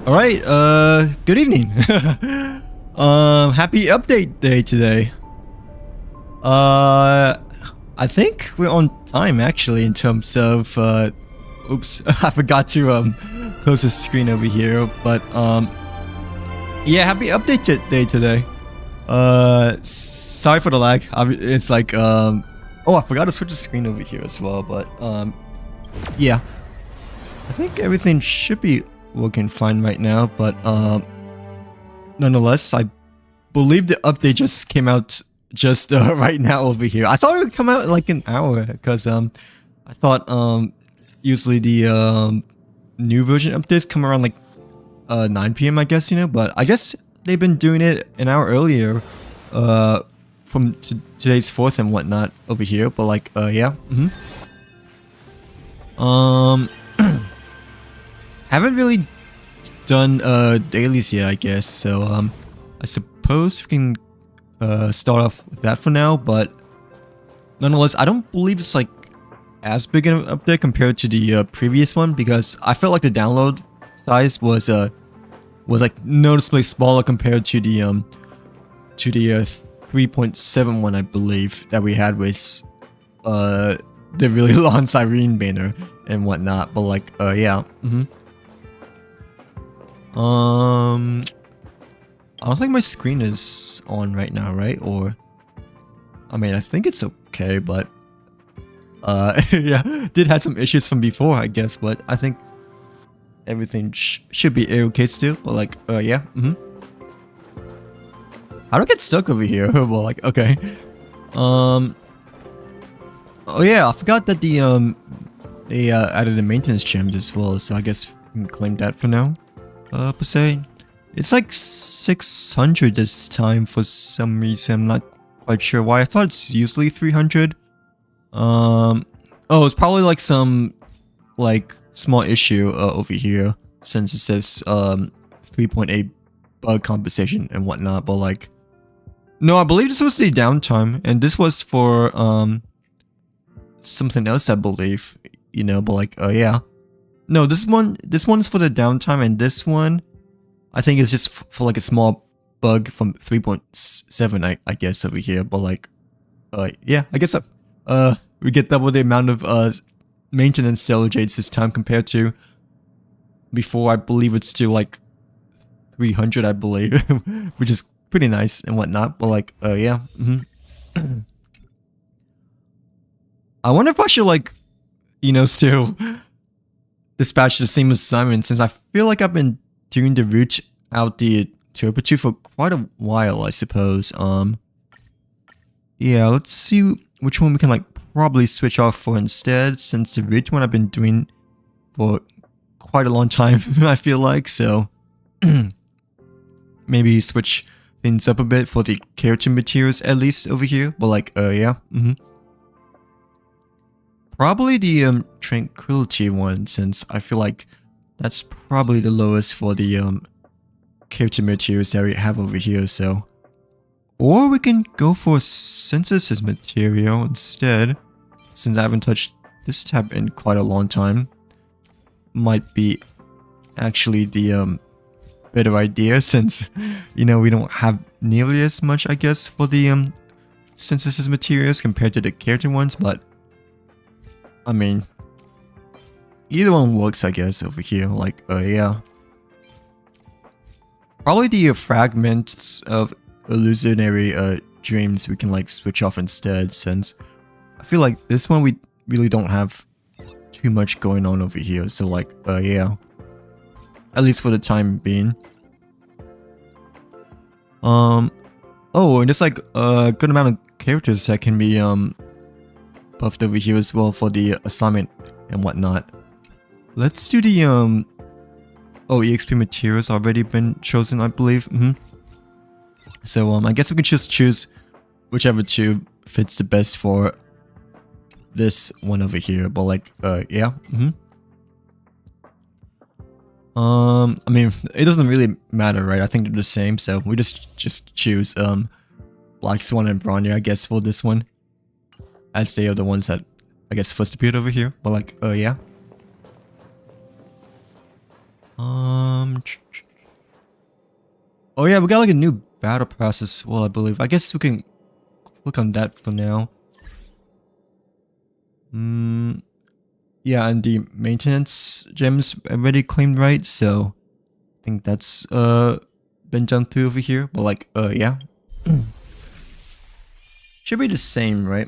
All right, good evening. Happy update day today. I think we're on time actually in terms of oops, I forgot to close the screen over here, but yeah, happy update day today. Sorry for the lag. It's like oh, I forgot to switch the screen over here as well, but yeah. I think everything should be working fine right now, but nonetheless, I believe the update just came out just right now over here. I thought it would come out in like an hour because I thought usually the new version updates come around like 9 p.m. I guess, you know, but I guess they've been doing it an hour earlier from today's 4th and whatnot over here, but like yeah. Haven't really done dailies yet, I guess, so I suppose we can start off with that for now, but nonetheless, I don't believe it's like as big an update compared to the previous one, because I felt like the download size was like noticeably smaller compared to the 3.7 one, I believe, that we had with the really long Siren banner and whatnot, but like yeah. I don't think my screen is on right now, right? Or I mean, I think it's okay, but yeah, did have some issues from before, I guess, but I think everything should be okay still. But like yeah. How do I get stuck over here? Well, like, okay. Oh yeah, I forgot that they added the maintenance gems as well, so I guess we can claim that for now. Per se. It's like 600 this time for some reason. I'm not quite sure why. I thought it's usually 300. Oh, it's probably like some like small issue over here, since it says 3.8 bug compensation and whatnot, but like no, I believe this was the downtime, and this was for something else, I believe, you know, but like yeah. No, this one's for the downtime, and this one I think is just for like a small bug from 3.7, I guess, over here, but like yeah, I guess we get double the amount of maintenance Celebrates this time compared to before. I believe it's still like 300, I believe, which is pretty nice and whatnot, but like yeah. I wonder if I should, like, you know, still dispatch the same assignment, since I feel like I've been doing the route out the Turbo 2 for quite a while, I suppose. Yeah, let's see which one we can like probably switch off for instead, since the route one I've been doing for quite a long time, I feel like, so maybe switch things up a bit for the character materials at least over here, but like yeah. Probably the Tranquility one, since I feel like that's probably the lowest for the character materials that we have over here, so. Or we can go for Synthesis material instead, since I haven't touched this tab in quite a long time. Might be actually the better idea, since, you know, we don't have nearly as much, I guess, for the Synthesis materials compared to the character ones, but I mean, either one works, I guess, over here, like, yeah. Probably the fragments of illusionary dreams we can, like, switch off instead, since I feel like this one we really don't have too much going on over here, so like, yeah. At least for the time being. Oh, and there's like a good amount of characters that can be, buffed over here as well for the assignment and whatnot. Let's do the oh, EXP materials already been chosen, I believe. So I guess we can just choose whichever two fits the best for this one over here, but like yeah. I mean, it doesn't really matter, right? I think they're the same, so we just choose Black Swan and Bronya, I guess, for this one, as they are the ones that I guess first appeared over here. But like yeah. Oh yeah, we got like a new battle pass as well, I believe. I guess we can click on that for now. Yeah, and the maintenance gems already claimed, right? So I think that's been done through over here. But like yeah. Should be the same, right?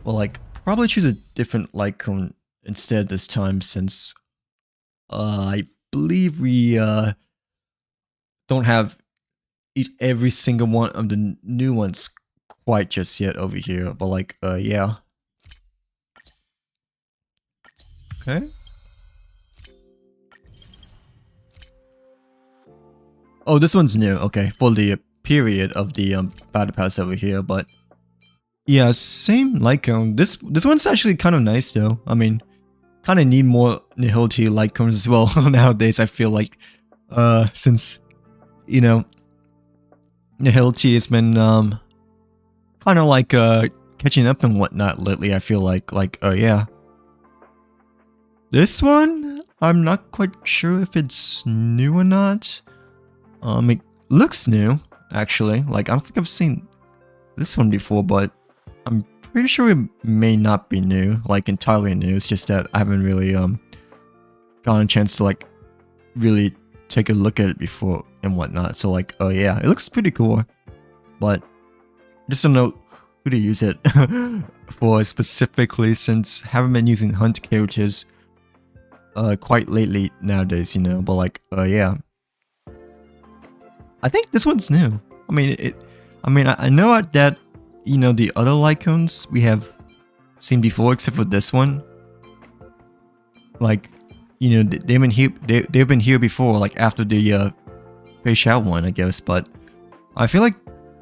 Well, like probably choose a different Lycone instead this time, since I believe we don't have every single one of the new ones quite just yet over here. But like yeah. Okay. Oh, this one's new. Okay, for the period of the battle pass over here, but yeah, same Lycone. This one's actually kind of nice though. I mean, kind of need more Nihility Lycones as well nowadays. I feel like, since you know Nihility has been kind of like catching up and whatnot lately. I feel like yeah. This one, I'm not quite sure if it's new or not. It looks new, actually. Like, I don't think I've seen this one before, but I'm pretty sure it may not be new, like entirely new. It's just that I haven't really gotten a chance to like really take a look at it before and whatnot. So like, oh yeah, it looks pretty cool, but I just don't know who to use it for specifically, since I haven't been using hunt characters quite lately nowadays, you know. But like, yeah. I think this one's new. I mean, I know that, you know, the other Lycones we have seen before, except for this one. Like, you know, they've been here. They've been here before, like after the Fish Out one, I guess. But I feel like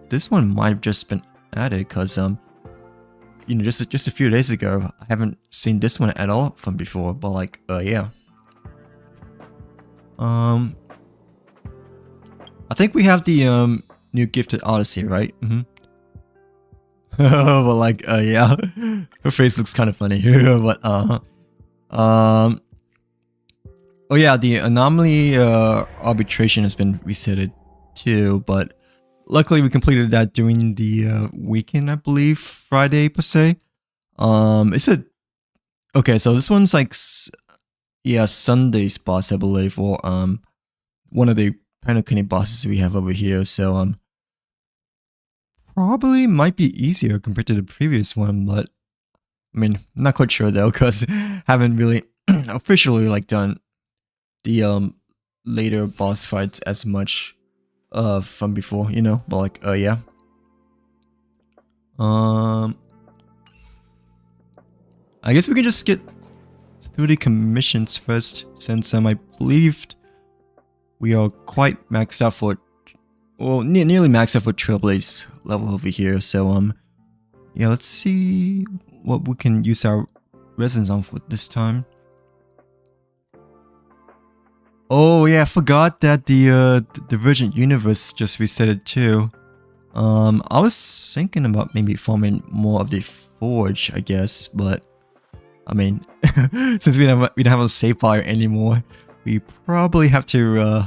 this one might have just been added, cause you know, just a few days ago, I haven't seen this one at all from before. But like, yeah. I think we have the new Gifted Odyssey, right? But like, yeah, her face looks kind of funny. But oh yeah, the anomaly arbitration has been resetted too. But luckily, we completed that during the weekend, I believe, Friday per se. It's a okay. So this one's like, yeah, Sunday's boss, I believe, or one of the Penacony bosses we have over here, so probably might be easier compared to the previous one, but I mean, not quite sure though, because haven't really officially like done the later boss fights as much from before, you know. But like, yeah. I guess we can just get through the commissions first, since I believe we are quite maxed out for, well, nearly maxed out for Trailblaze level over here. So yeah, let's see what we can use our resins on for this time. Oh yeah, I forgot that the Divergent Universe just reset it too. I was thinking about maybe farming more of the Forge, I guess, but I mean, since we don't have a save file anymore, we probably have to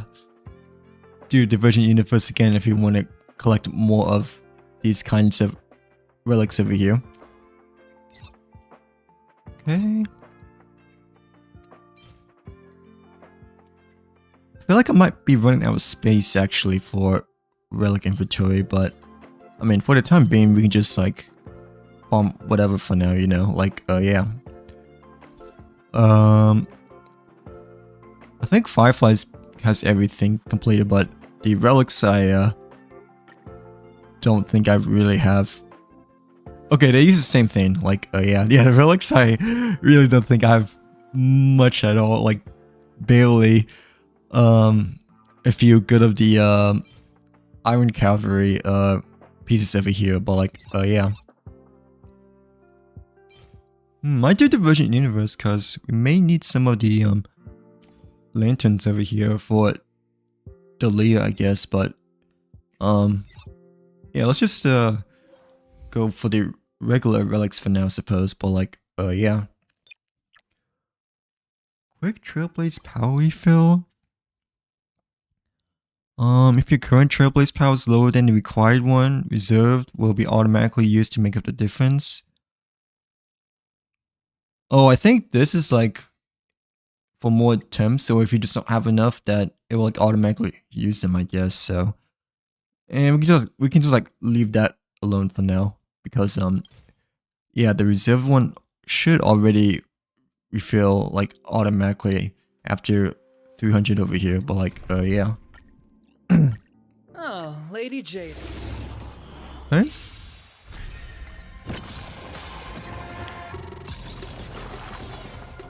do Divergent Universe again if we want to collect more of these kinds of relics over here. Okay. I feel like I might be running out of space actually for relic inventory, but I mean, for the time being, we can just like farm whatever for now, you know. Like, yeah. I think Fireflies has everything completed, but the relics I don't think I really have. Okay, they use the same thing. Like, yeah, the relics I really don't think I have much at all. Like, barely. A few good of the Iron Cavalry pieces over here, but like, yeah. Might do Divergent Universe, cause we may need some of the lanterns over here for the Leah, I guess. But yeah, let's just go for the regular relics for now, I suppose. But like, yeah. Quick Trailblaze power refill. If your current Trailblaze power is lower than the required one, reserved will be automatically used to make up the difference. Oh, I think this is like for more attempts, so if you just don't have enough, that it will like automatically use them, I guess. So, and we can just like leave that alone for now because yeah, the reserved one should already refill like automatically after 300 over here, but like yeah. Oh, Lady Jade. Huh?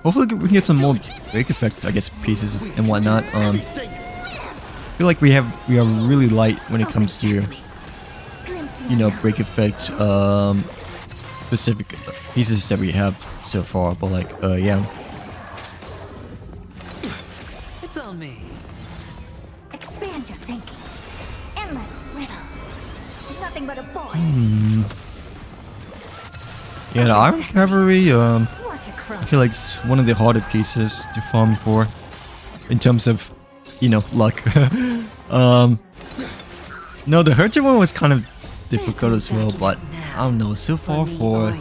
Hopefully we can get some more break effect, I guess, pieces and whatnot. I feel like we are really light when it comes to, you know, break effect specific pieces that we have so far, but like yeah. It's on me. Expand your thinking. Endless riddles. Nothing but a void. Yeah, the Iron Cavalry, Watch it I crumble. feel like it's one of the harder pieces to farm for, in terms of, you know, luck. No, the Herter one was kind of difficult as well, but I don't know, so far for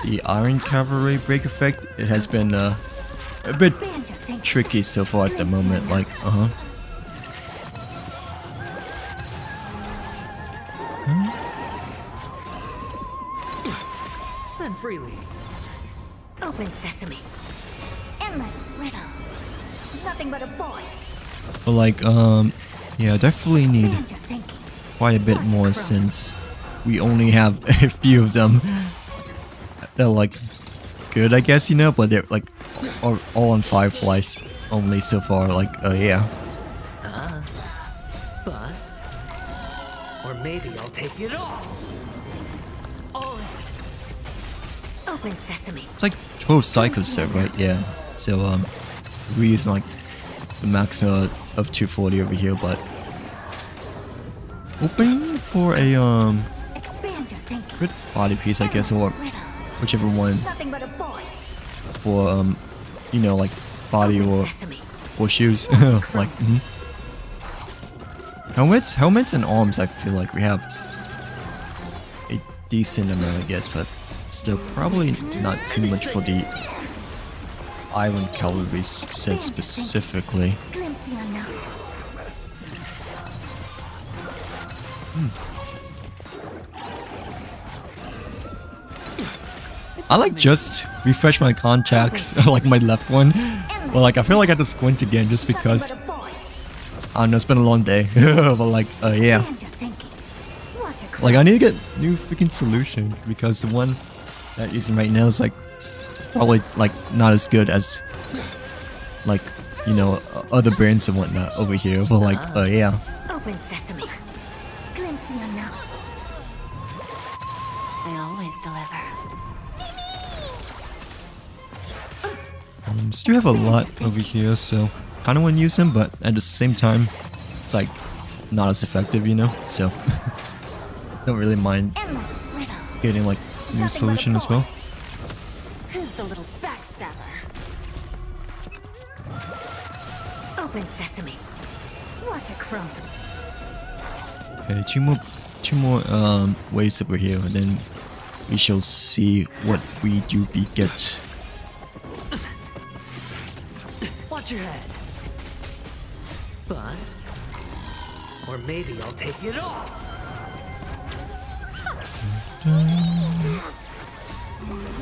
the Iron Cavalry break effect, it has been a bit Expand your thinking. tricky so far at the moment, like, Spend freely. Open sesame. Endless riddles. Nothing but a void. but like, yeah, definitely need Expand your thinking. quite a bit more since we only have a few of them. They're like good, I guess, you know, but they're like all on Fireflies only so far, like, yeah. Bust. Or maybe I'll take it all. All in. Open sesame. It's like 12 cycles there, right? Yeah. So, we're using like the max of 240 over here, but hoping for a Expand your thinking. good body piece, I guess, or Riddles. whichever one Nothing but a void. for you know, like body or Sesame. shoes. Like, helmets and arms. I feel like we have a decent amount, I guess, but still probably not too much for the Iron Cavalry set specifically. Glimpse the unknown. I like just refresh my contacts, like my left one. Well, like I feel like I have to squint again just because Nothing but a void. I don't know, it's been a long day. But like, yeah. Expand your thinking. Watch it Like I need to get new freaking solution because the one that I'm using right now is like probably like not as good as like, you know, other brands and whatnot over here. But like, yeah. Open sesame. Glimpse the unknown. I always deliver. Still have a lot over here, so kind of want to use them, but at the same time, it's like not as effective, you know. So don't really mind Endless riddle. getting like new solution as well. Who's the little backstabber? Open sesame. Watch it crumble. Okay, two more waves over here, and then we shall see what we do get. Watch your head. Bust. Or maybe I'll take it all.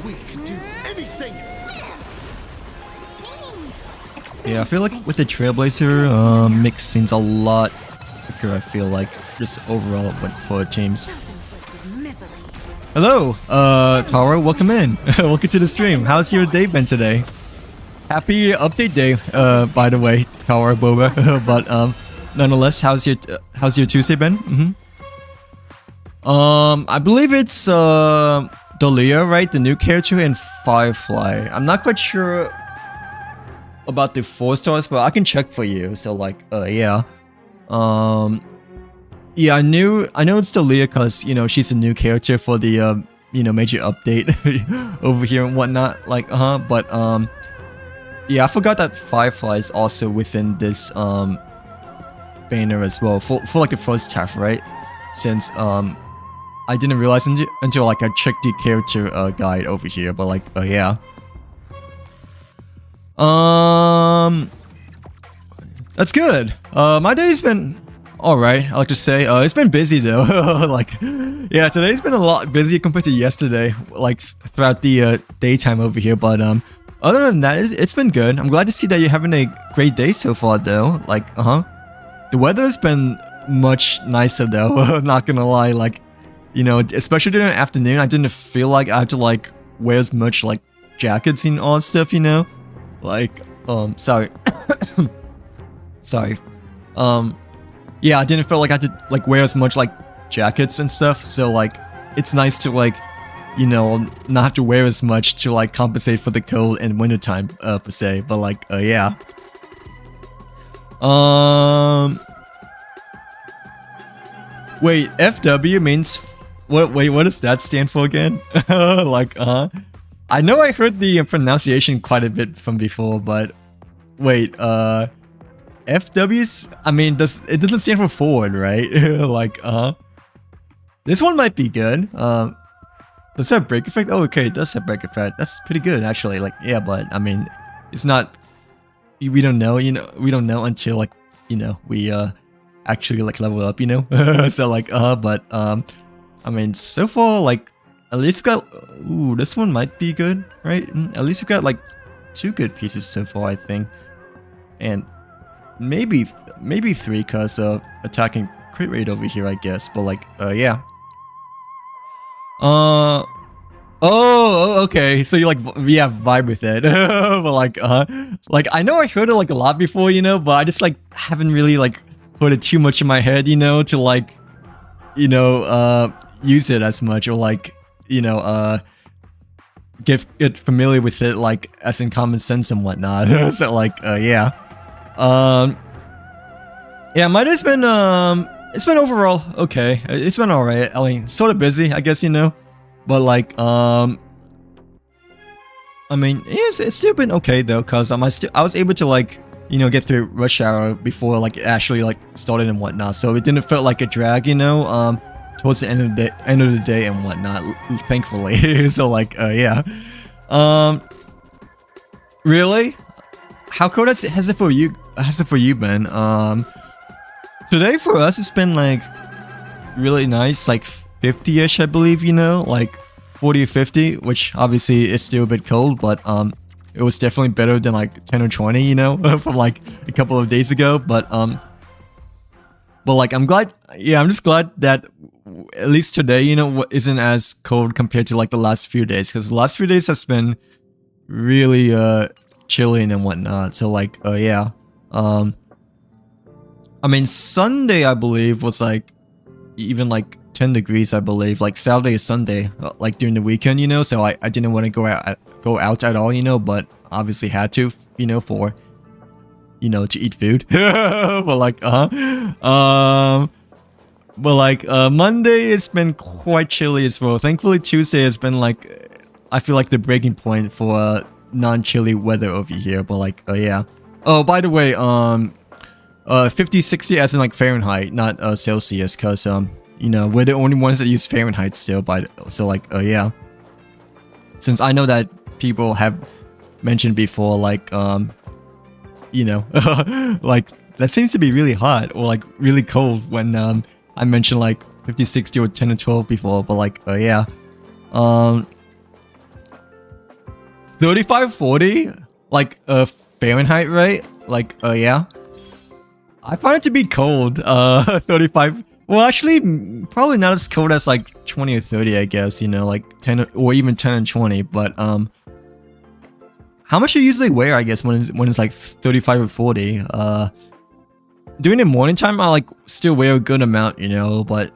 We can do anything. Yeah, I feel like with the Trailblazer mix seems a lot quicker. I feel like just overall for teams. Self-inflicted misery. Hello, Tara, welcome in. Welcome to the stream. How's your day been today? Happy update day, by the way, Tara Boba. But nonetheless, how's your Tuesday been? I believe it's Dalia, right? The new character in Firefly. I'm not quite sure about the 4 stars, but I can check for you. So like, yeah. Yeah, I know it's Dalia because, you know, she's a new character for the you know, major update over here and whatnot. Like, but yeah, I forgot that Firefly is also within this banner as well for like the first half, right? Since I didn't realize until like I checked the character guide over here, but like yeah. That's good. My day's been alright, I like to say. It's been busy though. Like, yeah, today's been a lot busier compared to yesterday, like throughout the daytime over here. But other than that, it's been good. I'm glad to see that you're having a great day so far though. Like, the weather's been much nicer though. Not gonna lie, like, you know, especially during the afternoon, I didn't feel like I had to like wear as much like jackets and all that stuff, you know? Like, sorry. Sorry. Yeah, I didn't feel like I had to like wear as much like jackets and stuff. So like, it's nice to like, you know, not have to wear as much to like compensate for the cold and wintertime per se. But like, yeah. Wait, FW means what? Wait, what does that stand for again? Like, I know I heard the pronunciation quite a bit from before, but wait, FW's, I mean, it doesn't stand for forward, right? Like, this one might be good. Does it have break effect? Oh, okay, it does have break effect. That's pretty good, actually. Like, yeah, but I mean, it's not. We don't know, you know. We don't know until like, you know, we actually like level up, you know. So like, but I mean, so far, like, at least we got. Ooh, this one might be good, right? At least we got like 2 good pieces so far, I think, and maybe 3 because of attacking crit rate over here, I guess. But like, yeah. Oh, okay. So you like, yeah, vibe with it. But like, I know I heard it like a lot before, you know, but I just like haven't really like put it too much in my head, you know, to like, you know, use it as much or like, you know, get familiar with it like as in common sense and whatnot. So like, yeah. Yeah, my day's been it's been overall okay. It's been alright. I mean, sort of busy, I guess, you know, but like I mean, it's still been okay though, cause I was able to like, you know, get through rush hour before like it actually like started and whatnot, so it didn't feel like a drag, you know, towards the end of the day and whatnot, thankfully. So like, yeah. Really? How cold has it for you? Has it for you been? Today for us it's been like really nice, like 50-ish, I believe, you know, like 40 or 50, which obviously is still a bit cold, but it was definitely better than like 10 or 20, you know, from like a couple of days ago. But like I'm glad, yeah, I'm just glad that at least today, you know, isn't as cold compared to like the last few days, because the last few days has been really chilly and whatnot. So like, yeah. I mean, Sunday I believe was like even like 10 degrees, I believe, like Saturday or Sunday, like during the weekend, you know. So I didn't want to go out at all, you know, but obviously had to, you know, for, you know, to eat food. But like, Monday it's been quite chilly as well. Thankfully Tuesday has been like, I feel like the breaking point for non-chilly weather over here. But like, yeah. Oh, by the way, 50-60 as in like Fahrenheit, not Celsius, cause you know, we're the only ones that use Fahrenheit still. But so like, yeah. Since I know that people have mentioned before, like, you know, like that seems to be really hot or like really cold when I mentioned like 50-60 or 10 or 12 before. But like, yeah. 35-40, like Fahrenheit, right? Like, yeah. I find it to be cold. 35. Well, actually, probably not as cold as like 20 or 30, I guess. You know, like 10 or even 10 and 20. But how much you usually wear, I guess, when it's like 35 or 40. During the morning time, I like still wear a good amount, you know. But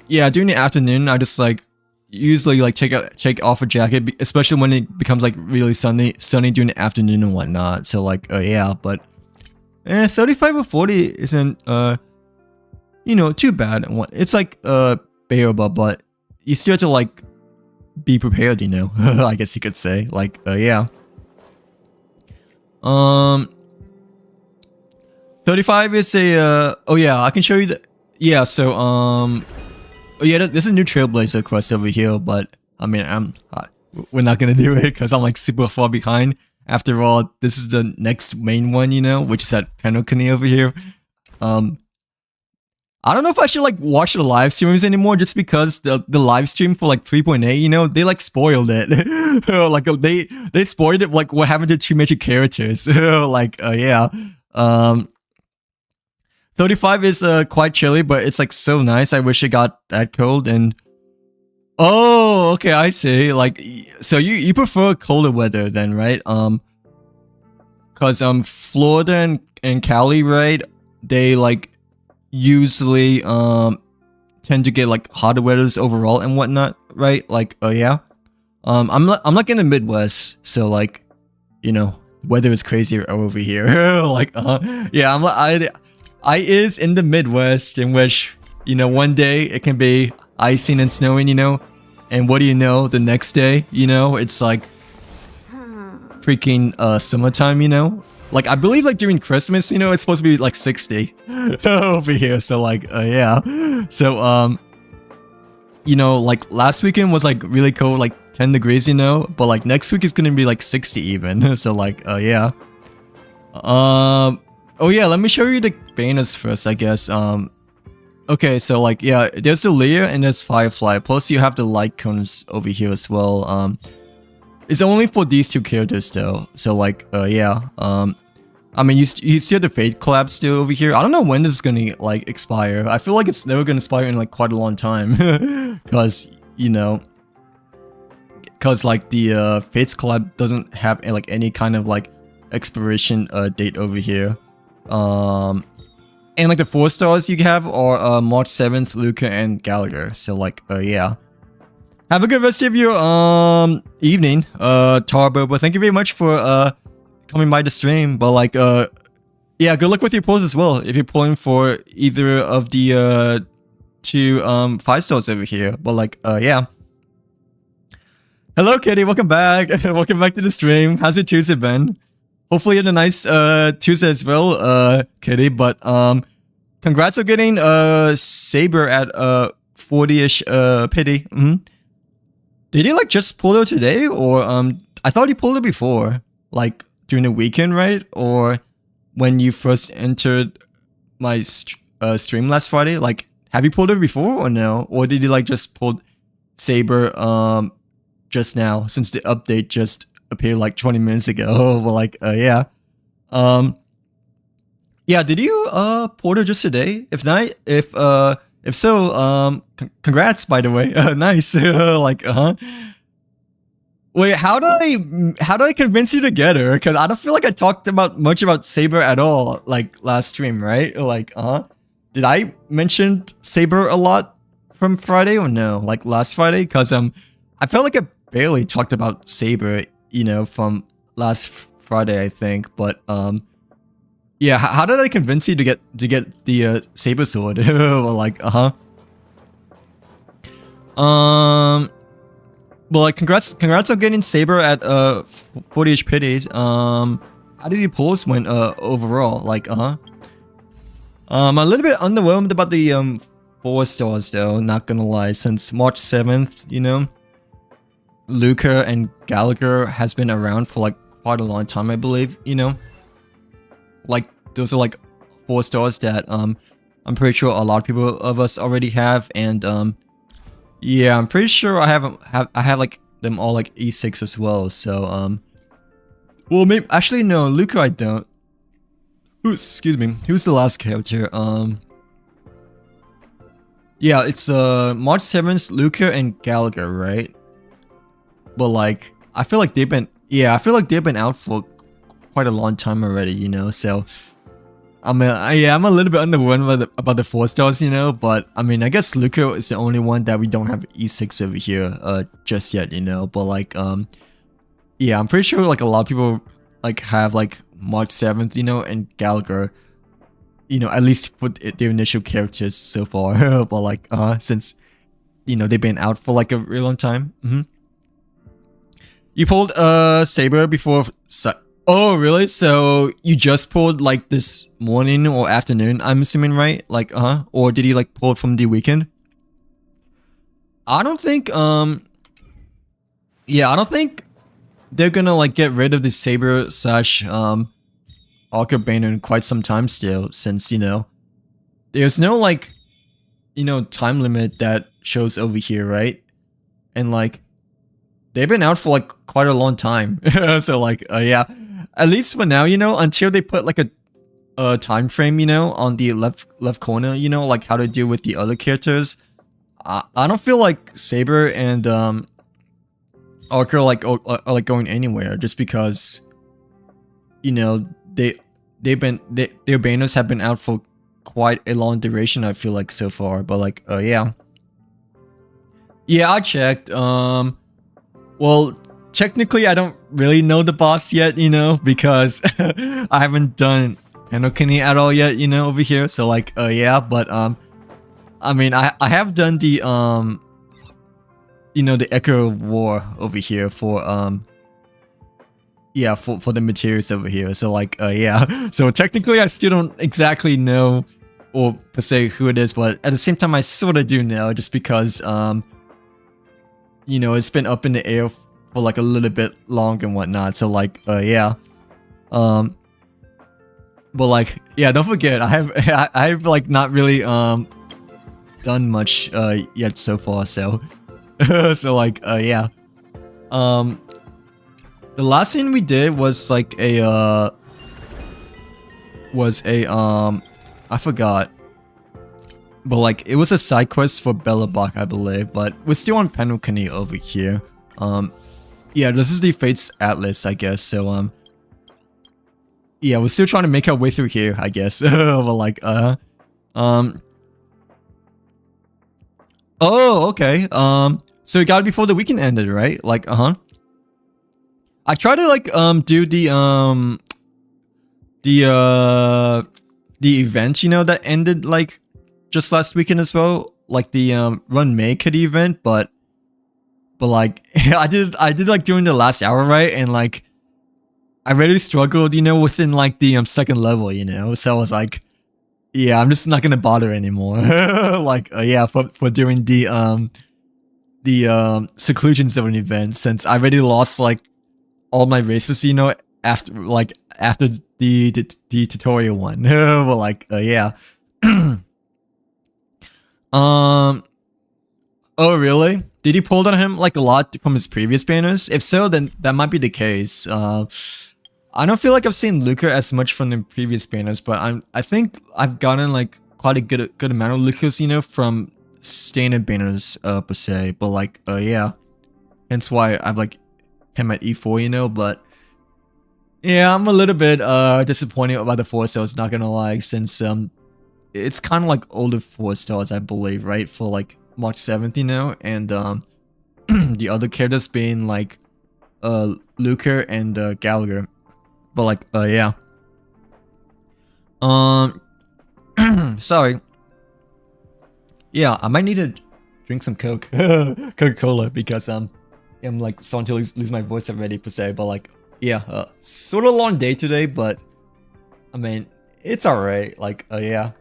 yeah, during the afternoon, I just like usually like take off a jacket, especially when it becomes like really sunny during the afternoon and whatnot. So like, yeah, but 35 or 40 isn't you know, too bad. It's like bearable, but you still have to like be prepared, you know. I guess you could say, like, yeah. 35 is a oh yeah, I can show you the yeah, so oh yeah, there's a new Trailblazer quest over here, but I mean we're not gonna do it because I'm like super far behind. After all, this is the next main one, you know, which is at Penokuni over here. I don't know if I should like watch the live streams anymore, just because the live stream for like 3.8, you know, they like spoiled it. Like they spoiled it, like what happened to two major characters. Like yeah. 35 is quite chilly, but it's like so nice. I wish it got that cold. And oh, okay, I see. Like, so you prefer colder weather then, right? Cause Florida and Cali, right? They like usually tend to get like hotter weathers overall and whatnot, right? Like, oh yeah. I'm like in the Midwest, so like, you know, weather is crazier over here. Like, yeah, I is in the Midwest, in which, you know, one day it can be icing and snowing, you know, and what do you know, the next day, you know, it's like freaking summertime, you know. Like, I believe like during Christmas, you know, it's supposed to be like 60 over here. So like, yeah. So you know, like last weekend was like really cold, like 10 degrees, you know, but like next week is gonna be like 60 even. So like, yeah. Oh yeah, let me show you the banners first, I guess. Okay, so like, yeah, there's the Leer and there's Firefly. Plus you have the light cones over here as well. It's only for these two characters though. So like, yeah. I mean, you still have the Fate collab still over here. I don't know when this is gonna like expire. I feel like it's never gonna expire in like quite a long time. Cause, you know, cause like the Fates collab doesn't have like any kind of like expiration date over here. And like the 4 stars you have are March 7th, Luca and Gallagher. So like, yeah. Have a good rest of your evening, Tarbo. But thank you very much for coming by the stream. But like, yeah, good luck with your pulls as well. If you're pulling for either of the 2 5 stars over here. But like, yeah. Hello, Kitty. Welcome back. Welcome back to the stream. How's your Tuesday been? Hopefully you had a nice Tuesday as well, Kitty. But congrats on getting Saber at 40-ish pity. Did you like just pull it today, or I thought you pulled it before, like during the weekend, right? Or when you first entered my stream last Friday? Like, have you pulled it before or no? Or did you like just pull Saber just now, since the update just appeared like 20 minutes ago? Well, like, yeah. Yeah, did you pull it just today? If not, if so, congrats, by the way. Nice. Like, Wait, how did I convince you to get her? Because I don't feel like I talked much about Saber at all, like last stream, right? Like, did I mention Saber a lot from Friday or no? Like last Friday? Because I felt like I barely talked about Saber, you know, from last Friday, I think. But yeah, how did I convince you to get the Saber sword? Well, like, well, like, congrats on getting Saber at 40 HPs. How did your pulls went overall? Like, I'm a little bit underwhelmed about the 4 stars though, not gonna lie, since March 7th, you know. Luca and Gallagher has been around for like quite a long time, I believe, you know. Like, those are like 4 stars that I'm pretty sure a lot of people of us already have, and yeah, I'm pretty sure I have like them all like E6 as well. So well, maybe actually no, Luca I don't. Excuse me, who's the last character? Yeah, it's March 7th, Luca and Gallagher, right? But like, I feel like they've been out for quite a long time already, you know. So I'm a little bit underwhelmed about the 4 stars, you know. But I mean, I guess Luca is the only one that we don't have E6 over here just yet, you know. But like, yeah, I'm pretty sure like a lot of people like have like March 7th, you know, and Gallagher, you know, at least for their initial characters so far. But like, since, you know, they've been out for like a really long time. You pulled Saber before Oh, really? So you just pulled like this morning or afternoon, I'm assuming, right? Like, or did you like pull it from the weekend? I don't think, yeah, I don't think they're gonna like get rid of the Saber slash, Archer Banner in quite some time still, since, you know, there's no like, you know, time limit that shows over here, right? And like, they've been out for like quite a long time. So like, yeah, at least for now, you know, until they put like a time frame, you know, on the left corner, you know, like how to deal with the other characters. I don't feel like Saber and Archer like are like going anywhere just because, you know, their banners have been out for quite a long duration, I feel like, so far. But like, yeah, I checked. Well, technically, I don't really know the boss yet, you know, because I haven't done Penokini at all yet, you know, over here. So like, yeah, but I mean, I have done the you know, the Echo of War over here for yeah, for the materials over here. So like, yeah. So technically, I still don't exactly know or per se who it is, but at the same time, I sort of do know, just because you know, it's been up in the air for like a little bit long and whatnot. So like, yeah. But like, yeah, don't forget, I've like not really done much yet so far. So so like, yeah. The last thing we did was like a I forgot. But like, it was a side quest for Bellabach, I believe, but we're still on Penokini over here. Yeah, this is the Fates Atlas, I guess. So yeah, we're still trying to make our way through here, I guess. But like, oh, okay. So it got it before the weekend ended, right? Like, I tried to like do the event, you know, that ended like just last weekend as well, like the Run May Kitty event, but like I did like during the last hour, right? And like I really struggled, you know, within like the second level, you know. So I was like, yeah, I'm just not gonna bother anymore. Like, yeah, for doing the seclusion zone event, since I already lost like all my races, you know, after the tutorial one. But like, yeah. Oh really? Did he pull on him like a lot from his previous banners? If so, then that might be the case. I don't feel like I've seen Luca as much from the previous banners, but I think I've gotten like quite a good amount of Lucas, you know, from standard banners per se. But like, yeah, hence why I've like him at E4, you know. But yeah, I'm a little bit disappointed about the 4 stars, not gonna lie, since it's kind of like older 4 stars, I believe, right, for like March 7th, you know, and the other characters being like Luca and Gallagher. But like, yeah. Sorry. Yeah, I might need to drink some Coke, Coca-Cola, because I'm like starting to lose my voice already per se. But like, yeah, sort of long day today, but I mean, it's alright. Like, yeah.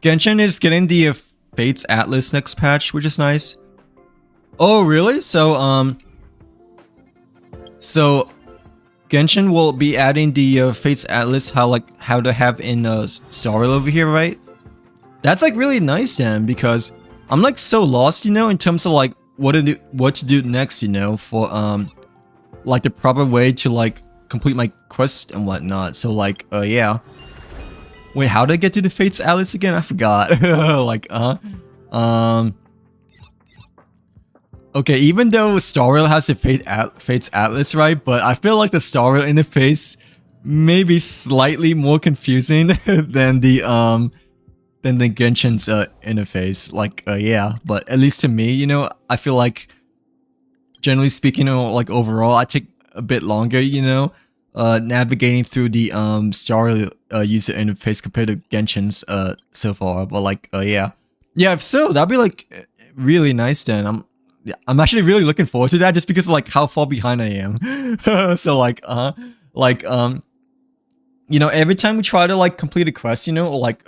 Genshin is getting the Fates Atlas next patch, which is nice. Oh, really? So, so Genshin will be adding the Fates Atlas, how to have in Star Rail over here, right? That's like really nice then, because I'm like so lost, you know, in terms of like what to do next, you know, for like the proper way to like complete my quest and whatnot. So like, yeah. Wait, how did I get to the Fates Atlas again? I forgot. Like, okay, even though Star Rail has the Fates Atlas, right? But I feel like the Star Rail interface may be slightly more confusing than the Genshin's interface. Like, yeah. But at least to me, you know, I feel like, generally speaking, or like overall, I take a bit longer, you know, navigating through the Star user interface compared to Genshin's so far. But like yeah. Yeah, if so, that'd be like really nice then. I'm actually really looking forward to that just because of like how far behind I am. So like you know, every time we try to like complete a quest, you know, or like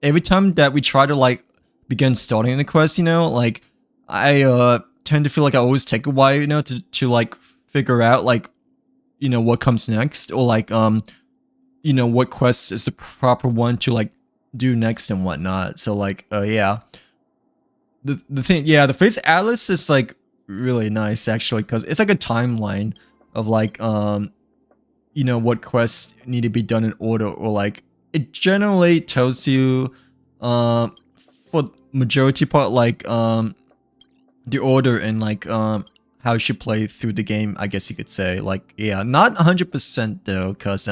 every time that we try to like begin starting the quest, you know, like I tend to feel like I always take a while, you know, to like figure out like, you know, what comes next, or like you know, what quest is the proper one to like do next and whatnot. So like yeah. The thing, yeah, the Fates Atlas is like really nice actually, because it's like a timeline of like you know, what quests need to be done in order, or like it generally tells you for majority part like the order and like how you should play through the game, I guess you could say. Like yeah, not 100% though, because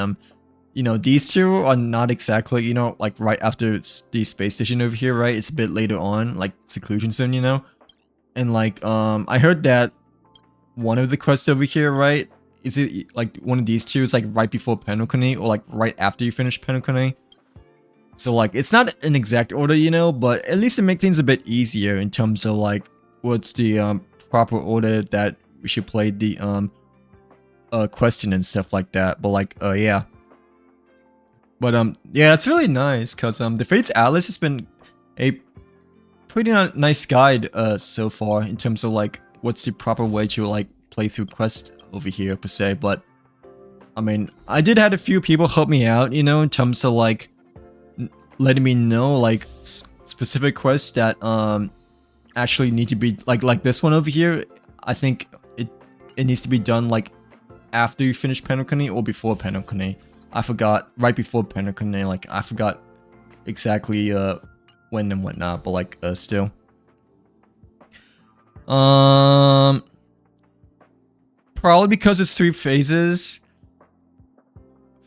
you know, these two are not exactly, you know, like right after the space station over here, right? It's a bit later on, like Seclusion Zone, you know? And like, I heard that one of the quests over here, right? Is it like one of these two is like right before Penokuni, or like right after you finish Penokuni? So like, it's not an exact order, you know, but at least it makes things a bit easier in terms of like, what's the proper order that we should play the question and stuff like that. But like, yeah. But yeah, it's really nice because the Fates Atlas has been a pretty nice guide so far in terms of like what's the proper way to like play through quest over here per se. But I mean, I did had a few people help me out, you know, in terms of like letting me know like specific quests that actually need to be like this one over here. I think it needs to be done like after you finish Penokuni or before Penokuni. I forgot, right before Penokuni, like, I forgot exactly, when and whatnot, but, like, still. Probably because it's 3 phases.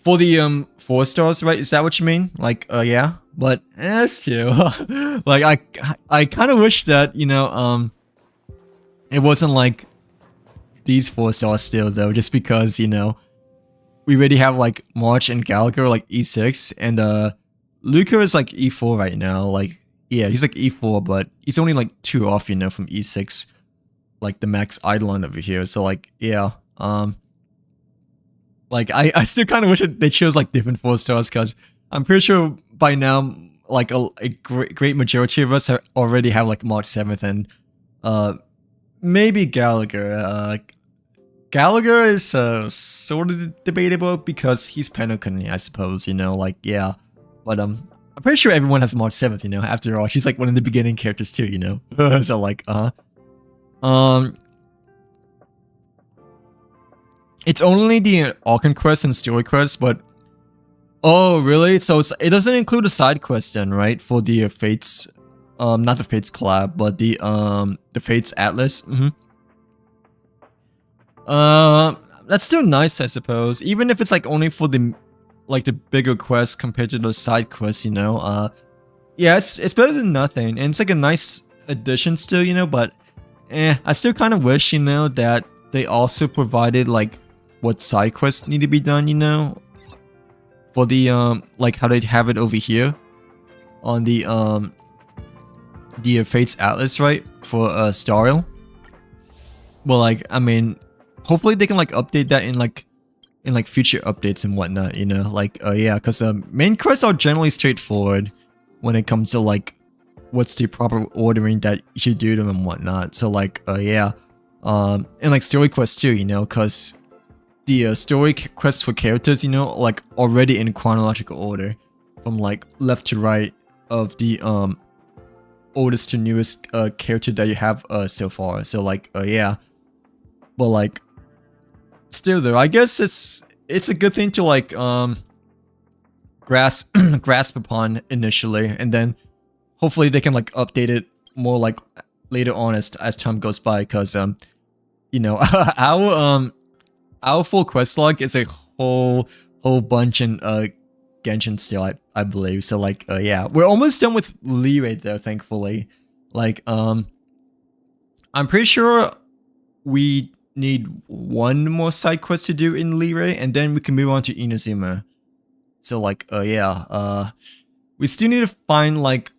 For the, 4 stars, right? Is that what you mean? Like, yeah. But, still. Like, I kind of wish that, you know, it wasn't, like, these 4 stars still, though, just because, you know, we already have like March and Gallagher like E6, and Luca is like E4 right now. Like yeah, he's like E4, but he's only like 2 off, you know, from E6, like the max Eidolon over here. So like yeah, like I still kind of wish they chose like different 4 stars, because I'm pretty sure by now like a great majority of us already have like March 7th, and maybe Gallagher. Gallagher is sort of debatable because he's Penokuni, I suppose, you know, like, yeah. But I'm pretty sure everyone has March 7th, you know, after all. She's like one of the beginning characters too, you know. So like, it's only the Archon quest and story quest, but oh, really? So it doesn't include a side quest then, right? For the Fates, not the Fates collab, but the Fates Atlas. That's still nice, I suppose. Even if it's like only for the like the bigger quests compared to the side quests, you know. Yeah, it's better than nothing, and it's like a nice addition still, you know. But I still kind of wish, you know, that they also provided like what side quests need to be done, you know, for the like how they have it over here on the Fates Atlas, right, for Stariel. Well, like, I mean, hopefully they can like update that in like future updates and whatnot, you know, like yeah, because main quests are generally straightforward when it comes to like what's the proper ordering that you should do them and whatnot. So like yeah, and like story quests too, you know, because the story quests for characters, you know, like already in chronological order from like left to right of the oldest to newest character that you have so far. So like yeah, but like still though, I guess it's a good thing to like grasp upon initially, and then hopefully they can like update it more like later on as time goes by, because you know, our full quest log is a whole bunch in Genshin still, I believe. So like yeah, we're almost done with Liyue though, thankfully. Like I'm pretty sure we need one more side quest to do in Liray, and then we can move on to Inazuma. So like, yeah, we still need to find like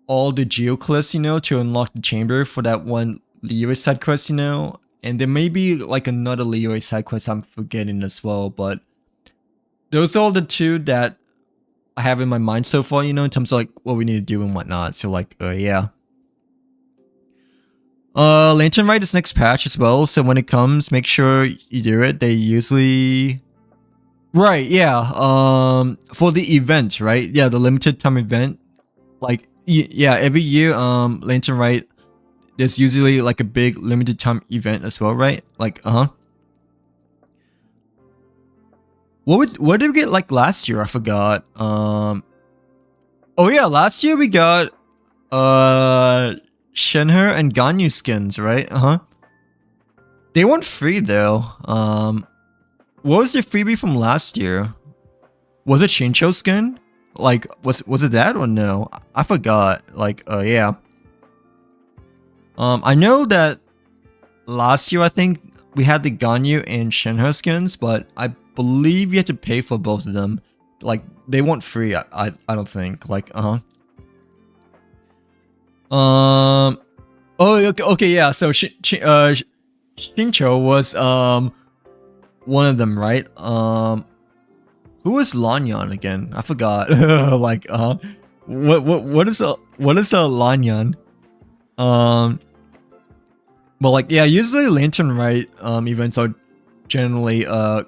all the geoclists, you know, to unlock the chamber for that one Liray side quest, you know. And there may be like another Liray side quest I'm forgetting as well, but those are the two that I have in my mind so far, you know, in terms of like what we need to do and whatnot. So like, yeah. Lantern Rite is next patch as well, so when it comes, make sure you do it. They usually... Right, yeah, for the event, right? Yeah, the limited time event. Like, yeah, every year, Lantern Rite, there's usually like a big limited time event as well, right? Like, What did we get like last year? I forgot. Oh yeah, last year we got, Shenhe and Ganyu skins, right? They weren't free though. What was the freebie from last year? Was it Shincho skin? Like, was it that or no? I forgot. Like, yeah. I know that last year I think we had the Ganyu and Shenhe skins, but I believe you had to pay for both of them. Like, they weren't free. I don't think. Like, Oh, okay, yeah. So Shincho was one of them, right? Who was Lanyan again? I forgot. Like, what is a Lanyan? But like, yeah, usually Lantern Rite events are generally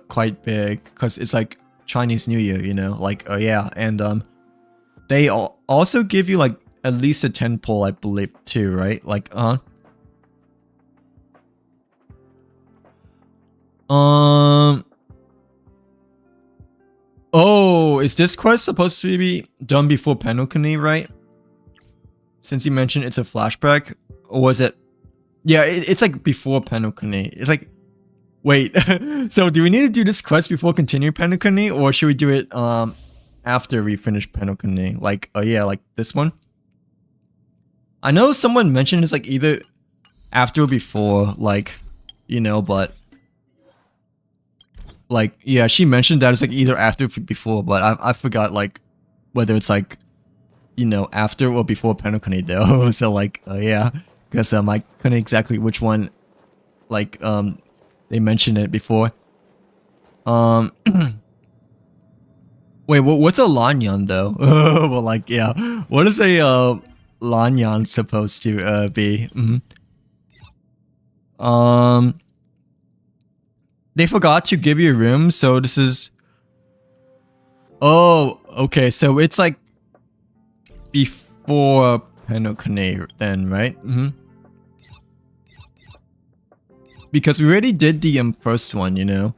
quite big because it's like Chinese New Year, you know. Like, yeah, and they also give you like at least a 10 pull, I believe, too, right? Like, oh, is this quest supposed to be done before Penokuni, right? Since you mentioned it's a flashback, or was it? Yeah, it's like before Penokuni. It's like, wait, so do we need to do this quest before continuing Penokuni, or should we do it after we finish Penokuni? Like, yeah, like this one. I know someone mentioned it's like either after or before, like, you know, but like, yeah, she mentioned that it's like either after or before, but I forgot like whether it's like, you know, after or before Penokuni though. So like, yeah, because I couldn't exactly which one, like, they mentioned it before. Wait, what's a Lanyan though? Well, like, yeah, what is a Lanyan supposed to be? They forgot to give you a room, so this is... Oh, okay, so it's like before Penokuni then, right? Because we already did the first one, you know?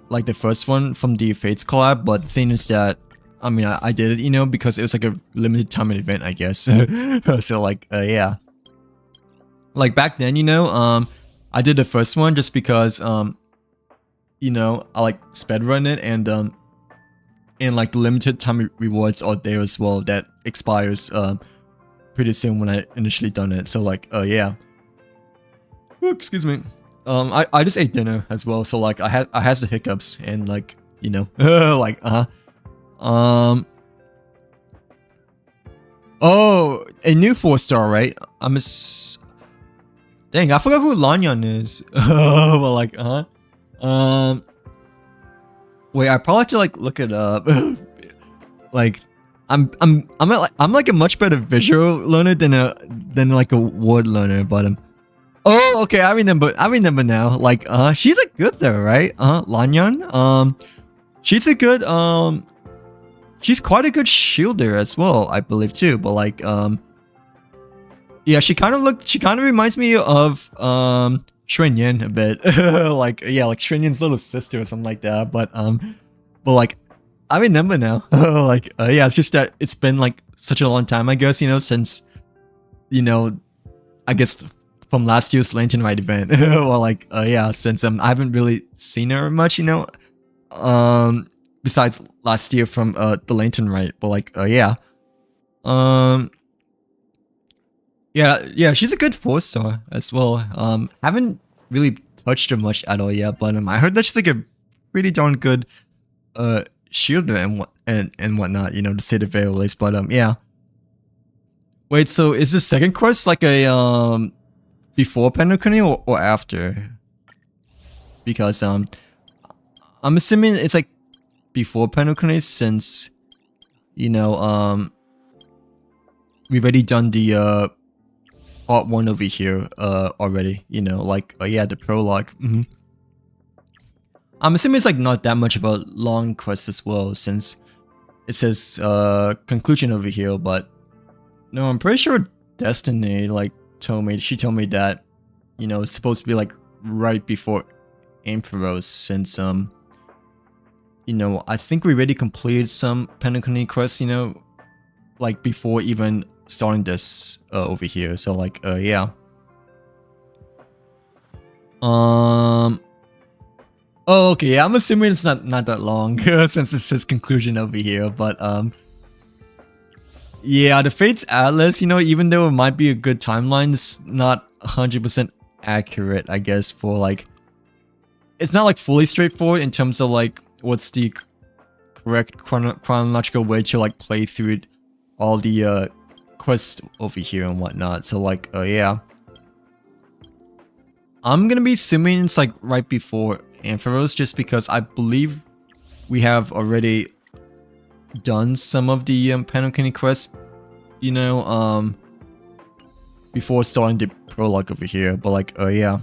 Like the first one from the Fates collab, but the thing is that, I mean, I did it, you know, because it was like a limited time event, I guess. So like, yeah. Like back then, you know, I did the first one just because, you know, I like speedrun it, and like the limited time rewards are there as well that expires pretty soon when I initially done it. So like, yeah. Ooh, excuse me. I just ate dinner as well, so like I had the hiccups, and like, you know, like oh, a new 4-star, right? Dang, I forgot who Lanyan is. Well, like, wait, I probably have to like look it up. Like, I'm like a much better visual learner than like a word learner, but oh, okay, I remember now. Like, she's a good though, right? Lanyan. She's a good she's quite a good shielder as well, I believe too. But like, yeah, she kind of reminds me of Xuanyan a bit. Like, yeah, like Xuanyan's little sister or something like that. But like, I remember now. Like, yeah, it's just that it's been like such a long time, I guess, you know, since, you know, I guess from last year's Lantern Rite event. Well, like, yeah, since I haven't really seen her much, you know, besides last year from the Lantern Rite. But like, yeah, yeah, she's a good 4-star as well. Haven't really touched her much at all yet, but I heard that she's like a pretty darn good shielder and whatnot, you know, to say the very least. But yeah. Wait, so is this second quest like a before Penukuni or after? Because I'm assuming it's like before Penukuni, since you know we've already done the part 1 over here already, you know, like yeah, the prologue. I'm assuming it's like not that much of a long quest as well, since it says conclusion over here. But no, I'm pretty sure Destiny like told me that, you know, it's supposed to be like right before Ampharos, since you know, I think we already completed some Penukuni quests, you know, like before even starting this over here. So like yeah. Oh, okay, yeah, I'm assuming it's not that long since it says conclusion over here, but yeah, the Fates Atlas, you know, even though it might be a good timeline, it's not 100% accurate, I guess, for like, it's not like fully straightforward in terms of like what's the correct chronological way to like play through all the quests over here and whatnot. So like yeah, I'm gonna be assuming it's like right before Ampharos, just because I believe we have already done some of the Penukuni quests, you know, before starting the prologue over here. But like yeah.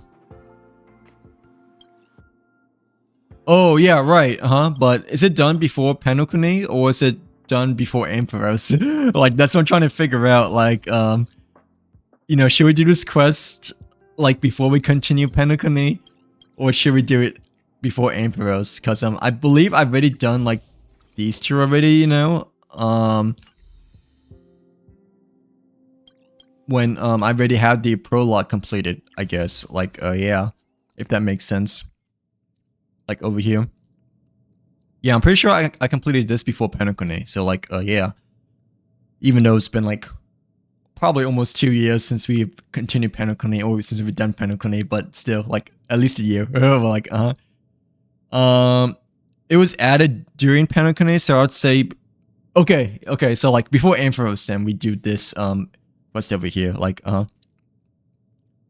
Oh yeah, right, but is it done before Penukuni or is it done before Ampharos? Like, that's what I'm trying to figure out. Like, you know, should we do this quest like before we continue Penukuni, or should we do it before Ampharos? Because I believe I've already done like these two already, you know, when I already had the prologue completed, I guess. Like yeah, if that makes sense. Like over here. Yeah, I'm pretty sure I completed this before Penukuni. So like yeah. Even though it's been like probably almost 2 years since we've continued Penukuni, or since we've done Penukuni, but still like at least a year. Like it was added during Penukuni, so I'd say okay, so like before Ampharos, then we do this quest over here, like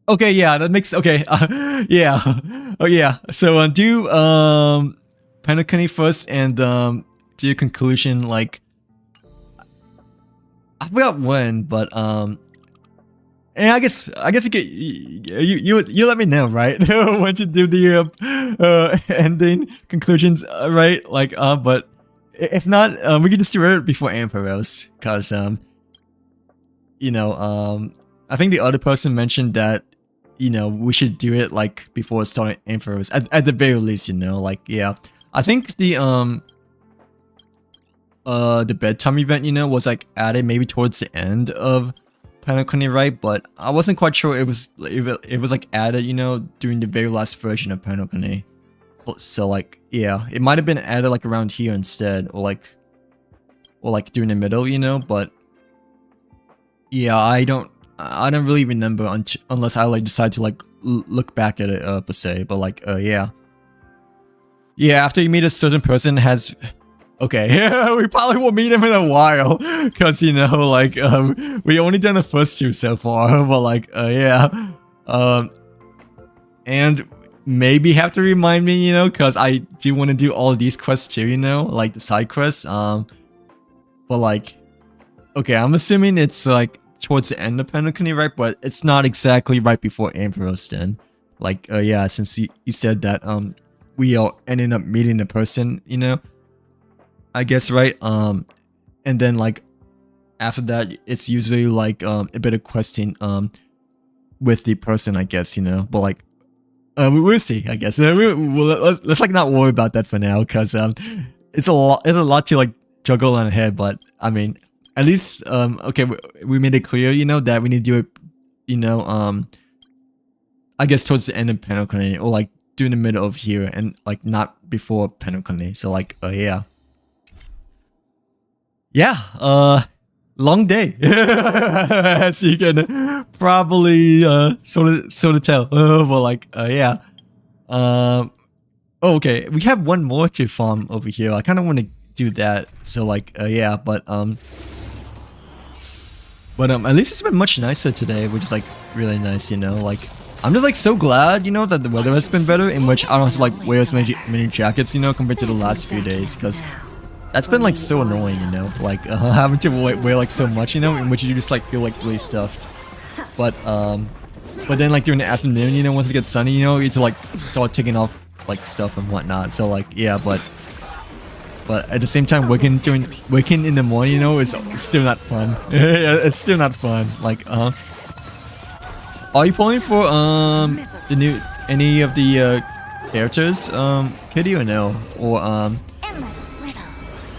okay, yeah, that makes okay. Yeah. Oh yeah. So do Penukuni first, and do your conclusion like I forgot when, but and I guess you get you let me know, right? Once you do the ending conclusions, right? Like but if not, we can just do it before Ampharos, cause you know, I think the other person mentioned that, you know, we should do it like before starting Ampharos at the very least, you know, like yeah. I think the bedtime event, you know, was like added maybe towards the end of Penukuni, right? But I wasn't quite sure it was like added, you know, during the very last version of Penukuni. So like yeah, it might have been added like around here instead, or like during the middle, you know. But yeah, I don't really remember unless I like decide to like look back at it per se. But like yeah, after you meet a certain person has, okay, we probably won't meet him in a while, because you know, like we only done the first two so far. But like yeah, and maybe have to remind me, you know, because I do want to do all of these quests too, you know, like the side quests. But like okay, I'm assuming it's like towards the end of Penukuni, right? But it's not exactly right before Ampharos then. Like yeah, since you said that we all ended up meeting the person, you know, I guess, right? And then like after that, it's usually like a bit of questing with the person, I guess, you know. But like we'll see, I guess. Let's like not worry about that for now, because it's a lot to like juggle on ahead. But I mean, at least okay, we made it clear, you know, that we need to do it, you know, I guess towards the end of Penukuni, or like during the middle of here, and like not before Penukuni. So like yeah, long day. As you can probably sort of tell. But like yeah, Oh, okay, we have one more to farm over here. I kind of want to do that. So like, yeah, but at least it's been much nicer today, which is like really nice, you know. Like, I'm just like so glad, you know, that the weather has been better, in which I don't have to like wear as many jackets, you know, compared to the last few days, because that's been like so annoying, you know, like having to wear like so much, you know, in which you just like feel like really stuffed. But then like during the afternoon, you know, once it gets sunny, you know, you have to like start taking off like stuff and whatnot. So like, yeah, but at the same time, working in the morning, you know, is still not fun. It's still not fun. Like, are you pulling for any of the characters, Kitty, or no? Or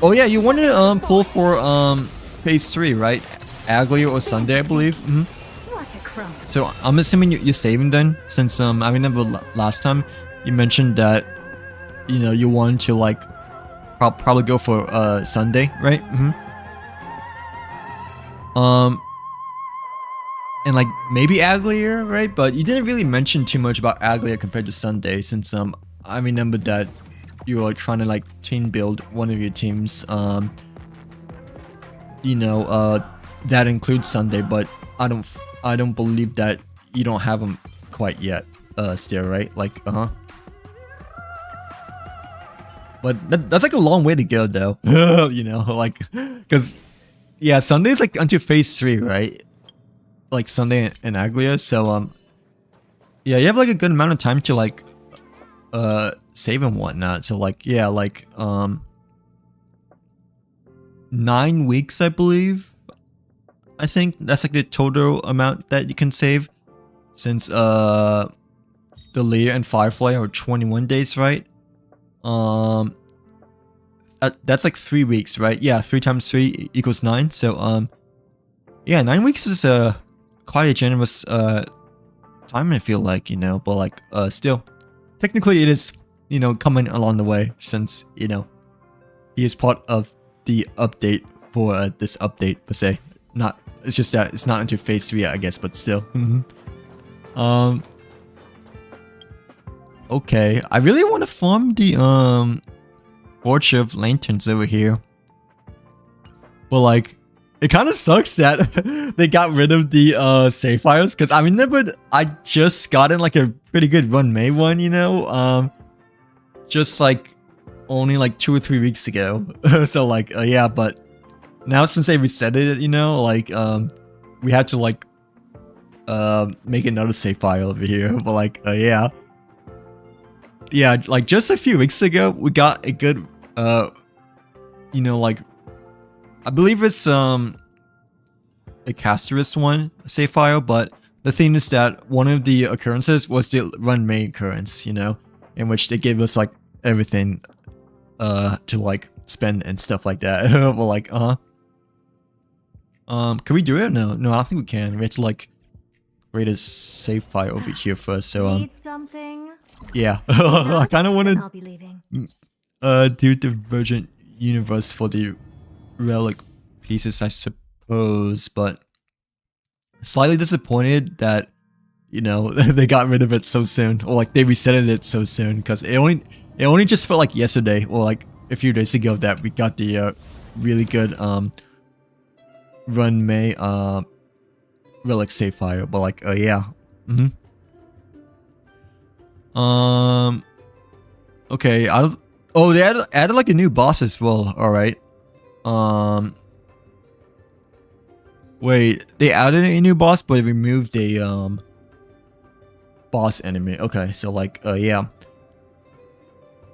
oh yeah, you want to pull for phase 3, right? Aglio or Sunday, I believe. So I'm assuming you're saving then, since I remember last time you mentioned that, you know, you want to like probably go for Sunday, right? And like maybe Aglia, right? But you didn't really mention too much about Aglia compared to Sunday, since I remember that you were trying to like team build one of your teams, you know, that includes Sunday, but I don't believe that you don't have them quite yet, still, right? Like, But that's like a long way to go, though. You know, like, because yeah, Sunday's like until phase 3, right? Like Sunday and Aglia, so yeah, you have like a good amount of time to like save and whatnot. So like, yeah, like 9 weeks, I believe. I think that's like the total amount that you can save, since the Leah and Firefly are 21 days, right? That's like 3 weeks, right? Yeah, 3 times 3 equals 9. So yeah, 9 weeks is quite a generous time, I feel like, you know. But like still, technically it is, you know, coming along the way, since, you know, he is part of the update for this update per se. Not, it's just that it's not into phase 3 yet, I guess, but still. Okay, I really want to farm the Forge of Lanterns over here, but like, it kind of sucks that they got rid of the save files, because I remember I just gotten like a pretty good Run May one, you know, just like only like 2 or 3 weeks ago. So like, yeah, but now since they reset it, you know, like we had to like make another save file over here. But like, yeah, like just a few weeks ago we got a good you know, like, I believe it's a Casterist one save file, but the thing is that one of the occurrences was the Run May occurrence, you know, in which they gave us like everything to like spend and stuff like that. Well, like, can we do it? No, I don't think we can. We have to like create a save file over here first. So Need something? yeah, I kind of want I'll be leaving. to do the Virgin Universe for the relic pieces, I suppose, but slightly disappointed that, you know, they got rid of it so soon, or like they resetted it so soon, because it only just felt like yesterday, or like a few days ago, that we got the really good Run May relic save file. But like, yeah, okay, oh, they added like a new boss as well. All right, wait, they added a new boss, but they removed a boss enemy. Okay, so like, yeah.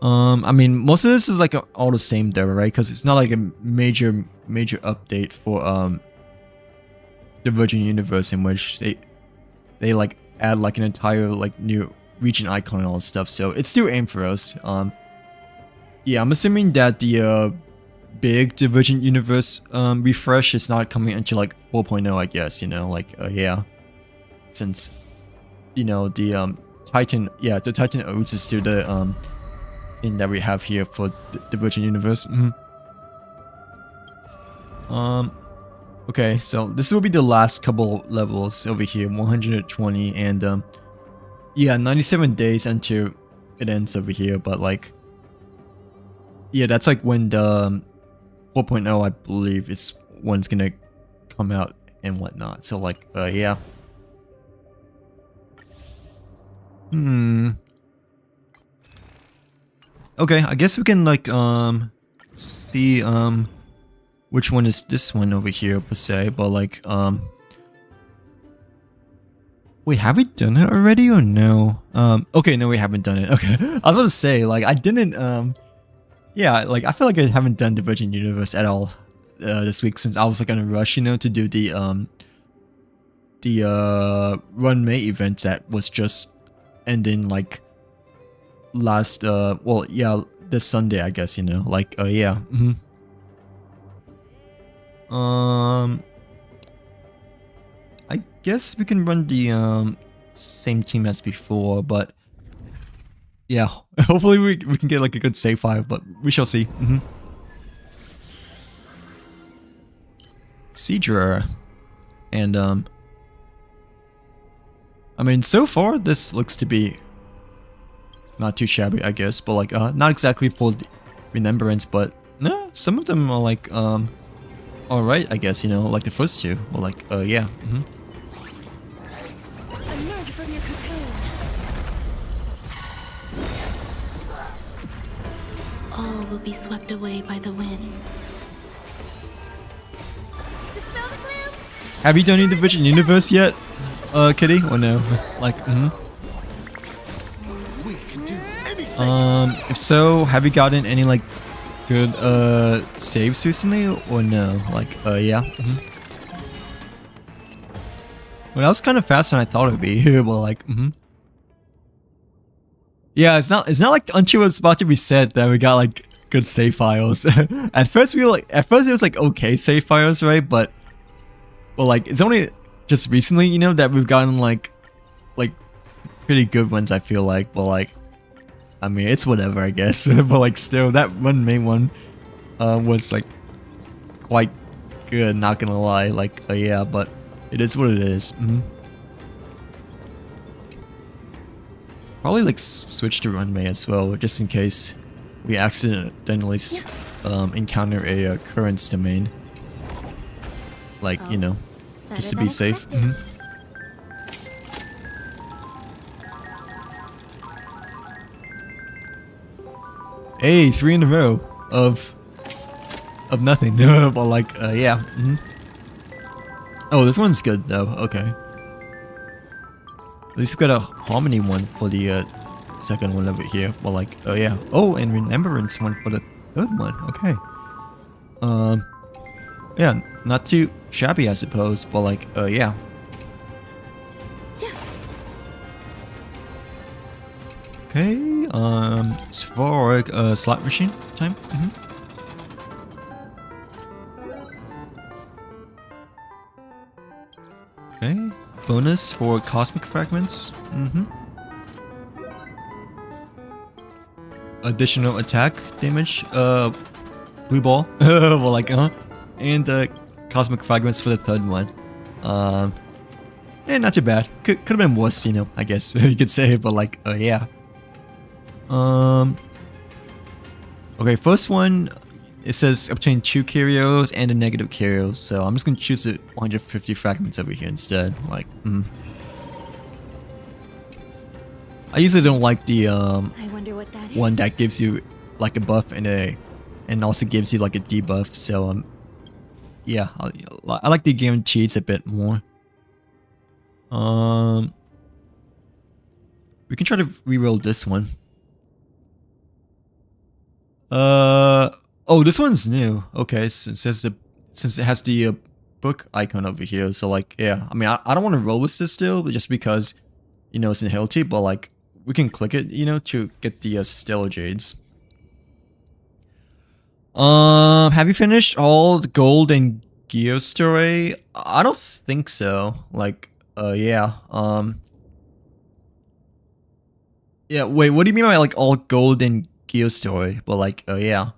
I mean, most of this is like all the same though, right? Because it's not like a major update for the Virgin Universe, in which they like add like an entire like new region icon and all this stuff. So it's still aimed for us. Yeah, I'm assuming that the big Virgin Universe refresh is not coming until like 4.0, I guess, you know, like, yeah, since, you know, the Titan, yeah, the Titan Oaths is still the thing that we have here for the Virgin Universe. Okay, so this will be the last couple levels over here, 120, and yeah, 97 days until it ends over here, but like, yeah, that's like when the 4.0, I believe, is when it's gonna come out and whatnot. So like, yeah. Okay, I guess we can like see which one is this one over here per se, but like wait, have we done it already or no? Okay, no, we haven't done it. Okay. I was about to say, like, I didn't yeah, like I feel like I haven't done the Virgin Universe at all this week, since I was like in a rush, you know, to do the Run May event that was just ending like last well, yeah, this Sunday, I guess, you know, like yeah. I guess we can run the same team as before, but yeah, hopefully we can get like a good save file, but we shall see. Siegera. And I mean, so far this looks to be not too shabby, I guess, but like not exactly full remembrance, but no, some of them are like alright, I guess, you know, like the first two. Well, like yeah. Emerge from your cocoon. All will be swept away by the wind. Dispel the gloom. Have you done any of the Virgin Universe yet, Kitty? Or no? Like, We can do anything. if so, have you gotten any like good saves recently or no? Like, yeah. Well, that was kind of faster than I thought it'd be. But like, yeah, it's not like until it was about to reset that we got like good save files. At first it was like okay save files, right? But like it's only just recently, you know, that we've gotten like pretty good ones, I feel like. But like, I mean, it's whatever, I guess. But like still, that one main one was like quite good, not gonna lie. Like, yeah, but it is what it is. Probably like switch to Runway as well, just in case we accidentally encounter a currents domain. Like, you know, just to be safe. Hey, 3 in a row of nothing. But like, yeah. Oh, this one's good though. Okay. At least we've got a harmony one for the second one over here. Well, like, oh yeah. Oh, and remembrance one for the third one. Okay. Yeah, not too shabby, I suppose. But like, yeah. Okay. It's for slot machine time. Okay. Bonus for cosmic fragments. Additional attack damage. Blue ball. Well, like, and cosmic fragments for the third one. Yeah, not too bad. Could have been worse, you know, I guess you could say. But like, yeah. Okay, first one. It says obtain 2 curios and a negative curio, so I'm just gonna choose the 150 fragments over here instead. Like, I usually don't like the I wonder what that one is. that gives you like a buff and also gives you like a debuff. So yeah, I like the guarantees a bit more. We can try to reroll this one. Oh, this one's new. Okay, since it has the book icon over here. So like, yeah, I mean, I don't want to roll with this still, but just because, you know, it's in Hilti, but like, we can click it, you know, to get the Stellar Jades. Have you finished all the Gold and Gear story? I don't think so. Like, yeah. Yeah, wait, what do you mean by like all Gold and Gear story? But like, yeah.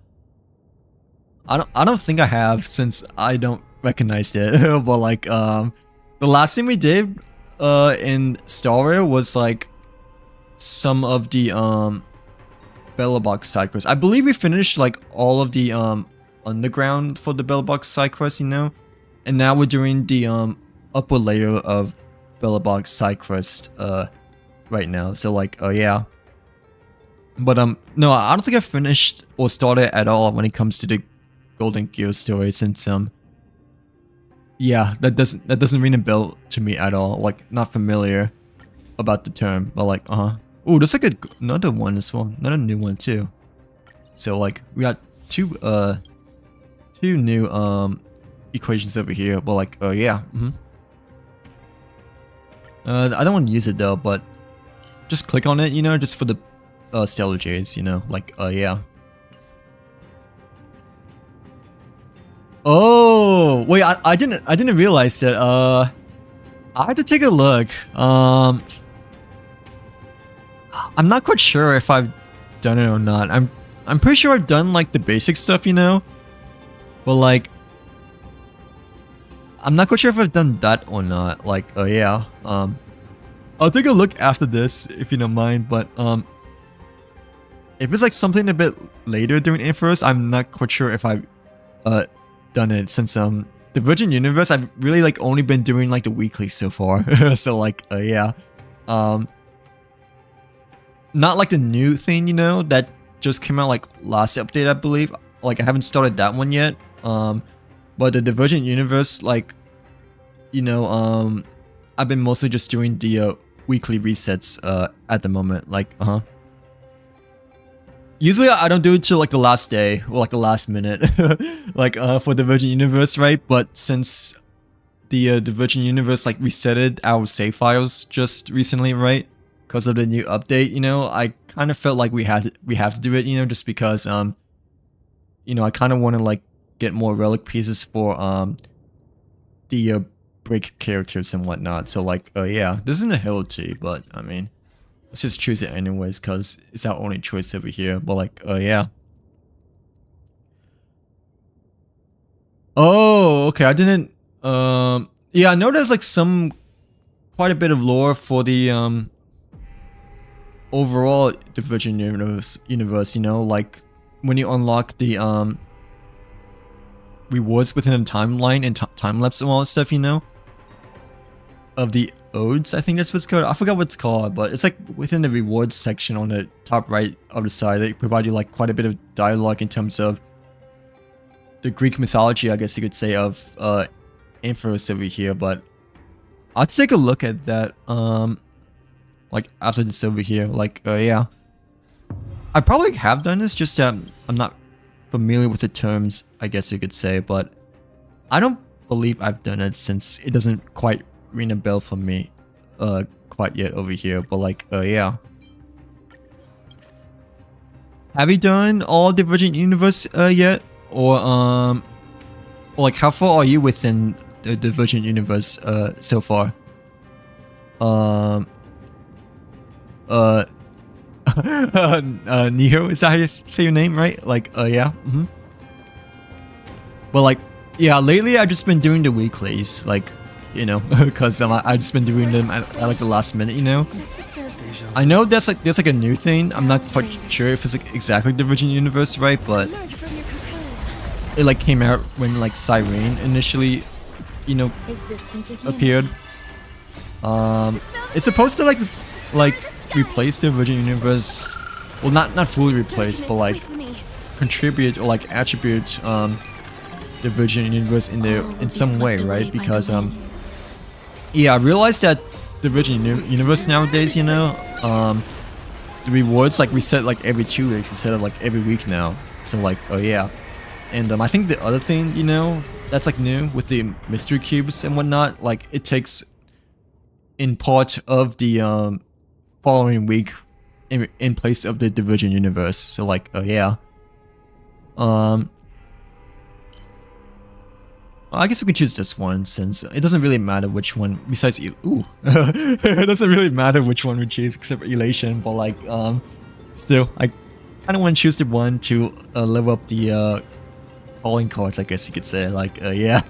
I don't think I have, since I don't recognize it. But like, the last thing we did in Star Rail was like some of the Bella Box side quest. I believe we finished like all of the underground for the Bella Box side quest, you know, and now we're doing the upper layer of Bella Box side quest right now. So like yeah. But no, I don't think I finished or started at all when it comes to the Golden Gear story, since yeah, that doesn't ring a bell to me at all. Like, not familiar about the term, but like oh, there's like another one as well, another new one too. So like we got two new equations over here. But like yeah, I don't want to use it though, but just click on it, you know, just for the stellar jades, you know, like yeah. Oh wait, I didn't realize that. I had to take a look. I'm not quite sure if I've done it or not. I'm pretty sure I've done like the basic stuff, you know, but like I'm not quite sure if I've done that or not. Like yeah. I'll take a look after this if you don't mind, but if it's like something a bit later during Inferos, I'm not quite sure if I've done it, since the Virgin Universe I've really like only been doing like the weekly so far. So like yeah. Not like the new thing, you know, that just came out like last update, I believe. Like I haven't started that one yet. But the Virgin Universe, like, you know, I've been mostly just doing the weekly resets at the moment. Like usually I don't do it till like the last day or like the last minute, like for the Virgin Universe, right? But since the Virgin Universe like resetted our save files just recently, right? Because of the new update, you know, I kind of felt like we have to do it, you know, just because you know, I kind of want to like get more relic pieces for the break characters and whatnot. So like yeah, this isn't a Halo T, but I mean, let's just choose it anyways, because it's our only choice over here. But like yeah. Oh, okay, I didn't yeah, I know there's like quite a bit of lore for the overall the Virgin universe, you know, like when you unlock the rewards within a timeline and time lapse and all that stuff, you know, of the odes, I think that's what's called. I forgot what it's called, but it's like within the rewards section on the top right of the side. They provide you like quite a bit of dialogue in terms of the Greek mythology, I guess you could say, of Inferos over here. But I'll take a look at that like after this over here. Like yeah, I probably have done this, just I'm not familiar with the terms, I guess you could say. But I don't believe I've done it, since it doesn't quite ring a bell for me quite yet over here. But like yeah, have you done all the Virgin Universe yet, or like how far are you within the Virgin Universe so far? Neo, is that how you say your name, right? Like yeah. But like yeah, lately I've just been doing the weeklies, like, you know, because I've just been doing them at like the last minute, you know. I know there's like a new thing. I'm not quite sure if it's like exactly the Virgin Universe, right? But it like came out when like Cyrene initially, you know, appeared. It's supposed to like replace the Virgin Universe. Well, not fully replace, but like contribute or like attribute the Virgin Universe in some way, right? Because yeah, I realized that the Virgin Universe nowadays, you know, the rewards like reset like every 2 weeks instead of like every week now. So like yeah, and I think the other thing, you know, that's like new with the mystery cubes and whatnot, like it takes in part of the following week in place of the Virgin Universe. So like yeah, I guess we can choose this one, since it doesn't really matter which one besides it doesn't really matter which one we choose except for Elation. But like still, I kind of want to choose the one to level up the calling cards, I guess you could say. Like yeah.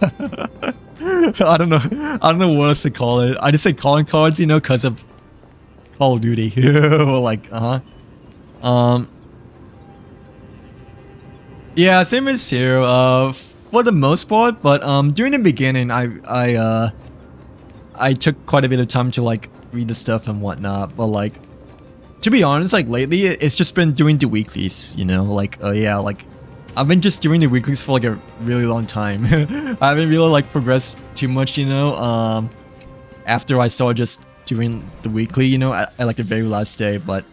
I don't know what else to call it. I just say calling cards, you know, because of Call of Duty. Or like Yeah, same as here. For the most part, but during the beginning, I took quite a bit of time to like read the stuff and whatnot. But like, to be honest, like lately, it's just been doing the weeklies. You know, like yeah, like I've been just doing the weeklies for like a really long time. I haven't really like progressed too much. You know, after I started just doing the weekly, you know, at like the very last day. But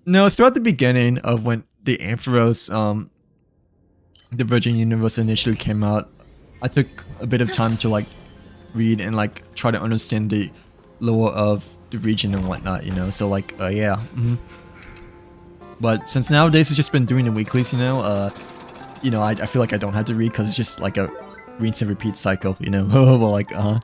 no, throughout the beginning of when the Ampharos, the Virgin Universe initially came out, I took a bit of time to like read and like try to understand the lore of the region and whatnot, you know. So like, yeah. But since nowadays it's just been doing the weeklies, you know, I feel like I don't have to read because it's just like a rinse and repeat cycle, you know. But like, I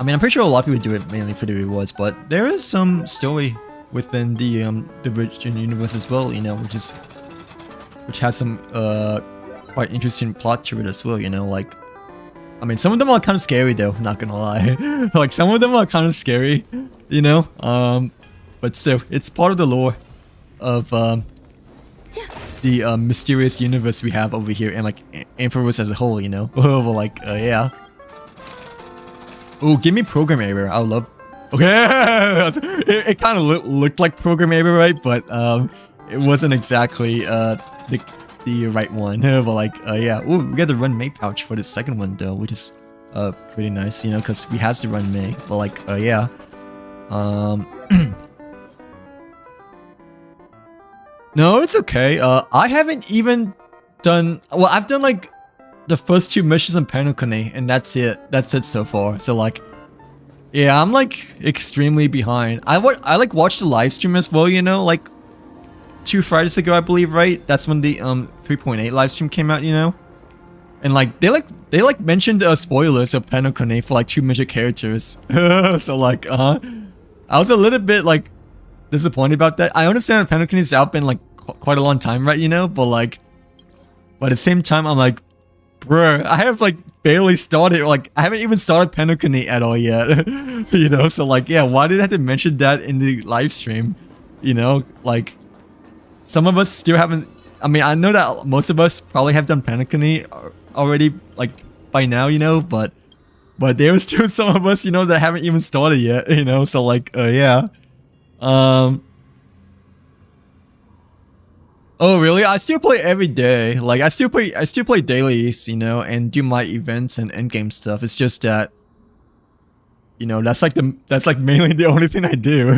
mean, I'm pretty sure a lot of people do it mainly for the rewards, but there is some story within the Virgin Universe as well, you know, which has some quite interesting plot to it as well, you know. Like, I mean, some of them are kind of scary though, not gonna lie. Like, some of them are kind of scary, you know. But still, it's part of the lore of the mysterious universe we have over here, and like Ampharos as a whole, you know. But like, yeah. Oh, give me program error. I love. Okay, it kind of looked like program error, right? But it wasn't exactly the right one. But like, yeah. Oh, we got the run May pouch for the second one though, which is pretty nice, you know, because we has to run May. But like, yeah. No, it's okay. I haven't even done. Well, I've done like the first 2 missions in Penokone, and that's it. That's it so far. So like, yeah, I'm like extremely behind. I like watched the live stream as well, you know, like 2 Fridays ago, I believe, right? That's when the 3.8 live stream came out, you know. And like they mentioned spoilers of Penokone for like 2 major characters. So like, I was a little bit like disappointed about that. I understand that Penokone's out been like quite a long time, right? You know, but like, but at the same time, I'm like, bruh, I have like barely started, like I haven't even started Penokone at all yet. You know, so like, yeah, why did I have to mention that in the live stream? You know, like some of us still haven't. I mean, I know that most of us probably have done Penokone already, like by now, you know, but there was still some of us, you know, that haven't even started yet, you know. So like, yeah. Oh really? I still play every day. Like I still play dailies, you know, and do my events and endgame stuff. It's just that, you know, that's like mainly the only thing I do.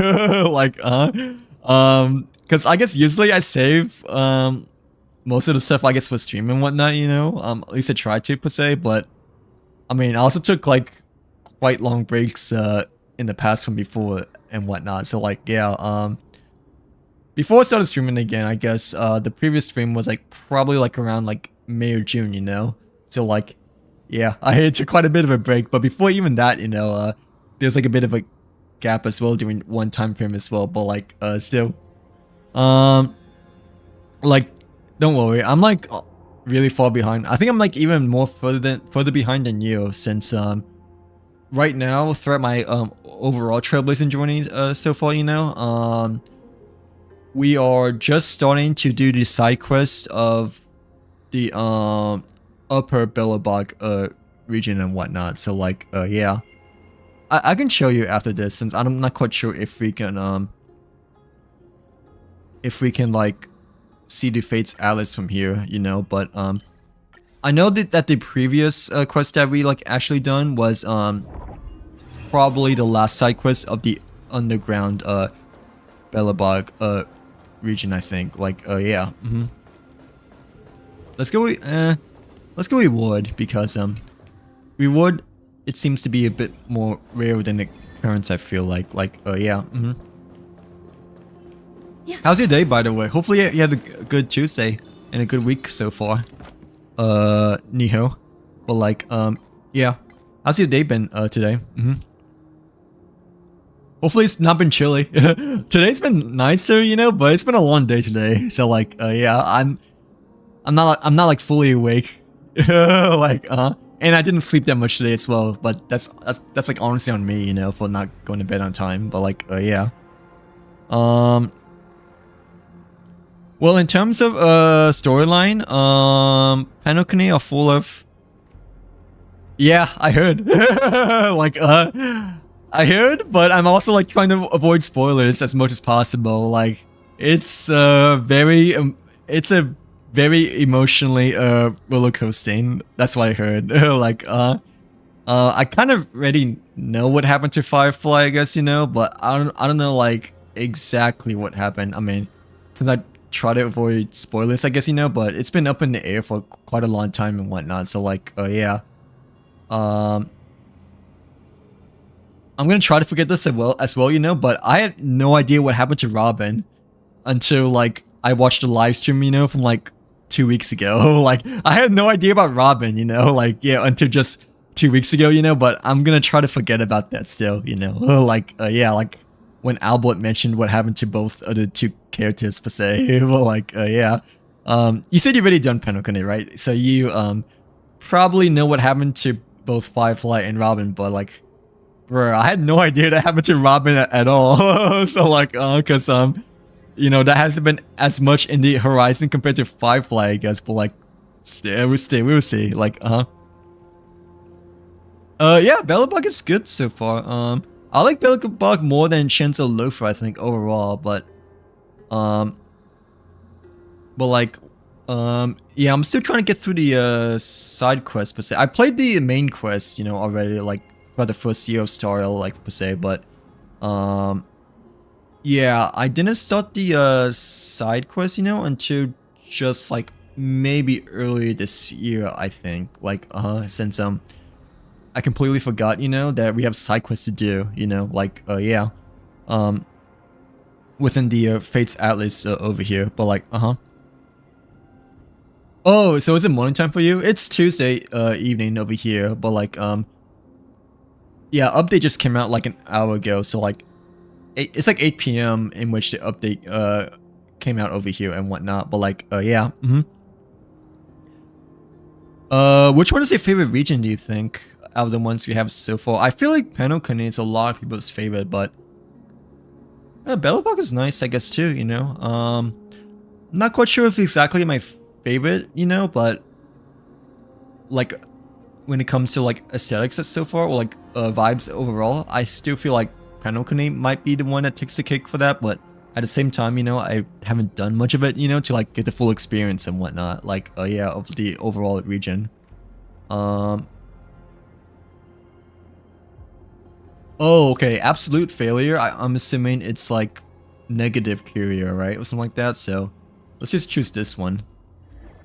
Like because I guess usually I save most of the stuff I guess for stream and whatnot, you know. At least I try to per se, but I mean I also took like quite long breaks in the past from before and whatnot. So like, yeah, before I started streaming again, I guess the previous stream was like probably like around like May or June, you know. So like, yeah, I took quite a bit of a break. But before even that, you know, there's like a bit of a gap as well during one time frame as well. But like, still, like, don't worry, I'm like really far behind. I think I'm like even more further behind than you, since right now throughout my overall Trailblazing journey so far, you know, we are just starting to do the side quest of the upper Belobog region and whatnot. So like, yeah, I can show you after this, since I'm not quite sure if we can like see the Fates Atlas from here, you know. But I know that the previous quest that we like actually done was probably the last side quest of the underground Belobog region, I think. Like, yeah. Let's go reward, because reward, it seems to be a bit more rare than the currents, I feel like. Like, yeah. Yeah. How's your day, by the way? Hopefully you had a good Tuesday and a good week so far. Niho. But like, yeah. How's your day been today? Hopefully it's not been chilly. Today's been nicer, you know, but it's been a long day today. So like, yeah, I'm not like fully awake. Like, and I didn't sleep that much today as well. But that's like honestly on me, you know, for not going to bed on time. But like, yeah. Well, in terms of storyline, Penokuni are full of. Yeah, I heard. Like I heard, but I'm also like trying to avoid spoilers as much as possible. Like it's it's a very emotionally roller coasting. That's what I heard. Like I kind of already know what happened to Firefly, I guess, you know, but I don't know like exactly what happened. I mean, since I try to avoid spoilers, I guess, you know, but it's been up in the air for quite a long time and whatnot. So like yeah. I'm gonna try to forget this as well, you know, but I had no idea what happened to Robin until like I watched a live stream, you know, from like 2 weeks ago. Like I had no idea about Robin, you know, like yeah, until just 2 weeks ago, you know, but I'm gonna try to forget about that still, you know. Like yeah, like when Albert mentioned what happened to both of the two characters per se. Well, like yeah. You said you've already done Penokuni, right? So you probably know what happened to both Firefly and Robin, but like, bro, I had no idea that happened to Robin at all. So like, cause you know, that hasn't been as much in the horizon compared to Firefly, I guess. But like, we will see. Like, yeah, Bellabug is good so far. I like Bellabug more than Shinzo Loafer, I think overall, but like. Yeah, I'm still trying to get through the side quest per se. I played the main quest, you know, already, like for the first year of Star Rail, like per se, but yeah, I didn't start the side quest, you know, until just like maybe early this year, I think. Like since I completely forgot, you know, that we have side quests to do, you know, like yeah, within the Fates Atlas over here, but like Oh, so is it morning time for you? It's Tuesday evening over here, but like yeah, update just came out like an hour ago, so like it's like 8 p.m. in which the update came out over here and whatnot, but like yeah. Which one is your favorite region, do you think, out of the ones we have so far? I feel like Penokuni is a lot of people's favorite, but Bellabug is nice, I guess, too, you know. Not quite sure if exactly my favorite, you know, but like when it comes to like aesthetics so far, or like vibes overall, I still feel like Penokuni might be the one that takes the cake for that, but at the same time, you know, I haven't done much of it, you know, to like get the full experience and whatnot, like yeah, of the overall region. Oh, okay, absolute failure. I'm assuming it's like negative courier, right, or something like that, so let's just choose this one.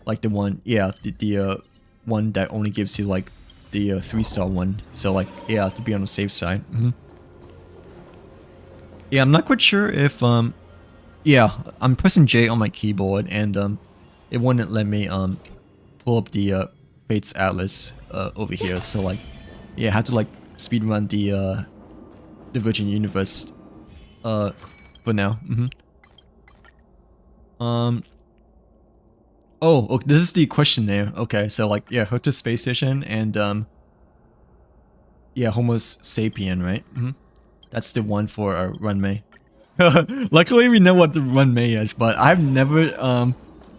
Like the one, yeah, the one that only gives you like the 3-star one. So like, yeah, to be on the safe side. Yeah, I'm not quite sure if yeah, I'm pressing J on my keyboard and it wouldn't let me pull up the Fates Atlas over here. So like, yeah, I had to like speedrun the Virgin Universe for now. Oh, okay, this is the questionnaire. Okay, so like, yeah, hooked to space station and yeah, Homo sapien, right? That's the one for Runmei. Luckily, we know what the Runmei is, but I've never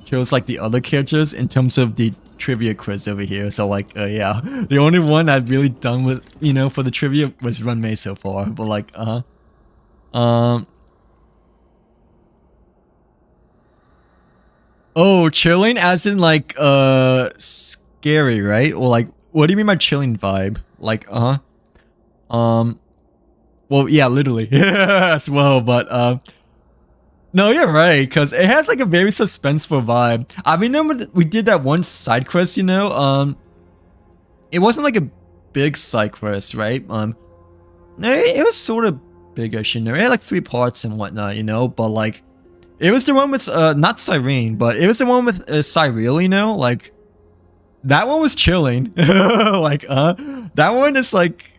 chose like the other characters in terms of the trivia quiz over here. So like, yeah, the only one I've really done with, you know, for the trivia was Runmei so far. But like, oh, chilling as in like scary, right? Or like, what do you mean by chilling vibe? Like, well, yeah, literally as well, but no, you're right, because it has like a very suspenseful vibe. I mean, we did that one side quest, you know, it wasn't like a big side quest, right? It was sort of big-ish, you know, it had like 3 parts and whatnot, you know, but like, it was the one with, not Cyrene, but it was the one with Cyril, you know? Like, that one was chilling. Like, that one is, like,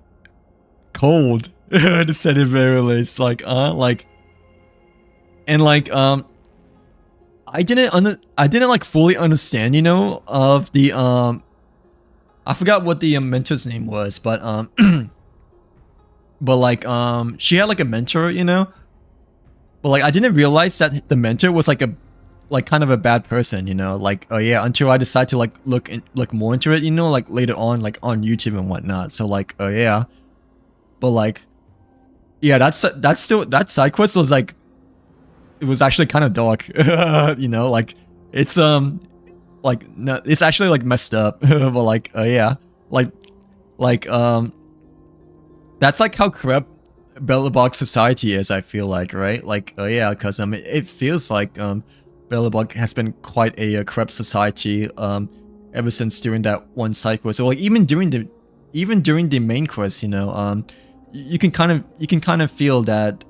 cold, to say it very least. Like, like... And, like, I didn't, like, fully understand, you know, of the, I forgot what the mentor's name was, but, but, like, she had, like, a mentor, you know? But like, I didn't realize that the mentor was like a like kind of a bad person, you know, like yeah, until I decide to like look more into it, you know, like later on, like on YouTube and whatnot. So like yeah, but like yeah, that's still, that side quest was like, it was actually kind of dark, you know, like it's like no, it's actually like messed up, but like yeah, like like that's like how corrupt Belobog society is, I feel like, right? Like yeah, because it feels like Belobog has been quite a corrupt society ever since during that one side quest. So like even during the main quest, you know, you can kind of feel that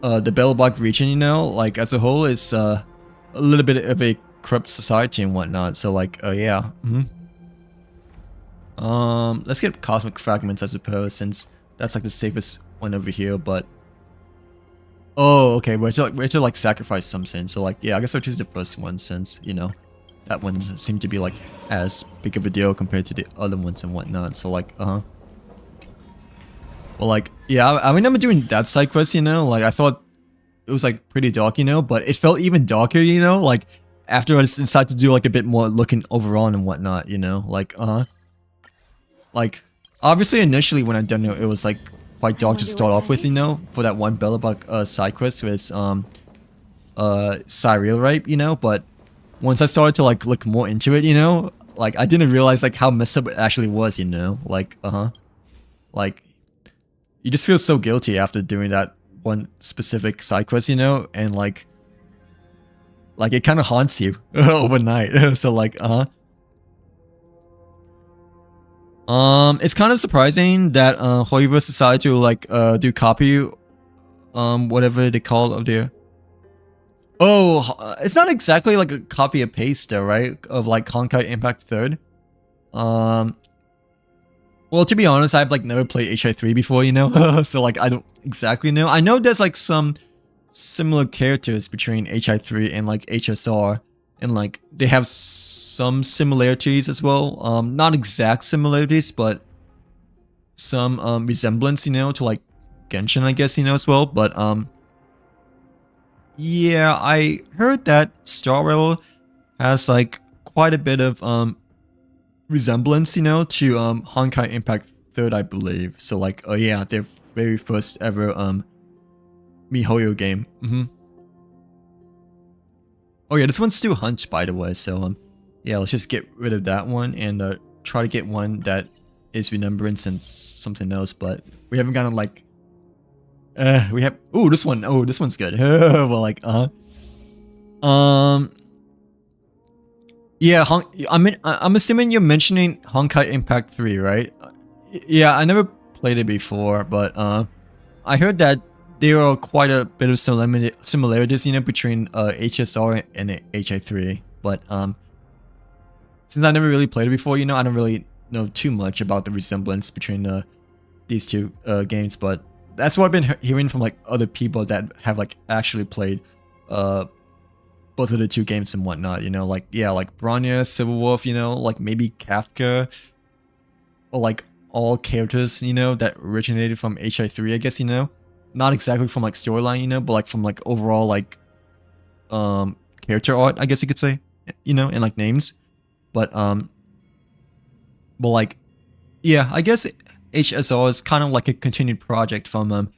the Belobog region, you know, like as a whole is a little bit of a corrupt society and whatnot. So like yeah. Let's get cosmic fragments, I suppose, since that's like the safest one over here. But oh, okay, we have to like sacrifice something. So like yeah, I guess I'll choose the first one since, you know, that one doesn't seem to be like as big of a deal compared to the other ones and whatnot. So like well, like yeah, I remember doing that side quest, you know, like I thought it was like pretty dark, you know, but it felt even darker, you know, like after I decided to do like a bit more looking overall and whatnot, you know, like like obviously initially when I done it, it was like quite dark to start off with, you know, for that one Belobog side quest with Cyril, right, you know, but once I started to like look more into it, you know, like I didn't realize like how messed up it actually was, you know, like like you just feel so guilty after doing that one specific side quest, you know, and like it kind of haunts you overnight. So like it's kind of surprising that Hoiverse decided to like do copy whatever they call of their, it's not exactly like a copy and paste though, right, of like Honkai Impact 3rd. Well, to be honest, I've like never played HI3 before, you know, so like I don't exactly know. I know there's like some similar characters between HI3 and like HSR, and like they have some similarities as well. Not exact similarities, but some resemblance, you know, to like Genshin, I guess, you know, as well. But yeah, I heard that Star Rail has like quite a bit of resemblance, you know, to Honkai Impact 3rd, I believe. So like yeah, their very first ever MiHoYo game. Oh yeah, this one's still Hunt, by the way, so yeah, let's just get rid of that one and try to get one that is Remembrance and something else, but we haven't gotten like we have, this one's good. Well, like yeah, I'm assuming you're mentioning Honkai Impact 3, right? Yeah, I never played it before, but I heard that there are quite a bit of similarities, you know, between HSR and HI3. But since I never really played it before, you know, I don't really know too much about the resemblance between these two games. But that's what I've been hearing from like other people that have like actually played both of the two games and whatnot, you know, like yeah, like Bronya, Civil Wolf, you know, like maybe Kafka, or like all characters, you know, that originated from HI3, I guess, you know. Not exactly from like storyline, you know, but like from like overall like character art, I guess you could say, you know, and like names. But like yeah, I guess HSR is kind of like a continued project from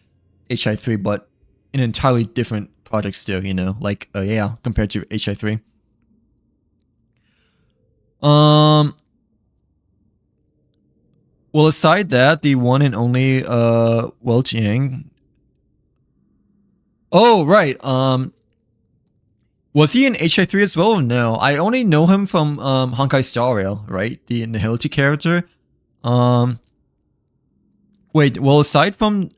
HI3, but an entirely different project still, you know, like yeah, compared to HI3. Well, aside that, the one and only Welchiang. Oh, right. Was he in HI3 as well? No, I only know him from Honkai Star Rail, right? The Nihility character. Wait, well, aside from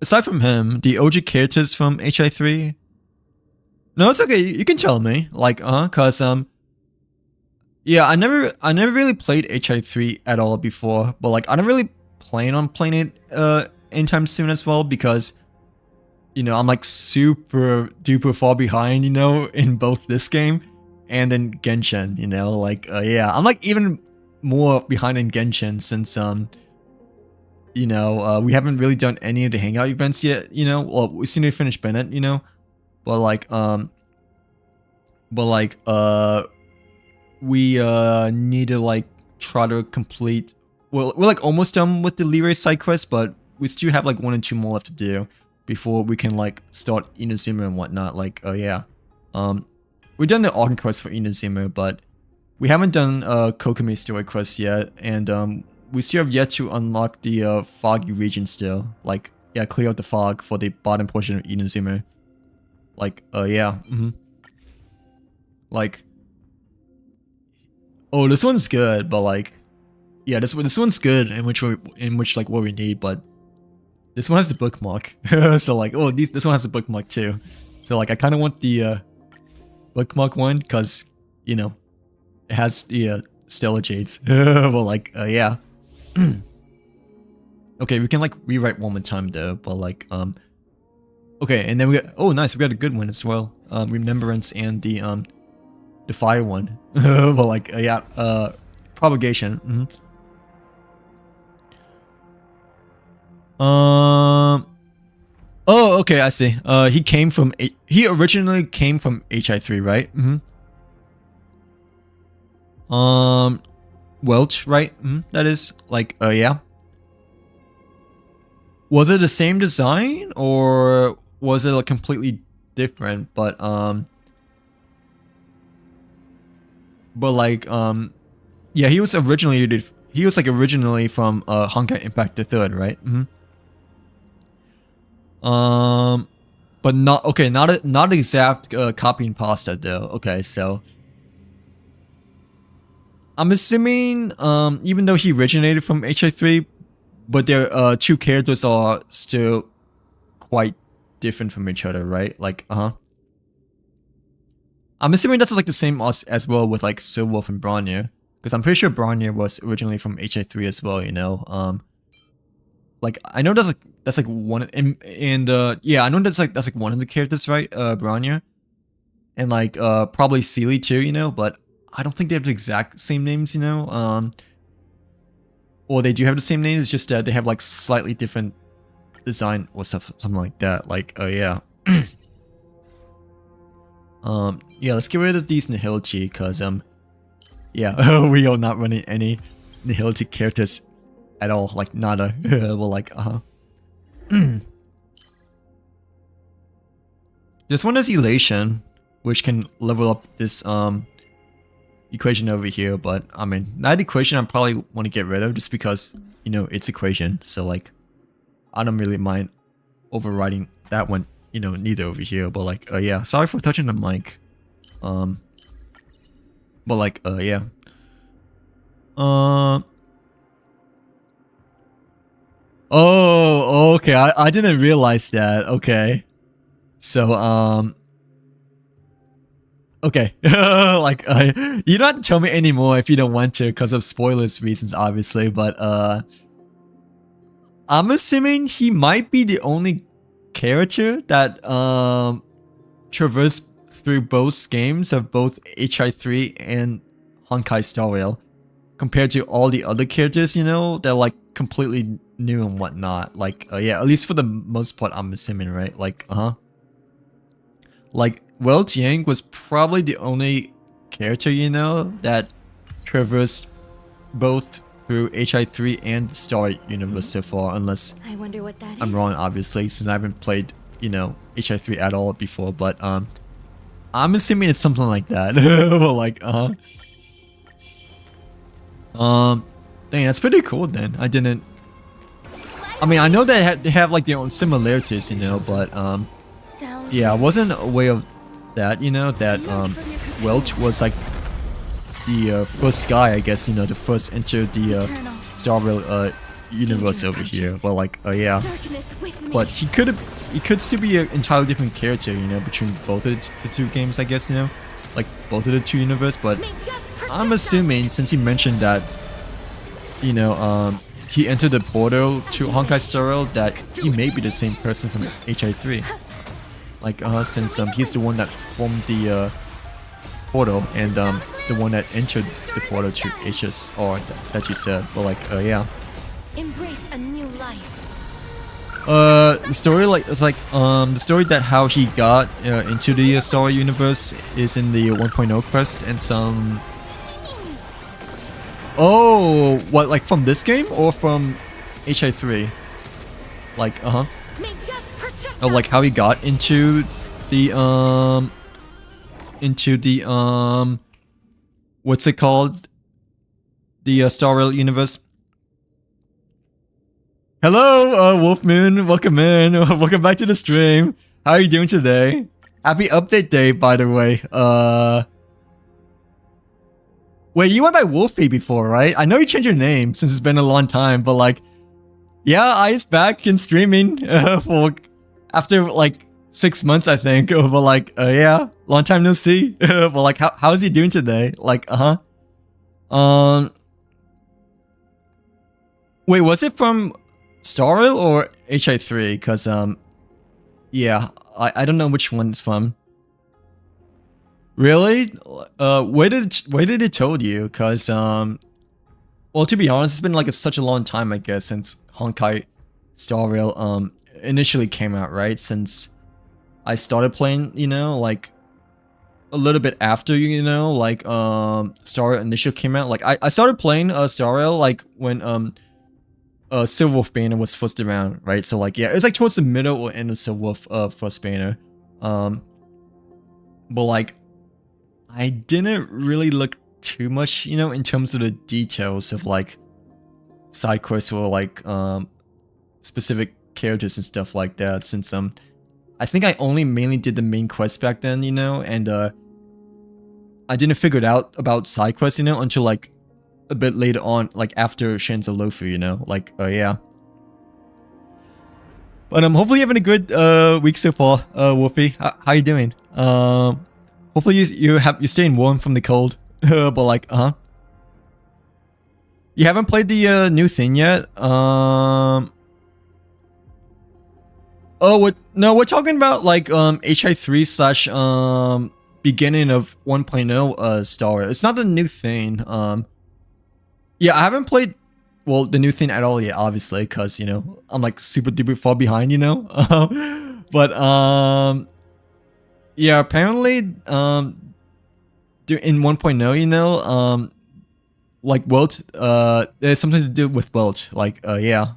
him, the OG characters from HI3. No, it's okay. You can tell me, like, cause yeah, I never really played HI3 at all before, but like, I don't really plan on playing it anytime soon as well, because, you know, I'm like super duper far behind, you know, in both this game and in Genshin, you know, like yeah, I'm like even more behind in Genshin since you know, we haven't really done any of the hangout events yet, you know. Well, we seem to finish Bennett, you know, but like but like we need to like try to complete. Well, we're like almost done with the Leroy side quest, but we still have like 1 or 2 more left to do before we can like start Inazuma and whatnot. Like yeah, we've done the Autumn quest for Inazuma, but we haven't done Kokomi story quest yet, and we still have yet to unlock the foggy region still. Like yeah, clear out the fog for the bottom portion of Inazuma. Like yeah, like oh, this one's good, but like yeah, this one's good in which like what we need, but this one has the bookmark. So like oh, this one has the bookmark too. So like I kind of want the bookmark one because you know it has the Stellar Jades. Well like yeah. Okay, we can like rewrite one more time though, but like okay, and then we got oh nice, we got a good one as well. Remembrance and the fire one. Well like yeah, propagation. Oh okay, I see. He originally came from HI3, right? Welch, right? That is like yeah. Was it the same design or was it like completely different? But like yeah, he was originally from Honkai Impact the Third, right? But not okay, not exact copy and pasta though. Okay, so I'm assuming even though he originated from HI3, but their 2 characters are still quite different from each other, right? Like I'm assuming that's like the same as well with like Silverwolf and Bronnier, because I'm pretty sure Bronnier was originally from HI3 as well, you know. Like I know that's like one and yeah, I know that's like one of the characters, right? Bronnier, and like probably Sealy too, you know, but I don't think they have the exact same names, you know. Or they do have the same names, it's just that they have like slightly different design or stuff, something like that. Like yeah. Yeah, let's get rid of these Nihility, because yeah, we are not running any Nihility characters at all, like nada. Well like this one is Elation, which can level up this equation over here, but I mean that equation I probably want to get rid of just because you know it's equation, so like I don't really mind overriding that one, you know, neither over here. But like yeah, sorry for touching the mic. But like yeah. Oh okay, I didn't realize that. Okay, so okay. Like you don't have to tell me anymore if you don't want to because of spoilers reasons obviously, but I'm assuming he might be the only character that traversed through both games of both HI3 and Honkai Star Rail, compared to all the other characters, you know, they're like completely new and whatnot. Like yeah, at least for the most part I'm assuming, right? Like like Welch Yang was probably the only character, you know, that traversed both through HI3 and Star Universe so far, unless I wonder what that I'm is. wrong, obviously, since I haven't played, you know, HI3 at all before, but I'm assuming it's something like that. Well, like dang, that's pretty cool then. I mean, I know they have like their own similarities, you know, but Sounds yeah, I wasn't aware of that, you know, that Welch was like the first guy, I guess, you know, to first enter the Star Rail universe over here. Well, like yeah, darkness with me. but he could still be an entirely different character, you know, between both of the 2 games, I guess, you know, like both of the 2 universe. But I'm assuming, since he mentioned that, you know, he entered the portal to Honkai Star Rail, that he may be the same person from HI3. Like since he's the one that formed the portal and the one that entered the portal to HSR that you said. But like yeah. Embrace a new life. The story it's like the story that how he got into the Star Wars universe is in the 1.0 quest and some. Oh, what, like from this game or from HI3? Like May death protect oh, like how he got into the what's it called? The Star Wars universe. Hello, Wolfmoon. Welcome in. Welcome back to the stream. How are you doing today? Happy update day, by the way. Wait, you went by Wolfie before, right? I know you changed your name since it's been a long time, but like, yeah, I's back in streaming for after like 6 months, I think. But like, yeah, long time no see. But like, how is he doing today? Like, wait, was it from Star Rail or HI3? Because yeah, I don't know which one it's from. Really? Where did it told you? Cause well, to be honest, it's been like such a long time, I guess, since Honkai Star Rail initially came out, right? Since I started playing, you know, like a little bit after, you know, like Star Rail initially came out. Like I started playing Star Rail like when Silver Wolf Banner was first around, right? So like yeah, it's like towards the middle or end of Silver Wolf first Banner. But like I didn't really look too much, you know, in terms of the details of like side quests or like specific characters and stuff like that, since I think I only mainly did the main quest back then, you know, and I didn't figure it out about side quests, you know, until like a bit later on, like after Shenzo Lofu, you know, like yeah. But hopefully you're having a good week so far, Wolfie. How you doing? Hopefully you're staying warm from the cold. But like you haven't played the new thing yet. Oh, no, we're talking about like HI3 slash beginning of 1.0 Star. It's not the new thing. Yeah, I haven't played well the new thing at all yet, obviously, because you know I'm like super duper far behind, you know. But yeah, apparently in 1.0, you know, like Welt, there's something to do with Welt, like yeah.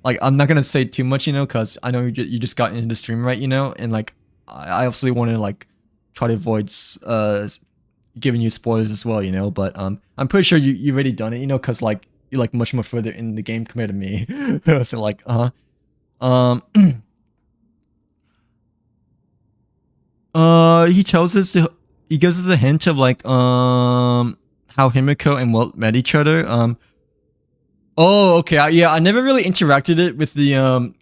Like, I'm not gonna say too much, you know, because I know you just got into the stream, right, you know? And, like, I obviously want to, like, try to avoid giving you spoilers as well, you know? But I'm pretty sure you've already done it, you know? Because, like, you're, like, much more further in the game compared to me. So, like, he tells us to... He gives us a hint of, like, how Himiko and Welt met each other. Oh, okay. Yeah, I never really interacted it with the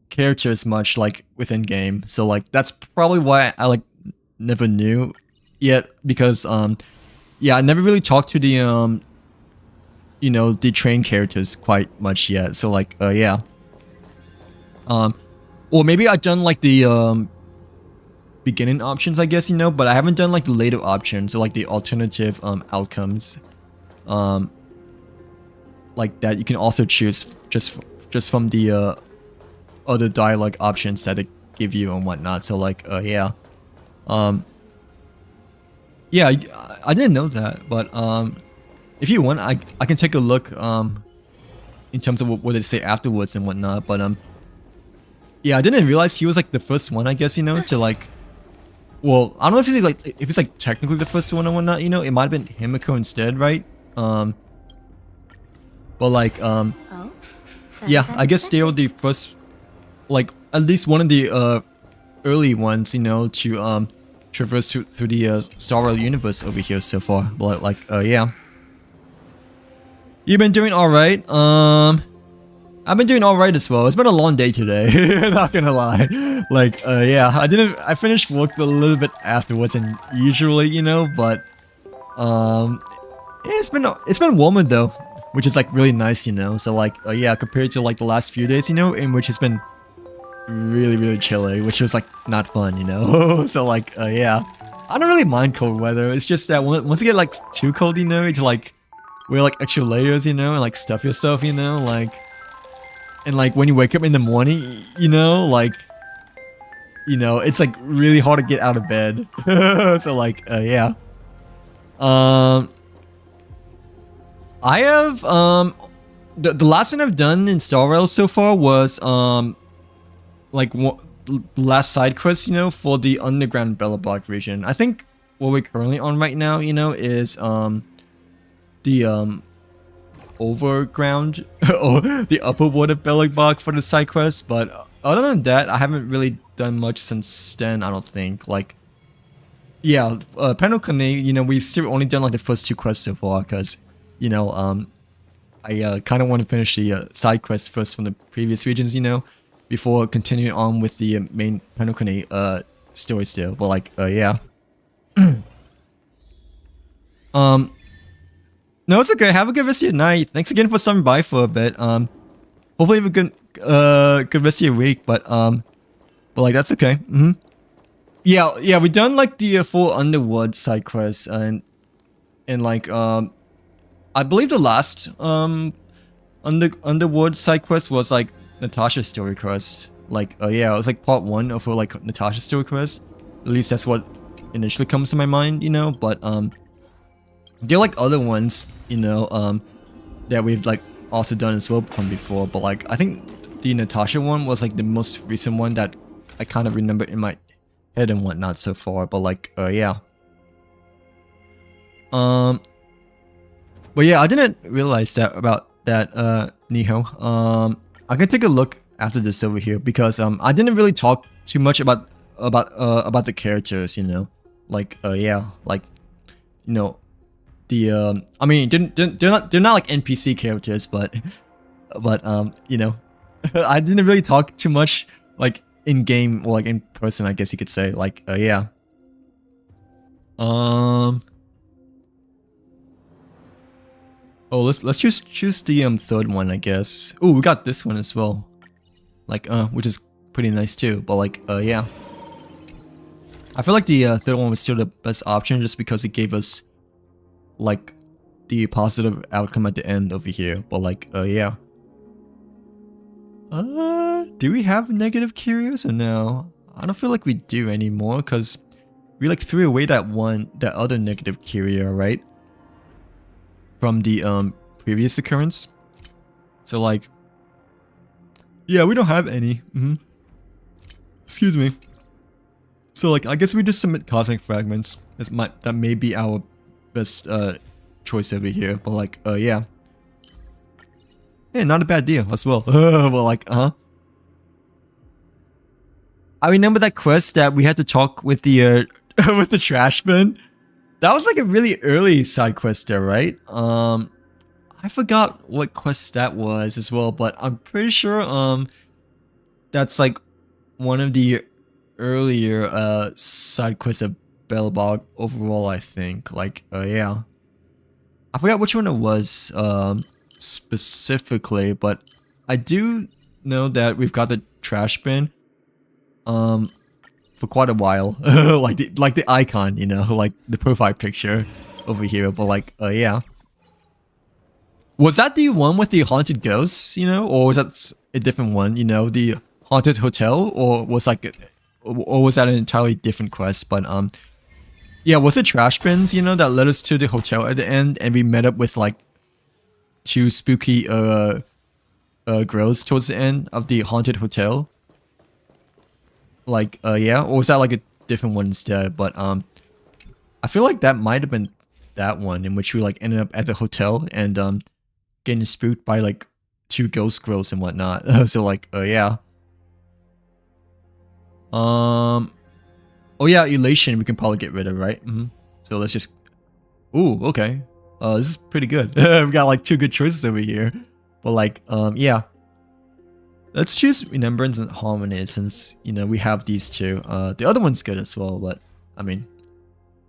characters much, like within game. So like that's probably why I like never knew yet, because yeah, I never really talked to the you know, the trained characters quite much yet. So like yeah. Or maybe I've done like the beginning options, I guess, you know, but I haven't done like the later options or like the alternative outcomes. Like that you can also choose just from the other dialogue options that it give you and whatnot. So like yeah, yeah, I didn't know that, but if you want, I can take a look in terms of what they say afterwards and whatnot. But yeah, I didn't realize he was like the first one, I guess, you know, to like. Well, I don't know if it's like technically the first one or whatnot, you know. It might have been Himiko instead, right? But like, yeah, I guess they were the first, like, at least one of the early ones, you know, to traverse through the Star Wars universe over here so far. But like, yeah, you've been doing all right. I've been doing all right as well. It's been a long day today. Not gonna lie. Like, yeah, I finished work a little bit afterwards than usually, you know, but it's been warmer though, which is like really nice, you know. So like, yeah, compared to like the last few days, you know, in which it's been really chilly, which was like not fun, you know. So like, yeah, I don't really mind cold weather. It's just that once you get like too cold, you know, to like wear like extra layers, you know, and like stuff yourself, you know, like And like when you wake up in the morning, you know, like, you know, it's like really hard to get out of bed. So like, yeah. I have the last thing I've done in Star Rail so far was like the last side quest, you know, for the underground Bellablock region. I think what we're currently on right now, you know, is the overground or the upper water Bellablock for the side quest. But other than that, I haven't really done much since then. I don't think. Like, yeah, Penokane, you know, we've still only done like the first 2 quests so far because, you know, I kind of want to finish the side quest first from the previous regions, you know, before continuing on with the main Penokane story still. But like, yeah. No, it's okay. Have a good rest of your night. Thanks again for stopping by for a bit. Hopefully have a good rest of your week. But like that's okay. Yeah, we done like the 4 Underwood side quests and like I believe the last Underwood side quest was like Natasha's story quest. Like yeah, it was like part 1 of like Natasha's story quest. At least that's what initially comes to my mind, you know. But there are like other ones, you know, that we've like also done as well from before. But like I think the Natasha one was like the most recent one that I kind of remember in my head and whatnot so far. But like yeah. But yeah, I didn't realize that about that Niho. I can take a look after this over here because I didn't really talk too much about the characters, you know. Like yeah, like, you know, the I mean they're not like NPC characters, but you know, I didn't really talk too much like in game or like in person, I guess you could say. Like yeah. Oh, let's just choose the third one, I guess. Oh, we got this one as well. Like which is pretty nice too. But like yeah. I feel like the third one was still the best option just because it gave us like the positive outcome at the end over here. But like yeah. Do we have negative curios or no? I don't feel like we do anymore because we like threw away that other negative curio, right? From the previous occurrence. So like, yeah, we don't have any. Excuse me. So like, I guess we just submit cosmic fragments. That may be our best choice over here. But like, yeah. Hey, not a bad deal as well. Well, like, I remember that quest that we had to talk with the with the trash bin. That was like a really early side quest there, right? I forgot what quest that was as well, but I'm pretty sure that's like one of the earlier side quests of Bellablock overall, I think. Like yeah. I forgot which one it was specifically, but I do know that we've got the trash bin for quite a while. like the icon, you know, like the profile picture over here. But like yeah. Was that the one with the haunted ghosts, you know, or was that a different one, you know, the haunted hotel, or was that an entirely different quest? But yeah, was it trash bins, you know, that led us to the hotel at the end and we met up with like 2 spooky girls towards the end of the haunted hotel? Like yeah, or was that like a different one instead? But I feel like that might have been that one in which we like ended up at the hotel and getting spooked by like 2 ghost girls and whatnot. So like yeah. Oh yeah, elation we can probably get rid of, right? So let's just, ooh, okay. This is pretty good. We've got like 2 good choices over here. But like yeah, let's choose remembrance and harmony since, you know, we have these 2. The other one's good as well, but I mean,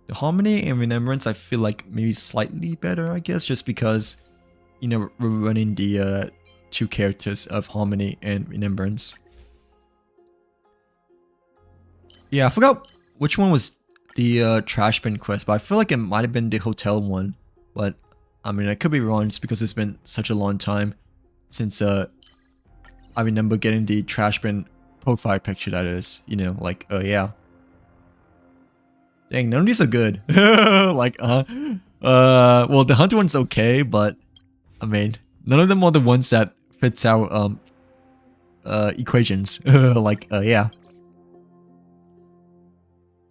the harmony and remembrance I feel like maybe slightly better, I guess, just because, you know, we're running the 2 characters of harmony and remembrance. Yeah, I forgot which one was the trash bin quest, but I feel like it might have been the hotel one. But I mean, I could be wrong just because it's been such a long time since I remember getting the trash bin profile picture, that is, you know, like, yeah. Dang, none of these are good. Like, well, the hunter one's okay, but I mean, none of them are the ones that fits our equations. Like, yeah.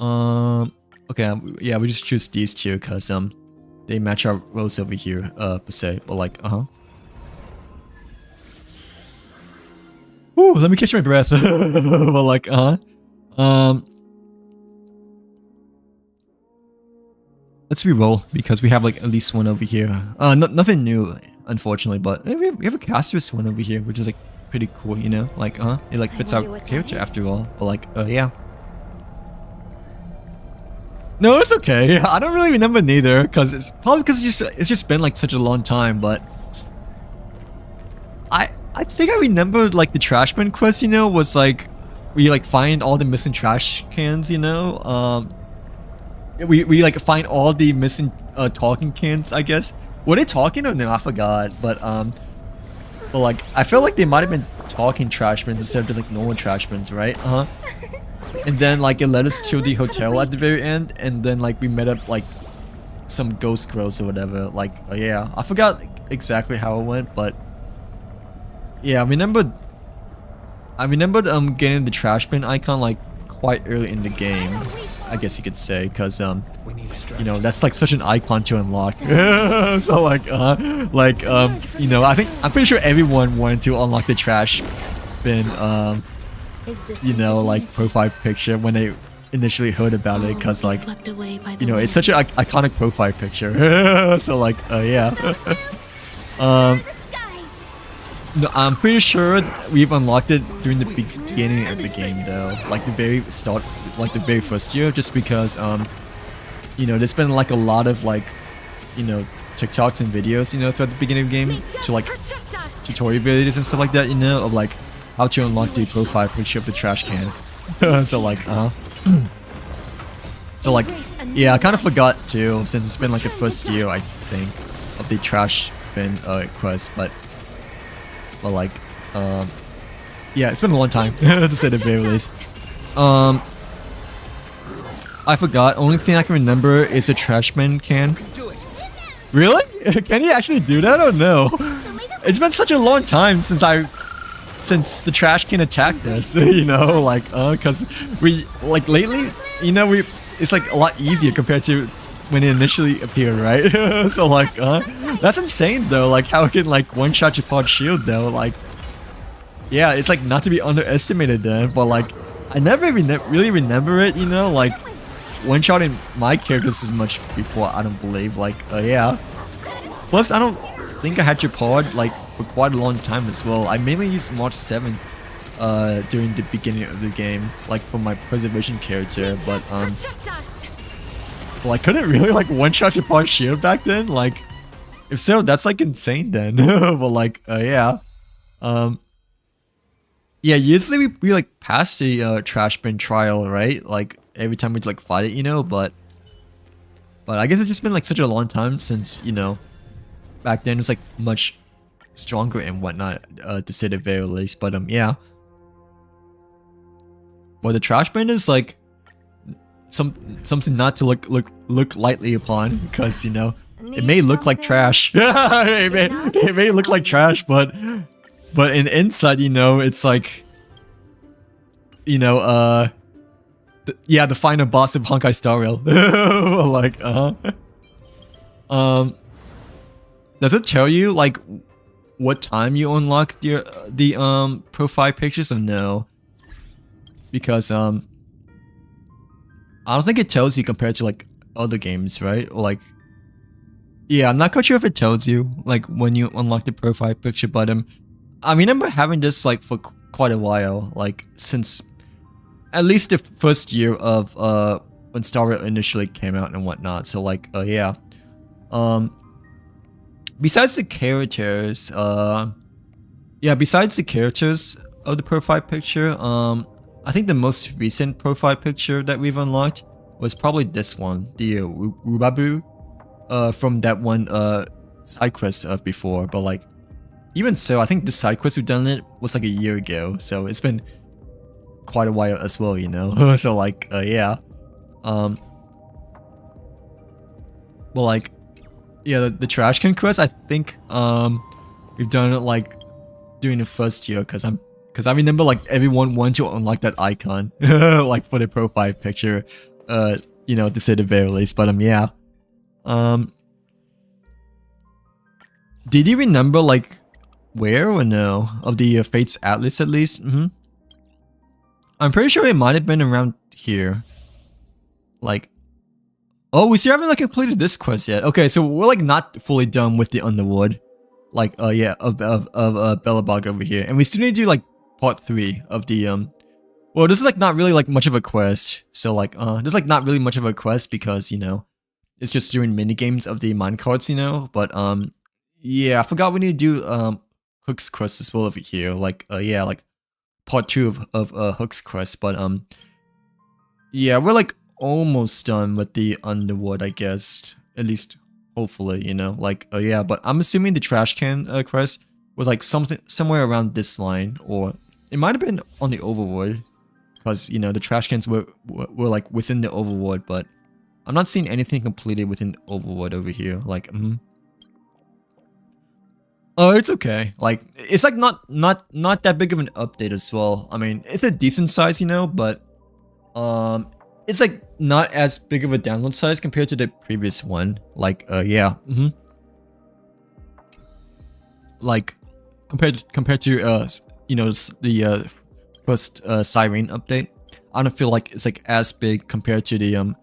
Okay, yeah, we just choose these two because they match our roles over here, per se. But like, Ooh, let me catch my breath. But like, let's re-roll because we have like at least one over here. Nothing new, unfortunately, but we have a caster's one over here, which is like pretty cool, you know? Like, it like fits our character after all. But like, yeah. No, it's okay. I don't really remember neither, because it's probably because it's just been like such a long time. But I think I remember like the trash bin quest, you know, was like we like find all the missing trash cans, you know. We like find all the missing talking cans, I guess. Were they talking or no? I forgot. But like I feel like they might have been talking trash bins instead of just like normal trash bins, right? And then like it led us to the hotel at the very end, and then like we met up like some ghost girls or whatever. Like, yeah, I forgot exactly how it went, but yeah, I remembered getting the trash bin icon like quite early in the game, I guess you could say, because you know, that's like such an icon to unlock. So like you know, I'm pretty sure everyone wanted to unlock the trash bin you know, like profile picture when they initially heard about it, because like, you know, it's such an iconic profile picture. So like, yeah. No, I'm pretty sure we've unlocked it during the beginning of the game though, like the very start, like the very first year, just because you know, there's been like a lot of like, you know, TikToks and videos, you know, throughout the beginning of the game, to like tutorial videos and stuff like that, you know, of like how to unlock the profile picture of the trash can. So like, so like, yeah, I kind of forgot too, since it's been like the first year, I think, of the trash bin quest, but like, yeah, it's been a long time, to say the very least. I forgot, only thing I can remember is the trash bin can. Really? Can you actually do that or no? It's been such a long time since the trash can attacked us, you know, like, cause we, like, lately, you know, it's like a lot easier compared to when it initially appeared, right? So like, that's insane though, like how it can like one-shot your pod shield though, like, yeah, it's like not to be underestimated then, but like, I never really remember it, you know, like, one-shotting my characters as much before, I don't believe, like, yeah. Plus, I don't think I had your pod, like, for quite a long time as well. I mainly used March 7th during the beginning of the game, like for my preservation character, but well, I couldn't really like one-shot your pod shield back then. Like, if so, that's like insane then. But like, yeah, yeah. Usually we like pass the trash bin trial, right? Like every time we like fight it, you know. But I guess it's just been like such a long time since, you know, back then it was like much stronger and whatnot, to say the very least. But yeah. Well, the trash bin is like something not to look lightly upon, because, you know, it may look like trash. it may look like trash, but in inside, you know, it's like, you know, yeah, the final boss of Honkai Star Rail. Like, does it tell you like what time you unlock the profile pictures or no? Because I don't think it tells you compared to like other games, right? Or like, yeah, I'm not quite sure if it tells you like when you unlock the profile picture, but I remember having this like for quite a while, like since at least the first year of when Star Rail initially came out and whatnot. So like, yeah. Besides the characters, yeah, besides the characters of the profile picture, I think the most recent profile picture that we've unlocked was probably this one, the Rubabu, from that one side quest of before. But like, even so, I think the side quest we've done it was like a year ago, so it's been quite a while as well, you know. So like, yeah. Well, like, yeah, the trash can quest, I think we've done it like during the first year, because I remember like everyone wanted to unlock that icon, like for the profile picture, you know, to say the very least. But yeah. Did you remember like where or no of the Fates Atlas at least? I'm pretty sure it might have been around here. Like, oh, we still haven't like completed this quest yet. Okay, so we're like not fully done with the Underworld, like yeah, of Bellabog over here, and we still need to do like part 3 of the Well, this is like not really like much of a quest. So like this is like not really much of a quest because, you know, it's just doing mini games of the minecarts, you know. But yeah, I forgot we need to do Hook's quest as well over here. Like yeah, like part 2 of Hook's quest. But yeah, we're like almost done with the Underworld, I guess. At least hopefully, you know. Like yeah, but I'm assuming the trash can quest was like somewhere around this line, or it might have been on the overworld, because, you know, the trash cans were like within the overworld, but I'm not seeing anything completed within overworld over here. Like oh, it's okay. Like, it's like not that big of an update as well. I mean, it's a decent size, you know, but it's like not as big of a download size compared to the previous one. Like yeah. Like compared to you know, the first Siren update, I don't feel like it's like as big compared to the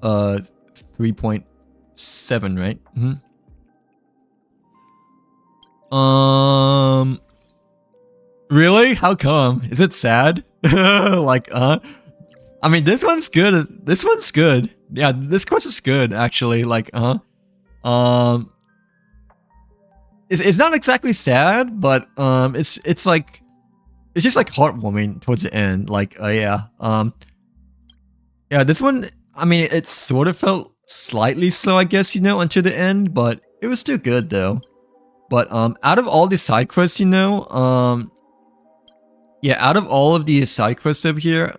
3.7, right? Really? How come? Is it sad? Like I mean, this one's good. This one's good. Yeah, this quest is good actually. Like it's not exactly sad, but it's like, it's just like heartwarming towards the end. Like yeah. Yeah, this one, I mean, it sort of felt slightly slow, I guess, you know, until the end, but it was still good though. But out of all the side quests, you know, yeah, out of all of the side quests over here,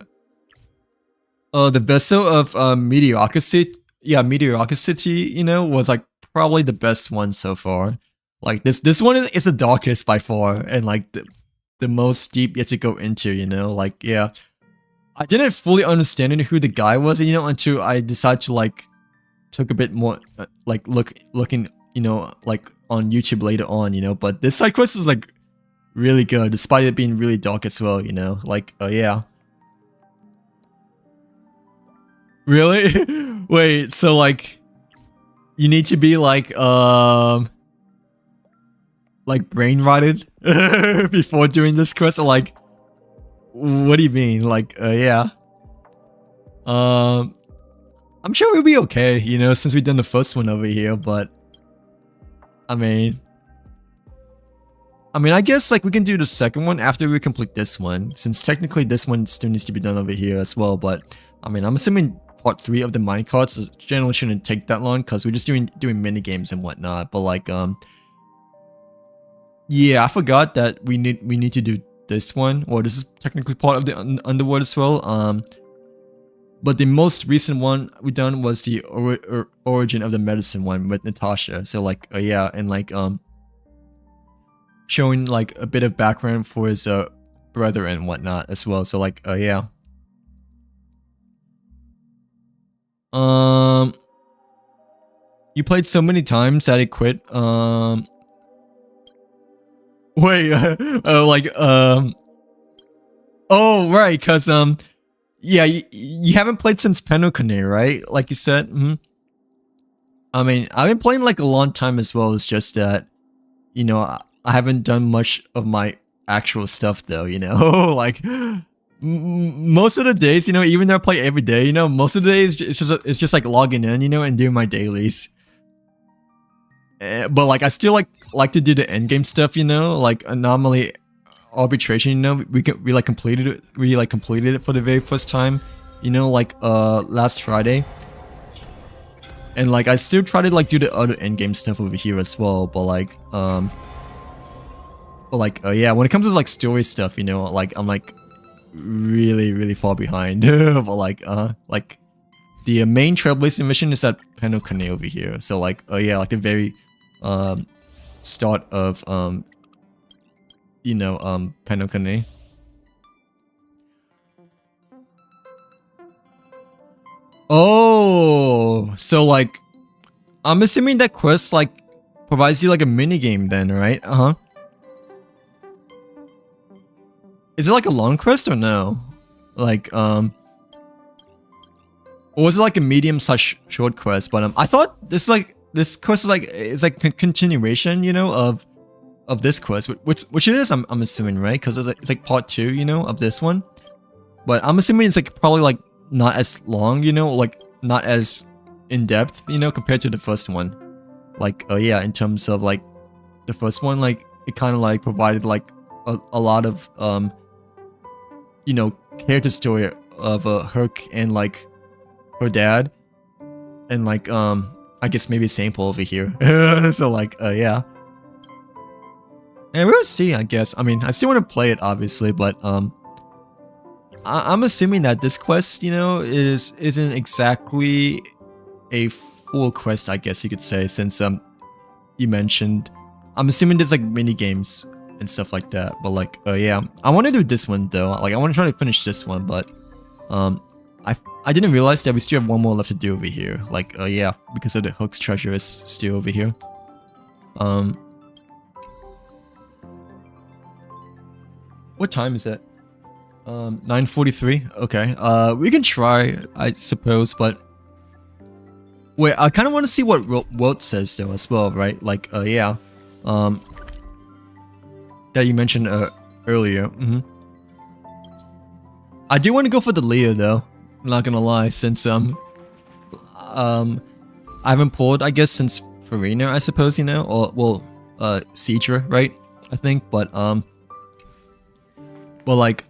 the Vessel of Mediocrity, you know, was like probably the best one so far. Like this one is the darkest by far, and like the most deep yet to go into, you know. Like yeah, I didn't fully understand who the guy was, you know, until I decided to like took a bit more like looking, you know, like on YouTube later on, you know. But this side quest is like really good, despite it being really dark as well, you know. Like yeah. Really? Wait, so like you need to be like brain rotted before doing this quest? Or like, what do you mean? Like yeah. I'm sure we'll be okay, you know, since we've done the first one over here. But I mean, I guess like we can do the second one after we complete this one, since technically this one still needs to be done over here as well. But I mean, I'm assuming part 3 of the minecarts generally shouldn't take that long, because we're just doing mini games and whatnot. But like yeah, I forgot that we need to do this one, or this is technically part of the Underworld as well. But the most recent one we done was the origin of the medicine one with Natasha. So like yeah, and like showing like a bit of background for his brother and whatnot as well. So like yeah. You played so many times that it quit. Wait, like oh right, cause yeah, you haven't played since Penokane, right? Like you said. I mean, I've been playing like a long time as well. It's just that, you know, I haven't done much of my actual stuff though, you know. Like most of the days, you know, even though I play every day, you know, most of the days it's just like logging in, you know, and doing my dailies. But like I still like to do the end game stuff, you know, like anomaly arbitration, you know. We completed it for the very first time, you know, like last Friday. And like I still try to like do the other end game stuff over here as well, but like But like, yeah, when it comes to like story stuff, you know, like I'm like really far behind. But like the main Trailblazer mission is at Penokane over here. So like, yeah, like the very start of you know, Penokane. Oh, so like, I'm assuming that quest like provides you like a mini game then, right? Is it like a long quest or no? Like, or was it like a medium/short quest? But I thought this quest is like it's like a continuation, you know, of this quest, which it is. I'm assuming, right? Because it's like part 2, you know, of this one. But I'm assuming it's like probably like not as long, you know, like not as in depth, you know, compared to the first one. Like, yeah, in terms of like the first one, like it kind of like provided like a lot of you know, character story of Herc and like her dad, and like I guess maybe a sample over here. So like, yeah. And we'll see, I guess. I mean, I still want to play it, obviously, but I'm assuming that this quest, you know, isn't exactly a full quest, I guess you could say, since you mentioned. I'm assuming there's like mini games and stuff like that. But like, yeah, I want to do this one though. Like, I want to try to finish this one, but I didn't realize that we still have one more left to do over here. Like, yeah, because of the Hook's treasure is still over here. What time is it? 9:43. Okay. We can try, I suppose, but wait, I kind of want to see what Wilt says though as well, right? Like, yeah, that you mentioned earlier. I do want to go for the Leo though. I'm not gonna lie, since I haven't pulled, I guess, since Farina, I suppose, you know, or well, Cedra, right? I think, but like,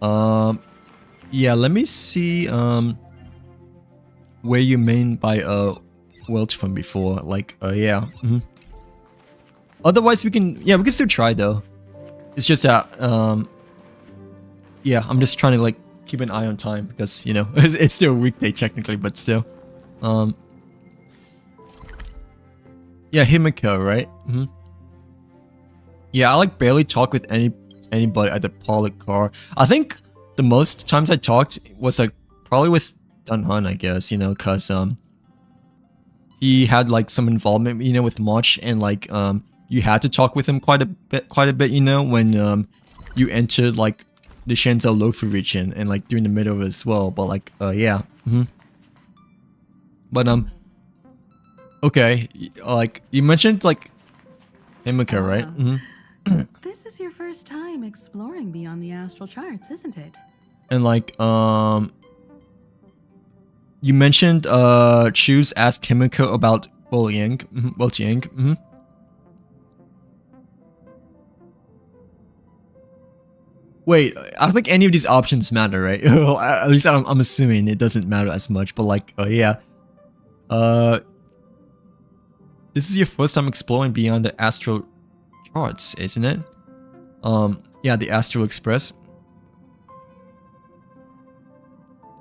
yeah, let me see, where you mean by, Welch from before, like, yeah, Otherwise, we can still try, though. It's just that, yeah, I'm just trying to, like, keep an eye on time, because, you know, it's still a weekday, technically, but still. Yeah, Himiko, right? Yeah, I, like, barely talk with anybody at the Pollock car. I think the most times I talked was like probably with Dunhan, I guess, you know, cause he had like some involvement, you know, with March, and like you had to talk with him quite a bit, you know, when you entered like the Shenzhou Lofu region and like during the middle as well. But like, yeah, but okay, like you mentioned like Himiko, right? This is your first time exploring beyond the astral charts, isn't it? And like, you mentioned Choose asked Himiko about Weljiang. Wait, I don't think any of these options matter, right? At least I'm assuming it doesn't matter as much, but like, yeah. This is your first time exploring beyond the astral charts, isn't it? Yeah, the Astral Express.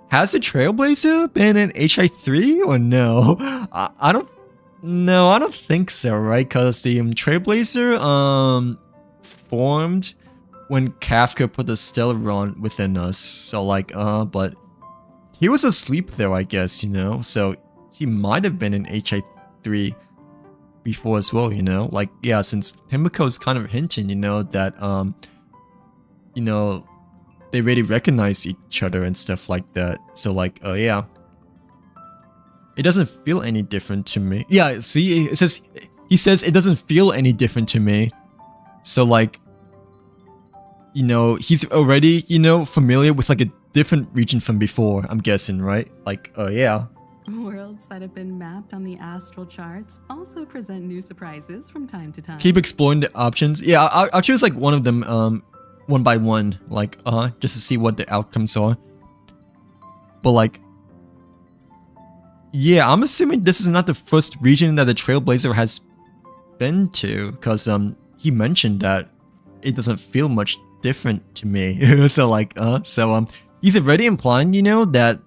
Has the Trailblazer been in HI3 or no? I don't think so, right? Cause the Trailblazer formed when Kafka put the Stellaron within us. So like, but he was asleep though, I guess, you know. So he might have been in HI3 before as well, you know. Like, yeah, since Himiko's kind of hinting, you know, that you know, they really recognize each other and stuff like that. So like, yeah, it doesn't feel any different to me. Yeah, see, he says it doesn't feel any different to me. So like, you know, he's already, you know, familiar with like a different region from before, I'm guessing, right? Like, yeah. Worlds that have been mapped on the astral charts also present new surprises from time to time. Keep exploring the options. Yeah, I'll choose like one of them, one by one, like, just to see what the outcomes are. But like, yeah, I'm assuming this is not the first region that the Trailblazer has been to, because he mentioned that it doesn't feel much different to me. So like, he's already implying, you know, that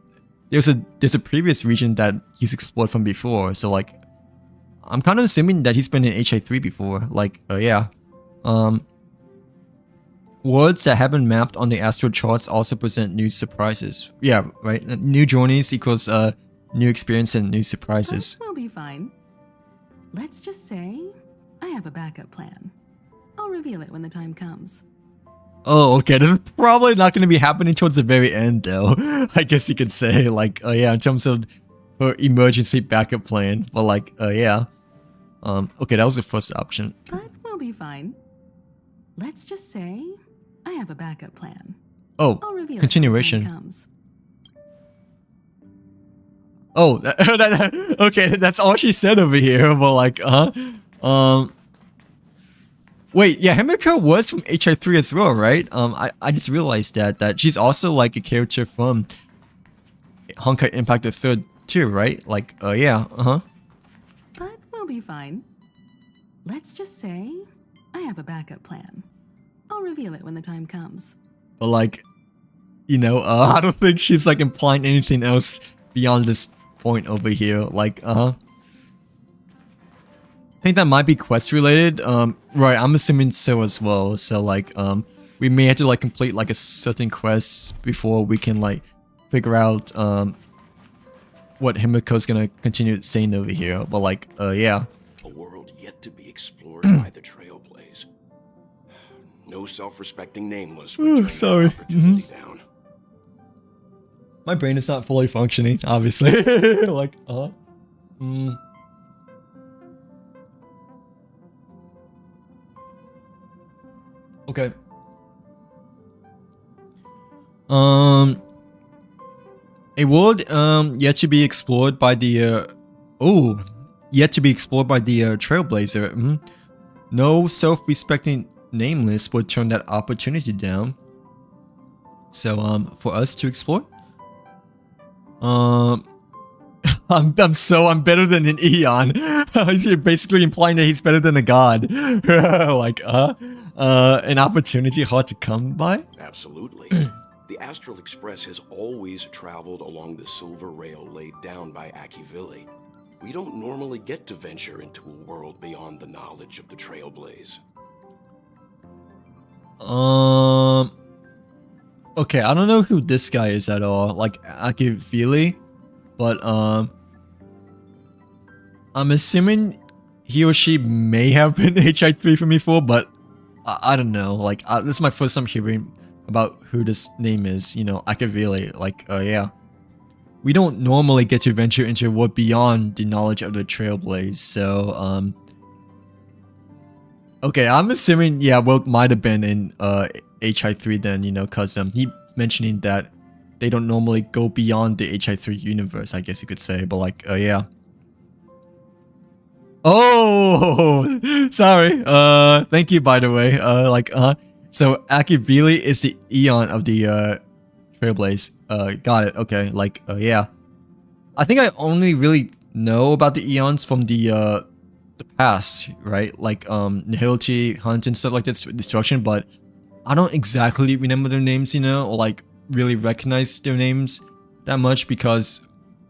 there's a previous region that he's explored from before. So like, I'm kind of assuming that he's been in HI3 before. Like, yeah. Worlds that have been mapped on the astral charts also present new surprises. Yeah, right. New journeys equals new experience and new surprises. We'll be fine. Let's just say I have a backup plan. I'll reveal it when the time comes. Oh, okay. This is probably not going to be happening towards the very end, though. I guess you could say, like, yeah, in terms of her emergency backup plan. But like, yeah. Okay, that was the first option. But we'll be fine. Let's just say I have a backup plan. Oh, I'll reveal continuation. it when the time comes. Oh, okay, that's all she said over here. But like, wait, yeah, Himiko was from HI3 as well, right? I just realized that she's also like a character from Honkai Impact the Third too, right? Like, yeah, But we'll be fine. Let's just say I have a backup plan. I'll reveal it when the time comes. But like, you know, I don't think she's like implying anything else beyond this point over here. Like, I think that might be quest related. Right, I'm assuming so as well. So like, we may have to like complete like a certain quest before we can like figure out what Himiko's gonna continue saying over here. But like, yeah. A world yet to be explored by the Trailblaze. No self-respecting nameless would turn that sorry. opportunity down. My brain is not fully functioning, obviously. Like, Okay. A world yet to be explored by the yet to be explored by the Trailblazer. No self-respecting nameless would turn that opportunity down. So for us to explore. I'm better than an Eon. He's basically implying that he's better than a god. Like, an opportunity hard to come by? Absolutely. The Astral Express has always traveled along the silver rail laid down by Akivili. We don't normally get to venture into a world beyond the knowledge of the Trailblaze. Okay, I don't know who this guy is at all. Like Akivili, but I'm assuming he or she may have been HI3 from before, but I don't know. Like, this is my first time hearing about who this name is. You know, Akivili. Like, yeah. We don't normally get to venture into a world beyond the knowledge of the Trailblaze, so okay, I'm assuming, yeah, Will might have been in HI3 then, you know, because he mentioning that they don't normally go beyond the HI3 universe, I guess you could say, but like, yeah. Oh, sorry. Thank you, by the way. Like, so Akivili is the Eon of the Trailblaze. Got it. Okay, like, yeah. I think I only really know about the Eons from the past, right? Like Nihility, Hunt, and stuff like that, Destruction, but I don't exactly remember their names, you know, or like really recognize their names that much because,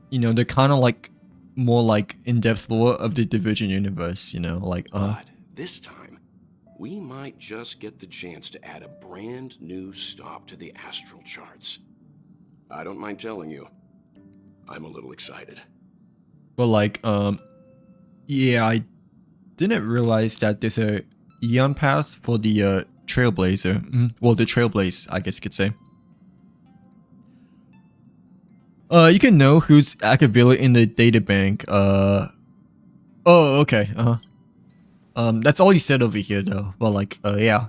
you know, they're kind of like more like in-depth lore of the Division universe, you know, like But this time, we might just get the chance to add a brand new stop to the astral charts. I don't mind telling you, I'm a little excited. But like, yeah, I didn't realize that there's a Eon path for the Trailblazer. Well, the Trailblaze, I guess you could say. You can know who's Akivili in the databank. Oh, okay. That's all you said over here, though. Well, like, yeah.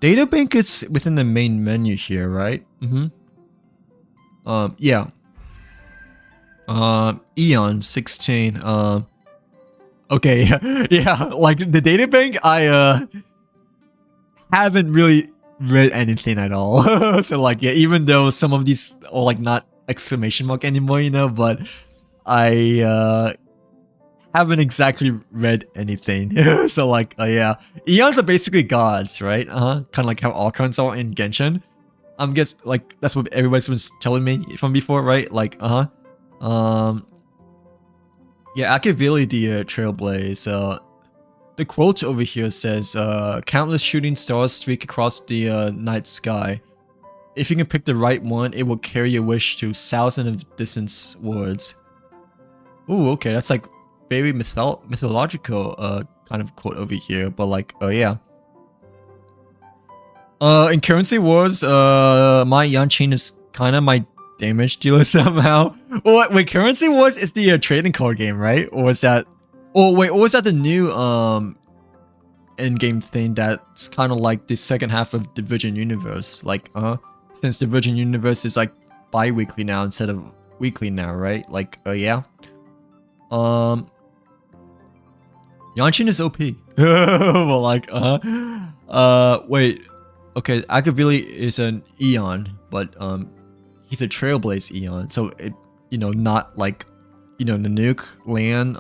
Databank is within the main menu here, right? Yeah. Eon 16. Okay, yeah. Like the databank, I haven't really read anything at all. So like, yeah, even though some of these are like not exclamation mark anymore, you know, but I haven't exactly read anything. So like, yeah, Eons are basically gods, right? Kind of like how Archons are in Genshin. I'm guess like that's what everybody's been telling me from before, right? Like, yeah, Akavili the Trailblaze. The quote over here says, "Countless shooting stars streak across the night sky. If you can pick the right one, it will carry your wish to thousands of distant worlds." Ooh, okay, that's like very mythological kind of quote over here, but like, yeah. In Currency Wars, my Yanchin is kind of my damage dealer somehow. Wait, Currency Wars is the trading card game, right? Or is that... Oh, wait, or is that the new in-game thing that's kind of like the second half of Division Universe? Like, since Division Universe is like bi-weekly now instead of weekly now, right? Like, yeah. Yanchin is OP. Well, like, wait. Okay, Akavili is an Eon, but he's a Trailblaze Eon. So it, you know, not like, you know, Nanook, Lan,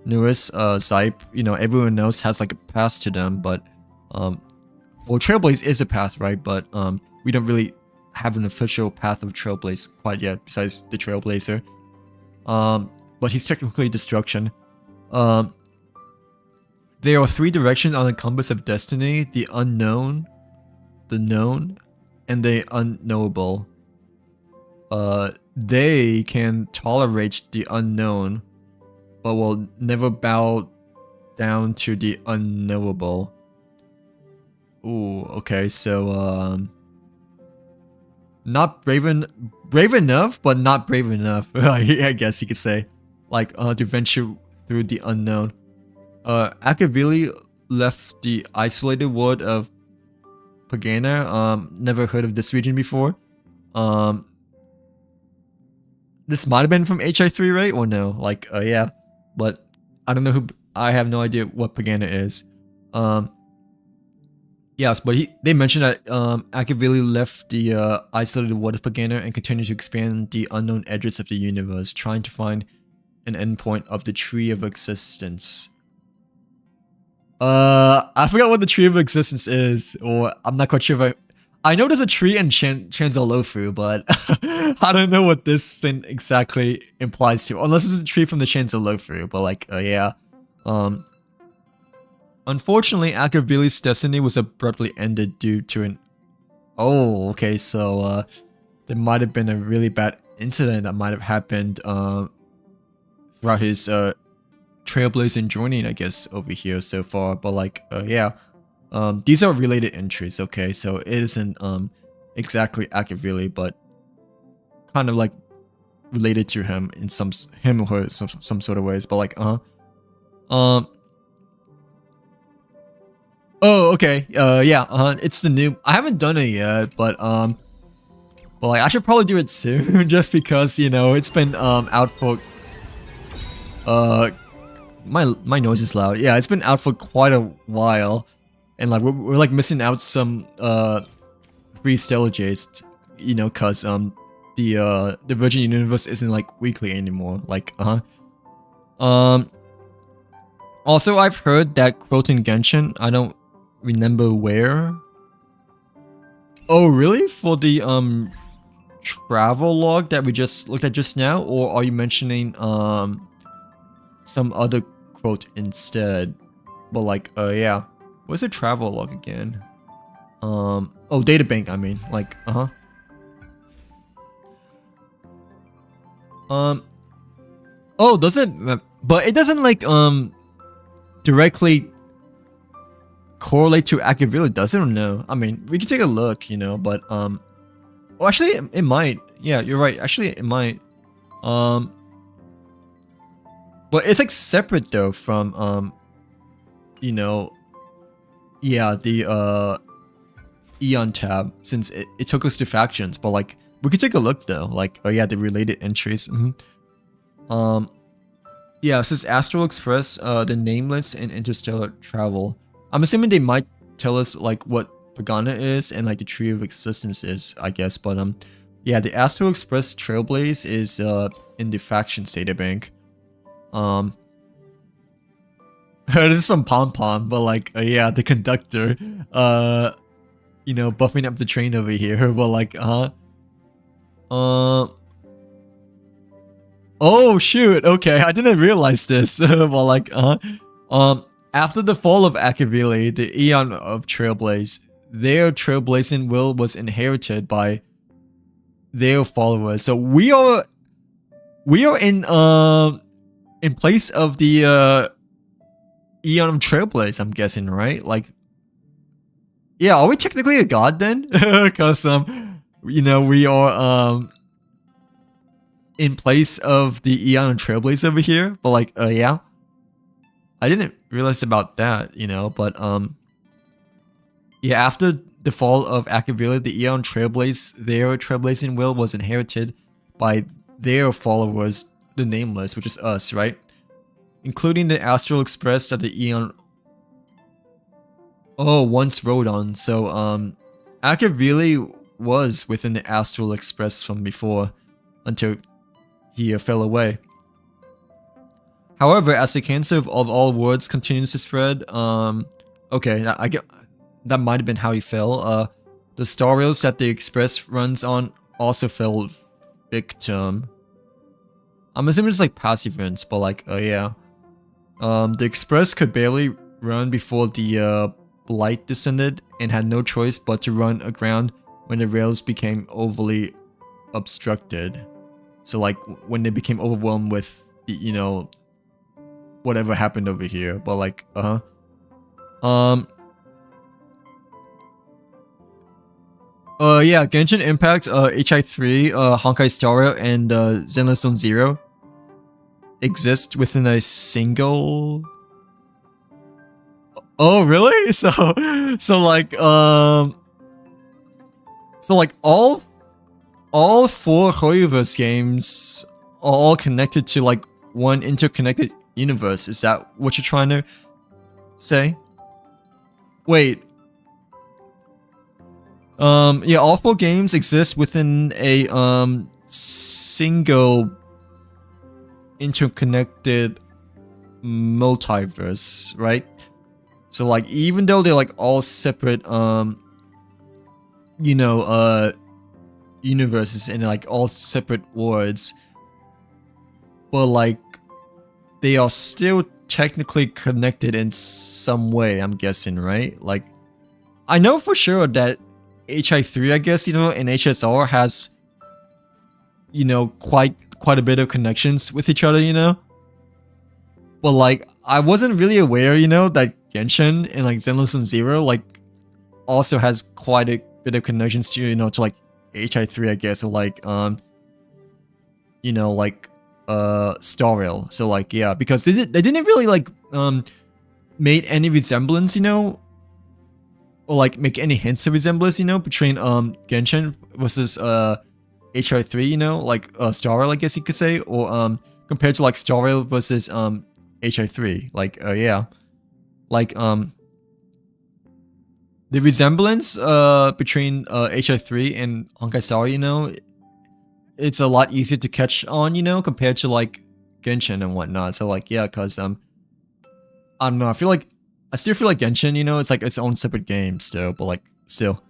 Nuris, Zype, you know, everyone else has like a path to them, but well, Trailblaze is a path, right? But we don't really have an official path of Trailblaze quite yet, besides the Trailblazer. But he's technically Destruction. There are 3 directions on the compass of destiny: the unknown, the known, and the unknowable. They can tolerate the unknown, but will never bow down to the unknowable. Ooh, okay, so not brave enough, but not brave enough. I guess you could say, like, to venture through the unknown. Akavili left the isolated world of Pagana. Never heard of this region before. This might have been from HI3, right? Or no? Like, yeah. But I don't know who. I have no idea what Pagana is. Yes, but they mentioned that Akavili left the isolated world of Pagana and continued to expand the unknown edges of the universe, trying to find an endpoint of the Tree of Existence. I forgot what the Tree of Existence is, or I'm not quite sure if I know there's a tree in Chanzalofu, but I don't know what this thing exactly implies to, unless it's a tree from the Chanzalofu, but like, yeah. Unfortunately, Akavili's destiny was abruptly ended due to an... Oh, okay, so, there might have been a really bad incident that might have happened, throughout his, trailblazing journey, I guess, over here so far, but like, yeah. These are related entries, okay, so it isn't, exactly Akavili, but kind of like related to him in him or her, some sort of ways, but like, oh, okay, yeah, it's the new, I haven't done it yet, but like, I should probably do it soon, just because, you know, it's been, out for, my noise is loud. Yeah, it's been out for quite a while, and like we're like missing out some free stellar jades, you know, cause the Virgin Universe isn't like weekly anymore. Like also I've heard that Croton Genshin, I don't remember where. Oh really? For the travel log that we just looked at just now, or are you mentioning some other quote instead? But like, yeah, what's the travel log again? Oh, databank, I mean, like, oh, does it? But it doesn't like directly correlate to Akavili, does it, or no? I mean, we can take a look, you know, but well, actually it might. Yeah, you're right, actually it might. But it's like separate though from you know, yeah, the Eon tab, since it took us to factions, but like we could take a look though, like, oh yeah, the related entries. Yeah, it says Astral Express, the Nameless and Interstellar Travel. I'm assuming they might tell us like what Pagana is and like the Tree of Existence is, I guess, but yeah, the Astral Express Trailblaze is in the factions databank. this is from Pom Pom, but like, yeah, the conductor, you know, buffing up the train over here, but like, oh shoot, okay, I didn't realize this, well like, after the fall of Akavili, the Eon of Trailblaze, their trailblazing will was inherited by their followers. So we are in place of the Eon of Trailblaze, I'm guessing, right? Like, yeah, are we technically a god then? Because you know, we are in place of the Eon of Trailblaze over here. But like, yeah, I didn't realize about that, you know. But yeah, after the fall of Akavili, the Eon Trailblaze, their trailblazing will was inherited by their followers, the Nameless, which is us, right? Including the Astral Express that the Eon once rode on. So Akavili was within the Astral Express from before until he fell away. However, as the cancer of all worlds continues to spread, okay, I get that might have been how he fell. The star rails that the Express runs on also fell victim. I'm assuming it's like passive events, but like, yeah. The Express could barely run before the Blight descended and had no choice but to run aground when the rails became overly obstructed. So like when they became overwhelmed with the, you know, whatever happened over here. But like, yeah, Genshin Impact, HI3, Honkai Star Rail, and Zenless Zone Zero exist within a single. Oh, really? So like, all four Hoyoverse games are all connected to like one interconnected universe. Is that what you're trying to say? Wait. Yeah, all four games exist within a single interconnected multiverse, right? So like, even though they're like all separate you know, universes and like all separate worlds, but like they are still technically connected in some way, I'm guessing, right? Like, I know for sure that HI3, I guess, you know, and HSR has, you know, quite a bit of connections with each other, you know? But like, I wasn't really aware, you know, that Genshin and like Zenless Zone Zero like also has quite a bit of connections to, you know, to like HI3, I guess, or like you know, like Star Rail. So like, yeah, because they didn't really like made any resemblance, you know, or like make any hints of resemblance, you know, between Genshin versus HI3, you know, like Star Rail, I guess you could say, or compared to like Star Rail versus HI3, like yeah, like the resemblance between HI3 and Honkai Star, you know, it's a lot easier to catch on, you know, compared to like Genshin and whatnot. So like, yeah, cause I don't know, I still feel like Genshin, you know, it's like its own separate game still, but like still.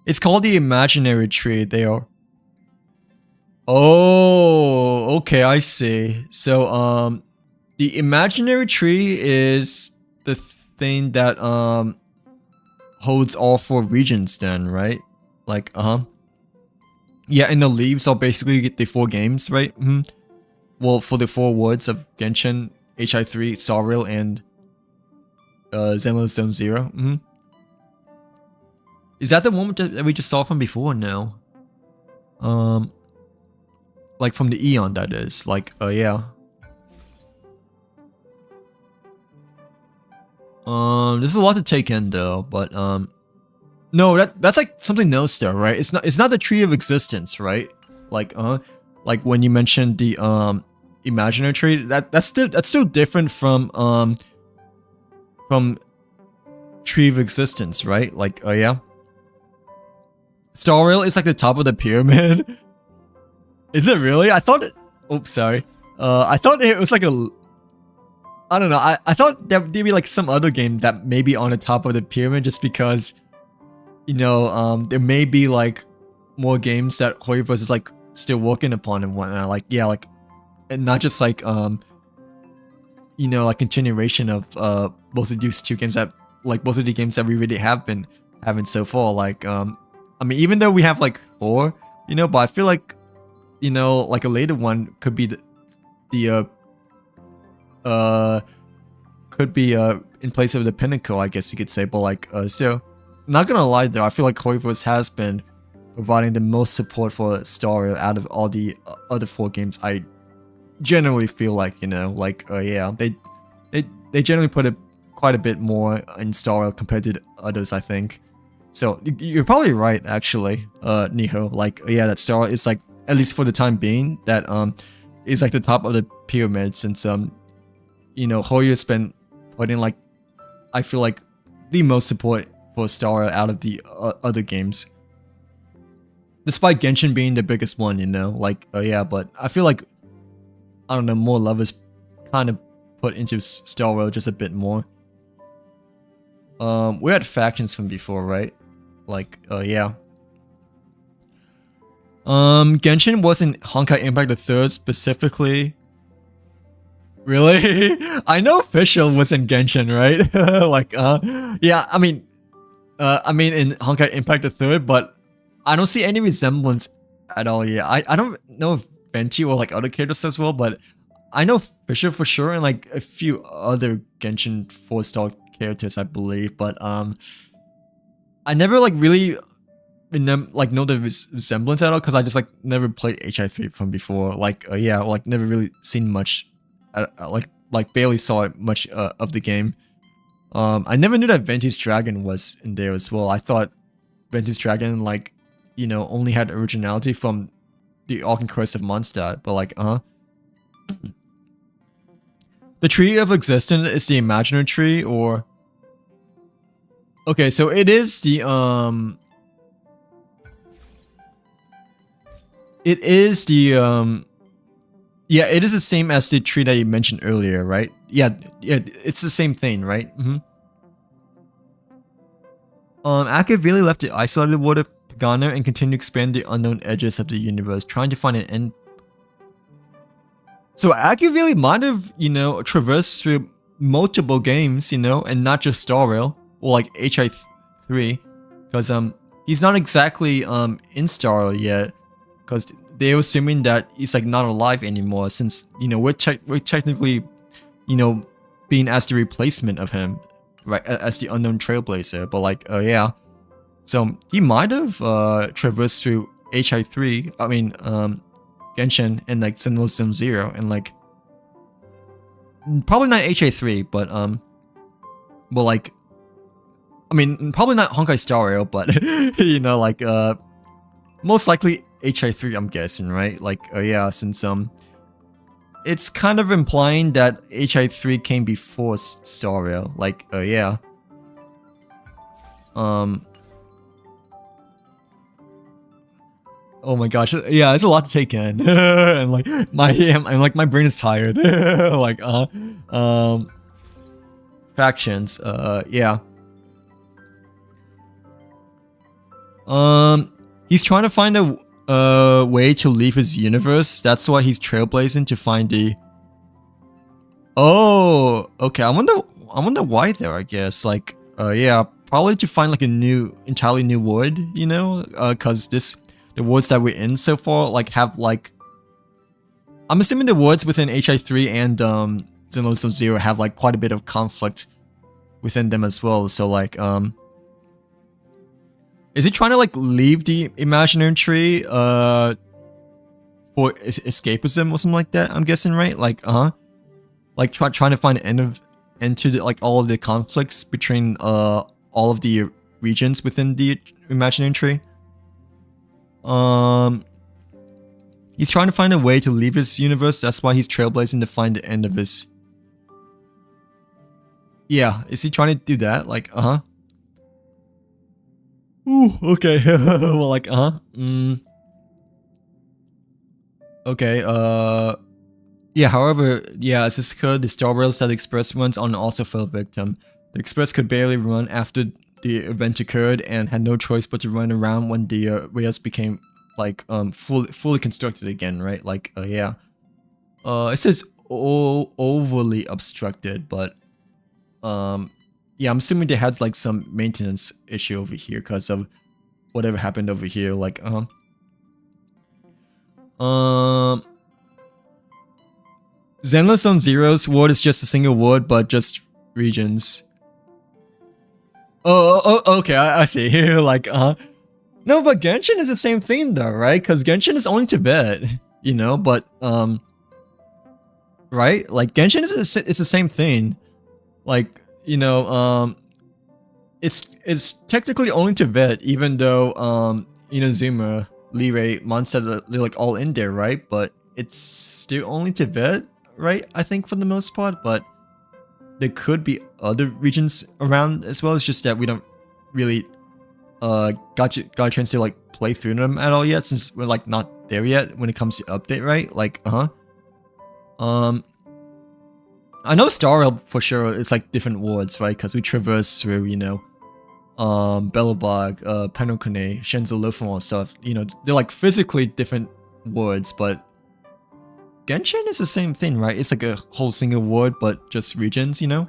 It's called the Imaginary Tree. They are. Oh, okay, I see. So the Imaginary Tree is the thing that holds all four regions then, right? Like, yeah, and the leaves are basically the four games, right? Well, for the four words of Genshin, HI3, Star Rail, and Zenless Zone Zero. Is that the one that we just saw from before? No. Like from the Eon, that is. Like, yeah. There's a lot to take in though, but no, that's like something else though, right? It's not the Tree of Existence, right? Like when you mentioned the Imaginary Tree, that's still different from Tree of Existence, right? Like, yeah. Star Rail is like the top of the pyramid. Is it really? I thought it. Oops, sorry. I thought it was like I don't know. I thought there'd be like some other game that may be on the top of the pyramid just because, you know, there may be like more games that Hoyoverse is like still working upon and whatnot. Like, yeah, like, and not just like, you know, like continuation of both of these two games that, like, both of the games that we really have been having so far. Like, I mean, even though we have like 4, you know, but I feel like, you know, like a later one could be could be in place of the Pinnacle, I guess you could say. But like, still, not gonna lie though, I feel like Hoyoverse has been providing the most support for Star Rail out of all the other 4 games. I generally feel like, you know, like, yeah, they generally put quite a bit more in Star Rail compared to the others, I think. So you're probably right, actually, Niho. Like, yeah, that Star Rail is like, at least for the time being, that is like the top of the pyramid, since you know, Hoyo's been putting like, I feel like, the most support for Star Rail out of the other games. Despite Genshin being the biggest one, you know, like, yeah, but I feel like, I don't know, more love is kind of put into Star Rail just a bit more. We had factions from before, right? Like, yeah. Genshin wasn't Honkai Impact the 3rd specifically. Really? I know Official was in Genshin, right? Like, yeah, I mean in Honkai Impact the 3rd, but I don't see any resemblance at all. Yeah, I don't know if Venti or like other characters as well, but I know Fisher for sure, and like a few other Genshin 4-star characters, I believe. But I never like really know the resemblance at all, because I just like never played HI3 from before. Like, yeah, like never really seen much, like barely saw much of the game. I never knew that Venti's Dragon was in there as well. I thought Venti's Dragon, like, you know, only had originality from the Arc and Curse of Mondstadt, but like, the Tree of Existence is the imaginary tree, or... Okay, so it is the, It is the, yeah, it is the same as the tree that you mentioned earlier, right? Yeah, it's the same thing, right? Akavili left the isolated world of Pagano and continued to expand the unknown edges of the universe, trying to find an end. So Akavili might have, you know, traversed through multiple games, you know, and not just Star Rail, or like HI3, because he's not exactly in Star Rail yet, because they're assuming that he's like not alive anymore, since, you know, we're technically, you know, being as the replacement of him, right, as the unknown trailblazer. But like, yeah, so he might have traversed through HI3, I mean, Genshin, and like Sentinel Sim 0, and like, probably not HA3, but like, I mean, probably not Honkai Star Rail, but you know, like, most likely HI3, I'm guessing, right? Like, yeah, since it's kind of implying that HI3 came before Star Rail, like, yeah. Oh my gosh, yeah, it's a lot to take in, and like my brain is tired. Like, factions, yeah. He's trying to find a way to leave his universe. That's why he's trailblazing to find the. Oh, okay. I wonder why though. I guess like, yeah, probably to find like a entirely new world. You know, cause the worlds that we're in so far, like, have like, I'm assuming the worlds within HI3 and Xenoblade 0 have like quite a bit of conflict within them as well. So like, is he trying to like leave the imaginary tree for escapism or something like that? I'm guessing, right? Like, like trying to find an end to like all of the conflicts between all of the regions within the imaginary tree. He's trying to find a way to leave his universe. That's why he's trailblazing to find the end of his. Yeah, is he trying to do that? Like, Ooh, okay. Well, like, Okay, Yeah, however, yeah, as this code, the Star Rails that Express runs on also fell victim. The Express could barely run after the event occurred and had no choice but to run around when the rails became like fully constructed again, right? Like yeah. It says overly obstructed, but yeah, I'm assuming they had like some maintenance issue over here because of whatever happened over here. Like Zenless on Zero's word is just a single word, but just regions. Oh, okay, I see. Like, no, but Genshin is the same thing though, right? Because Genshin is only Tibet, you know, but, right? Like, Genshin is it's the same thing. Like, you know, it's technically only Tibet, even though, Inazuma, Liray, Mondstadt, they're like all in there, right? But it's still only Tibet, right? I think for the most part, but there could be other regions around as well. It's just that we don't really got a chance to like play through them at all yet, since we're like not there yet when it comes to update, right? Like I know Star Rail for sure it's like different wards, right? Because we traverse through, you know, Belobog, Penokone, Shenzhou Lofeng and stuff. You know, they're like physically different wards, but Genshin is the same thing, right? It's like a whole single ward, but just regions, you know?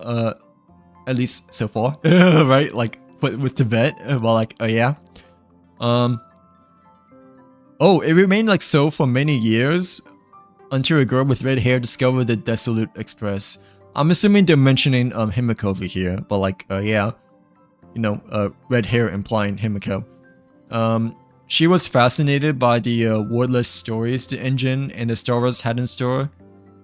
At least so far, right? Like, but with Tibet, well, like, yeah. Oh, it remained like so for many years until a girl with red hair discovered the Desolate Express. I'm assuming they're mentioning Himiko over here, but like, yeah. You know, red hair implying Himiko. She was fascinated by the wordless stories the engine and the Star Wars had in store.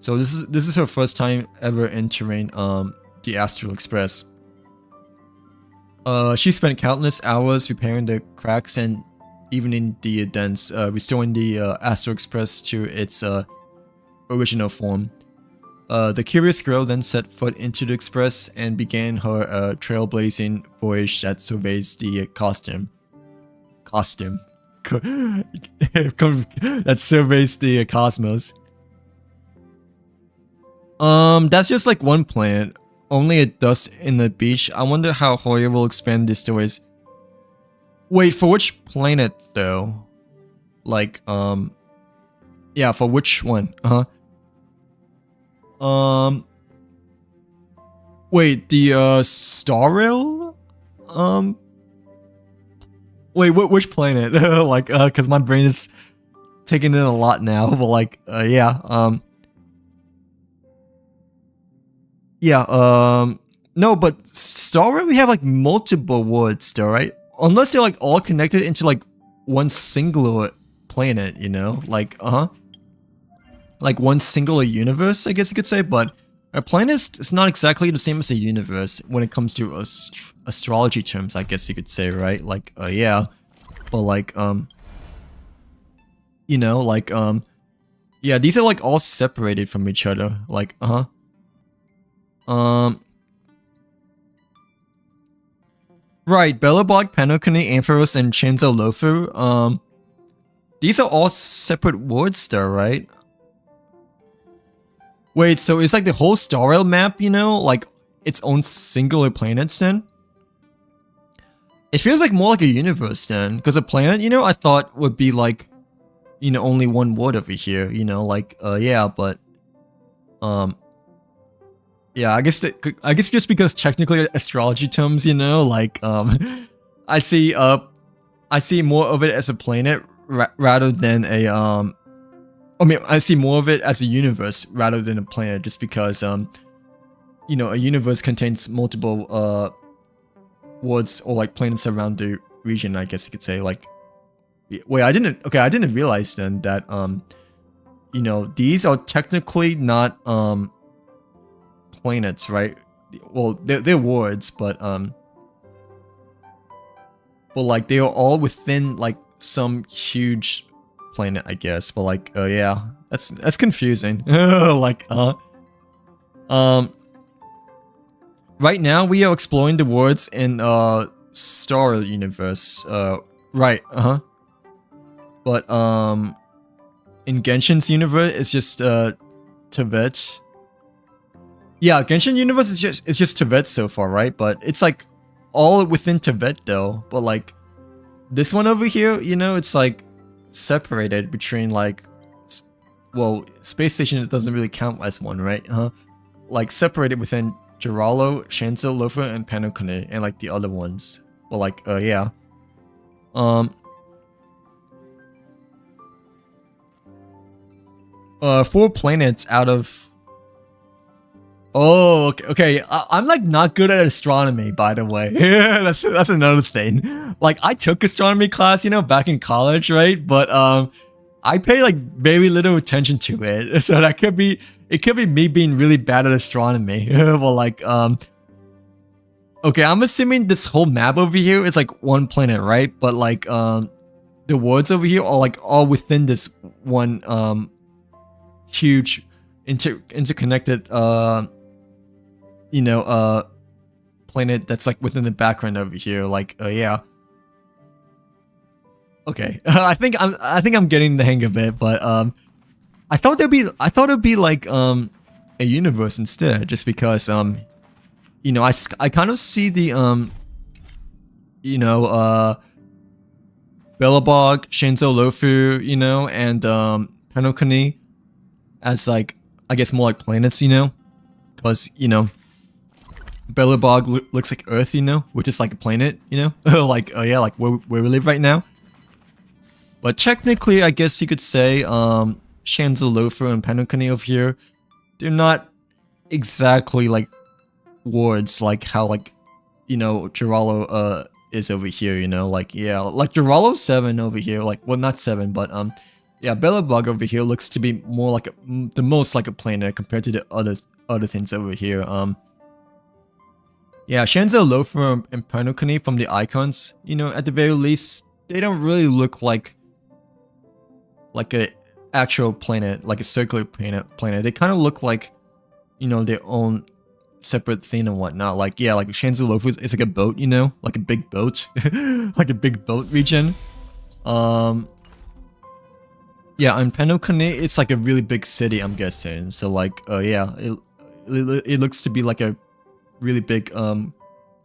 So this is her first time ever entering the Astral Express. She spent countless hours repairing the cracks and evening the dents, restoring the Astral Express to its original form. The curious girl then set foot into the Express and began her trailblazing voyage that surveys the costume. That surveys the cosmos. That's just like one planet. Only a dust in the beach. I wonder how Hoya will expand these stories. Wait, for which planet though? Like, yeah, for which one? Wait, the Star Rail? Wait, which planet? Like, cause my brain is taking in a lot now, but like, yeah, yeah, no, but Star Rail, we have like multiple worlds though, right? Unless they're like all connected into like one singular planet, you know? Like, like one singular universe, I guess you could say, but a planet is not exactly the same as a universe when it comes to astrology terms, I guess you could say, right? Like, yeah, but like, you know, like, yeah, these are like all separated from each other, like, right, Belobog, Penokone, Ampharos, and Shenzhou Lofeng, these are all separate words though, right? Wait, so it's like the whole Star Rail map, you know, like its own singular planets then? It feels like more like a universe then, because a planet, you know, I thought would be like, you know, only one word over here, you know, like, yeah, but, yeah, I guess just because technically astrology terms, you know, like, I see more of it as a planet rather than a, I mean, I see more of it as a universe rather than a planet, just because, you know, a universe contains multiple, worlds or like planets around the region, I guess you could say. Like, wait, I didn't realize then that, you know, these are technically not, planets, right? Well, they're worlds, but like they are all within like some huge planet, I guess. But like, yeah, that's confusing. Like, right now we are exploring the worlds in Star Universe. Right, but in Genshin's universe, it's just Tibet. Yeah, Genshin universe is just Tibet so far, right? But it's like all within Tibet though. But like this one over here, you know, it's like separated between like, well, Space Station doesn't really count as one, right? Like separated within Gerallo, Shanzhou, Lofa, and Panokone, and like the other ones. But like, yeah. 4 planets out of... Oh, okay. I'm like not good at astronomy, by the way. that's another thing. Like I took astronomy class, you know, back in college, right? But I pay like very little attention to it, so that could be me being really bad at astronomy. Well, like okay, I'm assuming this whole map over here is like one planet, right? But like the worlds over here are like all within this one huge interconnected you know planet that's like within the background over here. Like yeah. Okay, I think I'm getting the hang of it, but I thought it'd be like a universe instead, just because you know, I kind of see the you know Belobog, Shinzo Lofu, you know, and Penokuni as like, I guess more like planets, you know, because you know Belobog looks like Earth, you know, which is like a planet, you know, like yeah, like where we live right now. But technically, I guess you could say Shanzhou, Lofa, and Penokuni over here, they're not exactly like words like how like, you know, Gerallo is over here, you know, like yeah, like Gerallo 7 over here, like, well, not 7, but yeah, Belobog over here looks to be more like the most like a planet compared to the other things over here. Yeah, Shanzhou, Lofa, and Penokuni from the icons, you know, at the very least, they don't really look like a actual planet, like a circular planet. They kind of look like, you know, their own separate thing and whatnot. Like yeah, like Shanzhou Lofu is like a boat, you know, like a big boat, like a big boat region. Yeah, and Penokune, it's like a really big city, I'm guessing. So like yeah, it looks to be like a really big kind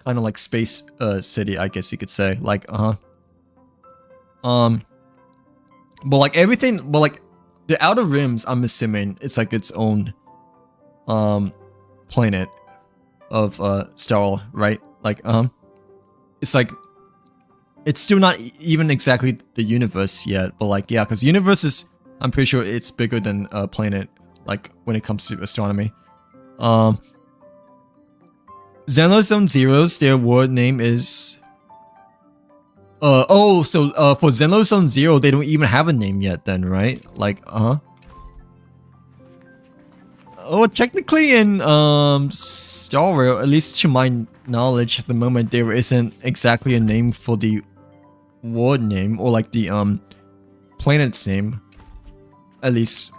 of like space city, I guess you could say. Like but like everything, but like the outer rims, I'm assuming it's like its own planet of Star, right? Like it's like it's still not even exactly the universe yet, but like yeah, because universe is, I'm pretty sure it's bigger than a planet, like when it comes to astronomy. Xenozone Zeros, their world name is oh, so for Xenozone Zero, they don't even have a name yet then, right? Like oh, technically in Star Rail, at least to my knowledge at the moment, there isn't exactly a name for the world name or like the planet's name, at least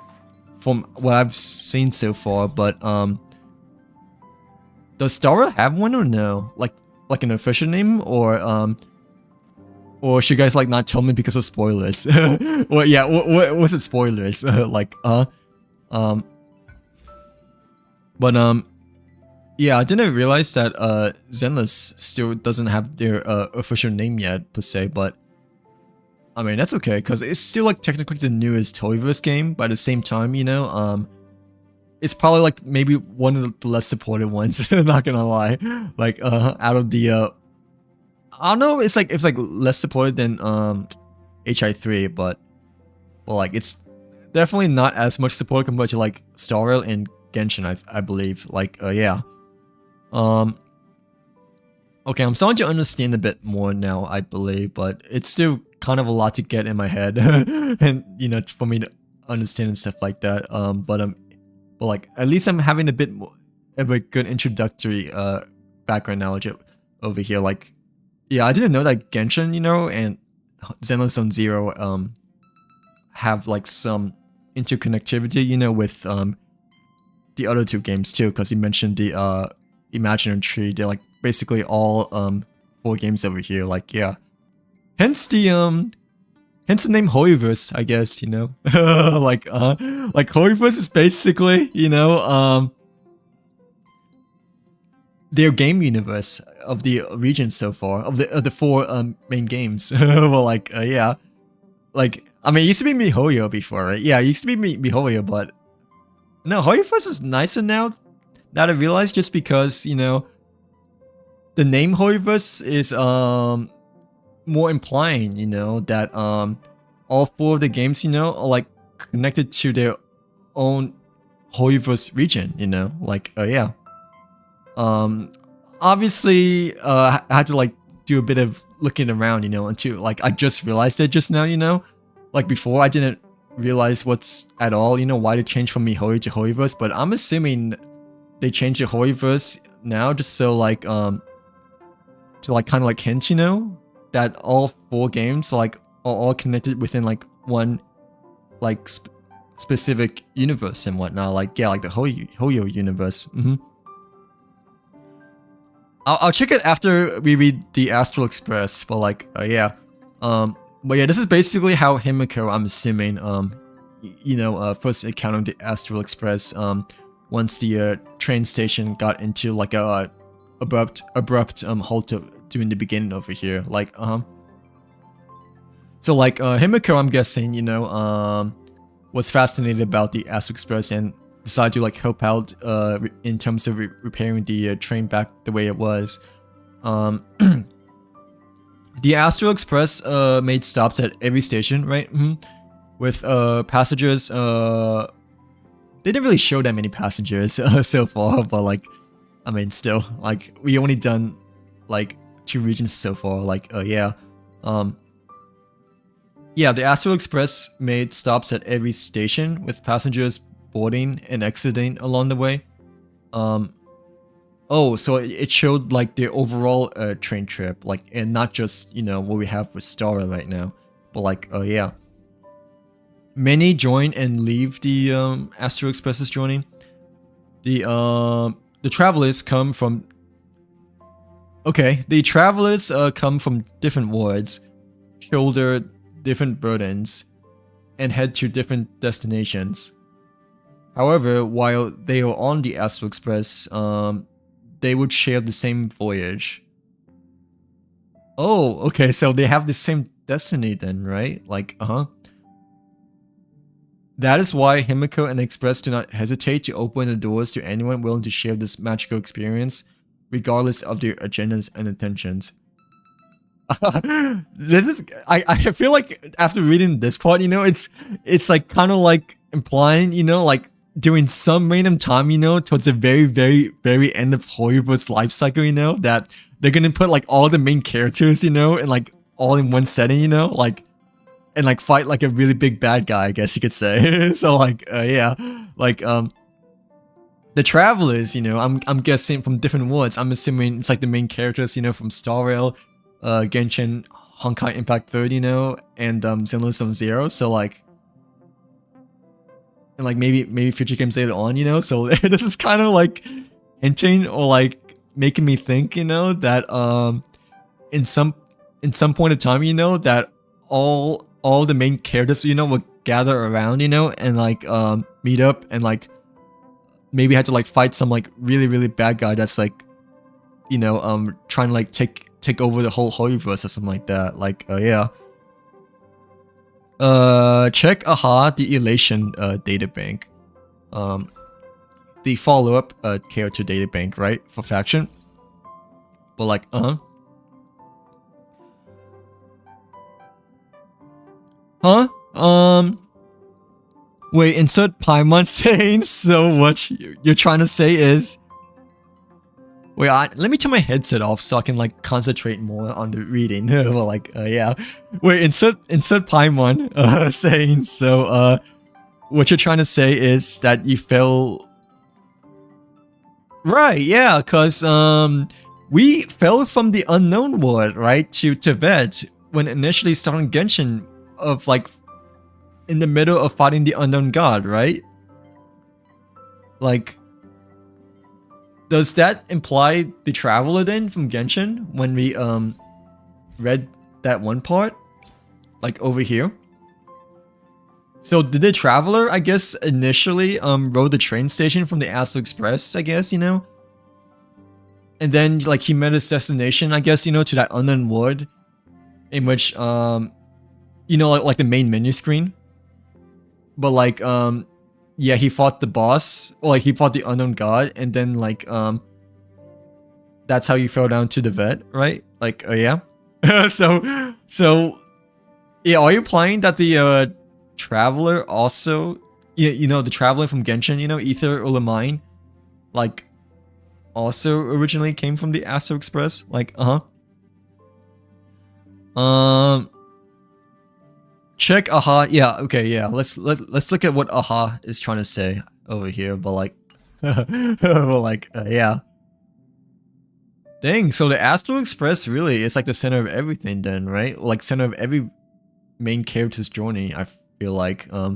from what I've seen so far. But does Star Rail have one or no? Like an official name, or should you guys like not tell me because of spoilers? Well, yeah, what was it, spoilers? Like but yeah, I didn't realize that Zenless still doesn't have their official name yet per se, but I mean that's okay because it's still like technically the newest Toyverse game. But at the same time, you know, it's probably like maybe one of the less supported ones. Not gonna lie, like out of the I don't know, it's like less supported than HI3, but well, like it's definitely not as much support compared to like Star Rail and Genshin, I believe. Like yeah. Okay, I'm starting to understand a bit more now, I believe, but it's still kind of a lot to get in my head, and you know, for me to understand and stuff like that. But like at least I'm having a bit more of a good introductory background knowledge over here. Like yeah, I didn't know that Genshin, you know, and Xenozone Zero have like some interconnectivity, you know, with the other two games too, because you mentioned the Imaginary Tree. They're like basically all 4 games over here. Like yeah, hence the hence the name Hoyoverse, I guess, you know. like Hoyoverse is basically, you know, their game universe of the region so far, of the 4 main games. Well, like, yeah. Like, I mean, it used to be MiHoYo before, right? Yeah, it used to be MiHoYo, but no, Hoyoverse is nicer now that I realize, just because, you know, the name Hoyoverse is more implying, you know, that all 4 of the games, you know, are like connected to their own Hoyoverse region, you know, like, yeah. Obviously, I had to like do a bit of looking around, you know, until like I just realized it just now, you know. Like before, I didn't realize what's at all, you know, why they changed from MiHoYo to Hoyoverse, but I'm assuming they changed to Hoyoverse now just so like to like kind of like hint, you know, that all 4 games like are all connected within like one like specific universe and whatnot. Like, yeah, like the Hoyo universe. I'll check it after we read the Astral Express, but like, yeah. But yeah, this is basically how Himiko, I'm assuming, you know, first encountered the Astral Express, once the train station got into like a abrupt halt during the beginning over here. Like, so like, Himiko, I'm guessing, you know, was fascinated about the Astral Express and decided to like help out in terms of repairing the train back the way it was. The Astral Express made stops at every station, right? With passengers. They didn't really show that many passengers so far, but like, I mean, still, like, we only done like 2 regions so far. Like, yeah. Yeah, the Astral Express made stops at every station with passengers boarding and exiting along the way. Oh, so it showed like the overall train trip, like, and not just, you know, what we have with Star right now, but like, yeah. Many join and leave the Astral Express's joining. The travelers come from. Okay, the travelers come from different wards, shoulder different burdens, and head to different destinations. However, while they are on the Astral Express, they would share the same voyage. Oh, okay, so they have the same destiny then, right? Like, That is why Himiko and Express do not hesitate to open the doors to anyone willing to share this magical experience, regardless of their agendas and intentions. This is, I feel like after reading this part, you know, it's like kind of like implying, you know, like during some random time, you know, towards the very end of Hoyover's life cycle, you know, that they're gonna put like all the main characters, you know, and like all in one setting, you know, like, and like fight like a really big bad guy, I guess you could say. So like, yeah, like the travelers, you know, I'm guessing from different worlds. I'm assuming it's like the main characters, you know, from Star Rail, Genshin, Honkai Impact 3, you know, and Xenoblade Zone Zero. So like, and like maybe future games later on, you know. So this is kind of like hinting or like making me think, you know, that in some point of time, you know, that all the main characters, you know, will gather around, you know, and like meet up and like maybe had to like fight some like really bad guy that's like, you know, trying to like take over the whole Hoyoverse or something like that. Like, yeah. Check the Elation databank. The follow-up character databank, right? For faction. But like, wait, insert Paimon saying, so what you're trying to say is... Wait, let me turn my headset off so I can like concentrate more on the reading. Well, like, yeah. Wait, insert Paimon saying, so, what you're trying to say is that you fell... Right, yeah, cause, we fell from the unknown world, right, to Tibet when initially starting Genshin of like in the middle of fighting the unknown god, right? Like, does that imply the traveler then from Genshin when we read that one part? like over here. So did the traveler, I guess, initially rode the train station from the Astral Express, I guess, you know? And then like he met his destination, I guess, you know, to that unknown world in which you know, like the main menu screen. But like yeah, he fought the boss, or like he fought the unknown god, and then like that's how you fell down to the vet, right? Like yeah. so yeah, are you implying that the traveler also, you know, the traveler from Genshin, you know, Ether Ulamine, like also originally came from the Astral Express? Like check aha. Yeah, okay, yeah. Let's look at what aha is trying to say over here, but like but like yeah. Dang, so the Astral Express really is like the center of everything then, right? Like center of every main character's journey, I feel like. I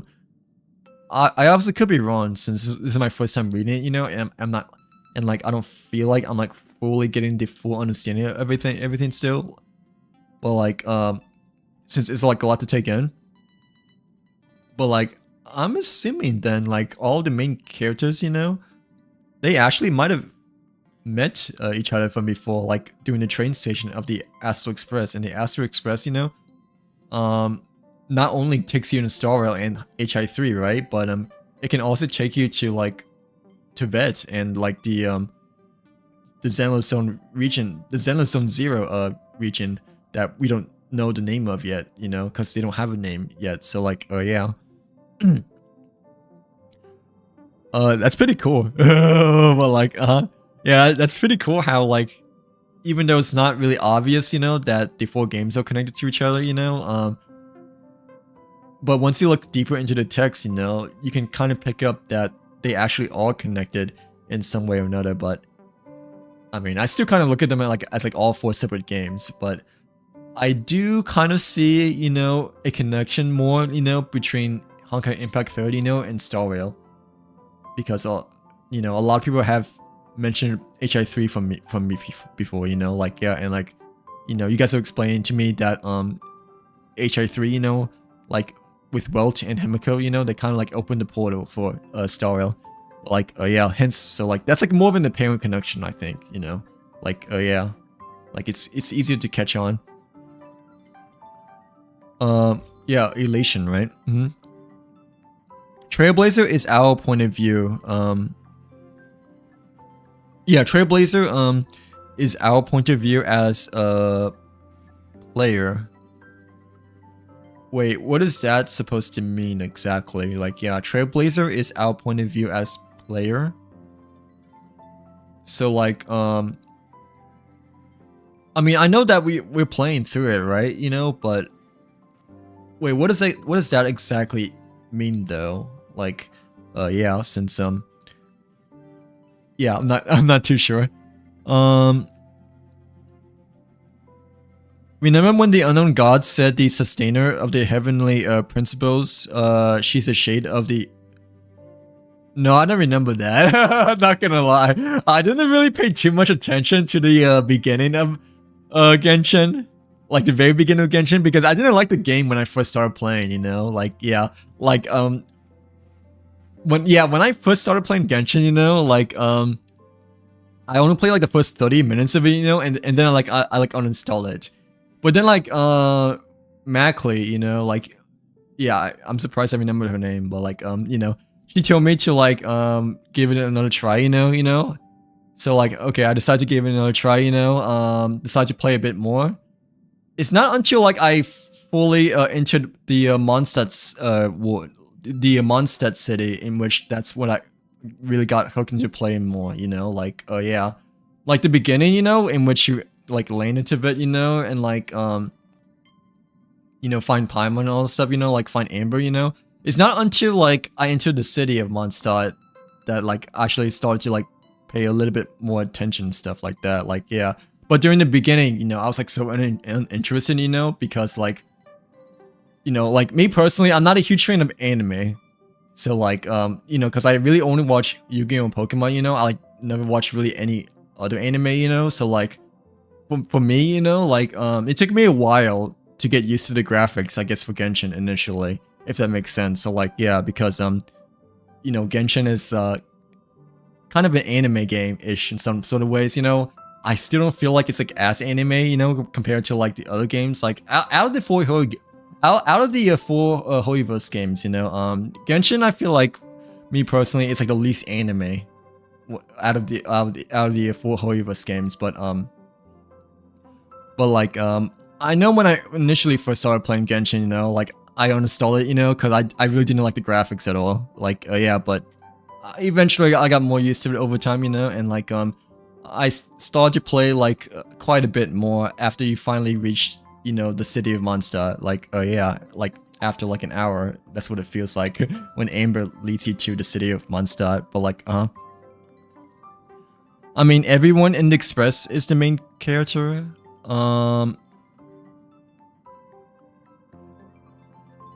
obviously could be wrong since this is my first time reading it, you know, and I'm not, and like I don't feel like I'm like fully getting the full understanding of everything still. But like since it's like a lot to take in. But like I'm assuming then like all the main characters, you know, they actually might have met each other from before, like during the train station of the Astral Express. And the Astral Express, you know, not only takes you in Star Rail and HI3, right? But it can also take you to like to Vet and like the Zenless Zone region, the Zenless Zone 0 region that we don't know the name of yet, you know, because they don't have a name yet. So like yeah. That's pretty cool. But like yeah, that's pretty cool how like even though it's not really obvious, you know, that the four games are connected to each other, you know, but once you look deeper into the text, you know, you can kind of pick up that they actually are connected in some way or another. But I mean, I still kind of look at them as like all four separate games, but I do kind of see, you know, a connection more, you know, between Honkai Impact 3, you know, and Star Rail, because you know, a lot of people have mentioned HI3 from me before, you know, like yeah, and like, you know, you guys are explaining to me that HI3, you know, like with Welch and Himiko, you know, they kind of like opened the portal for Star Rail, like yeah, hence, so like that's like more of an apparent connection, I think, you know, like yeah, like it's easier to catch on. Yeah, Elation, right? Trailblazer is our point of view. Yeah, Trailblazer is our point of view as a player. Wait, what is that supposed to mean exactly? Like, yeah, Trailblazer is our point of view as player. So like, I mean, I know that we're playing through it, right? You know, but wait, what does that exactly mean though? Like, yeah, since yeah, I'm not too sure. Remember when the unknown god said the sustainer of the heavenly principles, she's a shade of the... No, I don't remember that. I'm not gonna lie. I didn't really pay too much attention to the beginning of Genshin. Like the very beginning of Genshin, because I didn't like the game when I first started playing, you know? Like, yeah. Like, when I first started playing Genshin, you know, like, I only played like the first 30 minutes of it, you know, and then like I like uninstalled it. But then like Mackley, you know, like, yeah, I'm surprised I remembered her name, but like you know, she told me to like give it another try, you know. So like, okay, I decided to give it another try, you know, decided to play a bit more. It's not until like I fully entered the Mondstadt the Mondstadt city, in which that's when I really got hooked into playing more, you know, like yeah, like the beginning, you know, in which you like land into it, you know, and like you know, find Paimon and all this stuff, you know, like find Amber, you know. It's not until like I entered the city of Mondstadt that like actually started to like pay a little bit more attention and stuff like that, like yeah. But during the beginning, you know, I was like so uninterested, you know, because like, you know, like me personally, I'm not a huge fan of anime. So like, you know, because I really only watch Yu-Gi-Oh! And Pokemon, you know, I like never watched really any other anime, you know. So like, for me, you know, like, it took me a while to get used to the graphics, I guess, for Genshin initially, if that makes sense. So like, yeah, because you know, Genshin is kind of an anime game-ish in some sort of ways, you know. I still don't feel like it's like as anime, you know, compared to like the other games. Like out of the four Hoyoverse games, you know, Genshin, I feel like, me personally, it's like the least anime out of the four Hoyoverse games. But like I know when I initially first started playing Genshin, you know, like I uninstalled it, you know, because I really didn't like the graphics at all. Like yeah, but eventually I got more used to it over time, you know, and like I started to play like quite a bit more after you finally reached, you know, the city of Mondstadt. Like yeah, like after like an hour, that's what it feels like when Amber leads you to the city of Mondstadt. But like I mean, everyone in the Express is the main character.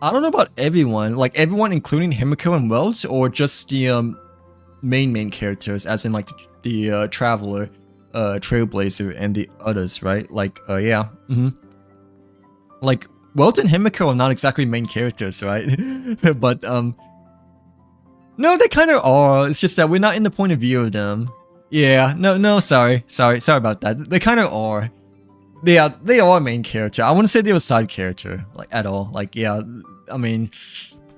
I don't know about everyone, like everyone including Himiko and Wells, or just the main characters, as in like the Traveler, Trailblazer, and the others, right? Like yeah, like Wells and Himiko are not exactly main characters, right? But no, they kind of are. It's just that we're not in the point of view of them. Yeah, no, sorry about that. They kind of are. They are main character. I wouldn't say they were side character, like, at all. Like, yeah, I mean,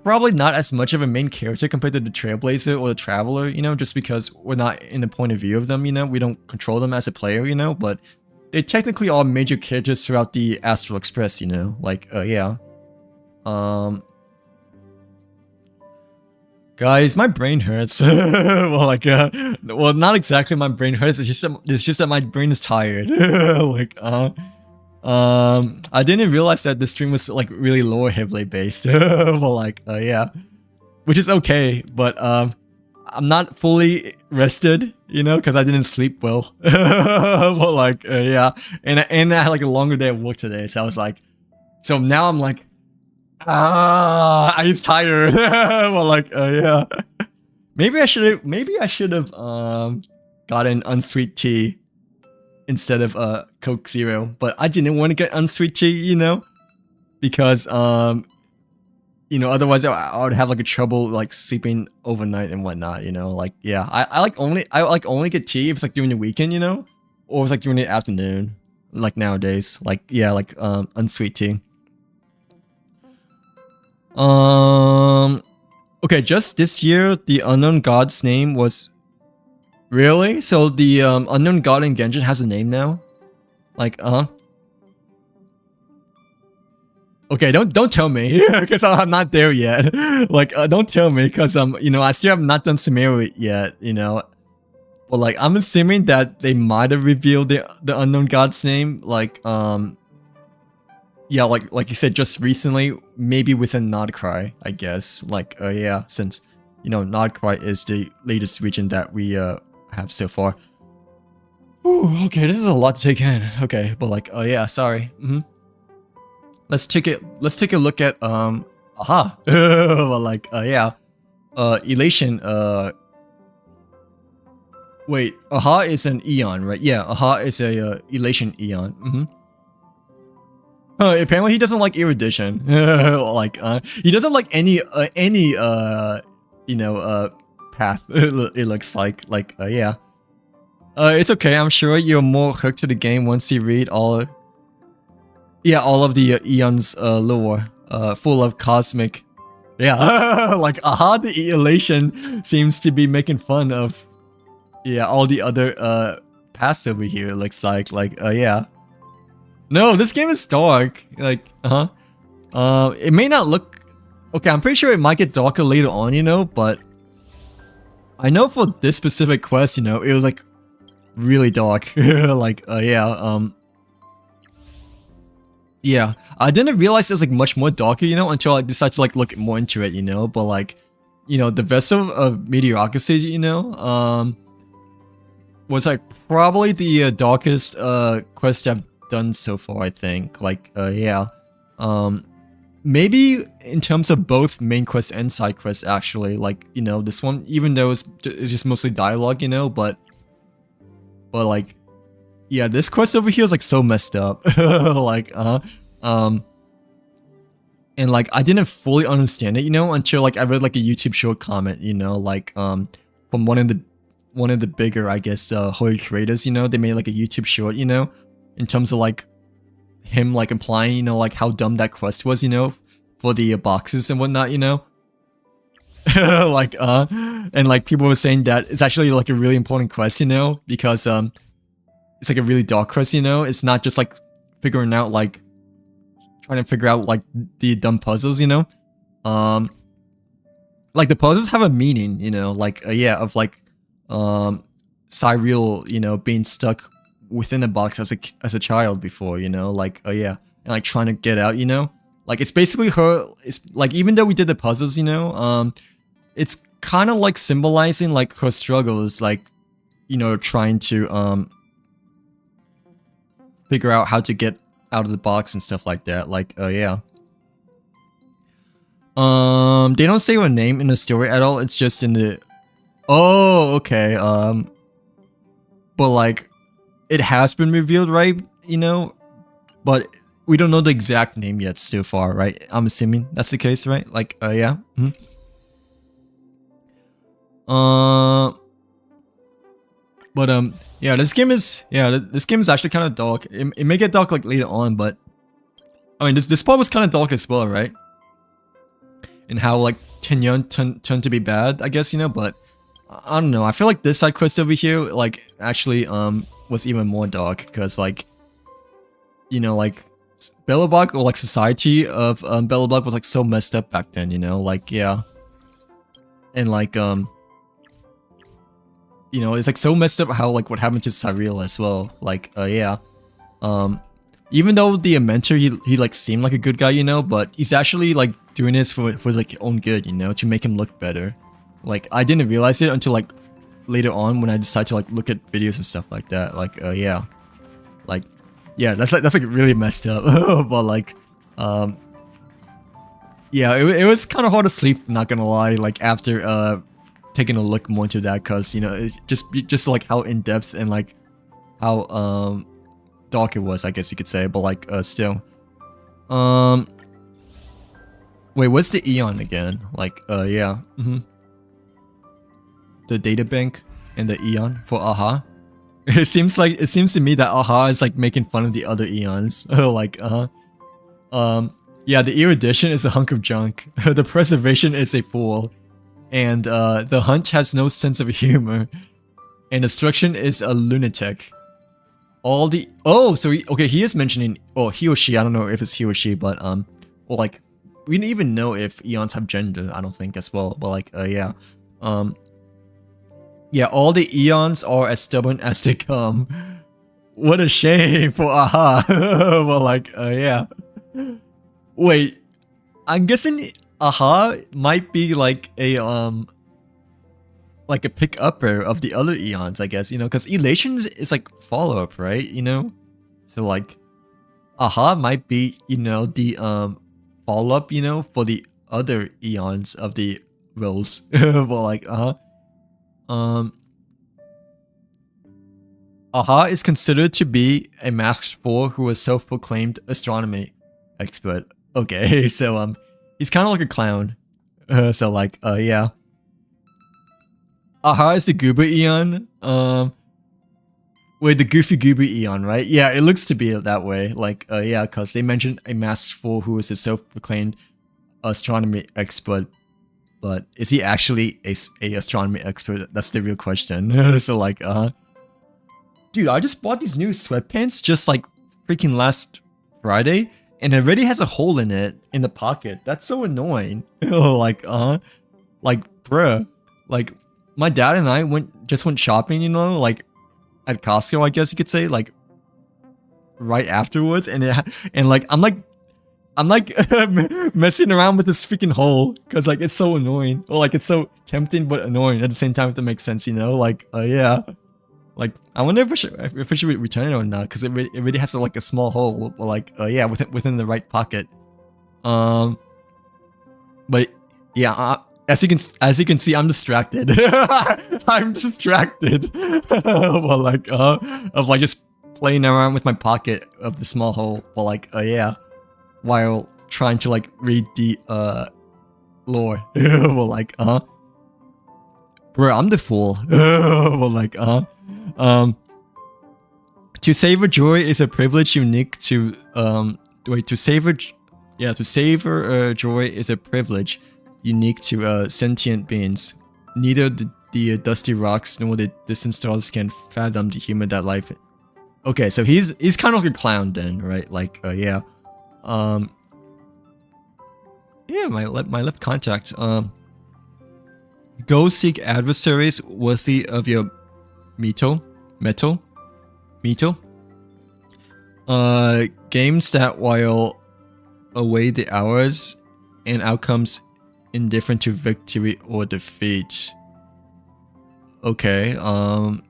probably not as much of a main character compared to the Trailblazer or the Traveler, you know, just because we're not in the point of view of them, you know, we don't control them as a player, you know, but they technically are major characters throughout the Astral Express, you know, like, yeah. Guys, my brain hurts. Well, like, well, not exactly my brain hurts. It's just that my brain is tired. Like, I didn't realize that the stream was like really lore heavily based. Well, like, yeah, which is okay, but I'm not fully rested, you know, because I didn't sleep well. Well, like, yeah, and I had like a longer day at work today, so I was like, so now I'm like, I'm just tired. Well, like, yeah. Maybe I should have gotten unsweet tea instead of Coke Zero, but I didn't want to get unsweet tea, you know, because you know, otherwise I would have like a trouble like sleeping overnight and whatnot, you know. Like, yeah, I only get tea if it's like during the weekend, you know, or it's like during the afternoon, like nowadays. Like, yeah, like unsweet tea. Okay, just this year, the unknown god's name was... Really? So the unknown god in Genshin has a name now? Like, Okay, don't tell me, because I'm not there yet. Like, don't tell me, because you know, I still have not done Sumeru yet, you know. But like, I'm assuming that they might have revealed the unknown god's name, like, yeah, like you said, just recently, maybe within Nodcry, I guess. Like, yeah, since, you know, Nodcry is the latest region that we have so far. Ooh, okay, this is a lot to take in. Okay, but like, yeah, sorry. Let's take a look at Aha. Well, like, yeah, Elation. Wait, Aha is an Eon, right? Yeah, Aha is a Elation Eon. Apparently he doesn't like erudition. Like, he doesn't like any you know, path. It looks like, yeah. It's okay. I'm sure you're more hooked to the game once you read all of the Eon's lore, full of cosmic. Yeah, like, Aha, the Elation seems to be making fun of, yeah, all the other paths over here. It looks like, yeah. No, this game is dark. Like, it may not look... Okay, I'm pretty sure it might get darker later on, you know, but... I know for this specific quest, you know, it was, like, really dark. Like, yeah, yeah, I didn't realize it was, like, much more darker, you know, until I decided to, like, look more into it, you know, but, like, you know, the Vessel of Mediocrity, you know, was, like, probably the darkest quest I've done so far, I think. Like, yeah, maybe in terms of both main quests and side quests, actually. Like, you know, this one, even though it's just mostly dialogue, you know, but like, yeah, this quest over here is like so messed up. Like, And like I didn't fully understand it, you know, until like I read like a YouTube short comment, you know, like from one of the bigger, I guess, horror creators, you know, they made like a YouTube short, you know, in terms of like him like implying, you know, like how dumb that quest was, you know, for the boxes and whatnot, you know. Like and like people were saying that it's actually like a really important quest, you know, because it's like a really dark quest, you know. It's not just like figuring out like trying to figure out like the dumb puzzles, you know. Like the puzzles have a meaning, you know, like yeah, of like Cyril, you know, being stuck within a box as a child before, you know, like yeah, and like trying to get out, you know. Like it's basically her, it's like even though we did the puzzles, you know, it's kind of like symbolizing like her struggles, like, you know, trying to figure out how to get out of the box and stuff like that. Like yeah. They don't say her name in the story at all. It's just in the okay. But like it has been revealed, right? You know, but we don't know the exact name yet so far, right? I'm assuming that's the case, right? Like yeah. But yeah, this game is actually kind of dark. It may get dark like later on, but I mean this part was kind of dark as well, right? And how like Tinyon turned to be bad, I guess, you know. But I don't know. I feel like this side quest over here like actually was even more dark because like, you know, like Belobog or like society of Belobog was like so messed up back then, you know, like yeah. And like you know, it's like so messed up how like what happened to Cyril as well. Like yeah. Even though the mentor he like seemed like a good guy, you know, but he's actually like doing this for like his own good, you know, to make him look better. Like I didn't realize it until like later on when I decided to like look at videos and stuff like that. Like yeah. Like yeah, that's like really messed up. But like yeah, it was kind of hard to sleep, not gonna lie, like after taking a look more into that, cuz you know, it just like how in depth and like how dark it was, I guess you could say. But like still wait, what's the Eon again? Like yeah. The data bank and the Eon for Aha. It seems to me that Aha is like making fun of the other Eons. Like yeah, the erudition is a hunk of junk. The preservation is a fool. And the hunch has no sense of humor. And destruction is a lunatic. All the so he is mentioning, or he or she, I don't know if it's he or she, but well, like we don't even know if Eons have gender, I don't think as well. But like yeah. Yeah, all the Eons are as stubborn as they come. What a shame for Aha. Well, like yeah. Wait, I'm guessing Aha might be like a pick-upper of the other Eons, I guess, you know, because Elation is like follow-up, right? You know? So like Aha might be, you know, the follow-up, you know, for the other Eons of the roles. But like Aha is considered to be a masked fool who is self-proclaimed astronomy expert. Okay, so he's kind of like a clown. So like yeah. Aha is the Goober Eon. Wait, the Goofy Goober Eon, right? Yeah, it looks to be that way. Like yeah, cause they mentioned a masked fool who is a self-proclaimed astronomy expert. But is he actually a astronomy expert? That's the real question. So like dude, I just bought these new sweatpants just like freaking last Friday, and it already has a hole in it in the pocket. That's so annoying. Like bruh, like my dad and I just went shopping, you know, like at Costco, I guess you could say, like right afterwards, and like I'm like messing around with this freaking hole because like it's so annoying, or like it's so tempting but annoying at the same time, if that makes sense, you know. Like yeah, like I wonder if I should return it or not, because it really has like a small hole, but like yeah, within the right pocket. But yeah, as you can see, I'm distracted. I'm distracted. Well, like of like just playing around with my pocket of the small hole, but like yeah, while trying to like read the lore. Well, like, bro, I'm the fool. Well, like, to savor joy is a privilege unique to to savor joy is a privilege unique to sentient beings. Neither the dusty rocks nor the distant stars can fathom the humor that life. Okay, so he's kind of like a clown then, right? Like, yeah. Yeah, my left contact. Go seek adversaries worthy of your metal. Games that while away the hours and outcomes indifferent to victory or defeat. Okay, I'm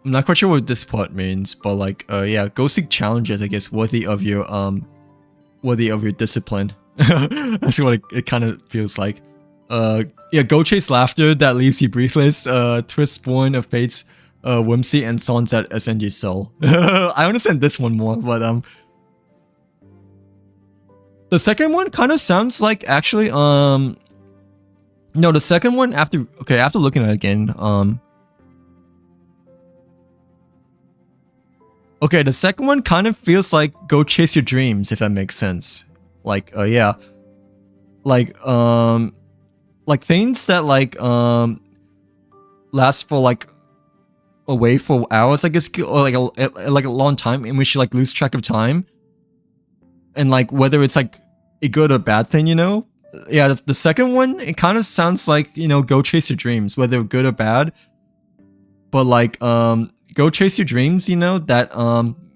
not quite sure what this part means, but like, yeah, go seek challenges, I guess, worthy of your discipline. That's what it kind of feels like. Yeah, go chase laughter that leaves you breathless. Twist born of fate's whimsy and songs that ascend your soul. I understand this one more, but the second one kind of sounds like actually no, the second one after looking at it again, okay, the second one kind of feels like go chase your dreams, if that makes sense. Like, yeah, like things that like last for like away for hours, I guess, or like a long time in which you like lose track of time, and like whether it's like a good or bad thing, you know. Yeah, that's the second one. It kind of sounds like, you know, go chase your dreams, whether good or bad. But like go chase your dreams, you know, that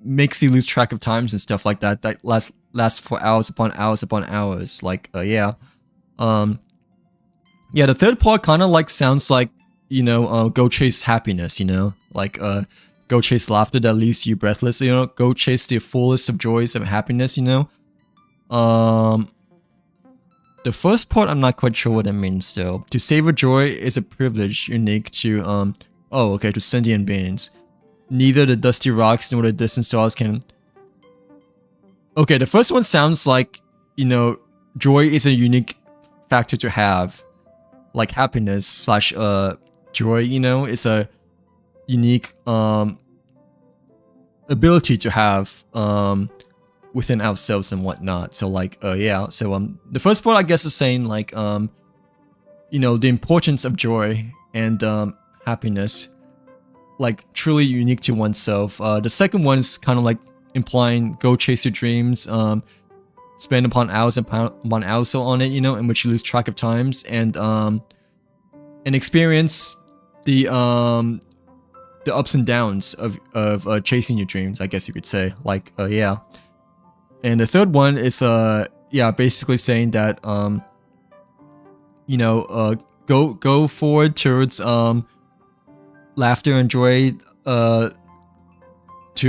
makes you lose track of times and stuff like that. That lasts for hours upon hours upon hours. Like, yeah. Yeah, the third part kind of like sounds like, you know, go chase happiness, you know, like go chase laughter that leaves you breathless, you know, go chase the fullest of joys of happiness, you know. The first part I'm not quite sure what it means still. To savor joy is a privilege unique to to sentient beings. Neither the dusty rocks nor the distant stars can. Okay, the first one sounds like, you know, joy is a unique factor to have. Like happiness slash joy, you know, is a unique ability to have within ourselves and whatnot. So like, yeah, so the first part I guess is saying like, you know, the importance of joy and happiness, like truly unique to oneself. The second one is kind of like implying go chase your dreams, spend upon hours upon hours on it, you know, in which you lose track of times, and experience the ups and downs of chasing your dreams, I guess you could say. Like, yeah. And the third one is yeah, basically saying that you know, go forward towards laughter and joy to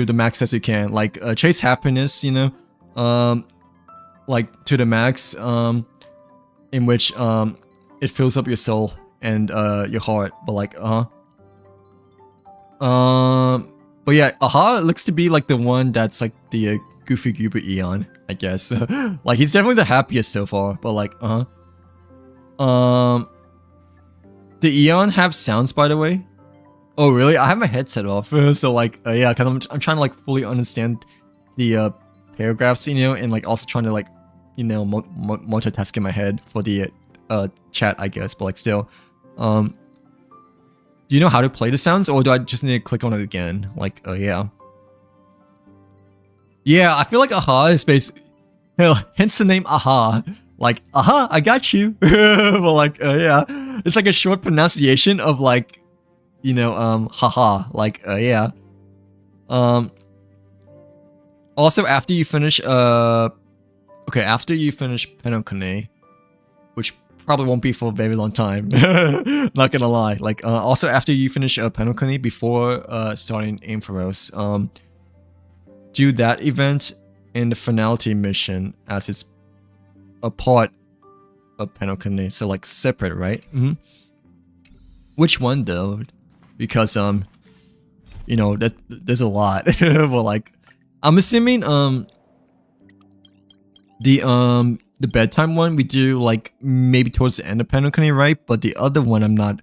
the max as you can. Like chase happiness, you know, like to the max, in which it fills up your soul and your heart. But like but yeah, Aha looks to be like the one that's like the Goofy Goober Eon, I guess. Like he's definitely the happiest so far. But like the Eon have sounds, by the way. Oh really? I have my headset off, so like yeah, cause I'm trying to like fully understand the paragraphs, you know, and like also trying to like, you know, multitask in my head for the chat, I guess. But like still, do you know how to play the sounds, or do I just need to click on it again? Like, yeah. Yeah, I feel like Aha is basically, hence the name Aha. Like, aha, I got you. But like, yeah, it's like a short pronunciation of like, you know, haha. Like, yeah. Also, after you finish, okay, after you finish Penokane, which probably won't be for a very long time. Not gonna lie. Like, also after you finish Penokane before starting Ampharos, do that event in the finality mission as it's a part of Penokane, so like separate, right? Mm-hmm. Which one though? Because you know that there's a lot. Well, like I'm assuming The bedtime one we do like maybe towards the end of Penacony, right? But the other one I'm not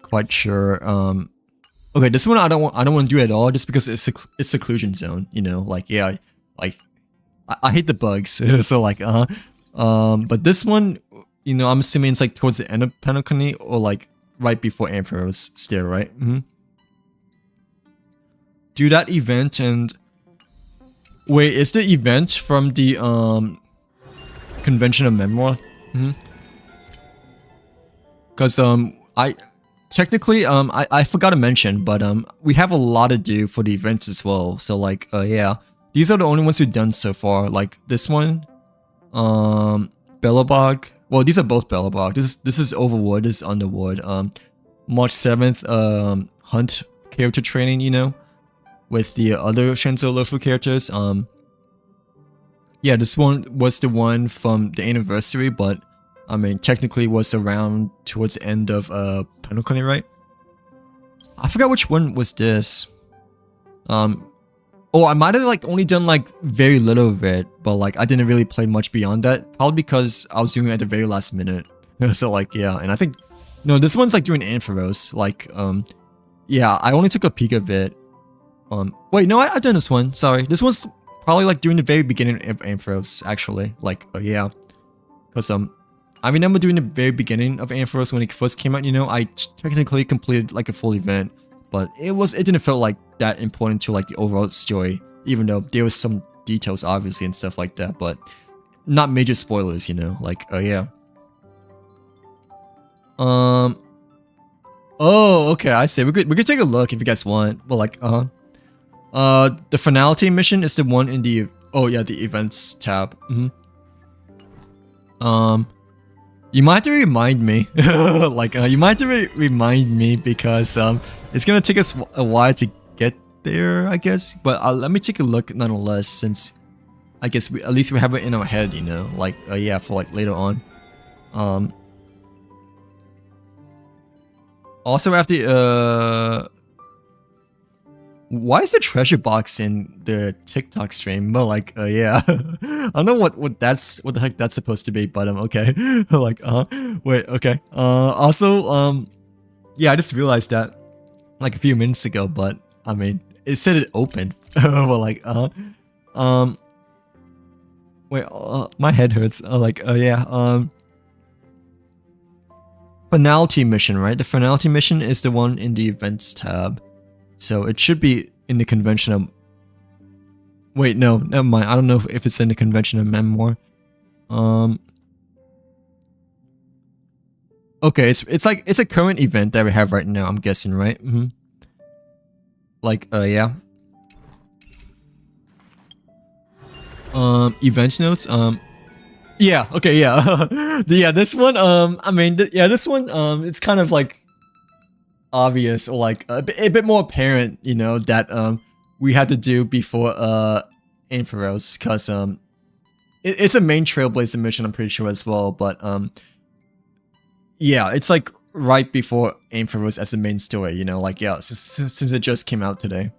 quite sure. Okay, this one I don't want to do at all just because it's seclusion zone, you know, like yeah, like I hate the bugs. So like but this one, you know, I'm assuming it's like towards the end of Penacony or like right before Ampharos Stair, right? Do that event and wait, is the event from the Convention of Memoir? Because I technically I forgot to mention, but we have a lot to do for the events as well. So like yeah, these are the only ones we've done so far. Like this one, Bellabog. Well, these are both Bellabog. This is Overwood. This is Underwood. March 7th, Hunt character training. You know, with the other Shenzo Lofu characters. Yeah, this one was the one from the anniversary, but I mean, technically was around towards the end of Penacony, right? I forgot which one was this. Oh, I might have like only done like very little of it, but like I didn't really play much beyond that. Probably because I was doing it at the very last minute. So like yeah, and I think no, this one's like doing Ampharos. Like yeah, I only took a peek of it. Wait, no, I've done this one. Sorry, this one's probably like during the very beginning of Ampharos, actually. Like yeah, because I remember doing the very beginning of Ampharos when it first came out. You know, I technically completed like a full event, but it didn't feel like that important to like the overall story, even though there was some details obviously and stuff like that, but not major spoilers, you know. Like yeah. Oh, okay, I see. We could take a look if you guys want. But like the finality mission is the one in the the events tab. You might have to remind me. Like you might have to remind me because it's gonna take us a while to get there, I guess. But let me take a look nonetheless, since I guess at least we have it in our head, you know. Like yeah, for like later on. Also after why is the treasure box in the TikTok stream? But like yeah. I don't know what the heck that's supposed to be, but okay. Like wait, okay. Also yeah, I just realized that like a few minutes ago, but I mean it said it opened. Well like wait, my head hurts. Like yeah, finality mission, right? The finality mission is the one in the events tab. So it should be in the convention of... Wait, no, never mind. I don't know if it's in the convention of Memoir. Okay, it's like it's a current event that we have right now, I'm guessing, right? Like yeah. Event notes, yeah, okay, yeah. Yeah, this one, I mean, yeah, this one, it's kind of like obvious, or like a bit more apparent, you know, that we had to do before Ampharos, because it's a main Trailblazer mission, I'm pretty sure as well, but yeah, it's like right before Ampharos as the main story, you know, like yeah, since it just came out today.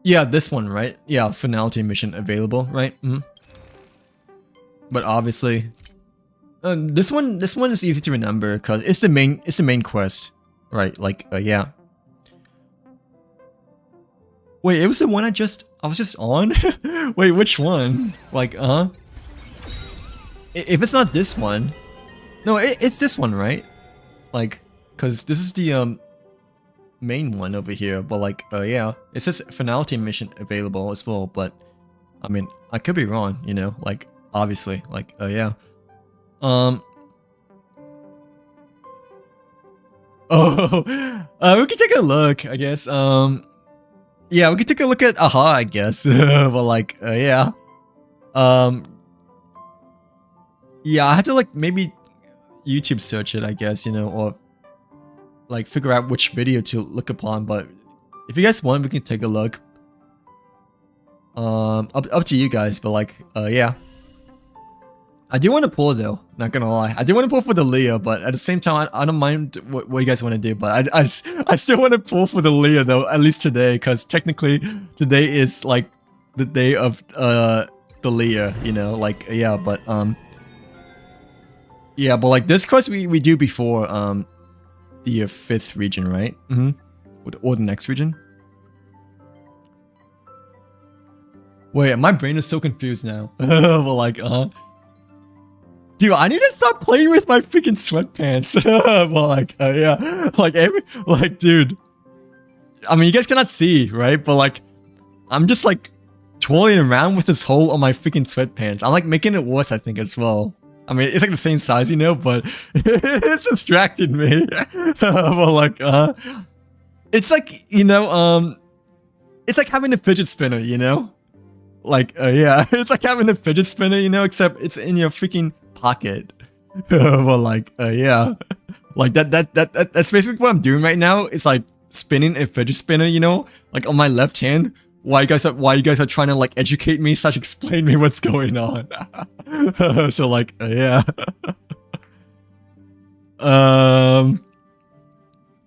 Yeah, this one, right? Yeah, finality mission available, right? But obviously this one is easy to remember because it's the main quest, right? Like yeah. Wait, it was the one I was just on? Wait, which one? Like if it's not this one, no, it's this one, right? Like, cause this is the main one over here, but like yeah, it says finality mission available as well, but I mean I could be wrong, you know, like obviously, like yeah. Oh, we can take a look, I guess. Yeah, we can take a look at Aha, I guess. But like, yeah. Yeah, I had to like maybe YouTube search it, I guess, you know, or like figure out which video to look upon. But if you guys want, we can take a look. Up to you guys, but like, yeah. I do want to pull though, not gonna lie. I do want to pull for the Leah, but at the same time, I don't mind what you guys want to do. But I still want to pull for the Leah though, at least today, because technically today is like the day of the Leah, you know, like yeah, but yeah, but like this quest we do before the 5th region, right? Or the next region. Wait, my brain is so confused now. Well, like, dude, I need to stop playing with my freaking sweatpants. Well, like, yeah, like, dude. I mean, you guys cannot see, right? But like, I'm just like twirling around with this hole on my freaking sweatpants. I'm like making it worse, I think, as well. I mean, it's like the same size, you know, but it's distracted me. Well, like, it's like, you know, it's like having a fidget spinner, you know? Like, yeah, it's like having a fidget spinner, you know, except it's in your freaking pocket. Well, like, yeah, like that's basically what I'm doing right now. It's like spinning a fidget spinner, you know, like on my left hand. Why you guys are trying to like educate me, / explain me what's going on. So like, yeah, or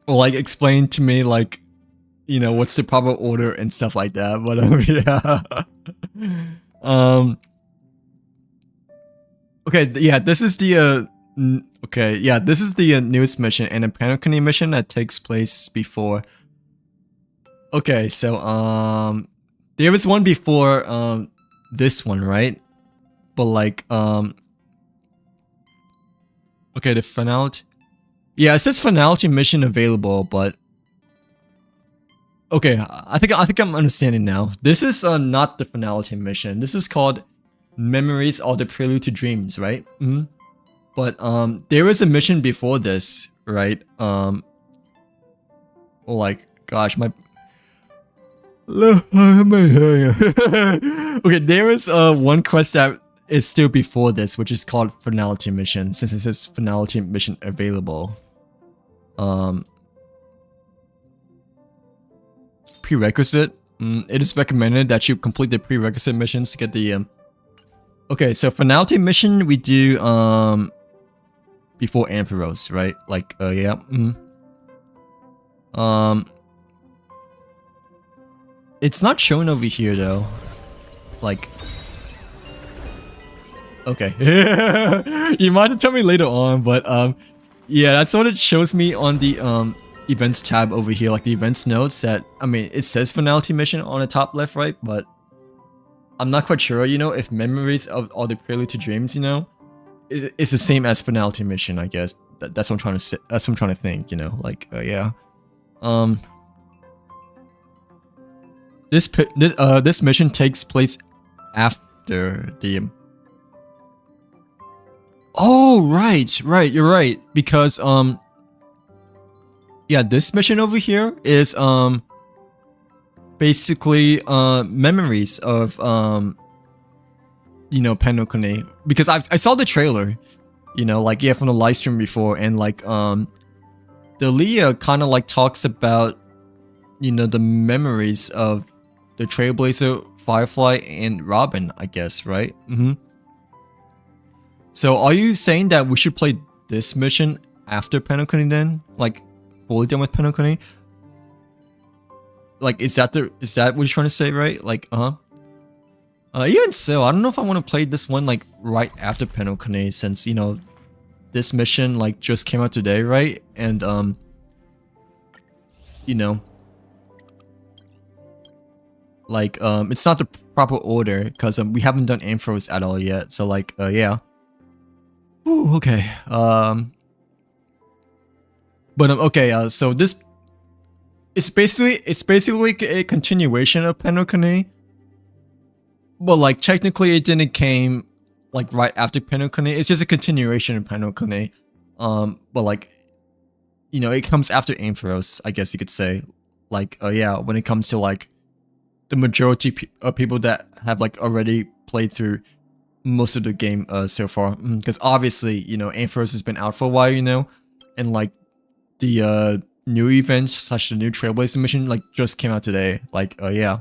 like explain to me like, you know, what's the proper order and stuff like that. But yeah. Okay, yeah, this is the okay, yeah, this is the newest mission and a Panokuni mission that takes place before. Okay, so there was one before this one, right? But like okay, the finality. Yeah, it says finality mission available, but okay, I think I'm understanding now. This is not the finality mission. This is called Memories or the Prelude to Dreams, right? But there was a mission before this, right? Oh, like, gosh, my okay, there is one quest that is still before this, which is called finality mission, since it says finality mission available. Prerequisite. It is recommended that you complete the prerequisite missions to get the okay, so finality mission we do before Ampharos, right? Like yeah. It's not shown over here though. Like, okay. You might have to tell me later on, but yeah, that's what it shows me on the events tab over here, like the events notes that, I mean, it says finality mission on the top left, right? But I'm not quite sure, you know, if Memories of or the Prelude to Dreams, you know, is the same as finality mission, I guess. That's what I'm trying to say. That's what I'm trying to think, you know, like yeah. This mission takes place after the oh, right, you're right, because yeah, this mission over here is basically memories of you know, Panokuni, because I saw the trailer, you know, like yeah, from the live stream before, and like the Leah kind of like talks about, you know, the memories of the Trailblazer, Firefly, and Robin, I guess, right? So are you saying that we should play this mission after Panokuni then? Like fully done with Panokuni? Like is that what you're trying to say, right? Like even so, I don't know if I want to play this one like right after Panokuni, since, you know, this mission like just came out today, right? And you know, like it's not the proper order because we haven't done Ampharos at all yet. So like yeah. Ooh, okay. But okay. So this it's basically a continuation of Panokuni, but like technically it didn't came like right after Panokuni. It's just a continuation of Panokuni. But like, you know, it comes after Ampharos, I guess you could say. Like yeah, when it comes to like the majority of people that have like already played through most of the game so far, because obviously, you know, Ampharos has been out for a while, you know, and like the new events / the new Trailblazer mission like just came out today. Like yeah,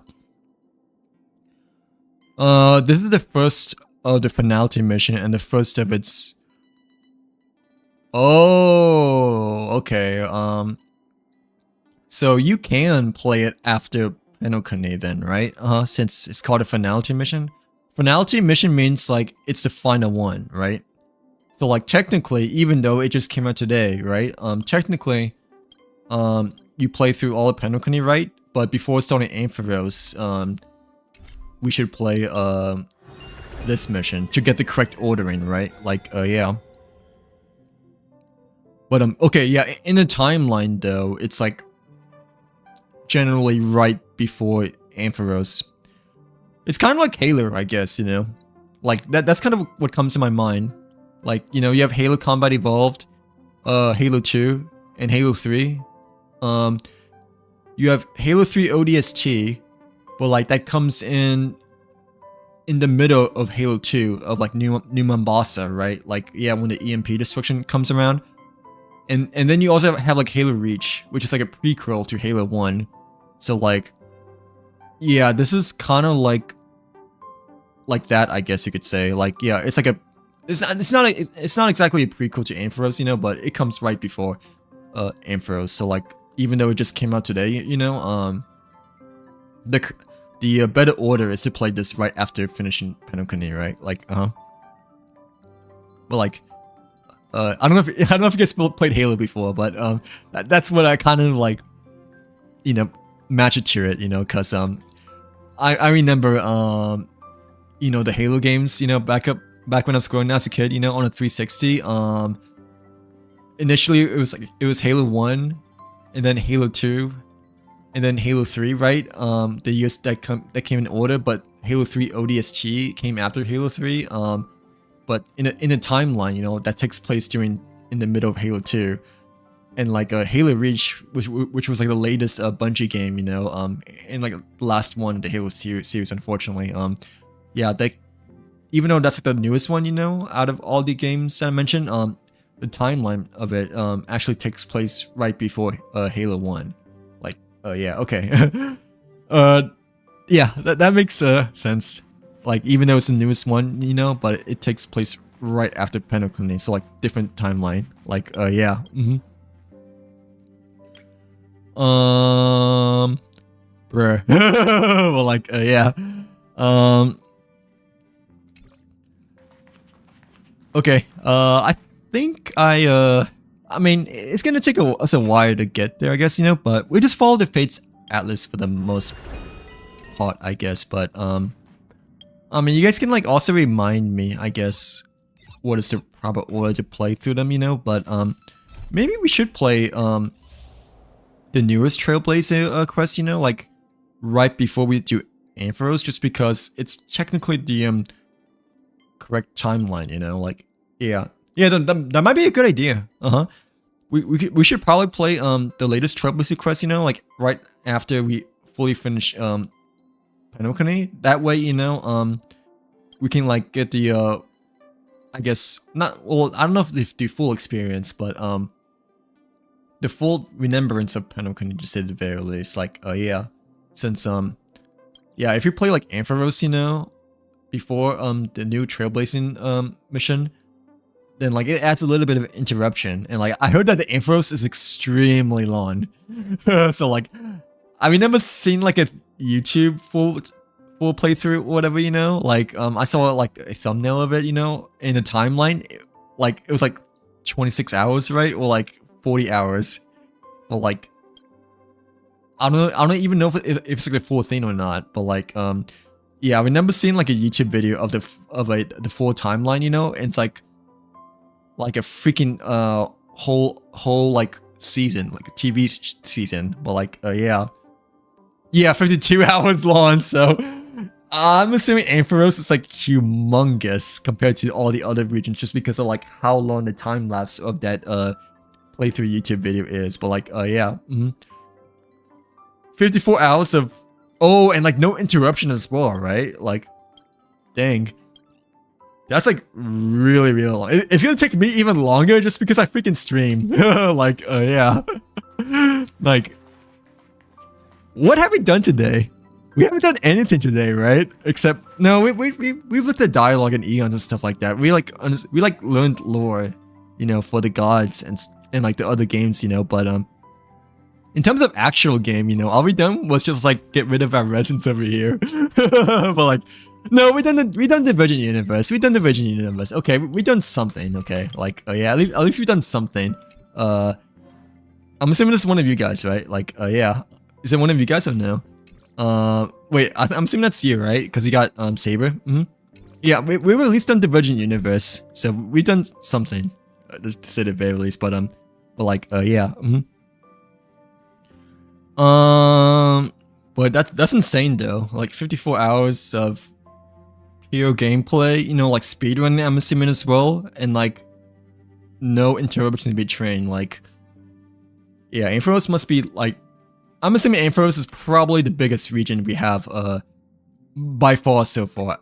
this is the first of the finality mission and the first of its. Oh, okay. So you can play it after Penokane then, right? Since it's called a finality mission. Finality mission means like it's the final one, right? So like technically, even though it just came out today, right? Technically, you play through all of Penokane, right? But before starting Ampharos, we should play this mission to get the correct ordering, right? Like, yeah. But okay, yeah. In the timeline though, it's like generally right before Ampharos. It's kind of like Halo, I guess, you know? Like, that's kind of what comes to my mind. Like, you know, you have Halo Combat Evolved, Halo 2, and Halo 3. You have Halo 3 ODST, but like that comes in the middle of Halo 2 of like New Mombasa, right? Like, yeah, when the EMP destruction comes around. And then you also have like Halo Reach, which is like a prequel to Halo 1. So like, yeah, this is kind of like that, I guess you could say. Like, yeah, it's like it's not exactly a prequel to Ampharos, you know, but it comes right before Ampharos. So like, even though it just came out today, you know, the better order is to play this right after finishing Penokane, right? Like, But like, I don't know if you guys played Halo before, but that's what I kind of like, you know, match it to it, you know, cause I remember you know, the Halo games, you know, back when I was growing up as a kid, you know, on a 360. Initially it was Halo 1, and then Halo 2, and then Halo 3, right? The years that came in order, but Halo 3 ODST came after Halo 3. But in a timeline, you know, that takes place in the middle of Halo 2, and like Halo Reach, which was like the latest Bungie game, you know, and like the last one of the Halo series, unfortunately. Yeah, even though that's like the newest one, you know, out of all the games that I mentioned, the timeline of it actually takes place right before Halo 1. Like, yeah, okay. Yeah, that makes sense. Like, even though it's the newest one, you know, but it takes place right after Penokane, so like different timeline. Like, yeah. Bruh. Well, like, yeah. Okay. I think I mean, it's gonna take us a while to get there, I guess, you know, but we just follow the Fates Atlas for the most part, I guess. But I mean, you guys can like also remind me, I guess, what is the proper order to play through them, you know. But maybe we should play the newest Trailblazer quest, you know, like right before we do Ampharos, just because it's technically the correct timeline, you know. Like, yeah, that might be a good idea. We should probably play the latest Trailblazer quest, you know, like right after we fully finish Penokane. That way, you know, we can like get the I guess not, well, I don't know if the full experience, but the full remembrance of Penokane, just at the very least. Like, yeah, since yeah, if you play like Ampharos, you know, before the new Trailblazing mission, then like it adds a little bit of interruption. And like I heard that the Ampharos is extremely long. So like I've never seen like a YouTube full playthrough or whatever, you know. Like I saw like a thumbnail of it, you know, in a timeline. Like it was like 26 hours, right? Or like 40 hours. But like I don't even know if it's like the full thing or not. But like yeah, I remember seeing like a YouTube video of the full timeline, you know, and it's like a freaking whole like season, like a TV season. But like yeah, 52 hours long. So I'm assuming Ampharos is like humongous compared to all the other regions, just because of like how long the time lapse of that playthrough YouTube video is. But like yeah, 54 hours of, oh, and like no interruption as well, right? Like, dang. That's like really long. It's gonna take me even longer just because I freaking stream. Like, yeah. Like, what have we done today? We haven't done anything today, right? Except, no, we've looked at dialogue and eons and stuff like that. We like learned lore, you know, for the gods and like the other games, you know. But in terms of actual game, you know, all we done was just like get rid of our residents over here. But like, no, we done the Virgin Universe. We done the Virgin Universe. Okay, we done something. Okay, like, yeah, at least we done something. I'm assuming this is one of you guys, right? Like, yeah, is it one of you guys or no? Wait, I'm assuming that's you, right? Because you got Saber. Yeah, we were at least done the Virgin Universe, so we done something. To say the very least, but like, yeah. But that's insane though. Like 54 hours of pure gameplay, you know, like speedrunning, I'm assuming as well, and like no interruption to be trained. Like, yeah, Ampharos must be like, I'm assuming Ampharos is probably the biggest region we have, by far so far.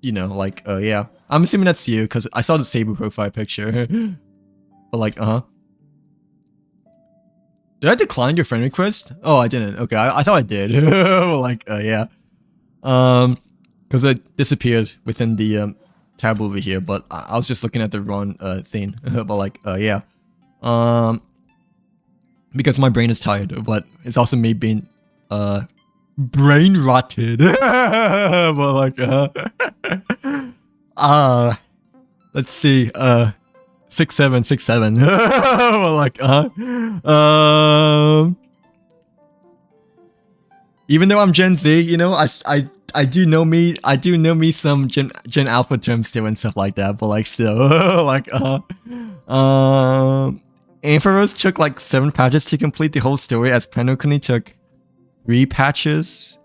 You know, like, yeah, I'm assuming that's you because I saw the Saber profile picture. But like, did I decline your friend request? Oh, I didn't. Okay, I thought I did. Like, yeah. Because it disappeared within the tab over here, but I was just looking at the wrong thing. But like, yeah. Because my brain is tired, but it's also me being brain rotted. But like, let's see. 6767. Well, like, even though I'm Gen Z, you know, I do know me some Gen Alpha terms too and stuff like that. But like, still, like, Ampharos took like 7 patches to complete the whole story, as Penokuni took 3 patches.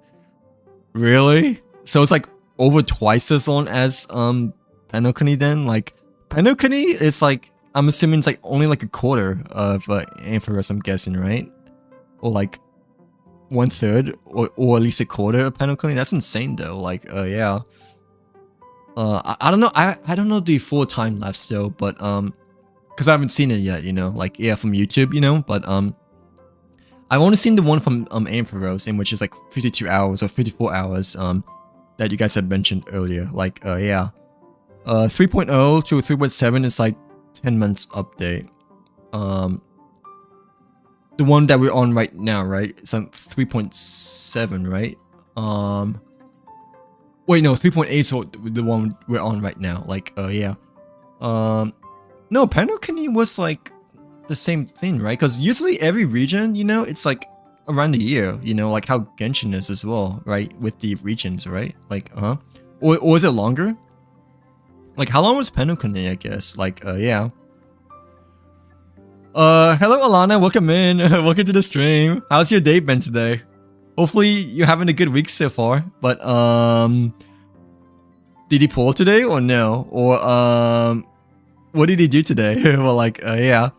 Really? So it's like over twice as long as Penokuni then, like. Penokuni is like, I'm assuming it's like only like a quarter of Ampharos, I'm guessing, right? Or like 1/3, or at least a quarter of Penokuni. That's insane though. Like, yeah. I don't know. I don't know the full time lapse still, but because I haven't seen it yet, you know. Like, yeah, from YouTube, you know. But I've only seen the one from Ampharos, in which is like 52 hours or 54 hours. That you guys had mentioned earlier. Like, yeah. 3.0 to 3.7 is like 10 months update. The one that we're on right now, right? It's on 3.7, right? Wait, no, 3.8 is the one we're on right now. Like, yeah. No, Penokuni was like the same thing, right? Because usually every region, you know, it's like around a year, you know, like how Genshin is as well, right? With the regions, right? Like, or is it longer? Like, how long was Penokuni, I guess? Like, yeah. Hello Alana, welcome in. Welcome to the stream. How's your day been today? Hopefully you're having a good week so far. But, did he pull today or no? Or, what did he do today? Well, like, yeah.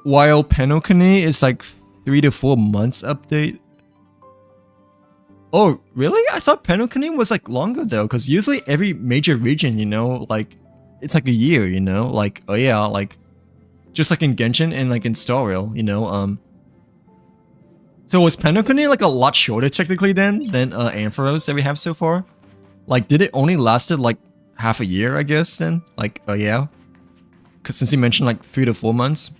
While Penokuni is like 3 to 4 months update. Oh, really? I thought Penokuni was like longer though, because usually every major region, you know, like it's like a year, you know, like, oh yeah, like just like in Genshin and like in Star Rail, you know. So was Penokuni like a lot shorter technically than Ampharos that we have so far? Like, did it only lasted like half a year, I guess then? Like, oh yeah, because since you mentioned like 3 to 4 months.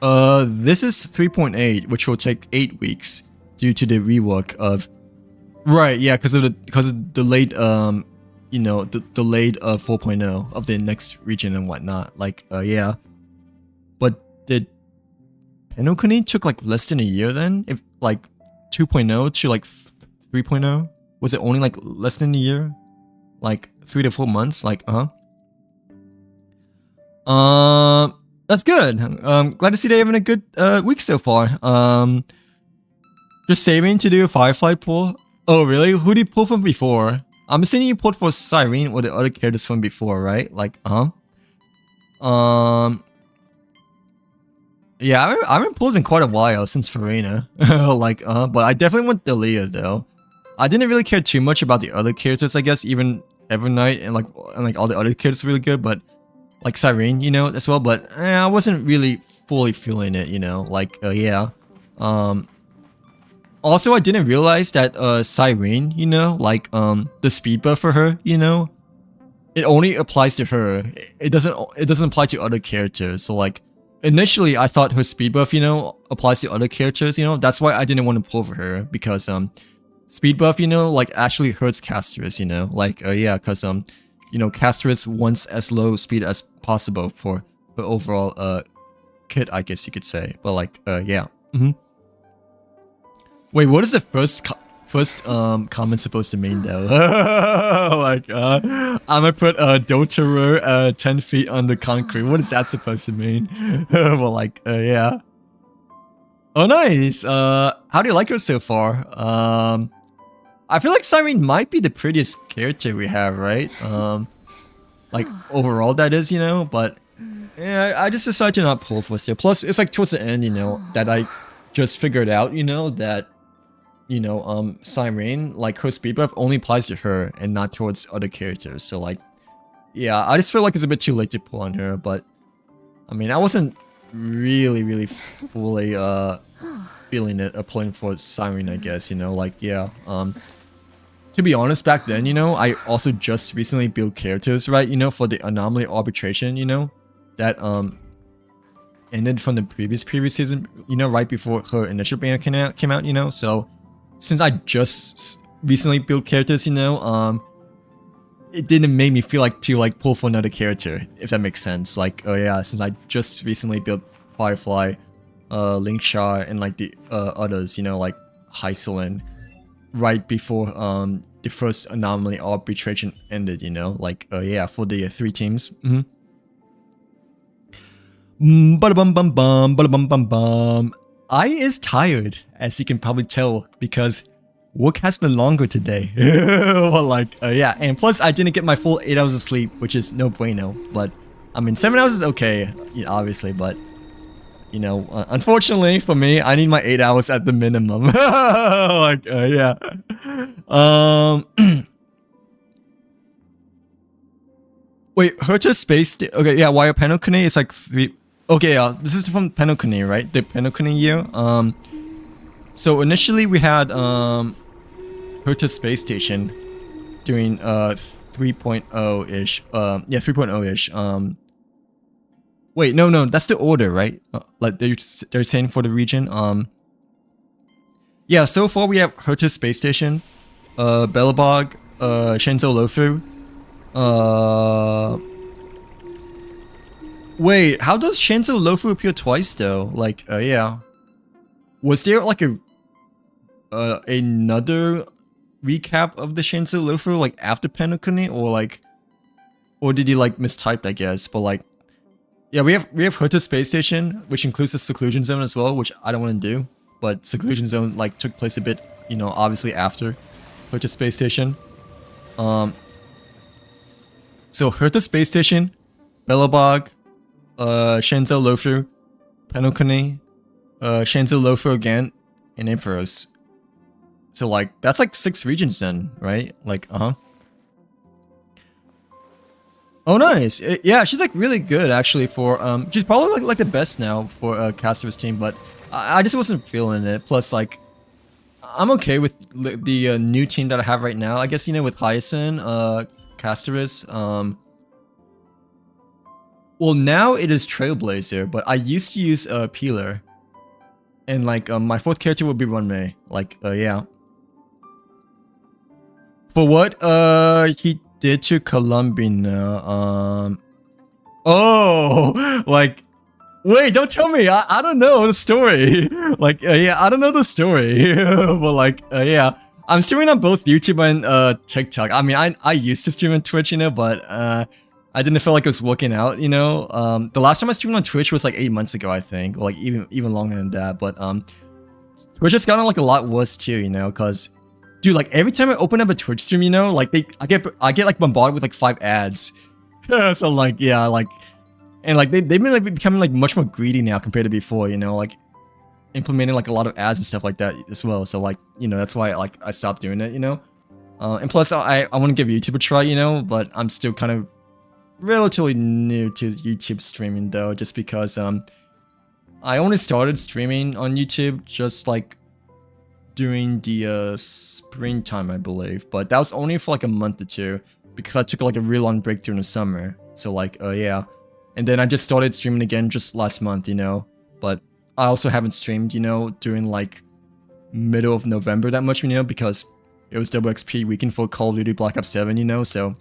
This is 3.8, which will take 8 weeks. Due to the rework of, right? Yeah, because of the delayed you know, the delayed 4.0 of the next region and whatnot. Like, yeah. But did Penokuni took like less than a year then? If like 2.0 to like 3.0, was it only like less than a year? Like 3 to 4 months? Like, that's good. Glad to see they're having a good week so far. Just saving to do a Firefly pull? Oh, really? Who did you pull from before? I'm assuming you pulled for Cyrene or the other characters from before, right? Like, yeah, I haven't pulled in quite a while since Farina. Like, but I definitely want Delia though. I didn't really care too much about the other characters, I guess, even Evernight and like all the other characters really good, but like Cyrene, you know, as well. But I wasn't really fully feeling it, you know. Like, yeah. Also, I didn't realize that Cyrene, you know, like the speed buff for her, you know, it only applies to her. It doesn't apply to other characters. So like, initially I thought her speed buff, you know, applies to other characters, you know. That's why I didn't want to pull for her, because speed buff, you know, like actually hurts casters, you know. Like yeah, because you know, casters wants as low speed as possible for her overall kit, I guess you could say. But like yeah. Wait, what is the first comment supposed to mean though? Like I'm gonna put Dotaro 10 feet under concrete. What is that supposed to mean? Well, like yeah. Oh nice. How do you like her so far? I feel like Siren might be the prettiest character we have, right? Like overall that is, you know, but yeah, I just decided to not pull for it. Plus it's like towards the end, you know, that I just figured out, you know, that you know, Siren, like her speed buff only applies to her and not towards other characters. So like, yeah, I just feel like it's a bit too late to pull on her, but I mean, I wasn't really fully feeling it pulling for Siren, I guess, you know, like yeah. To be honest, back then, you know, I also just recently built characters, right, you know, for the Anomaly Arbitration, you know, that ended from the previous season, you know, right before her initial banner came out, you know. So since I just recently built characters, you know, it didn't make me feel like to like pull for another character, if that makes sense. Like, oh yeah, since I just recently built Firefly, Linkshar, and like the others, you know, like Hyselin, right before the first Anomaly Arbitration ended, you know, like yeah, for the 3 teams. Bum. I is tired, as you can probably tell, because work has been longer today. Well, like, yeah, and plus I didn't get my full 8 hours of sleep, which is no bueno. But I mean, 7 hours is okay, obviously, but you know, unfortunately for me, I need my 8 hours at the minimum. Like, yeah. Wait, Herta Space. Okay, yeah. Wire Penokune is like 3. Okay, yeah. This is from Penokune, right? The Penokune year. So initially we had Herta Space Station doing 3.0 ish. Yeah, 3.0 ish. Wait, no, that's the order, right? Like they're saying for the region. Yeah. So far we have Herta Space Station, Belobog, Shenzo Lofu. Wait, how does Shenzo Lofu appear twice though? Like, yeah. Was there like a another recap of the Shenzo Lofu like after Penokune, or like, or did he like mistyped, I guess? But like, yeah, we have Herta Space Station, which includes the Seclusion Zone as well, which I don't want to do. But Seclusion Zone like took place a bit, you know, obviously after Herta Space Station. So Herta Space Station, Belobog, Shenzo Lofu, Penokune, Shenzo Lofu again, and Ampharos. So like that's like 6 regions then, right? Like Oh nice. Yeah, she's like really good actually for she's probably like the best now for Caster's team, but I just wasn't feeling it. Plus like I'm okay with the new team that I have right now. I guess, you know, with Hyacinth, Casterus, well, now it is Trailblazer, but I used to use Peeler. And like my 4th character would be Runmei. Like yeah. For what he did to Columbina, oh, like, wait, don't tell me. I don't know the story. Like yeah, I don't know the story. But like yeah, I'm streaming on both YouTube and TikTok. I mean, I used to stream on Twitch, you know, but I didn't feel like it was working out, you know. The last time I streamed on Twitch was like 8 months ago, I think, or like even longer than that. But Twitch has gotten like a lot worse too, you know, because dude, like every time I open up a Twitch stream, you know, like I get like bombarded with like 5 ads. So like yeah, like, and like they've been like becoming like much more greedy now compared to before, you know, like implementing like a lot of ads and stuff like that as well. So like, you know, that's why like I stopped doing it, you know. And plus I want to give YouTube a try, you know, but I'm still kind of relatively new to YouTube streaming though, just because I only started streaming on YouTube just like during the springtime, I believe, but that was only for like a month or 2 because I took like a real long break during the summer. So like yeah, And then I just started streaming again just last month, you know. But I also haven't streamed, you know, during like middle of November that much, you know, because it was double XP weekend for Call of Duty Black Ops 7, you know, so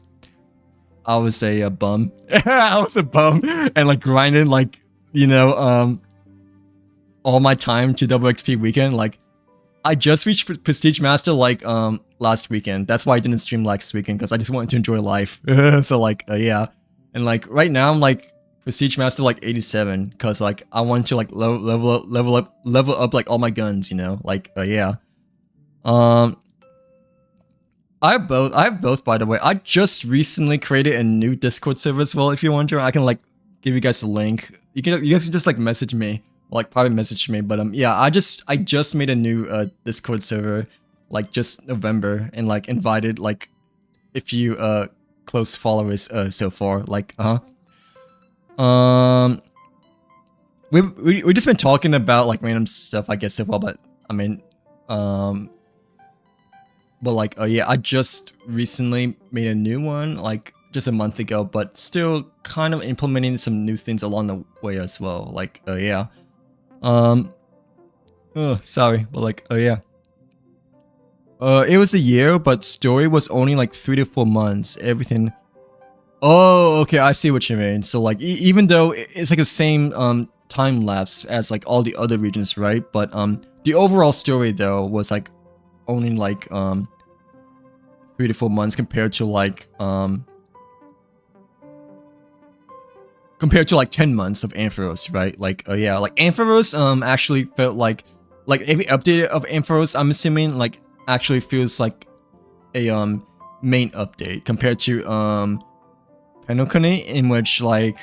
I was a bum. I was a bum and like grinding like, you know, all my time to double XP weekend. Like I just reached Prestige Master like last weekend. That's why I didn't stream last weekend, because I just wanted to enjoy life. So like yeah. And like right now I'm like Prestige Master like 87, because like I want to like level up like all my guns, you know, like yeah. I have both by the way. I just recently created a new Discord server as well. If you're wondering, I can like give you guys a link. You guys can just like message me, like private message me. But yeah, I just made a new Discord server like just November, and like invited like a few close followers so far. Like we've just been talking about like random stuff, I guess, so far. But I mean but like yeah, I just recently made a new one like just a month ago, but still kind of implementing some new things along the way as well. Like yeah. Sorry, but like yeah. It was a year, but story was only like 3 to 4 months. Everything. Oh, okay, I see what you mean. So like even though it's like the same time lapse as like all the other regions, right? But the overall story though was like only like 3 to 4 months compared to like 10 months of Ampharos, right? Like yeah, like Ampharos actually felt like every update of Ampharos, I'm assuming, like actually feels like a main update compared to Penokone, in which like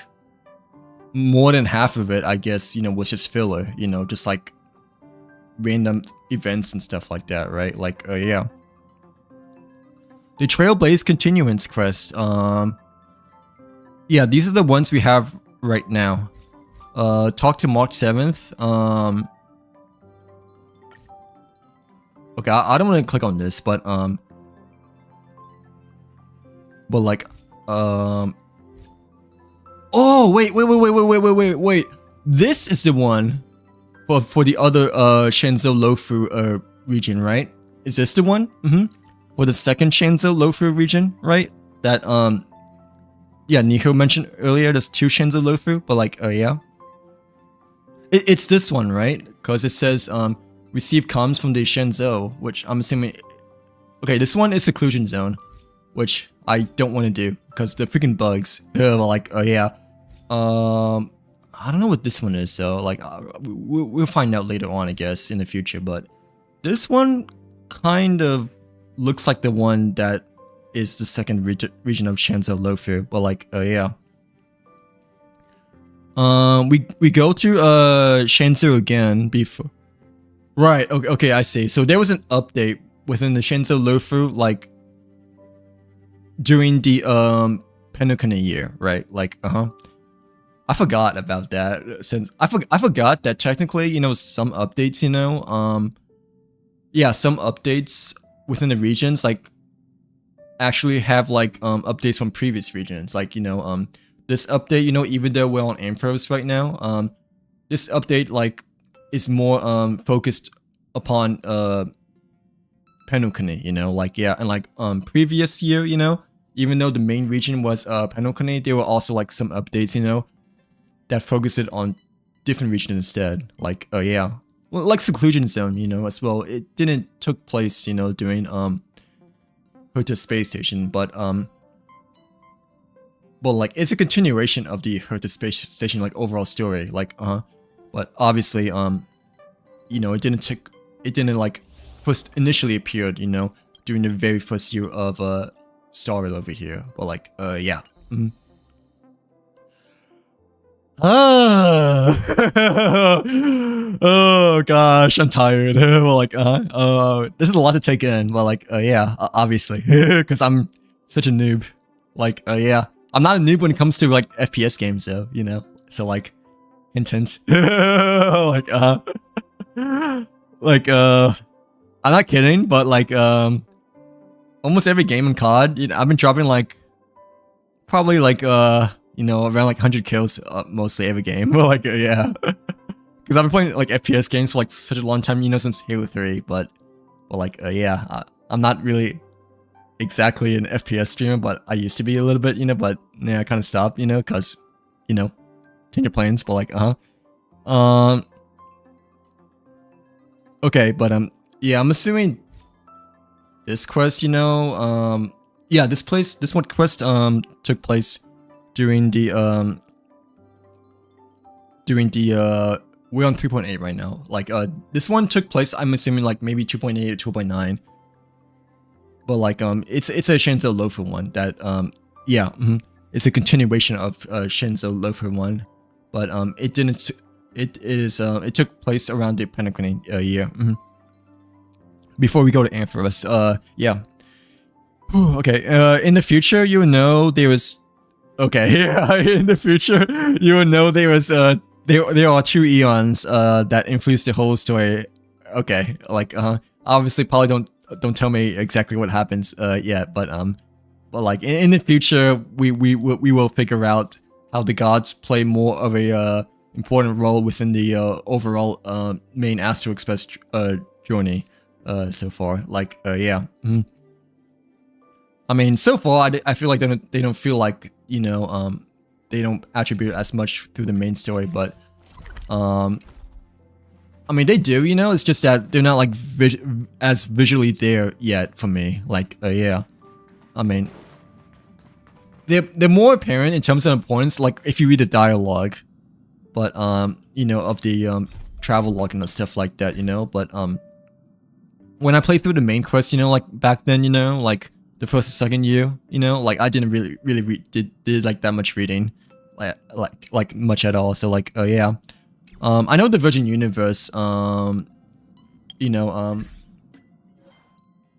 more than half of it, I guess, you know, was just filler, you know, just like random events and stuff like that, right? Like yeah. The Trailblaze Continuance quest, yeah, these are the ones we have right now. Talk to March 7th. Okay, I don't want to click on this, but like, oh, wait. This is the one for the other Shenzhou Lofu region, right? Is this the one? For the second Shenzhou Lofu region, right? That yeah, Nico mentioned earlier. There's 2 Shenzhou Lofu, but like yeah, it's this one, right? Because it says receive comms from the Shenzhou, which I'm assuming. Okay, this one is seclusion zone, which I don't want to do because the freaking bugs. Like yeah, I don't know what this one is, so like we'll find out later on, I guess, in the future. But this one kind of looks like the one that is the second region of Shenzhou Lofu, but like yeah. We go to Shenzhou again before. Right, okay, I see. So there was an update within the Shenzhou Lofu like during the Penokone year, right? Like I forgot about that, since I forgot that technically, you know, some updates, you know, yeah, some updates within the regions like actually have like updates from previous regions. Like, you know, this update, you know, even though we're on Ampharos right now, this update like is more focused upon Penokone, you know, like yeah. And like previous year, you know, even though the main region was Penokone, there were also like some updates, you know, that focused on different regions instead. Like yeah, well, like seclusion zone, you know, as well. It didn't took place, you know, during Herta space station, but like it's a continuation of the Herta space station like overall story, like but obviously you know, it didn't like first initially appeared, you know, during the very first year of Star Rail over here, but like yeah. Oh gosh, I'm tired. Well, like this is a lot to take in, but like yeah, obviously, because I'm such a noob. Like yeah, I'm not a noob when it comes to like FPS games though, you know, so like intense. Like like I'm not kidding, but like almost every game in COD, you know, I've been dropping like probably like You know, around like 100 kills mostly every game. But like, yeah. Because I've been playing like FPS games for like such a long time, you know, since Halo 3. But like, yeah, I'm not really exactly an FPS streamer, but I used to be a little bit, you know, but yeah, I kind of stopped, you know, because, you know, change your plans, but like, okay, but yeah, I'm assuming this quest, you know, yeah, this one quest took place during the we're on 3.8 right now. Like this one took place, I'm assuming like maybe 2.8 or 2.9. But like it's a Shinzo Loafer one that yeah, it's a continuation of Shinzo Loafer one. But it didn't it took place around the Pentecoin year. Before we go to Ampharos, yeah. Okay, in the future you will know there was in the future you will know there was there are 2 eons that influenced the whole story. Okay, like obviously probably don't tell me exactly what happens yet, but like in the future we will figure out how the gods play more of a important role within the overall main Astral Express journey so far. Like yeah. I mean, so far I feel like they don't feel like, you know, they don't attribute as much to the main story, but I mean, they do, you know, it's just that they're not like as visually there yet for me. Like, yeah. I mean, they're more apparent in terms of importance, like if you read the dialogue, but you know, of the travel log and stuff like that, you know. But when I played through the main quest, you know, like back then, you know, like the first and second year, you know, like I didn't really did like that much reading, like much at all. So like, yeah. I know the Virgin Universe, you know,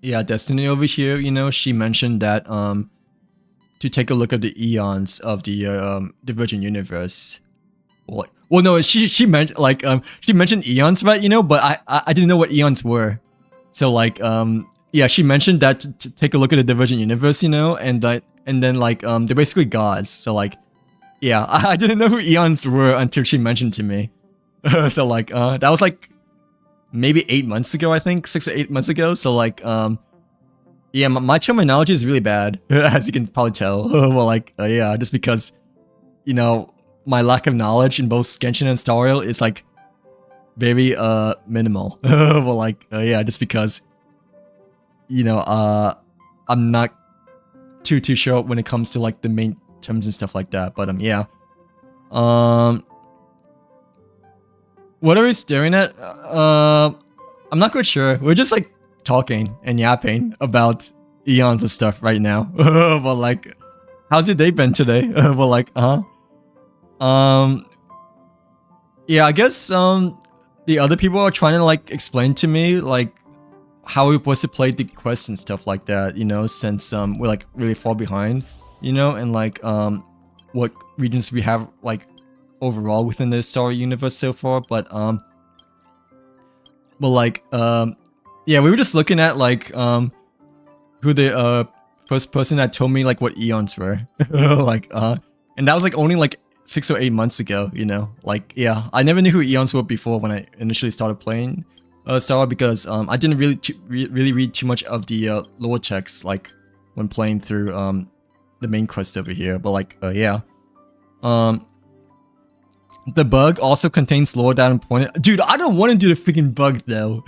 yeah, Destiny over here, you know, she mentioned that, to take a look at the eons of the Virgin Universe. Well, no, she meant, like, she mentioned eons, right, you know, but I didn't know what eons were. So, like, yeah, she mentioned that to take a look at the Virgin Universe, you know, and then, like, they're basically gods, so, like, yeah, I didn't know who eons were until she mentioned to me. So like that was like maybe 8 months ago, I think 6 or 8 months ago. So like yeah, my terminology is really bad, as you can probably tell. Well, like yeah, just because, you know, my lack of knowledge in both Genshin and Star Rail is like very minimal. Well, like yeah, just because, you know, I'm not too sure when it comes to like the main terms and stuff like that. But yeah. What are we staring at? I'm not quite sure. We're just like talking and yapping about eons and stuff right now. But like, how's your day been today? Well, like, yeah, I guess the other people are trying to like explain to me like how we're supposed to play the quests and stuff like that, you know, since we're like really far behind, you know, and like what regions we have like overall within the Star universe so far. But like yeah, we were just looking at like who the first person that told me like what eons were. Like and that was like only like 6 or 8 months ago, you know. Like yeah, I never knew who eons were before when I initially started playing Star, because I didn't really read too much of the lore text like when playing through the main quest over here. But like yeah, the bug also contains lore that important. Dude, I don't want to do the freaking bug though.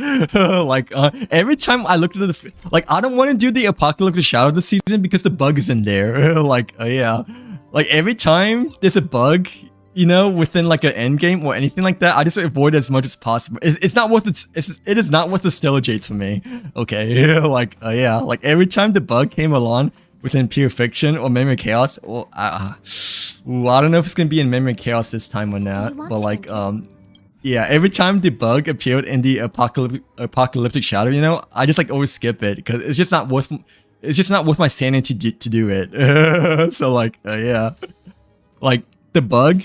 Like every time I look at the like, I don't want to do the Apocalyptic Shadow this season because the bug is in there. Like yeah, like every time there's a bug, you know, within like an end game or anything like that, I just avoid it as much as possible. It's not worth it is not worth the stellar jades for me. Okay, like yeah, like every time the bug came along within Pure Fiction or Memory Chaos, well, I don't know if it's gonna be in Memory Chaos this time or not. But like yeah, every time the bug appeared in the Apocalyptic Shadow, you know, I just like always skip it because it's just not worth my sanity to do it. So like yeah, like the bug.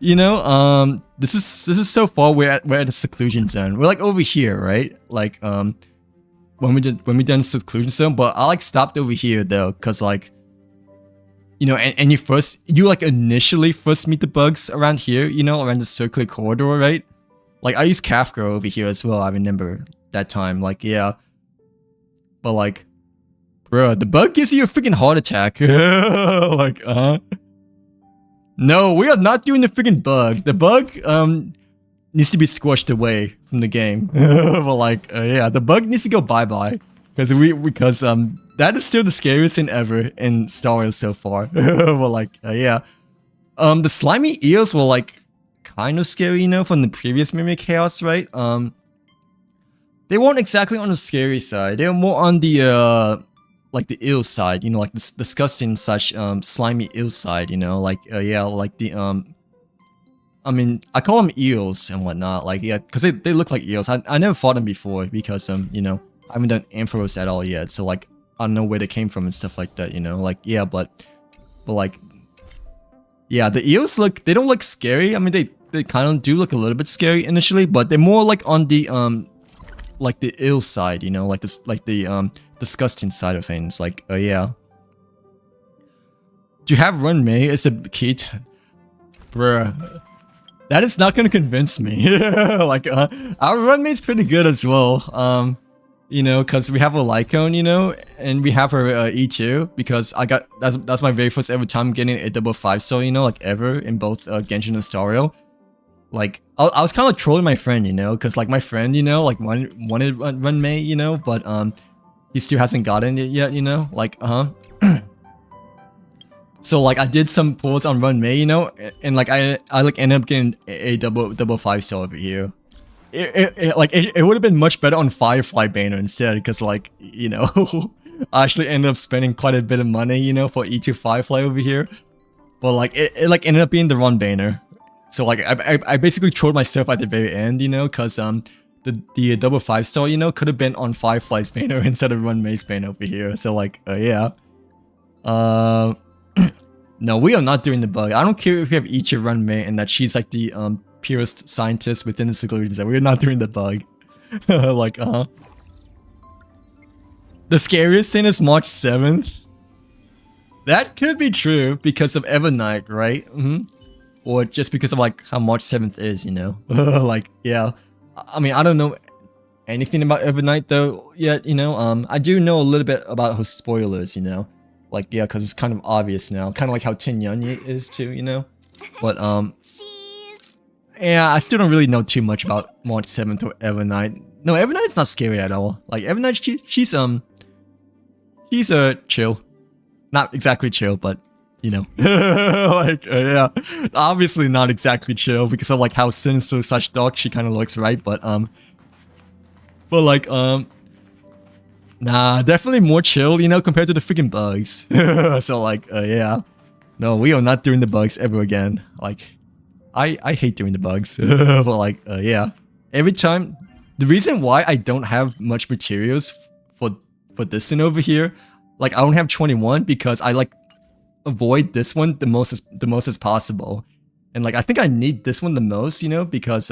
You know, this is so far we're at the seclusion zone. We're like over here, right? Like when we done the seclusion zone, but I like stopped over here though, cause like you know, and you like initially first meet the bugs around here, you know, around the circular corridor, right? Like I used Kafka over here as well. I remember that time. Like yeah, but like, bro, the bug gives you a freaking heart attack. Like no, we are not doing the freaking bug. The bug needs to be squashed away from the game. But like yeah, the bug needs to go bye bye because that is still the scariest thing ever in Star Wars so far. Well, like yeah, the slimy eels were like kind of scary, you know, from the previous Mimic Chaos, right? They weren't exactly on the scary side. They were more on the like the eel side, you know, like this disgusting such slimy eel side, you know, like yeah, like the I mean, I call them eels and whatnot, like yeah, because they look like eels. I never fought them before because you know, I haven't done Ampharos at all yet, so like I don't know where they came from and stuff like that, you know, like yeah, but like yeah, the eels they don't look scary. I mean, they kind of do look a little bit scary initially, but they're more like on the like the ill side, you know, like this, like the disgusting side of things. Like yeah, to have Run May is the key to, bruh, that is not gonna convince me. Like our Run May's pretty good as well. You know, because we have a Lycone, you know, and we have her E2, because I got that's my very first ever time getting a double 5-star, you know, like ever in both Genshin and Star Rail. Like I was kind of trolling my friend, you know, because like my friend, you know, like wanted Run May, you know, but he still hasn't gotten it yet, you know, like so like I did some pulls on Run May, you know, and like I like ended up getting a double 5-star over here. It would have been much better on Firefly Banner instead, because like, you know, I actually ended up spending quite a bit of money, you know, for E2 Firefly over here. But like it like ended up being the wrong banner. So like I basically trolled myself at the very end, you know, because the double 5-star, you know, could have been on Firefly's banner instead of Run May's banner over here. So like yeah. No, we are not doing the bug. I don't care if we have Ichi Run May and that she's like the purest scientist within the security design. We're not doing the bug. Like the scariest thing is March 7th. That could be true because of Evernight, right? Or just because of like how March 7th is, you know. Like yeah, I mean, I don't know anything about Evernight though yet, you know. I do know a little bit about her spoilers, you know, like yeah, because it's kind of obvious now, kind of like how Tin Yunyi is too, you know. But yeah, I still don't really know too much about March 7th or Evernight. No, Evernight's not scary at all. Like Evernight, she's chill, not exactly chill, but you know, like yeah, obviously not exactly chill because of like how sinister such dark she kind of looks, right? But like nah, definitely more chill, you know, compared to the freaking bugs. So like yeah, no, we are not doing the bugs ever again. Like I hate doing the bugs. But like yeah, every time. The reason why I don't have much materials for this thing over here, like I don't have 21 because I like avoid this one the most as possible, and like I think I need this one the most, you know, because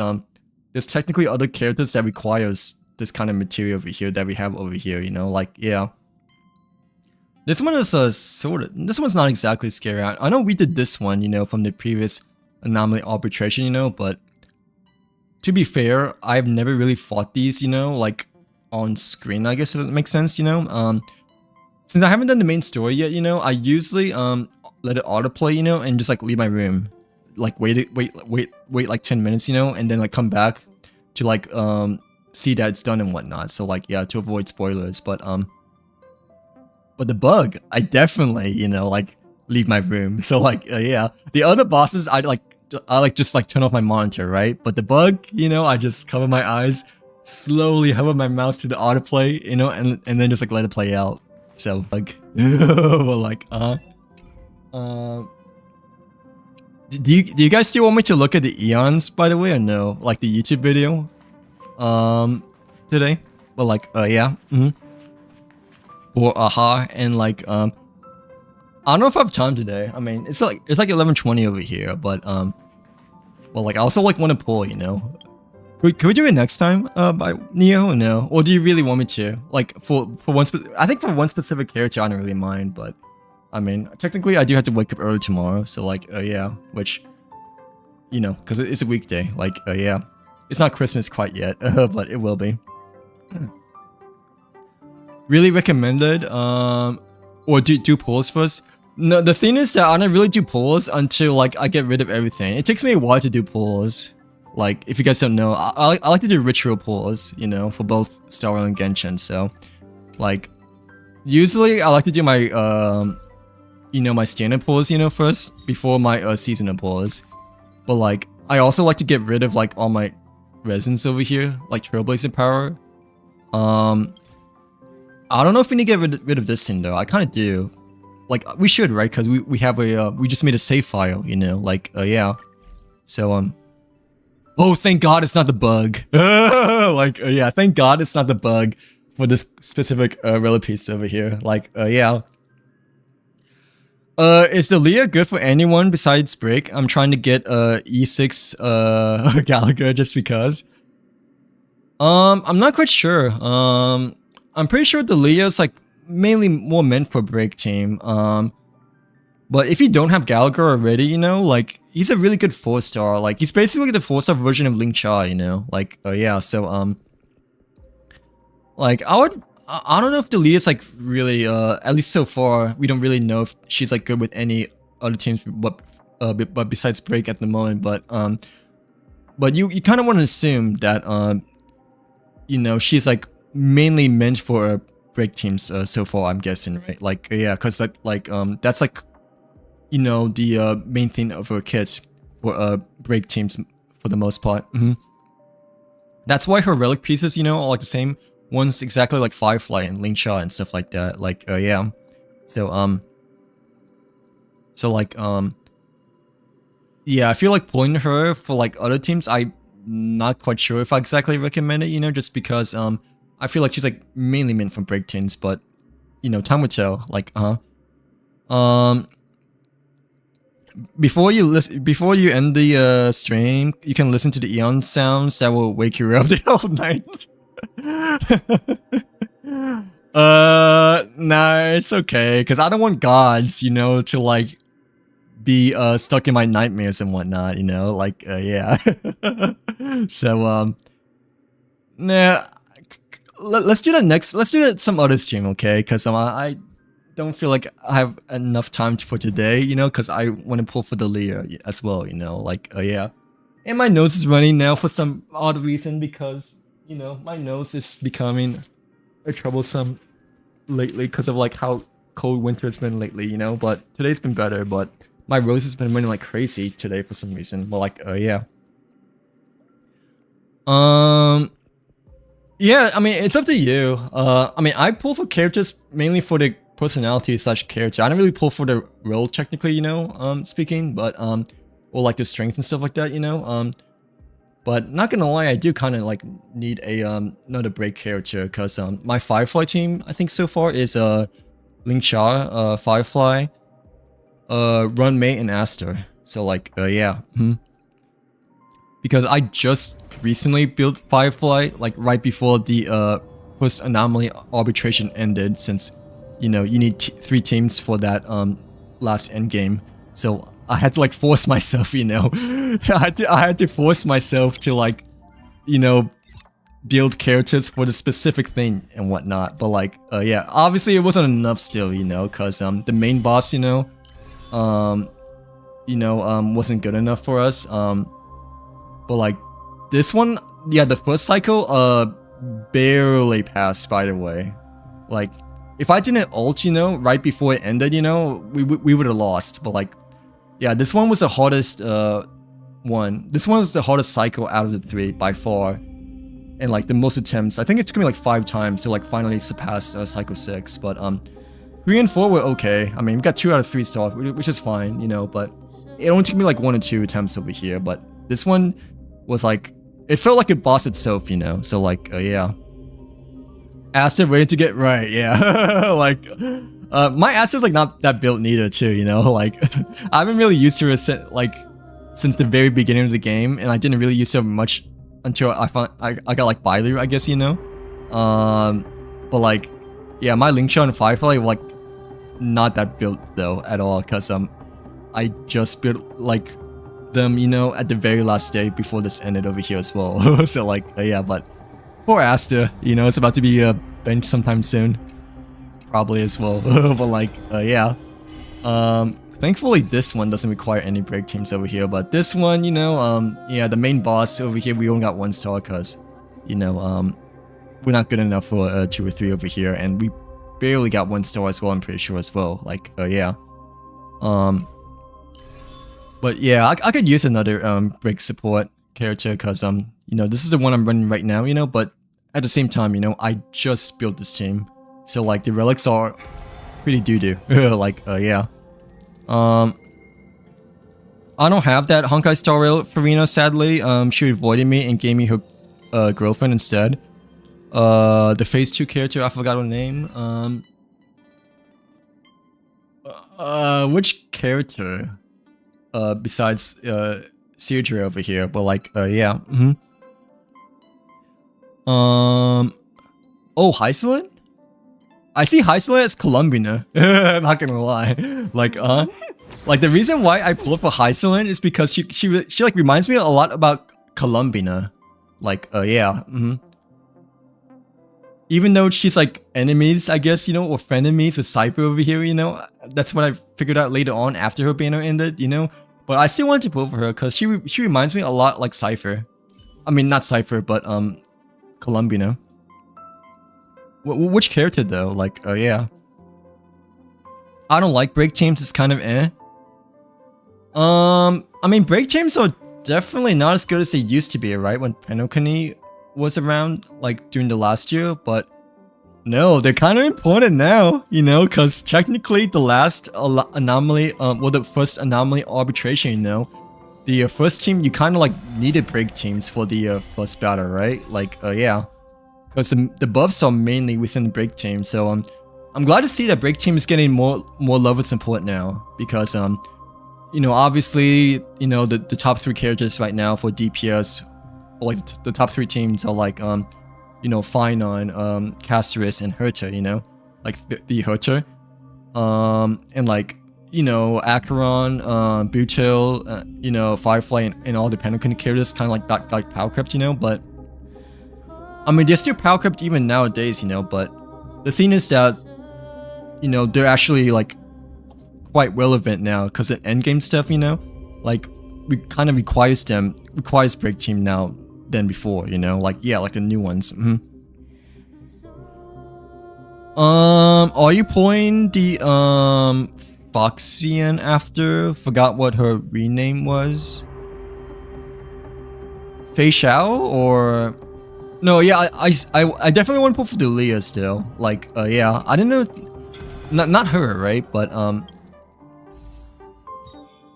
there's technically other characters that requires this kind of material over here that we have over here, you know, like yeah. This one is this one's not exactly scary. I know we did this one, you know, from the previous Anomaly Arbitration, you know, but to be fair, I've never really fought these, you know, like on screen, I guess, if it makes sense, you know. Since I haven't done the main story yet, you know, I usually let it autoplay, you know, and just like leave my room, like wait like 10 minutes, you know, and then like come back to like see that it's done and whatnot. So like yeah, to avoid spoilers. But the bug, I definitely, you know, like leave my room. So like yeah, the other bosses I just like turn off my monitor, right? But the bug, you know, I just cover my eyes, slowly hover my mouse to the autoplay, you know, and then just like let it play out. So like well, like do you guys still want me to look at the Eons, by the way, or no? Like the YouTube video today? Well, like yeah, or aha, and like I don't know if I have time today. I mean, it's like 11:20 over here, but well, like I also like want to pull, you know. Could we do it next time, by Neo? Or no, or do you really want me to? Like for one, I think for one specific character, I don't really mind, but I mean, technically I do have to wake up early tomorrow, so like, yeah, which, you know, because it's a weekday, like, yeah. It's not Christmas quite yet, but it will be. Really recommended, or do pulls first? No, the thing is that I don't really do pulls until like I get rid of everything. It takes me a while to do pulls. Like, if you guys don't know, I like to do ritual pulls, you know, for both Star Rail and Genshin, so, like, usually I like to do my, you know, my standard pulls, you know, first, before my, seasonal pulls. But, like, I also like to get rid of, like, all my resins over here, like Trailblazer Power. I don't know if we need to get rid of this thing, though. I kind of do. Like, we should, right? Because we have a, we just made a save file, you know, like, yeah. So, oh, thank God it's not the bug. Like, yeah, thank God it's not the bug for this specific relic piece over here. Like, yeah. Is the Leah good for anyone besides Break? I'm trying to get E6 Gallagher just because. I'm not quite sure. I'm pretty sure the Leah is like mainly more meant for Break team. But if you don't have Gallagher already, you know, like, he's a really good 4-star. Like, he's basically the 4-star version of Ling Cha, you know? Like, yeah, so, like, I don't know if the Leah's, like, really, at least so far, we don't really know if she's, like, good with any other teams, but besides Break at the moment, but you kind of want to assume that, you know, she's, like, mainly meant for, Break teams, so far, I'm guessing, right? Like, yeah, because, like, that's, like, you know, the main thing of her kit for Break teams for the most part. That's why her relic pieces, you know, are like the same ones exactly like Firefly and Ling Cha and stuff like that. Like, yeah. So, like, yeah, I feel like pulling her for like other teams, I'm not quite sure if I exactly recommend it, you know, just because, I feel like she's like mainly meant for Break teams, but, you know, time will tell. Like, before you end the stream, you can listen to the Eon sounds that will wake you up the whole night. Nah, it's okay, because I don't want gods, you know, to like be stuck in my nightmares and whatnot, you know, like yeah. So nah, let's do that next. Let's do that some other stream, okay? Because I don't feel like I have enough time for today, you know, because I want to pull for the Leah as well, you know, like, yeah. And my nose is running now for some odd reason because, you know, my nose is becoming troublesome lately because of, like, how cold winter it's been lately, you know, but today's been better, but my rose has been running like crazy today for some reason, but, like, yeah. Yeah, I mean, it's up to you. I mean, I pull for characters mainly for the personality / character. I don't really pull for the role technically, you know, speaking, but or like the strength and stuff like that, you know. But not gonna lie, I do kind of like need a another Break character because my Firefly team I think so far is Ling Cha, Firefly, Run Mei, and Aster. So like yeah, because I just recently built Firefly like right before the first anomaly arbitration ended, since, you know, you need 3 teams for that last end game. So I had to like force myself, you know. I had to force myself to, like, you know, build characters for the specific thing and whatnot. But like yeah, obviously it wasn't enough still, you know, because the main boss, you know, wasn't good enough for us. But like this one, yeah, the first cycle barely passed, by the way. Like, if I didn't ult, you know, right before it ended, you know, we would have lost. But like, yeah, this one was the hardest one. This one was the hardest cycle out of the 3 by far. And like the most attempts. I think it took me like 5 times to like finally surpass cycle 6. But 3 and 4 were okay. I mean, we got 2 out of 3 stars, which is fine, you know, but it only took me like 1 or 2 attempts over here. But this one was like, it felt like a boss itself, you know. So like, yeah. Aster ready to get right, yeah. Like, my Aster's like not that built neither too, you know. Like, I haven't really used her since the very beginning of the game, and I didn't really use her much until I got like Bailu, I guess, you know. But like, yeah, my Ling Cha and Firefly were like not that built though at all, cause I just built like them, you know, at the very last day before this ended over here as well. So like yeah, but poor Asta, you know, it's about to be benched sometime soon, probably as well. But like yeah, thankfully this one doesn't require any break teams over here, but this one, you know, yeah, the main boss over here, we only got 1 star cause, you know, we're not good enough for 2 or 3 over here, and we barely got 1 star as well, I'm pretty sure as well. Like yeah, but yeah, I could use another break support character because you know, this is the one I'm running right now, you know, but at the same time, you know, I just built this team, so like the relics are pretty doo-doo. Like yeah, I don't have that Honkai Star Rail Farina, sadly. She avoided me and gave me her girlfriend instead. The phase 2 character, I forgot her name. Which character? Besides Seirdre over here, but like yeah. Oh, Hysolent? I see Hysolent as Columbina. Not gonna lie. Like like the reason why I pulled for Hysolent is because she like reminds me a lot about Columbina. Like yeah. Even though she's like enemies, I guess, you know, or frenemies with Cypher over here, you know, that's what I figured out later on after her banner ended, you know. But I still wanted to pull for her because she reminds me a lot like Cypher. I mean, not Cypher, but Columbina. Which character though? Like yeah. I don't like break teams. It's kind of eh. I mean, break teams are definitely not as good as they used to be, right? When Penokuni was around, like during the last year, but no, they're kind of important now, you know, because technically the last anomaly, well, the first anomaly arbitration, you know, the first team, you kind of like needed break teams for the first battle, right? Like yeah, because the buffs are mainly within the break team, so I'm glad to see that break team is getting more love and support now, because you know, obviously, you know, the top 3 characters right now for DPS, or like the top 3 teams are like you know, Finon, Casterus, and Herta, you know, like the Herta, and like, you know, Acheron, Butil, you know, Firefly, and all the Penokuni characters kind of like got power crept, you know. But I mean, they're still power crept even nowadays, you know. But the thing is that, you know, they're actually like quite relevant now because of endgame stuff, you know, like we kind of requires break team now than before, you know, like yeah, like the new ones. Are you pulling the Foxian after? Forgot what her rename was. Fei Xiao or no? Yeah, I definitely want to pull for Delia still. Like yeah, I didn't know, not her, right? But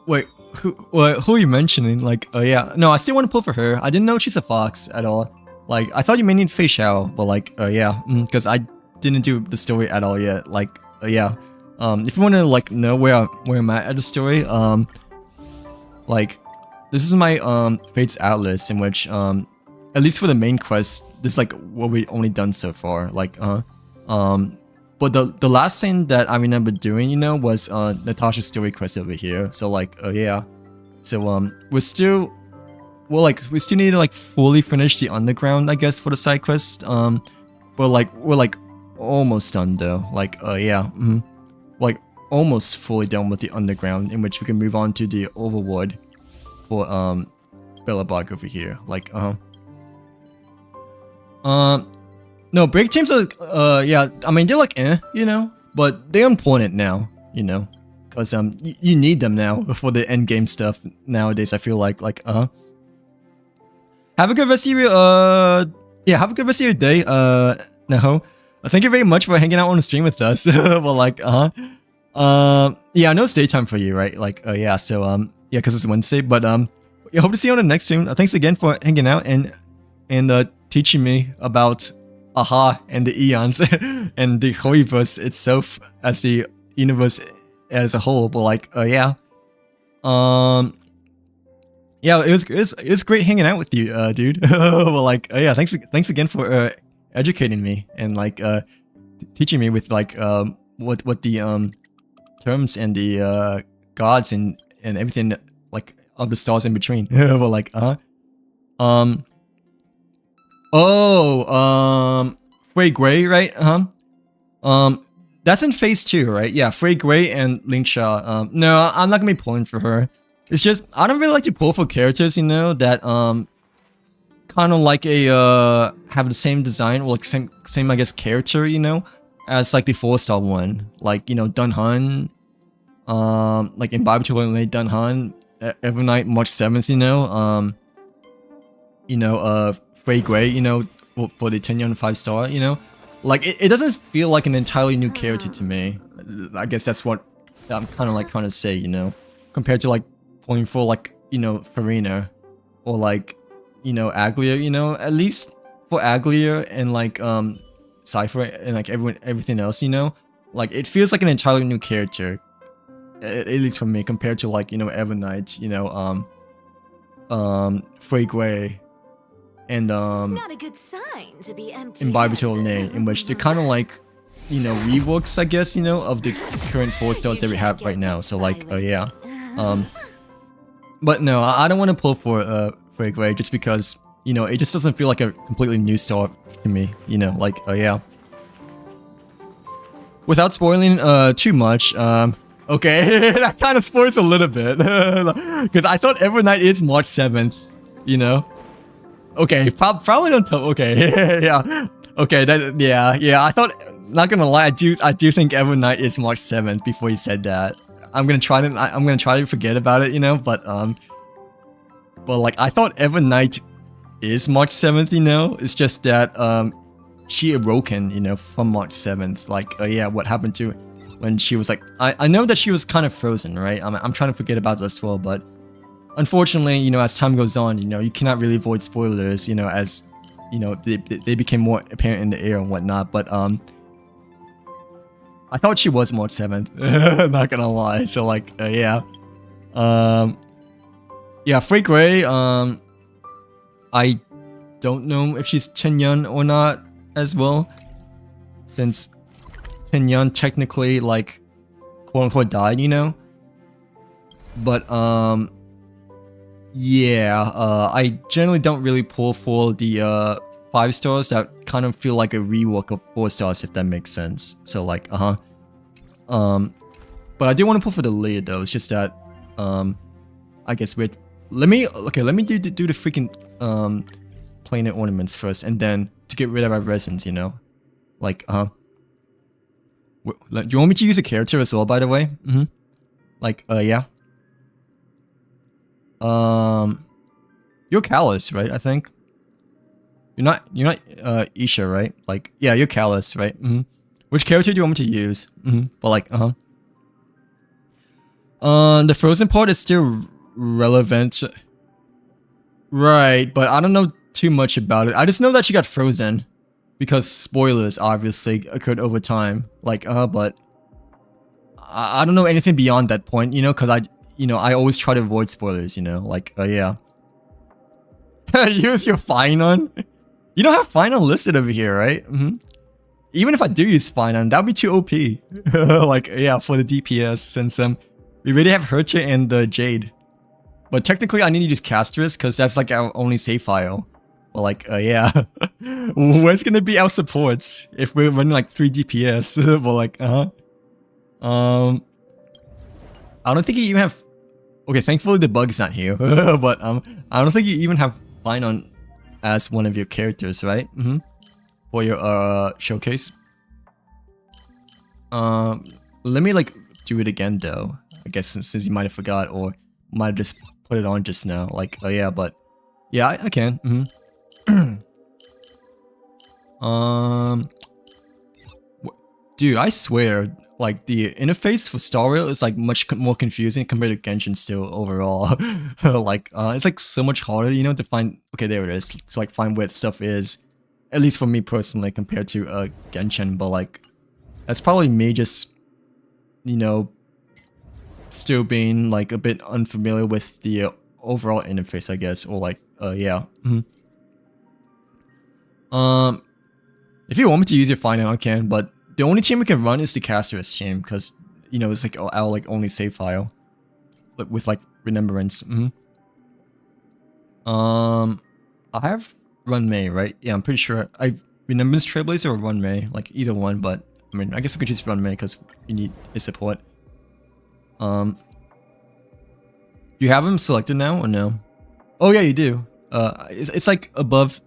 wait. Who are you mentioning? Like, yeah. No, I still want to pull for her. I didn't know she's a fox at all. Like, I thought you may need Fei Xiao, but like, yeah. Because I didn't do the story at all yet. Like, yeah. If you want to, like, know where I'm at the story, like, this is my, Fates Atlas, in which, at least for the main quest, this is, like, what we've only done so far. Like, but the last thing that I remember doing, you know, was Natasha's story quest over here. So like, yeah. So we still need to like fully finish the underground, I guess, for the side quest. But like we're like almost done though. Like yeah, like almost fully done with the underground, in which we can move on to the overworld for Bellabog over here. Like no, break teams are, yeah, I mean, they're like, you know, but they're important now, you know, because, you need them now for the end game stuff nowadays, I feel like, have a good rest of your, yeah, have a good rest of your day, Naho. Thank you very much for hanging out on the stream with us, but like, yeah, I know it's daytime for you, right, like, yeah, so, yeah, because it's Wednesday, but, yeah, hope to see you on the next stream. Thanks again for hanging out and teaching me about Aha and the Eons and the Hoiverse itself as the universe as a whole. But like yeah, yeah, it was great hanging out with you, dude. Well, like yeah, thanks again for educating me and like teaching me with like what the terms and the gods and everything like of the stars in between. But like Frey Gray, right? That's in phase 2, right? Yeah, Frey Gray and Lingsha. No, I'm not gonna be pulling for her. It's just I don't really like to pull for characters, you know, that kind of like a have the same design or like same I guess character, you know, as like the 4-star one, like, you know, Dun Hun, like in Bible Lane Dun Hun, Evernight March 7th, you know, Frey Gray, you know, for the 10 year 5-star, you know, like it doesn't feel like an entirely new character to me. I guess that's what I'm kind of like trying to say, you know, compared to like pulling for like, you know, Farina or like, you know, Aglia, you know, at least for Aglia and like Cypher and like everything else, you know, like it feels like an entirely new character, at least for me, compared to like, you know, Evernight, you know, Frey Gray and Not a good sign to be empty. in Bible Lane, in which they're kind of like, you know, reworks, I guess, you know, of the current 4-stars that we have right now. So like, yeah, but no, I don't want to pull for Frey Gray just because, you know, it just doesn't feel like a completely new star to me, you know, like, yeah. Without spoiling too much, okay, that kind of spoils a little bit, because I thought Evernight is March 7th, you know. Okay, probably don't tell. Okay, yeah, okay, yeah. I thought, not gonna lie, I do think Evernight is March 7th. Before you said that, I'm gonna try to forget about it, you know. But like I thought Evernight is March 7th, you know. It's just that she awoken, you know, from March 7th. Like, yeah, what happened to when she was like, I know that she was kind of frozen, right? I'm trying to forget about that as well, but unfortunately, you know, as time goes on, you know, you cannot really avoid spoilers, you know, as, you know, they became more apparent in the air and whatnot, but, I thought she was March 7th, not gonna lie, so, like, yeah. Yeah, Frey Gray, I don't know if she's Chen or not, as well, since Chen technically, like, quote-unquote died, you know? But, yeah, I generally don't really pull for the 5-stars that kind of feel like a rework of 4-stars, if that makes sense. So like, but I do want to pull for the Leah though. It's just that, I guess let me do the freaking planet ornaments first, and then to get rid of our resins, you know, like, do you want me to use a character as well, by the way? Like, yeah. You're Callus, right? I think. You're not Isha, right? Like, yeah, you're Callus, right? Which character do you want me to use? But like, the frozen part is still relevant. Right, but I don't know too much about it. I just know that she got frozen because spoilers obviously occurred over time. Like, but I don't know anything beyond that point, you know, because I always try to avoid spoilers, you know, like, yeah. Use your Finon? You don't have Finon listed over here, right? Even if I do use Finon, that would be too OP. Like, yeah, for the DPS, since we already have Hercha and Jade. But technically, I need to use Casterus, because that's like our only save file. But like, yeah. Where's gonna be our supports if we're running like 3 DPS? But like, I don't think you even have... Okay, thankfully the bug's not here. But I don't think you even have Finon as one of your characters, right? For your showcase. Let me like do it again though. I guess since you might have forgot or might have just put it on just now. Like, yeah, but yeah, I can. Dude, I swear, like the interface for Star Rail is like much more confusing compared to Genshin still overall. Like, it's like so much harder, you know, to find. Okay, there it is. To like find where stuff is, at least for me personally, compared to Genshin. But like, that's probably me just, you know, still being like a bit unfamiliar with the overall interface, I guess, or like, yeah. If you want me to use your Finon, I can, but the only team we can run is the Casterus team, because you know, it's like our like only save file, but with like remembrance. I have Run May, right? Yeah, I'm pretty sure I remembrance Trailblazer or Run May, like either one. But I mean, I guess we could just Run May because we need his support. Do you have him selected now or no? Oh yeah, you do. It's like above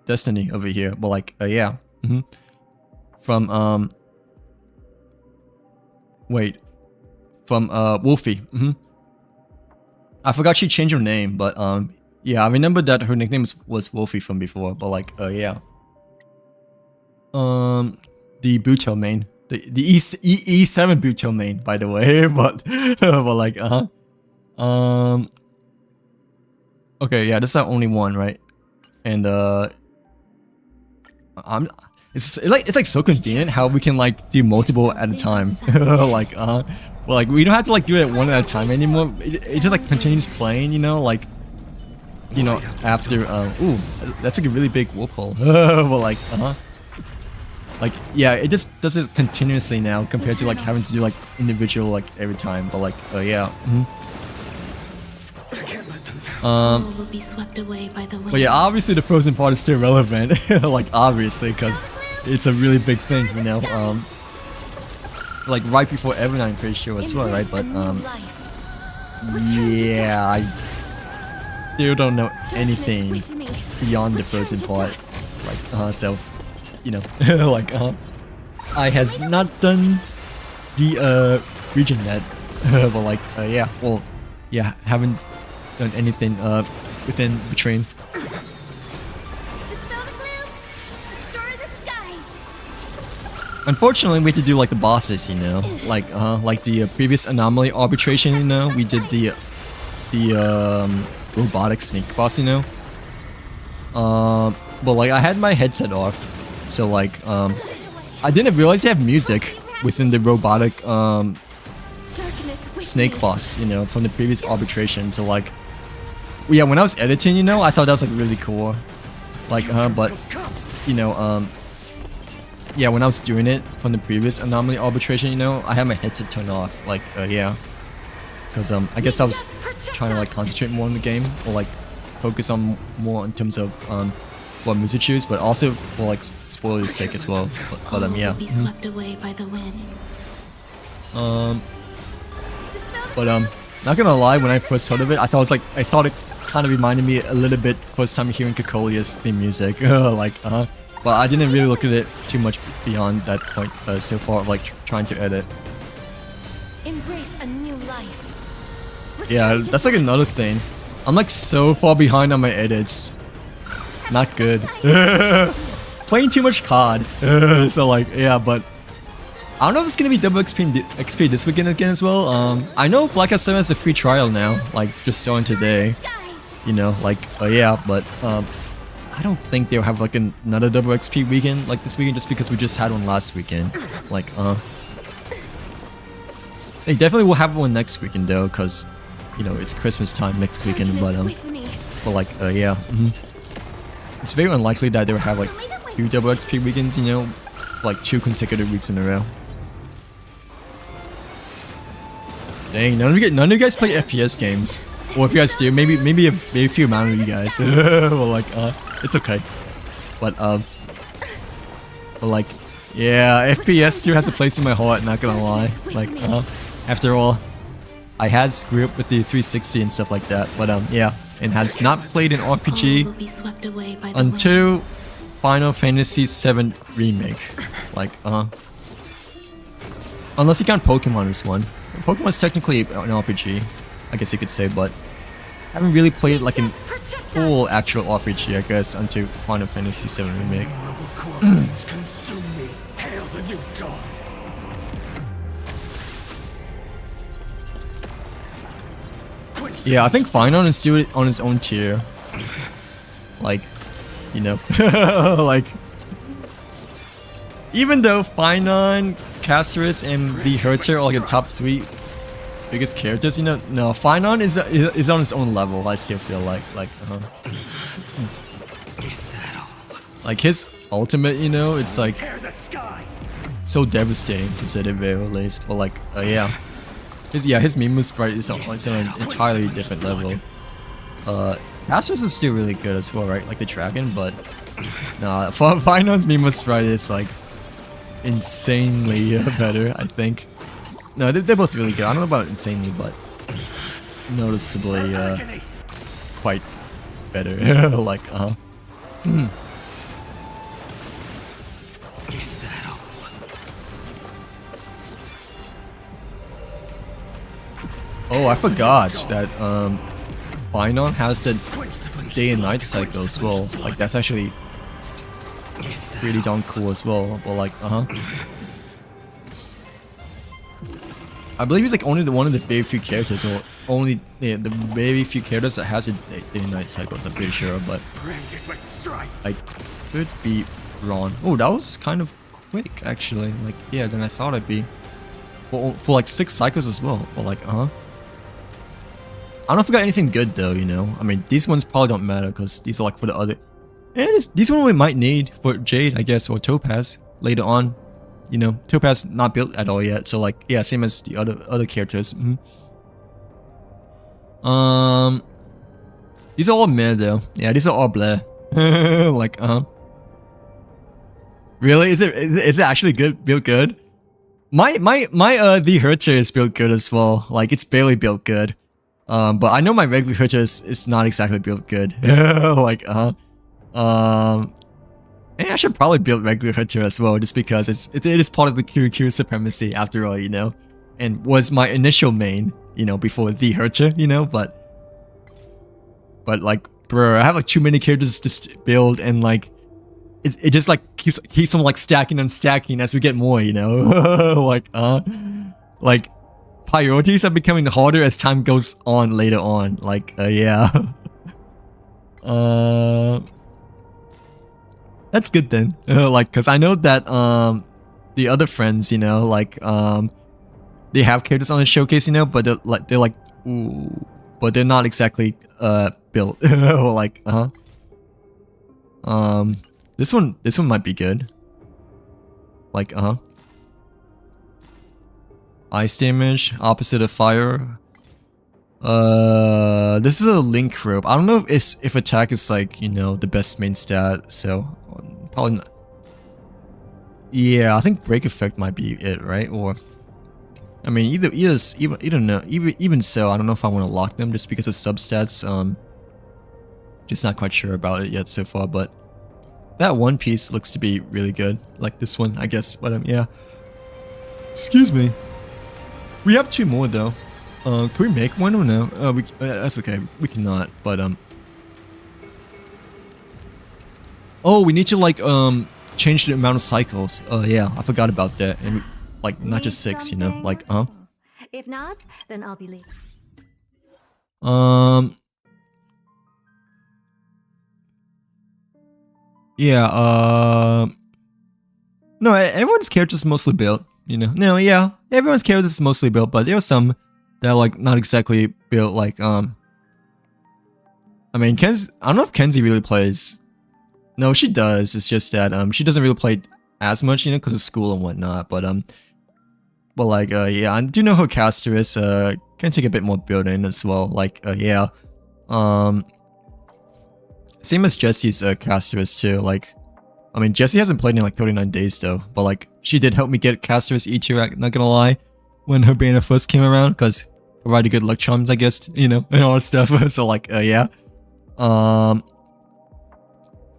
Destiny over here, but like yeah. From wait, from Wolfie. I forgot she changed her name, but yeah, I remember that her nickname was Wolfie from before, but like yeah. The Buto main, the E7 Buto main, by the way, but but like okay, yeah, this is our only one, right? And it's like so convenient how we can like do multiple at a time. Like well, like we don't have to like do it one at a time anymore. It just like continues playing, you know, like, you know, after ooh, that's like a really big whoop hole. Well, like like yeah, it just does it continuously now compared to like having to do like individual like every time. But like yeah. All will be swept away by the wind. But yeah, obviously the frozen part is still relevant, like obviously, because it's a really big thing, you know. Like right before Evernight, I'm pretty sure as well, right? But yeah, I still don't know anything beyond the frozen part. Like so, you know, like I has not done the region yet, but like yeah, well, yeah, haven't done anything within Betraying. Unfortunately, we had to do like the bosses, you know, like the previous anomaly arbitration, you know, we did the robotic snake boss, you know. But like I had my headset off, so like I didn't realize they have music within the robotic snake boss, you know, from the previous arbitration. So like, yeah, when I was editing, you know, I thought that was like really cool, like but you know yeah, when I was doing it from the previous anomaly arbitration, you know, I had my headset turned off, like yeah, because I guess I was trying to like concentrate more on the game, or like focus on more in terms of what music choose, but also for like spoilers sake as well. But yeah. Be swept away by the wind. But not gonna lie, when I first heard of it, I thought it kind of reminded me a little bit first time hearing Kokolia's theme music, like but I didn't really look at it too much beyond that point so far, like trying to edit. Embrace a new life. Yeah, that's like another thing. I'm like so far behind on my edits. Not good. Playing too much COD. So like, yeah, but I don't know if it's gonna be double XP this weekend again as well. I know Black Ops 7 has a free trial now, like just starting today. You know, like, yeah, but I don't think they'll have like another double XP weekend like this weekend, just because we just had one last weekend. Like, they definitely will have one next weekend though, because, you know, it's Christmas time next weekend. But like, yeah, it's very unlikely that they'll have like 2 double XP weekends, you know, like 2 consecutive weeks in a row. Dang, none of you guys play FPS games. Or if you guys do, maybe a few amount of you guys. Well, like, it's okay. But like, yeah, FPS still has a place in my heart, not gonna lie. Like, after all, I had screwed up with the 360 and stuff like that. But yeah, and has not played an RPG until Final Fantasy VII Remake. Like, unless you count Pokemon as one. Pokemon's technically an RPG, I guess you could say, but I haven't really played like a full actual RPG, I guess, until Final Fantasy VII Remake. Yeah, I think Finon is still on his own tier. Like, you know, like, even though Finon, Casterus, and the Herter are like the top 3 biggest characters, you know, no, Finon is on his own level. I still feel like like his ultimate, you know, it's like so devastating to say the very least. But like, yeah. His Mimu sprite is on an entirely different level. Castor's is still really good as well, right? Like the dragon, but nah, Finon's Mimu sprite is like insanely better, I think. No, they're both really good. I don't know about insanely, but noticeably quite better. Like, Is that all? Oh, I forgot that Finon has the day and night cycle as well. Like that's actually really darn cool as well. But like, I believe he's like only one of the very few characters, or only the very few characters that has a day and night cycles. I'm pretty sure, but I could be wrong. Oh, that was kind of quick actually. Like, yeah, than I thought it'd be. For like 6 cycles as well. But like, I don't know if we got anything good though, you know. I mean, these ones probably don't matter because these are like for the other. And these ones we might need for Jade, I guess, or Topaz later on. You know, Topaz not built at all yet, so like, yeah, same as the other characters. These are all meh though. Yeah, these are all bleh. Like, really? Is it actually good? Built good? My the Hercher is built good as well. Like, it's barely built good. But I know my regular Hercher is not exactly built good. Like, and I should probably build regular Hercher as well, just because it is part of the Kirikiri supremacy after all, you know, and was my initial main, you know, before the Hercher, you know, but like, bro, I have like too many characters to build, and like, it just like keeps them like stacking and stacking as we get more, you know, like priorities are becoming harder as time goes on later on, like, yeah. That's good then. Like, cause I know that the other friends, you know, like they have characters on the showcase, you know, but they're like ooh, but they're not exactly built. Like, this one might be good. Like, ice damage, opposite of fire. This is a link rope. I don't know if attack is like, you know, the best main stat, so probably not. Yeah, I think break effect might be it, right? Or I mean, even so, I don't know if I want to lock them just because of substats. Just not quite sure about it yet so far, but that one piece looks to be really good. Like this one, I guess. But yeah. Excuse me. We have 2 more though. Can we make one or no? That's okay. We cannot. But oh, we need to like change the amount of cycles. Yeah, I forgot about that. And like not just 6, you know. Like If not, then I'll be late. Yeah. No, everyone's characters mostly built. You know. No, yeah, everyone's characters is mostly built, but there are some that are like not exactly built. Like I mean, I don't know if Kenzie really plays. No, she does. It's just that she doesn't really play as much, you know, because of school and whatnot. But like yeah, I do know her caster is can take a bit more building as well. Like yeah, same as Jesse's caster is too. Like, I mean, Jessie hasn't played in like 39 days though, but like she did help me get caster's E tier. Not gonna lie, when her banner first came around, because provided good luck charms, I guess, you know, and all that stuff. So like yeah.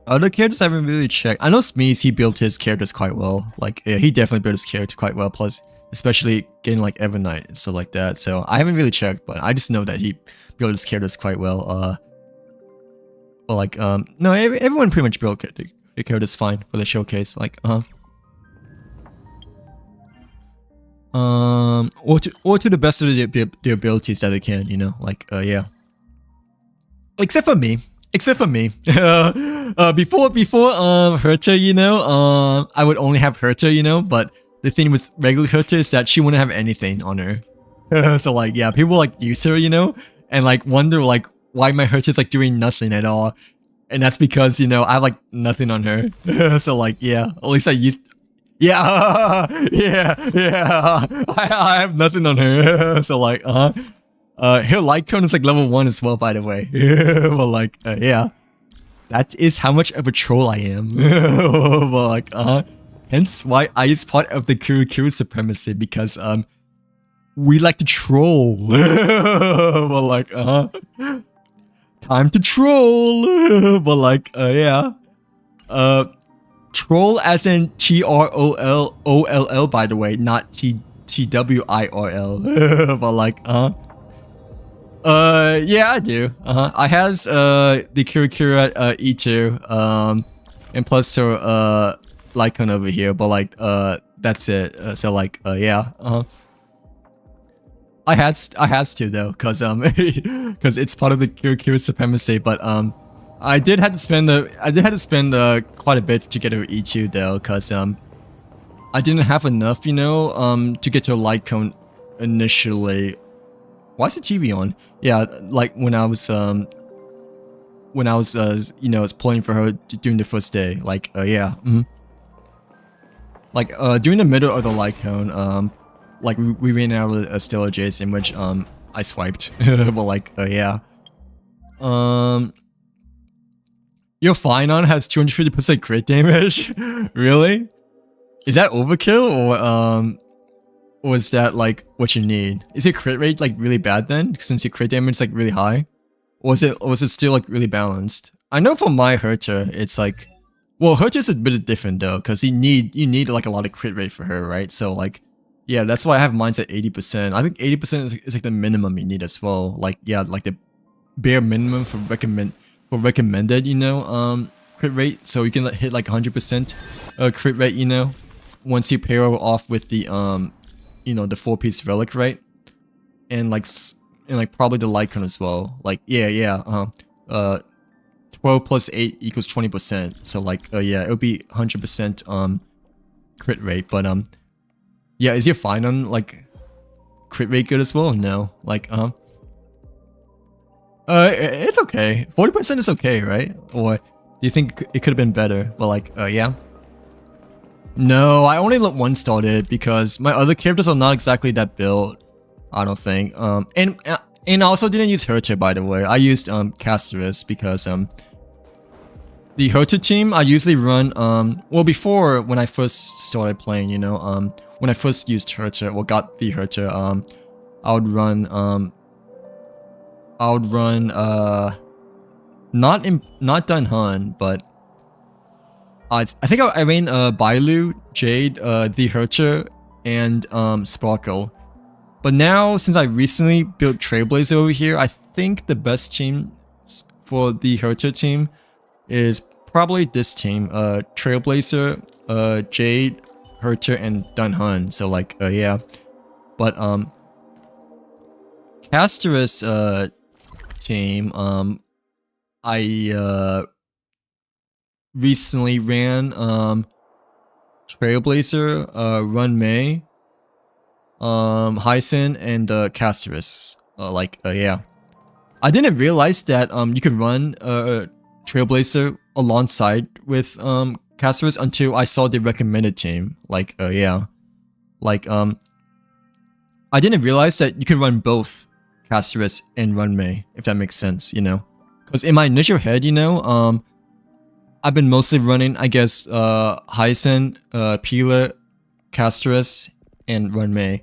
Other characters I haven't really checked. I know Smeeze, he built his characters quite well. Like, yeah, he definitely built his character quite well. Plus, especially getting like Evernight and stuff like that. So I haven't really checked, but I just know that he built his characters quite well. But like, no, everyone pretty much built their characters fine for the showcase. Like, or to the best of their abilities that they can, you know. Like, yeah. Except for me. Before Herta, you know, I would only have Herta, you know, but the thing with regular Herta is that she wouldn't have anything on her. So like, yeah, people like use her, you know, and like wonder like why my Herta is like doing nothing at all. And that's because, you know, I have like nothing on her. So like, yeah, at least I used Yeah, yeah. I have nothing on her. So like, her light cone is like level 1 as well, by the way. But like, yeah. That is how much of a troll I am. But like, hence why I is part of the Kuru supremacy, because we like to troll. But like, time to troll. But like, yeah. Troll as in TROLL, by the way, not TWIRL. But like, yeah, I do. I has the Kirikira E2 and plus her Lycon over here, but like that's it. So like yeah, I has to though, cause cause it's part of the Kirikira supremacy, but I did have to spend quite a bit to get her E2 though, cause I didn't have enough, you know, to get to a light cone initially. Why is the TV on? Yeah, like when I was you know, pulling for her during the first day, like yeah, like during the middle of the light cone, like we ran out of Stellar Jace, in which I swiped, but like yeah, your Finon has 250% crit damage. Really? Is that overkill, or is that like what you need? Is your crit rate like really bad then, since your crit damage is like really high? Or is it still like really balanced? I know for my Herter, it's like, well, Herter's a bit different though, because you need like a lot of crit rate for her, right? So like, yeah, that's why I have mine at 80%. I think 80% is like the minimum you need as well. Like, yeah, like the bare minimum for recommended, you know, crit rate. So you can hit like 100% crit rate, you know, once you pair off with the you know, the 4-piece relic, right? And like probably the Lycon as well. Like, yeah, 12 plus 8 equals 20%. So like, yeah, it'll be 100% crit rate. But yeah, is your Finon like crit rate good as well? No, like it's okay. 40% is okay, right? Or do you think it could have been better? But like, yeah. No, I only let 1-star it because my other characters are not exactly that built, I don't think. And I also didn't use Herter, by the way. I used Casterus because the Herter team I usually run well, before, when I first started playing, you know, when I first used Herter or got the Herter, I would run not Dunhun, but I think I ran Bailu, Jade, the Herter, and Sparkle. But now, since I recently built Trailblazer over here, I think the best team for the Herter team is probably this team. Trailblazer, Jade, Herter, and Dunhun. So like, yeah. But Casterus team, I recently ran Trailblazer, Run May, Hyson, and Casterus. Like, yeah. I didn't realize that you could run Trailblazer alongside with Casterus until I saw the recommended team. Like, yeah. Like, I didn't realize that you could run both Casterus and Run May, if that makes sense, you know? Because in my initial head, you know, I've been mostly running, I guess, Hyson, Peeler, Casterus, and Run May.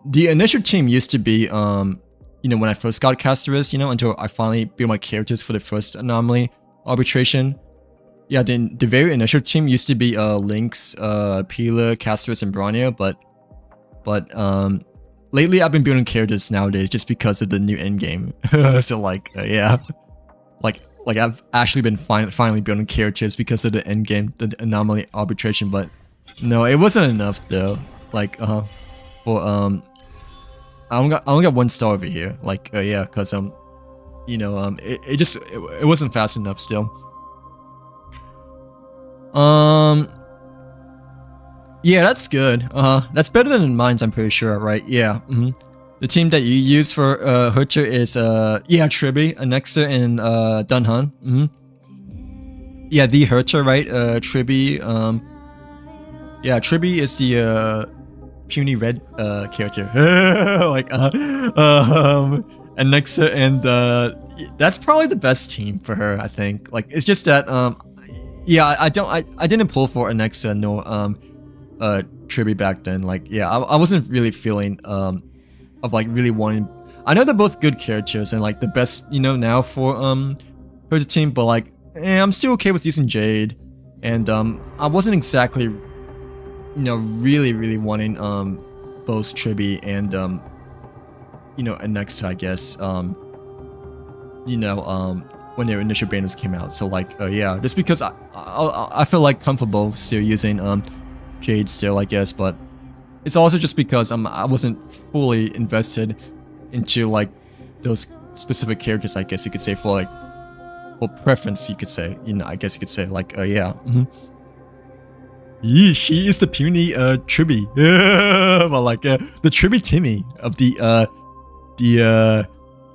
The initial team used to be, you know, when I first got Casterus, you know, until I finally built my characters for the first anomaly arbitration. Yeah, the very initial team used to be Lynx, Peeler, Casterus, and Bronya, but lately I've been building characters nowadays just because of the new endgame. So like, yeah, like I've actually been finally building characters because of the endgame, the anomaly arbitration. But no, it wasn't enough though. Like, for I only got 1-star over here. Like, yeah, cause you know, it wasn't fast enough still. Yeah, that's good. That's better than mine's, I'm pretty sure, right? Yeah. The team that you use for Herter is yeah, Tribi, Anexa, and Dunhun. Yeah, the Herter, right? Tribi, Yeah, Triby is the puny red character. Like and Nexa, and that's probably the best team for her, I think. Like it's just that yeah, I didn't pull for Nexa nor Triby back then. Like yeah, I wasn't really feeling of like really wanting. I know they're both good characters and like the best, you know, now for her team, but like I'm still okay with using Jade, and I wasn't exactly, you know, really wanting both Triby and you know, Nexa, I guess, you know, when their initial banners came out. So like yeah, just because I feel like comfortable still using Jade still, I guess, but it's also just because I wasn't fully invested into like those specific characters, I guess you could say, for like for preference, you could say, you know, I guess you could say like yeah. Yeah, she is the puny Triby. Well, like the Triby Timmy of the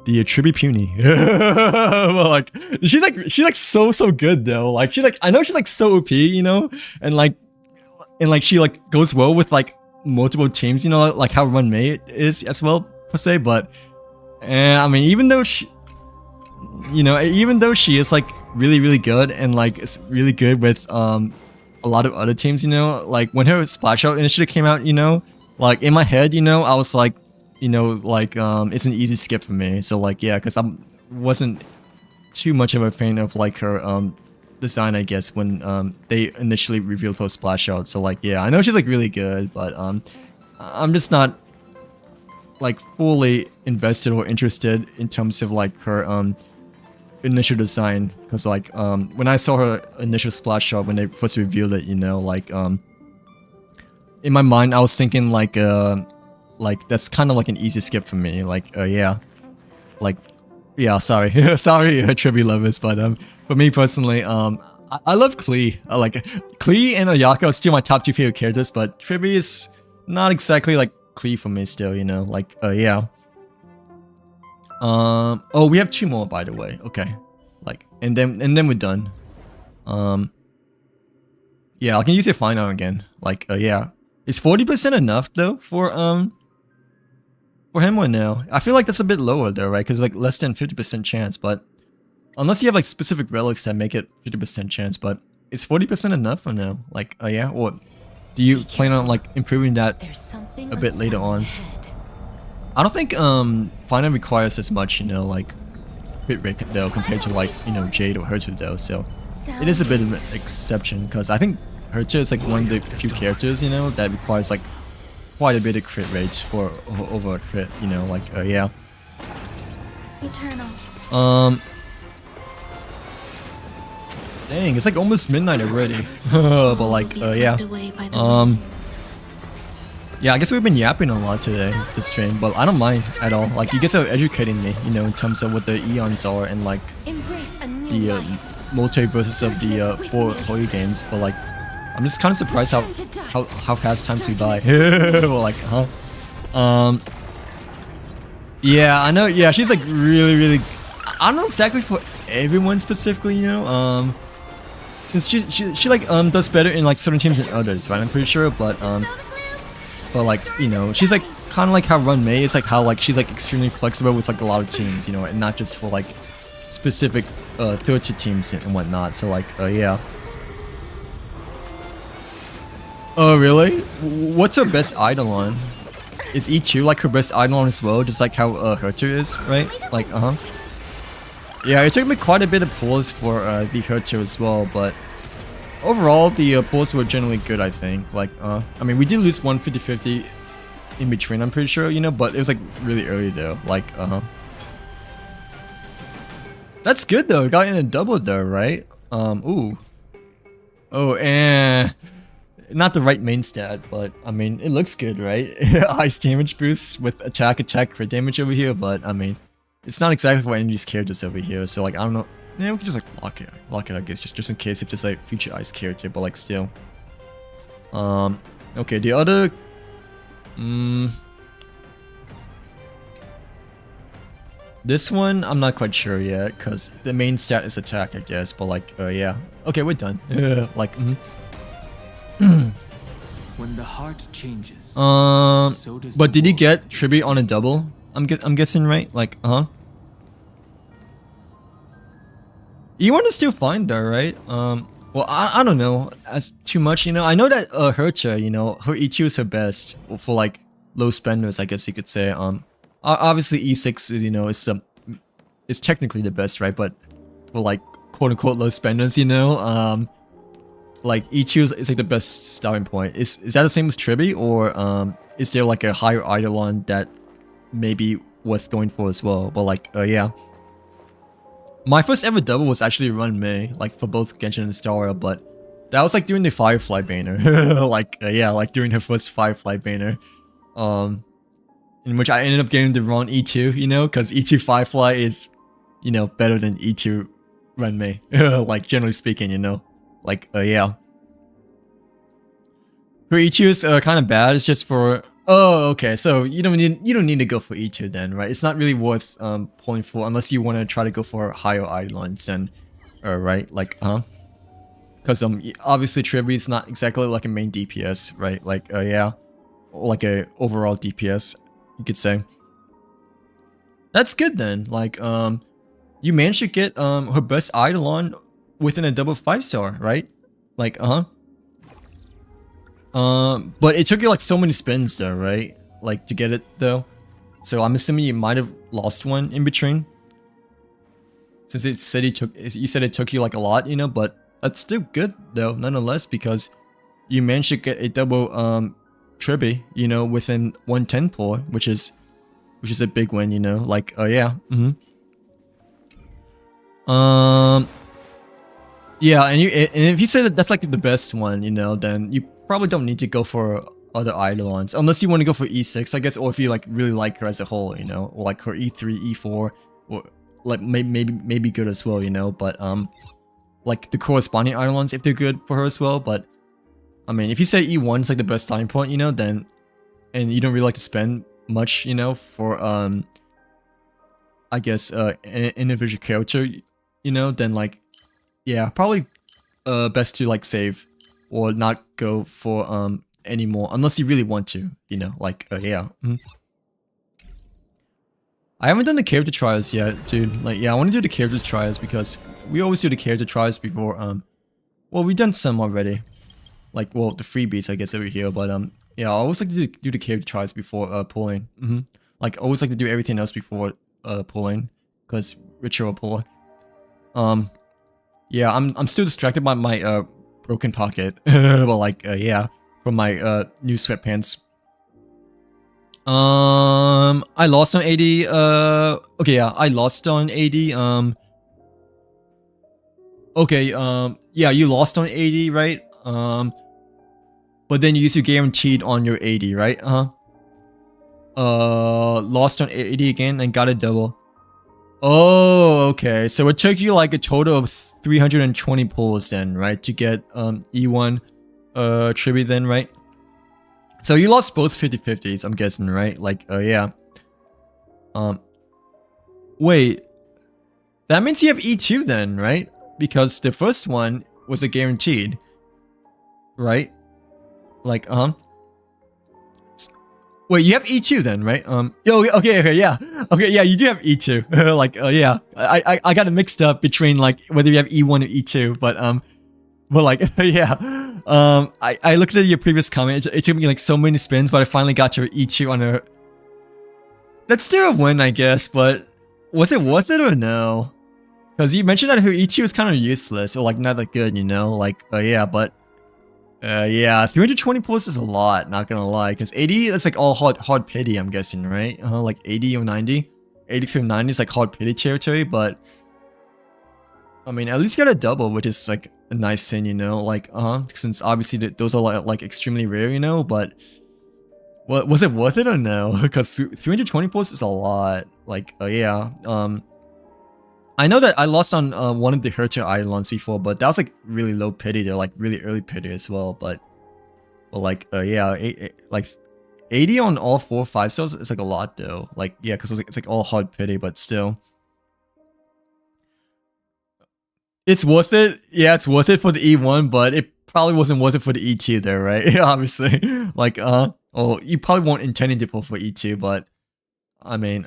Triby puny. Well, like she's like so good though. Like she's like, I know she's like so OP, you know, and like she like goes well with like multiple teams, you know, like how Run May is as well per se. But I mean, even though she, you know, even though she is like really good and like is really good with a lot of other teams, you know, like when her Splash Out initiative came out, you know, like in my head, you know, I was like, you know, like it's an easy skip for me. So like yeah, because I wasn't too much of a fan of like her design, I guess, when they initially revealed her Splash Out. So like yeah, I know she's like really good, but I'm just not like fully invested or interested in terms of like her initial design, because like when I saw her initial Splash Shot when they first revealed it, you know, like in my mind I was thinking like that's kind of like an easy skip for me. Like yeah, like yeah, sorry sorry Triby lovers, but for me personally, I love Klee. Like Klee and Ayaka are still my top 2 favorite characters, but Triby is not exactly like Klee for me still, you know, like yeah. Oh, we have 2 more, by the way. Okay, like and then we're done. Yeah, I can use it final again. Like yeah, is 40% enough though for him or no? I feel like that's a bit lower though, right? Because like less than 50% chance, but unless you have like specific relics that make it 50% chance, but is 40% enough or no? Like yeah, or do you plan on like improving that a bit later on? I don't think final requires as much, you know, like crit rate though compared to like, you know, Jade or Hertu though. So it is a bit of an exception, because I think Hertu is like one of the few characters, you know, that requires like quite a bit of crit rate for over a crit, you know, like yeah. Eternal. Dang, it's like almost midnight already. But like yeah. Yeah, I guess we've been yapping a lot today, this stream, but I don't mind at all. Like, you guys are educating me, you know, in terms of what the eons are and like the multiverses of the 4 Holy games. But like, I'm just kind of surprised how fast time flew by. Well, like, yeah, I know. Yeah, she's like really. I don't know exactly for everyone specifically, you know. Since she like does better in like certain teams than others, right? I'm pretty sure, but like, you know, she's like kind of like how Run May is, like how like she's like extremely flexible with like a lot of teams, you know, and not just for like specific third tier teams and whatnot. So like yeah. Oh really? What's her best Eidolon? Is E2 like her best Eidolon as well, just like how Hertu is, right? Like yeah, it took me quite a bit of pulls for the Hertu as well, but overall, the pulls were generally good, I think. Like, I mean, we did lose one 50-50 in between, I'm pretty sure, you know, but it was like really early though. Like, that's good though. Got in a double though, right? Ooh. Oh, and not the right main stat, but I mean, it looks good, right? Ice damage boost with attack, crit damage over here, but I mean, it's not exactly for any of these characters over here. So like, I don't know. Yeah, we can just like lock it, I guess, just in case if there's like future ice character, but like still. Okay, the other, this one I'm not quite sure yet, cause the main stat is attack, I guess, but like, yeah. Okay, we're done. Like, When the heart changes, so does but the did he world, get it tribute on a seems. double? I'm guessing, right? Like, E1 is still fine though, right? Well, I don't know as too much, you know. I know that Hercha, you know, her E2 is her best for like low spenders, I guess you could say. Obviously E6 is, you know, it's technically the best, right? But for like quote unquote low spenders, you know, like E2 is like the best starting point. Is that the same with Tribi, or is there like a higher Eidolon that maybe worth going for as well? But like, yeah. My first ever double was actually Run Mei, like for both Genshin and Staria, but that was like during the Firefly banner. Like, yeah, like during her first Firefly banner. In which I ended up getting the wrong E2, you know, because E2 Firefly is, you know, better than E2 Run Mei. Like, generally speaking, you know. Like, yeah. Her E2 is kind of bad, it's just for... Oh, okay, so you don't need to go for E2 then, right? It's not really worth pulling for unless you want to try to go for higher Eidolons then, right? Like, because obviously Tribi is not exactly like a main DPS, right? Like, yeah, or like a overall DPS, you could say. That's good then. Like, you managed to get her best Eidolon within a double 5-star, right? Like, but it took you like so many spins though, right? Like to get it though. So I'm assuming you might have lost one in between. Since it said you said it took you like a lot, you know, but that's still good though, nonetheless, because you managed to get a double Tribi, you know, within 110 pull, which is a big win, you know. Like, yeah. Yeah, and if you say that that's like the best one, you know, then you probably don't need to go for other Eidolons unless you want to go for E6, I guess, or if you like really like her as a whole, you know, or like her E3, E4, or like maybe good as well, you know. But like the corresponding Eidolons if they're good for her as well. But I mean, if you say E1 is like the best starting point, you know, then and you don't really like to spend much, you know, for I guess an individual character, you know, then like. Yeah, probably best to like save or not go for any more unless you really want to, you know, like yeah. I haven't done the character trials yet, dude. Like, yeah, I want to do the character trials because we always do the character trials before well, we've done some already. Like, well, the freebies I guess over here, but yeah, I always like to do the character trials before pulling. Like, I always like to do everything else before pulling because ritual pull. Yeah, I'm still distracted by my broken pocket, but like yeah, from my new sweatpants. I lost on 80. Okay, yeah, I lost on 80. Okay, yeah, you lost on 80, right? But then you used to guaranteed on your 80, right? Lost on 80 again and got a double. Oh, okay. So it took you like a total of 320 pulls then, right? To get E1 Tribi then, right? So you lost both 50-50s, I'm guessing, right? Like, yeah. Wait. That means you have E2 then, right? Because the first one was a guaranteed. Right? Like, wait, you have E2 then, right? Okay, yeah. Okay, yeah, you do have E2. Like, yeah. I got it mixed up between, like, whether you have E1 or E2, but like, yeah. I looked at your previous comment. It took me, like, so many spins, but I finally got your E2 on her. That's still a win, I guess, but was it worth it or no? Because you mentioned that her E2 is kind of useless, or, like, not that good, you know? Like, yeah, but... yeah, 320 pulls is a lot, not gonna lie, because 80, that's like all hard pity, I'm guessing, right? Like 80 or 90? 80 through 90 is like hard pity territory, but... I mean, at least you got a double, which is like a nice thing, you know? Like, since obviously those are like extremely rare, you know? But... was it worth it or no? Because 320 pulls is a lot. Like, yeah, I know that I lost on one of the Hercha Eidolons before, but that was like really low pity. They're like really early pity as well. But like, yeah, like 80 on all 4 5-stars is like a lot though. Like, yeah, because it's like all hard pity, but still. It's worth it. Yeah, it's worth it for the E1, but it probably wasn't worth it for the E2 there, right? Obviously. Like, well, you probably weren't intending to pull for E2, but I mean,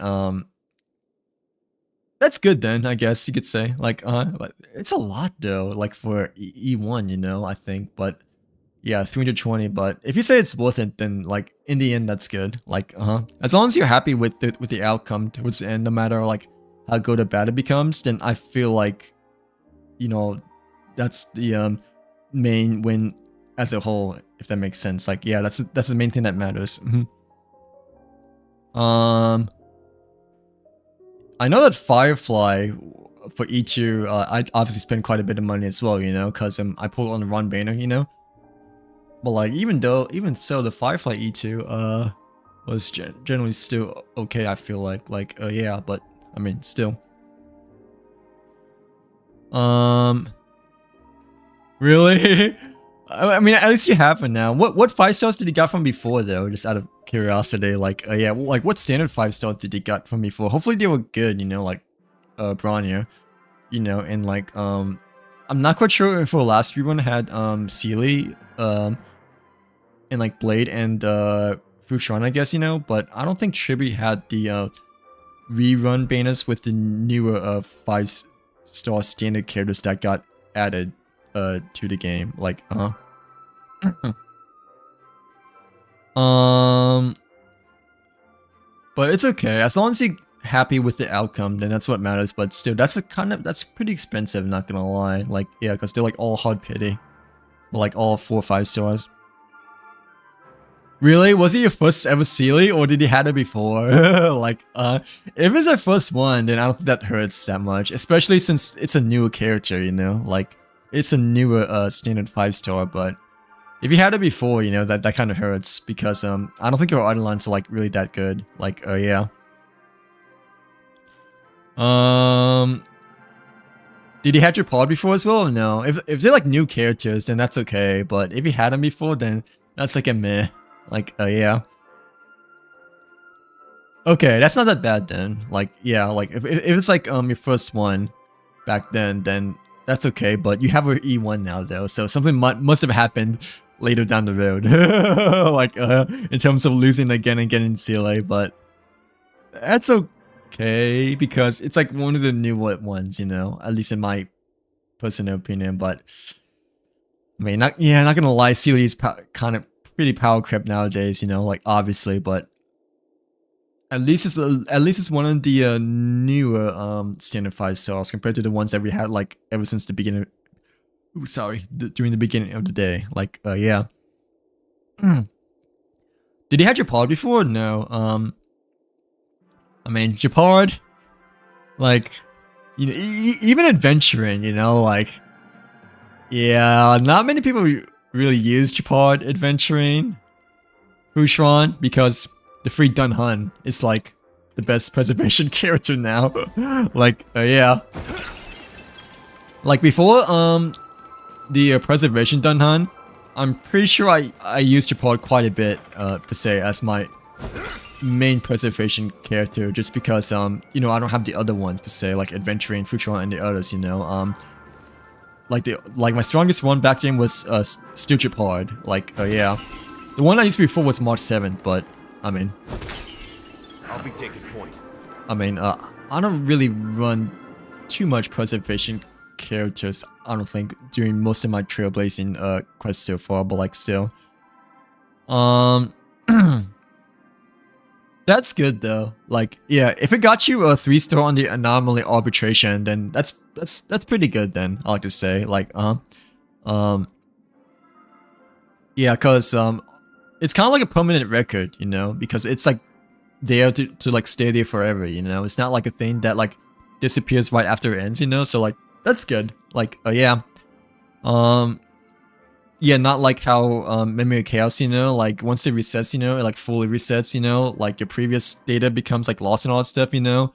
that's good then, I guess you could say. Like, but it's a lot though, like for E1, you know, I think, but yeah, 320, but if you say it's worth it, then like in the end, that's good. Like, as long as you're happy with the outcome towards the end, no matter like how good or bad it becomes, then I feel like, you know, that's the main win as a whole, if that makes sense. Like, yeah, that's the main thing that matters. I know that Firefly for E2, I obviously spend quite a bit of money as well, you know, because I pulled on the Ron banner, you know. But like, even so, the Firefly E2 was generally still okay. I feel like yeah, but I mean, still. Really? I mean, at least you have it now. What 5 stars did you got from before though? Just out of curiosity, like yeah, like what standard 5 stars did you got from before? Hopefully they were good, you know, like Bronnier, you know, and like I'm not quite sure if the last rerun had Sealy and like Blade and Futron, I guess, you know, but I don't think Chibi had the rerun banners with the newer 5-star standard characters that got added to the game. Like but it's okay as long as you're happy with the outcome, then that's what matters. But still, that's pretty expensive, not gonna lie. Like, yeah, because they're like all hard pity, like all 4 or 5 stars. Really? Was it your first ever Sealy, or did you had it before? Like, if it's our first one, then I don't think that hurts that much, especially since it's a newer character, you know? Like, it's a newer standard 5-star, but if you had it before, you know, that kind of hurts, because I don't think your other lines are like really that good. Like, yeah. Did you have your pod before as well, or no? If they're like new characters, then that's okay, but if you had them before, then that's like a meh. Like, yeah. Okay, that's not that bad then. Like, yeah, like if it's like your first one back then that's okay. But you have your E1 now though, so something must have happened later down the road, like in terms of losing again and getting CLA. But that's okay because it's like one of the new ones, you know, at least in my personal opinion. But I mean, not gonna lie, CLA is kind of pretty power creep nowadays, you know, like obviously, but at least it's one of the newer standard 5 stars compared to the ones that we had like ever since the beginning. Ooh, sorry, during the beginning of the day. Like, yeah. Did you have Japard before? No. I mean, Japard, like, you know, even adventuring, you know, like, yeah, not many people really use Japard adventuring Hushron because the free Dun Hun is like the best preservation character now. Like, yeah. Like before, the preservation Dun Hun, I'm pretty sure I used Japard quite a bit, per se, as my main preservation character, just because, you know, I don't have the other ones, per se, like adventuring, Futron, and the others, you know, like my strongest one back then was still Japard. Like, yeah, the one I used before was March 7th, but I mean, I'll be taking point. I mean, I don't really run too much preservation characters, I don't think, during most of my trailblazing quests so far, but like still, that's good though. Like, yeah, if it got you a 3-star on the anomaly arbitration, then that's pretty good then, I like to say. Like, yeah, cause it's kind of like a permanent record, you know, because it's like there to like stay there forever, you know. It's not like a thing that like disappears right after it ends, you know. So like that's good. Like, yeah, yeah, not like how Memory of Chaos, you know, like once it resets, you know, it like fully resets, you know, like your previous data becomes like lost and all that stuff, you know,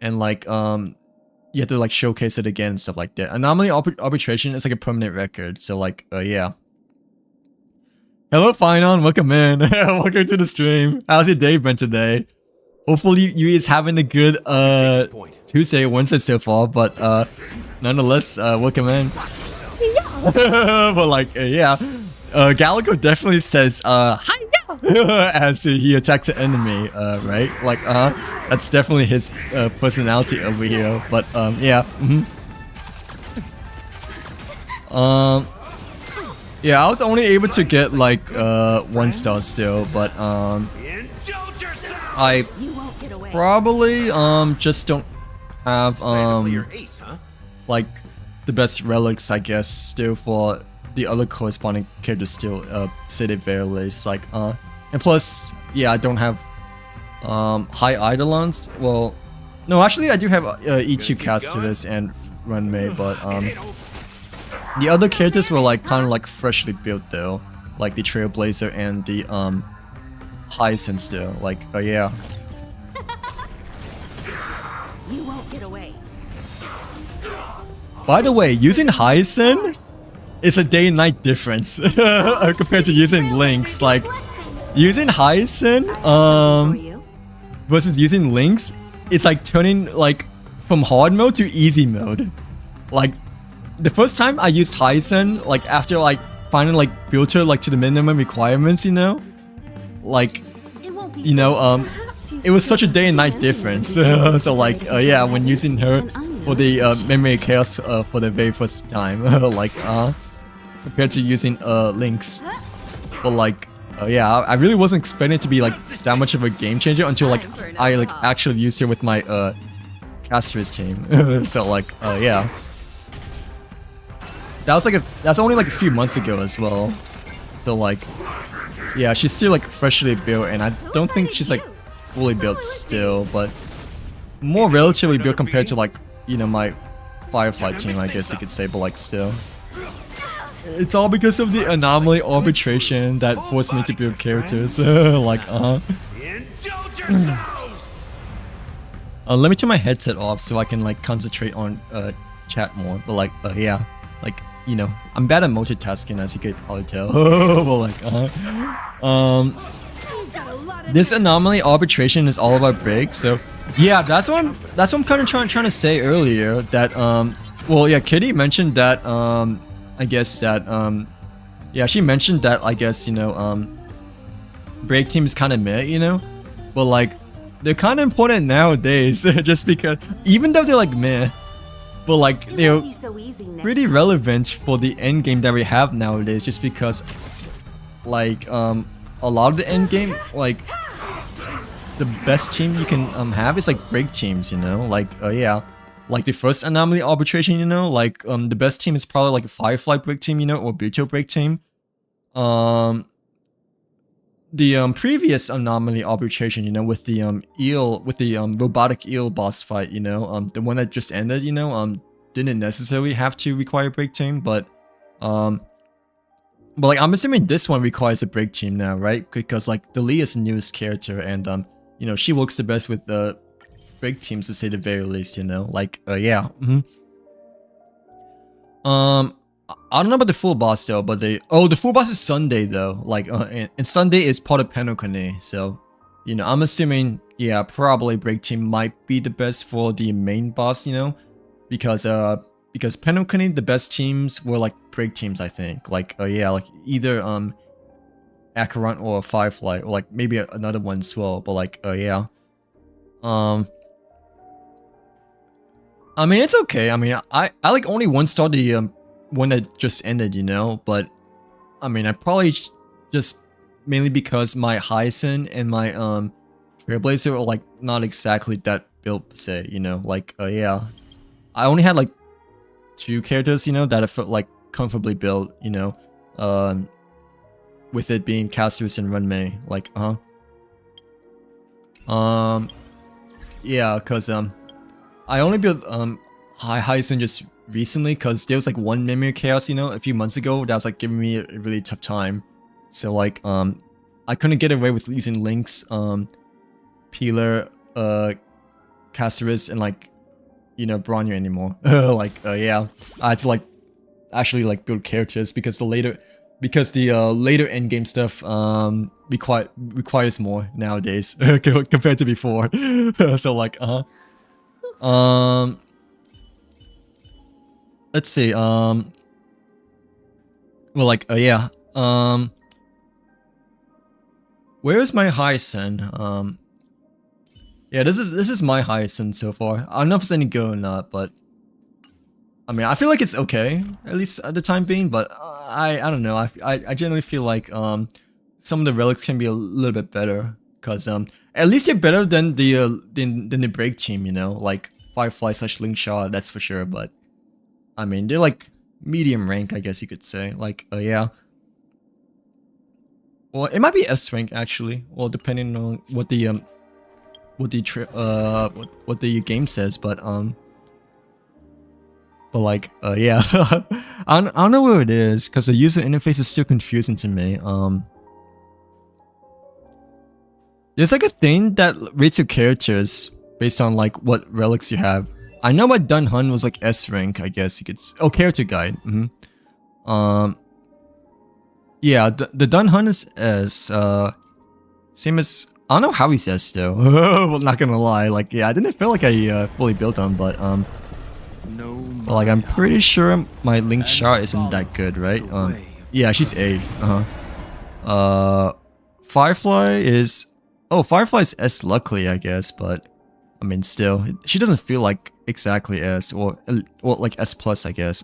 and like you have to like showcase it again and stuff like that. Anomaly arbitration is like a permanent record, so like yeah. Hello Finon, welcome in. Welcome to the stream. How's your day been today? Hopefully you is having a good Tuesday, Wednesday so far, but nonetheless, welcome in. Yeah. but like, yeah. Galago definitely says, hi as he attacks an enemy, right? Like, that's definitely his personality over here. But, yeah. Yeah, I was only able to get like 1 star still, but I probably just don't have like the best relics, I guess, still for the other corresponding characters still, say the very least. Like, and plus, yeah, I don't have high Eidolons. Well, no, actually I do have E2 Castorus and Runmei, but the other characters were like kind of like freshly built though, like the Trailblazer and the Hyacinth still. Like, yeah. You won't get away. By the way, using Hyacinth is a day and night difference compared to using Lynx. Like, using Hyacinth versus using Lynx, it's like turning like from hard mode to easy mode. Like, the first time I used Hyacinth, like after like finally like built her like to the minimum requirements, you know, like, you know, it was such a day and night difference. So like, yeah, when using her for the memory chaos for the very first time, like, compared to using Lynx, but like, yeah, I really wasn't expecting it to be like that much of a game changer until like I like actually used her with my Castorus team. So like, yeah. That's only like a few months ago as well. So like, yeah, she's still like freshly built, and I don't think she's like fully built still, but more relatively built compared to like, you know, my Firefly team, I guess you could say, but like still. It's all because of the anomaly arbitration that forced me to build characters. Like, let me turn my headset off so I can like concentrate on chat more, but like, yeah, like, you know, I'm bad at multitasking, as you could probably tell. But like, this anomaly arbitration is all about break. So yeah, that's what I'm kind of trying to say earlier. That well, yeah, Kitty mentioned that I guess that yeah, she mentioned that, I guess, you know, break team is kind of meh, you know, but like they're kind of important nowadays. Just because even though they're like meh, but like they're pretty relevant for the end game that we have nowadays, just because like a lot of the end game, like the best team you can have is like break teams, you know, like yeah, like the first anomaly arbitration, you know, like the best team is probably like a Firefly break team, you know, or Buto break team. The previous anomaly arbitration, you know, with the eel, with the robotic eel boss fight, you know, the one that just ended, you know, didn't necessarily have to require break team, but like I'm assuming this one requires a break team now, right? Because like the Lee is the newest character, and you know, she works the best with the break teams, to say the very least, you know, like yeah. I don't know about the full boss though, but the full boss is Sunday though, like and Sunday is part of Penokane, so you know, I'm assuming, yeah, probably break team might be the best for the main boss, you know, because Penokane, the best teams were like break teams, I think, like yeah, like either Acheron or Firefly, or like maybe another one as well, but like yeah. I mean, it's okay. I mean, I like only 1 star the one that just ended, you know, but I mean, I probably just mainly because my Hyacinth and my Trailblazer are like not exactly that built per se, you know, like yeah, I only had like 2 characters, you know, that I felt like comfortably built, you know, with it being Castorus and Runmei, like yeah, cause I only built Hyacinth just recently, because there was like one memory chaos, you know, a few months ago that was like giving me a really tough time. So like I couldn't get away with using Lynx, Peeler, Castorus, and like, you know, Bronyer anymore. Like yeah, I had to like actually like build characters because the later endgame stuff requires more nowadays compared to before. So like let's see, Well, like, yeah. Where's my Hyacinth? Yeah, this is my Hyacinth so far. I don't know if it's any good or not, but I mean, I feel like it's okay, at least at the time being. But I don't know. I generally feel like some of the relics can be a little bit better, cause at least they're better than the break team, you know, like Firefly / Link Shot, that's for sure. But I mean, they're like medium rank, I guess you could say. Like, yeah. Well, it might be S rank actually. Well, depending on what the game says, but like, yeah. I don't know where it is, because the user interface is still confusing to me. There's like a thing that rates your characters based on like what relics you have. I know my Dun Hun was like S rank, I guess you could oh, character guide. Yeah, the Dun Hun is S, same as, I don't know how he says though. Well, not gonna lie, like, yeah, I didn't feel like I fully built on, but like, I'm pretty sure my Link Shot isn't that good, right? Yeah, she's A. Firefly is, oh, Firefly is S luckily, I guess, but I mean, still, she doesn't feel like exactly S, or like S plus, I guess.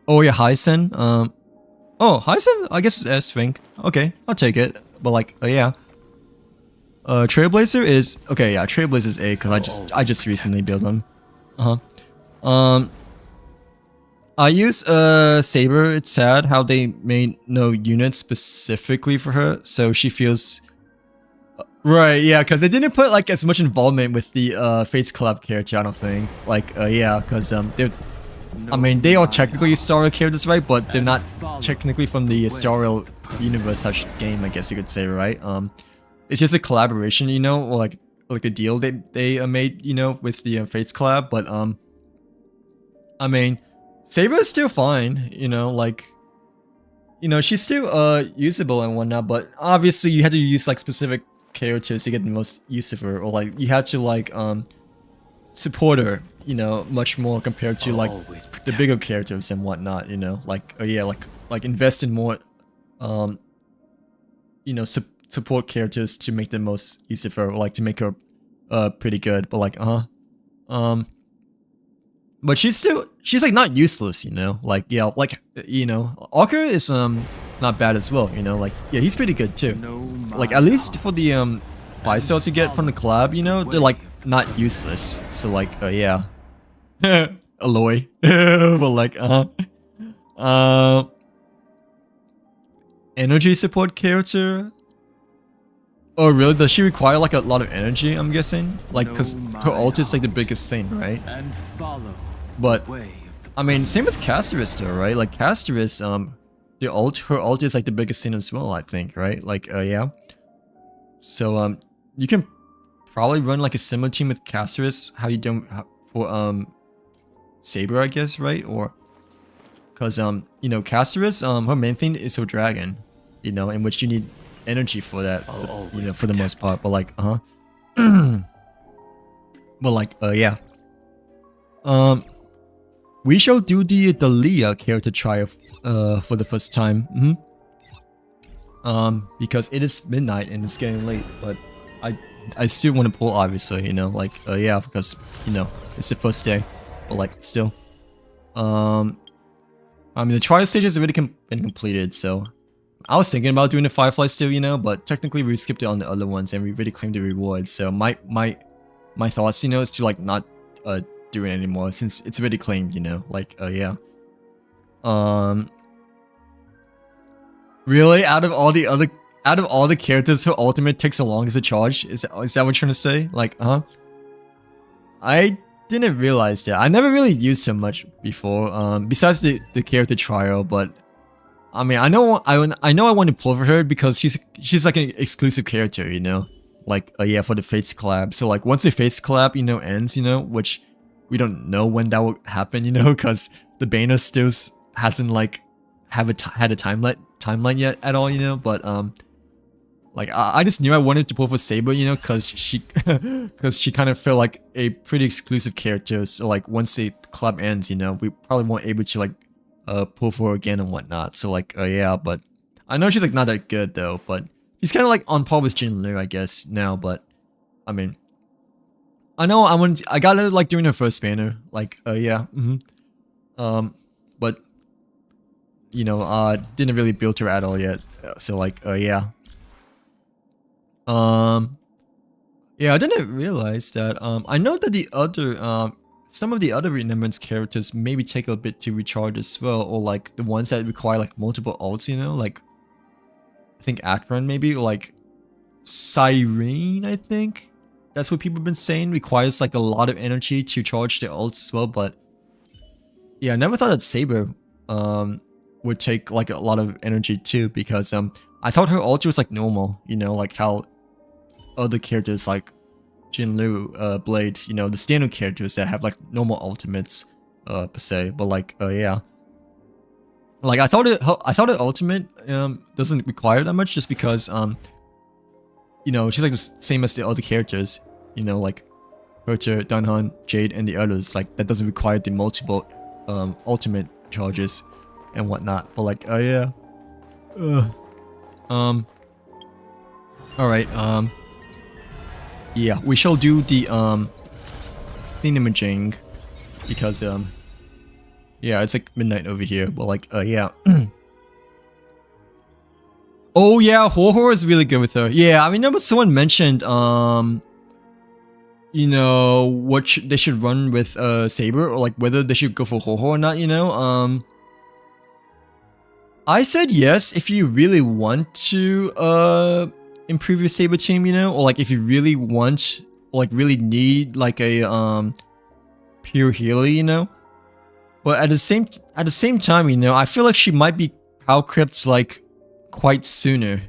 Oh yeah, Hyacinth. Oh, Hyacinth, I guess it's S rank. Okay, I'll take it. But like, yeah. Trailblazer is okay. Yeah, Trailblazer is A because I just recently built them. I use Saber. It's sad how they made no unit specifically for her, so she feels right. Yeah, because they didn't put like as much involvement with the Fates Collab character. I don't think. Like, yeah, because they're. I mean, they are technically Star Rail characters, right? But they're not technically from the Star Rail universe / game, I guess you could say, right? It's just a collaboration, you know, or like a deal they made, you know, with the Fates collab. But I mean, Saber is still fine, you know, like, you know, she's still usable and whatnot. But obviously, you had to use like specific characters to get the most use of her, or like you had to like support her, you know, much more compared to like the bigger characters and whatnot, you know, like, yeah, like invest in more you know, support characters to make the most use of her, or like to make her pretty good. But like, but she's like not useless, you know, like, yeah, like, you know, Archer is not bad as well, you know, like, yeah, he's pretty good too. Like, at least for the 5 stars you get from the collab, you know, they're like not useless. So like, yeah. Aloy. But like, energy support character. Oh really? Does she require like a lot of energy, I'm guessing? Like, because her ult is like the biggest thing, right? But I mean, same with Casterus though, right? Like Casterus, her ult is like the biggest thing as well, I think, right? Like, yeah. So you can probably run like a similar team with Casterus, how you do for Saber, I guess, right? Or because you know, Casterus, her main thing is her dragon, you know, in which you need energy for that, you know, for the most part. But like, but like, yeah. We shall do the Leah character trial for the first time. Because it is midnight and it's getting late, but I still want to pull, obviously, you know, like, yeah, because, you know, it's the first day, but like, still. I mean, the trial stage has already been completed, so I was thinking about doing the Firefly still, you know, but technically we skipped it on the other ones and we already claimed the reward, so my thoughts, you know, is to like not do it anymore since it's already claimed, you know, like, yeah. Really, out of all the characters, her ultimate takes the longest to charge? Is that what you're trying to say? Like, I didn't realize that. I never really used her much before, besides the character trial, but I mean, I know I want to pull for her because she's like an exclusive character, you know? Like, yeah, for the Fates collab. So like, once the Fates collab, you know, ends, you know, which we don't know when that will happen, you know, because the banner still hasn't like had a timeline yet at all, you know. But Like I just knew I wanted to pull for Saber, you know, cause she kind of felt like a pretty exclusive character. So like once the club ends, you know, we probably won't able to like pull for her again and whatnot. So like yeah, but I know she's like not that good though, but she's kind of like on par with Jinlu, I guess now. But I mean, I know I got her like during her first banner, like yeah, but you know, didn't really build her at all yet. So like yeah. Yeah, I didn't realize that. I know that the other, some of the other Remembrance characters maybe take a bit to recharge as well, or like the ones that require like multiple ults, you know, like I think Akron maybe, or like Siren, I think. That's what people have been saying, requires like a lot of energy to charge the ults as well, but yeah, I never thought that Saber, would take like a lot of energy too, because I thought her ulti was like normal, you know, like how other characters like Jinlu, Blade, you know, the standard characters that have like normal ultimates, per se. But like, yeah, like I thought it ultimate doesn't require that much, just because you know, she's like the same as the other characters, you know, like Herter, Dunhan, Jade, and the others. Like that doesn't require the multiple ultimate charges and whatnot. But like, yeah, all right, yeah, we shall do the thingamajig, because yeah, it's like midnight over here, but like yeah. Oh yeah, Horror is really good with her. Yeah, I remember someone mentioned you know, what they should run with Saber, or like whether they should go for Horror or not, you know. I said yes if you really want to improve your Saber team, you know, or like if you really want, or like really need like a pure healer, you know. But at the same time, you know, I feel like she might be power crept like quite sooner,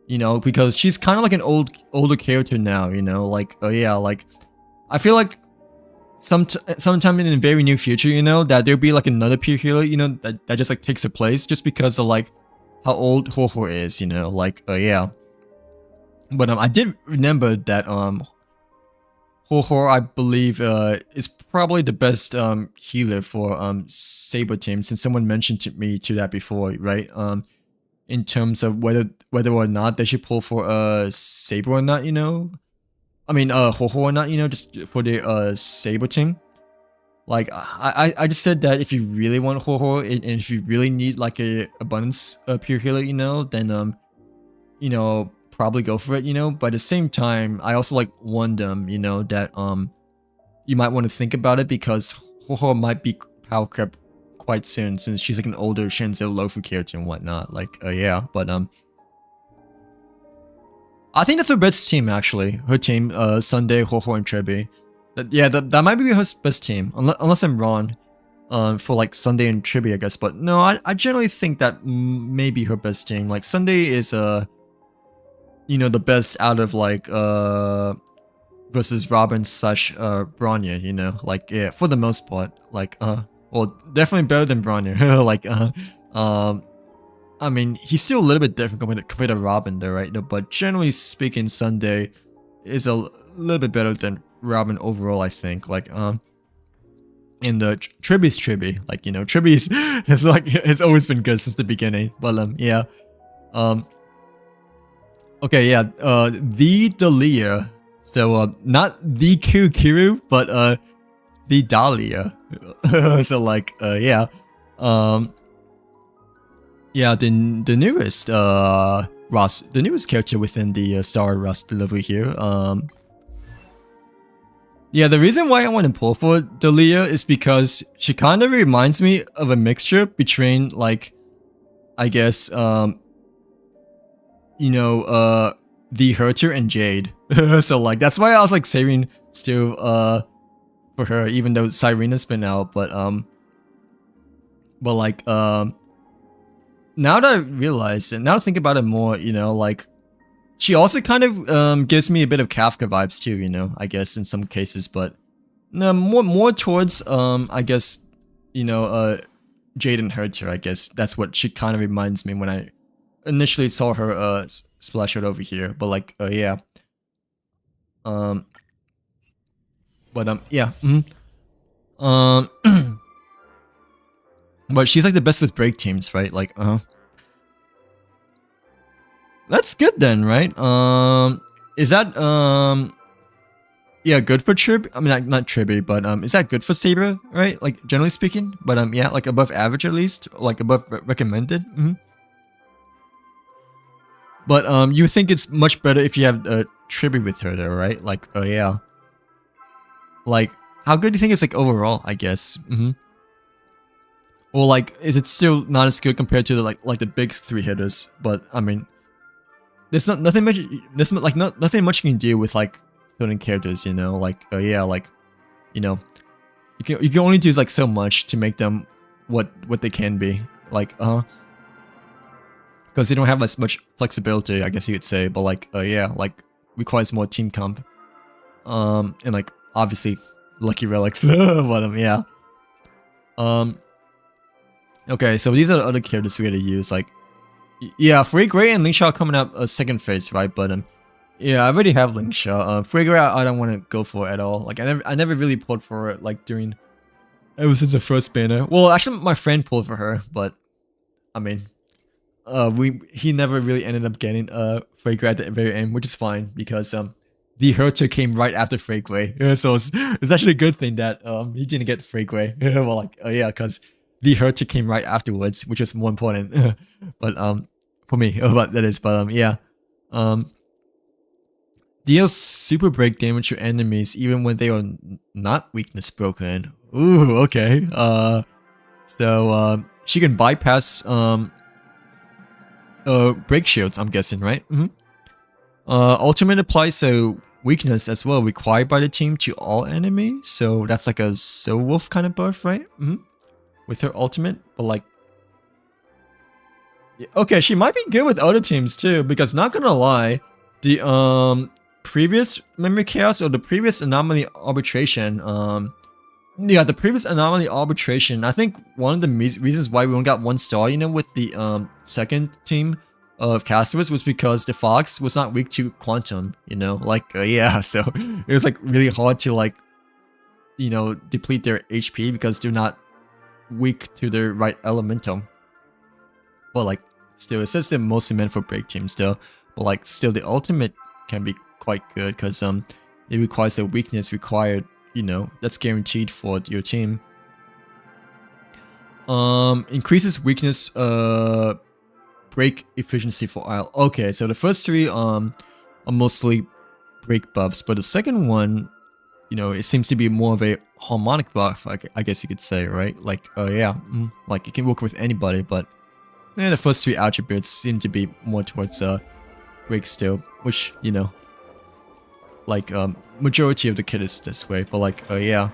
you know, because she's kind of like an older character now, you know, like yeah, like I feel like sometime in the very near future, you know, that there'll be like another pure healer, you know, that just like takes her place, just because of like how old Horror is, you know, like yeah. But I did remember that Horror, I believe, is probably the best healer for Saber team, since someone mentioned to me that before, right? In terms of whether or not they should pull for Saber or not, you know. I mean Horror or not, you know, just for the Saber team. Like I just said that if you really want Horror, and if you really need like a abundance pure healer, you know, then you know, probably go for it, you know. But at the same time, I also like warned them, you know, that you might want to think about it, because Horror might be power crept quite soon, since she's like an older Shenzo Lofu character and whatnot. Like yeah, but I think that's her best team actually. Her team, Sunday, Horror, and Trebi. That might be her best team, unless I'm wrong. For like Sunday and Trebi, I guess. But no, I generally think that may be her best team. Like Sunday is you know, the best out of like versus Robin / Bronya, you know, like yeah, for the most part, like well, definitely better than Bronya. Like I mean, he's still a little bit different compared to Robin though, right? No, but generally speaking, Sunday is a little bit better than Robin overall, I think. Like and Tribi's Tribi, like, you know, Tribi's has like it's always been good since the beginning. But yeah. Okay, yeah, the Dahlia. So not the Kiru, but the Dahlia. So like yeah. Yeah, the newest Ross, the newest character within the Star Ross delivery here. Yeah, the reason why I want to pull for Dahlia is because she kind of reminds me of a mixture between, like, I guess you know, the Herter and Jade. So like that's why I was like saving still for her, even though Cyrena's been out. But like now that I realize it, now I think about it more, you know, like she also kind of gives me a bit of Kafka vibes too, you know, I guess in some cases. But no, more towards I guess, you know, Jade and Herter. I guess that's what she kind of reminds me when I initially saw her splash out over here, but like yeah. Yeah. But she's like the best with break teams, right? Like that's good then, right? Is that yeah, good for Trib? I mean, not Tribby, but is that good for Saber, right? Like generally speaking, but yeah, like above average at least, like above recommended. But you think it's much better if you have Tribby with her, though, right? Like yeah, like how good do you think it's like overall? I guess. Or like, is it still not as good compared to the like the big 3 hitters? But I mean, there's nothing much. There's like nothing much you can do with like certain characters, you know. Like yeah, like you know, you can only do like so much to make them what they can be. Like because they don't have as much flexibility, I guess you could say. But like yeah, like requires more team comp. And like obviously lucky relics, but yeah. Okay, so these are the other characters we had to use. Like, yeah, Frey and Lingshaw coming up second phase, right? But yeah, I already have Lingshaw. Frey I don't want to go for at all. Like, I never really pulled for it. Like ever since the first banner. Well, actually, my friend pulled for her, but I mean, he never really ended up getting Frey at the very end, which is fine because the Hurter came right after Frey. So it's actually a good thing that he didn't get Frey. Well, like yeah, because the Hurter came right afterwards, which was more important. But for me, but that is. But yeah, deals super break damage to enemies even when they are not weakness broken. Ooh, okay. So she can bypass break shields. I'm guessing, right? Ultimate applies so weakness as well required by the team to all enemies. So that's like a Soul Wolf kind of buff, right? With her ultimate, but like, okay, she might be good with other teams too, because not gonna lie, the previous Memory Chaos or the previous Anomaly Arbitration, yeah, the previous Anomaly Arbitration, I think one of the reasons why we only got 1 star, you know, with the second team of casters was because the Fox was not weak to Quantum, you know, like yeah, so it was like really hard to like, you know, deplete their HP because they're not weak to the right elemental. But like still, it says they're mostly meant for break teams still, but like still the ultimate can be quite good because it requires a weakness required, you know, that's guaranteed for your team. Increases weakness break efficiency for Isle. Okay, so the first 3 are mostly break buffs, but the second one, you know, it seems to be more of a harmonic buff, I guess you could say, right? Like, yeah, like it can work with anybody, but yeah, the first 3 attributes seem to be more towards break still, which, you know, like majority of the kit is this way, but like, yeah.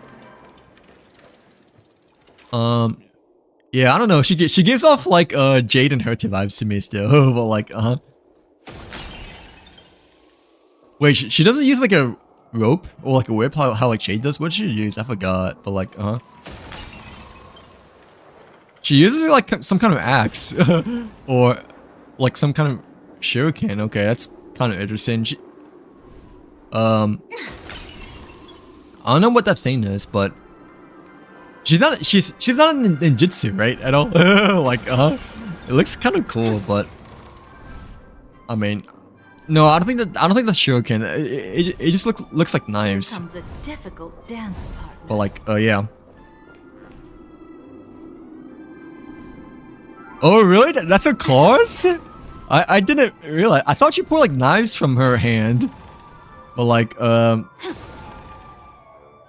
Yeah, I don't know. She gives off like Jade and Hurta vibes to me still, but like, Wait, she doesn't use like a rope or like a whip how like Jade does. What does she use? I forgot. But like she uses like some kind of axe or like some kind of shuriken. Okay, that's kind of interesting. I don't know what that thing is, but she's not in ninjutsu, right? At all. Like it looks kind of cool, but I mean, no, I don't think that's shuriken. It just looks like knives. Comes a difficult dance partner. But like, yeah. Oh really? That's her claws? I didn't realize. I thought she pulled like knives from her hand. But like,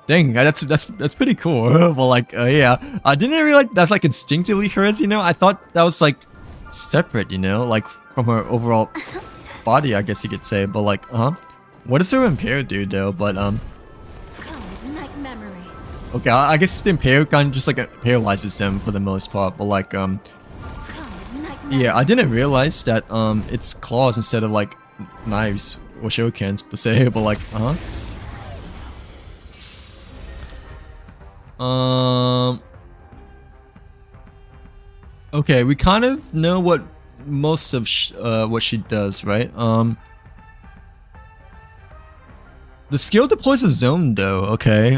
dang, that's pretty cool. But like, yeah, I didn't realize that's like instinctively hers. You know, I thought that was like separate. You know, like from her overall body, I guess you could say. But like, what does her Impair do though? But okay, I guess the Impair kind of just like paralyzes them for the most part. But like, yeah, I didn't realize that it's claws instead of like knives or shurikens per se. But like, okay, we kind of know what most of what she does, right? The skill deploys a zone though, okay.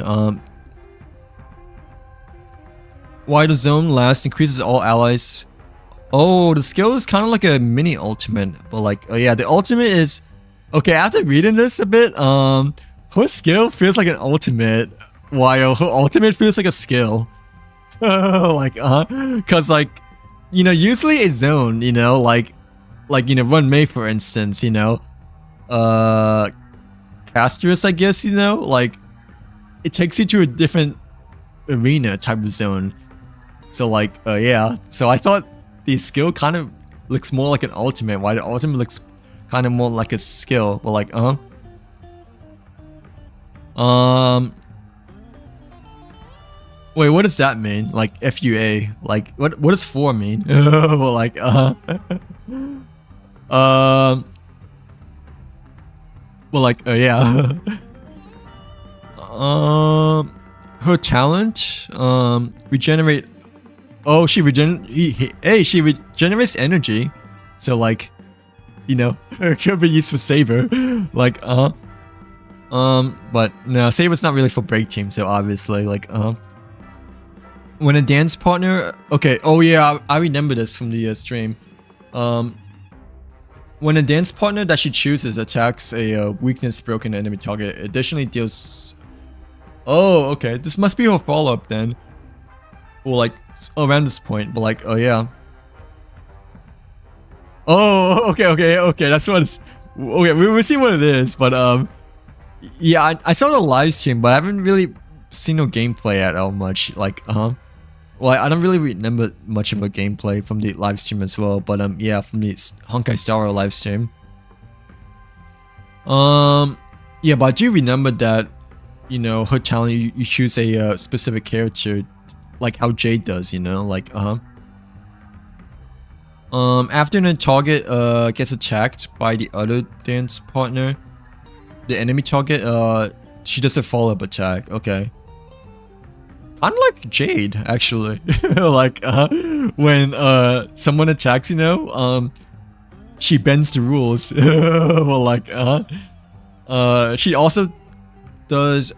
While the zone lasts, increases all allies. Oh, the skill is kind of like a mini ultimate, but like, oh yeah, the ultimate is okay. After reading this a bit, her skill feels like an ultimate, while her ultimate feels like a skill. Like, cause like, you know, usually a zone, you know, like you know, Run May for instance, you know, Castrus, I guess, you know, like it takes you to a different arena type of zone. So like, yeah, so I thought the skill kind of looks more like an ultimate, while the ultimate looks kind of more like a skill, but like, wait, what does that mean? Like FUA, like what does 4 mean? Well, like, well, like, yeah. Her talent, regenerate. Oh, she regenerates energy. So like, you know, it could be used for Saber. Like, but no, Saber's not really for break team. So obviously, like, when a dance partner. Okay. Oh yeah, I remember this from the stream. When a dance partner that she chooses attacks a weakness broken enemy target, it additionally deals. Oh, okay. This must be her follow-up then. Or like around this point, but like, oh yeah. Oh, okay. That's what it's. Okay, we'll see what it is, but yeah, I saw the live stream, but I haven't really seen no gameplay at all much. Like, well, I don't really remember much of a gameplay from the live stream as well, but yeah, from the Honkai Star Rail live stream. Yeah, but I do remember that, you know, her talent, you choose a specific character, like how Jade does, you know, like, after the target gets attacked by the other dance partner, the enemy target, she does a follow-up attack. Okay. Kind of like Jade, actually. Like, when someone attacks, you know, she bends the rules. Well, like, she also does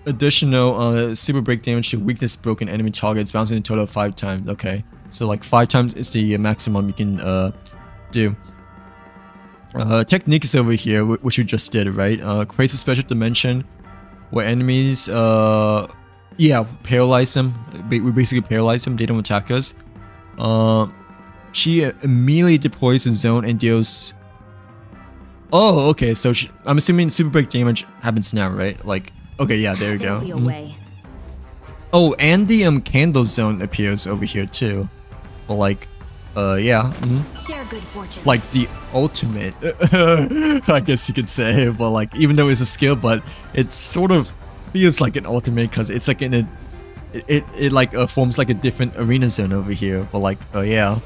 additional super break damage to weakness broken enemy targets, bouncing a total of 5 times. Okay, so like 5 times is the maximum you can do. Techniques over here, which we just did, right? Creates a special dimension where enemies yeah, paralyze them. We basically paralyze them, they don't attack us. She immediately deploys a zone and deals. Oh, okay, so I'm assuming super break damage happens now, right? Like, okay, yeah, there we go. Oh, and the candle zone appears over here too. But like, yeah. Share good fortune. Like the ultimate, I guess you could say. But like, even though it's a skill, but it sort of feels like an ultimate because it's like in a, it like forms like a different arena zone over here. But like, yeah.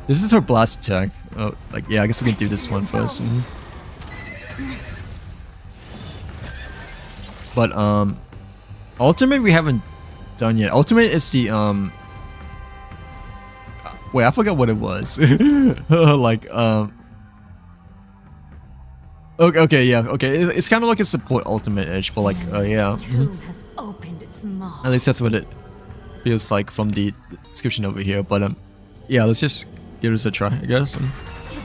This is her blast attack. Oh, like, yeah, I guess we can do this one first. But ultimate we haven't done yet. Ultimate is the wait, I forgot what it was. Like okay, yeah, okay. It's kind of like a support ultimate-ish, but like, yeah. Has opened its maw. At least that's what it feels like from the description over here. But yeah, let's just give this a try, I guess. It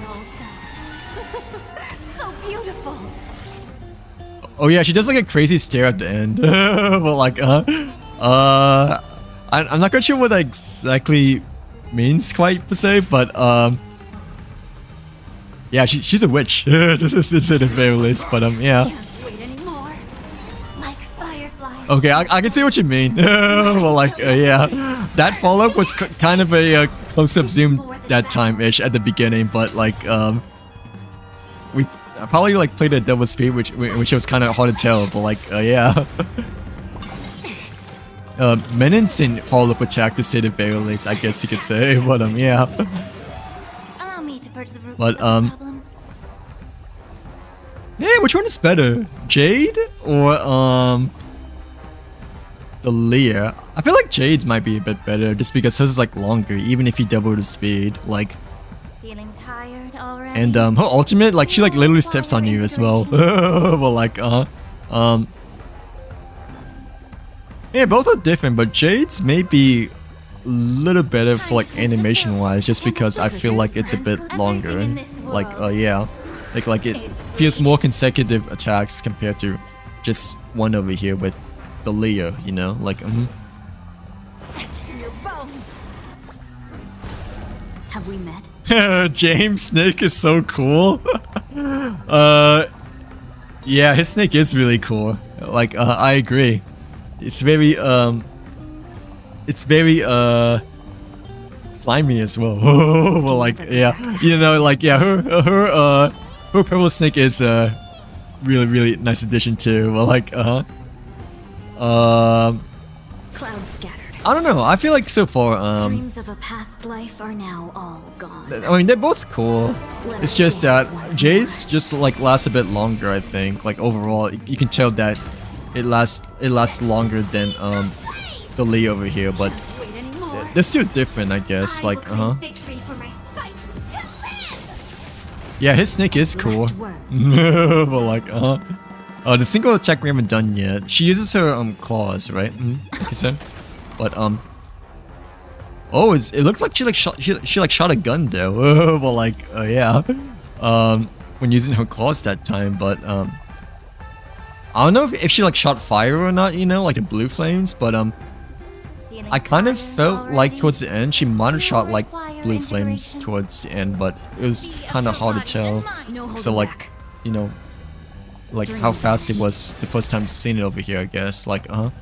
all does. So beautiful. Oh yeah, she does like a crazy stare at the end. But like, I'm not quite sure what that exactly means quite per se, but yeah, she's a witch. This is the very least, but yeah. Can't wait anymore. Like fireflies. Okay, I can see what you mean. Well, like, yeah, that follow-up was kind of a close-up zoom that time-ish at the beginning, but like, we probably like played at double speed, which was kind of hard to tell, but like, yeah. Menin's in follow-up attack to say the very least, I guess you could say, but yeah. Allow me to purge the root But of the problem. hey, which one is better, Jade or the Leah? I feel like Jade's might be a bit better just because hers is like longer, even if you double the speed. Like, Feeling tired already? And her ultimate, like she like literally steps on you as well. Well, like yeah, both are different, but Jade's may be a little better for like animation wise, just because I feel like it's a bit longer. Like yeah, like it feels more consecutive attacks compared to just one over here with the Leo, you know, like Etched in your bones. Have we met? James' snake is so cool. Yeah, his snake is really cool. Like I agree. It's very slimy as well. Well, like yeah, you know, like yeah, her purple snake is really nice addition too. Well, like Clouds scattered. I don't know. I feel like so far Dreams of a past life are now all gone. I mean, they're both cool. It's just that Jade's just like lasts a bit longer, I think. Like overall, you can tell that it lasts longer than the Lee over here, but Wait anymore. they're still different, I guess. Like Victory for my sight to live. yeah, his snake is cool. Last words. But like the single attack we haven't done yet. She uses her claws, right? Like you said. But oh, it looks like she shot a gun though. Well, like yeah, when using her claws that time. But I don't know if she like shot fire or not. You know, like the blue flames. But I kind of felt like towards the end she might have shot like blue flames towards the end, but it was kind of hard to tell. So like, you know, like how fast it was the first time seeing it over here, I guess. Like Set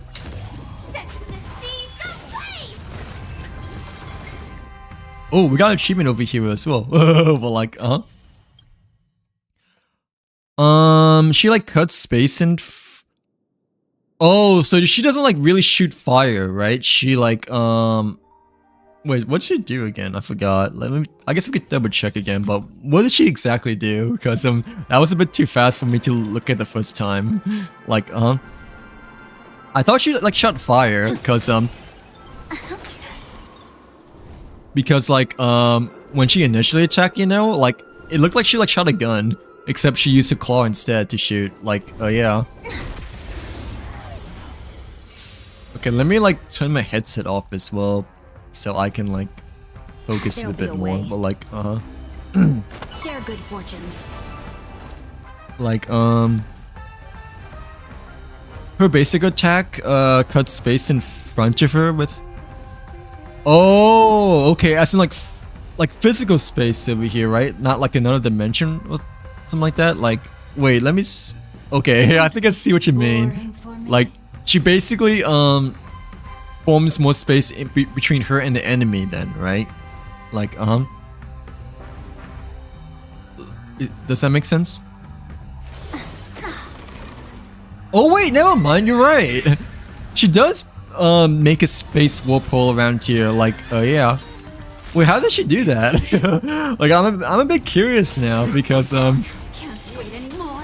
the seas ablaze. oh, we got an achievement over here as well. But like she like cuts space and oh, so she doesn't like really shoot fire, right? She like wait, what did she do again? I forgot. I guess we could double check again, but what did she exactly do? Because that was a bit too fast for me to look at the first time. Like I thought she like shot fire because like when she initially attacked, you know, like it looked like she like shot a gun, except she used a claw instead to shoot. Like yeah. Okay, let me like turn my headset off as well, so I can like focus a bit more. But like Share good fortunes. like her basic attack cuts space in front of her with oh okay, as in like physical space over here, right? Not like another dimension or something like that. Like wait, let me okay, I think I see what you mean. Like she basically forms more space between her and the enemy then, right? Like does that make sense? Oh wait, never mind, you're right. She does make a space whirlpool around here, like yeah. Wait, how does she do that? Like I'm a bit curious now because Can't wait anymore.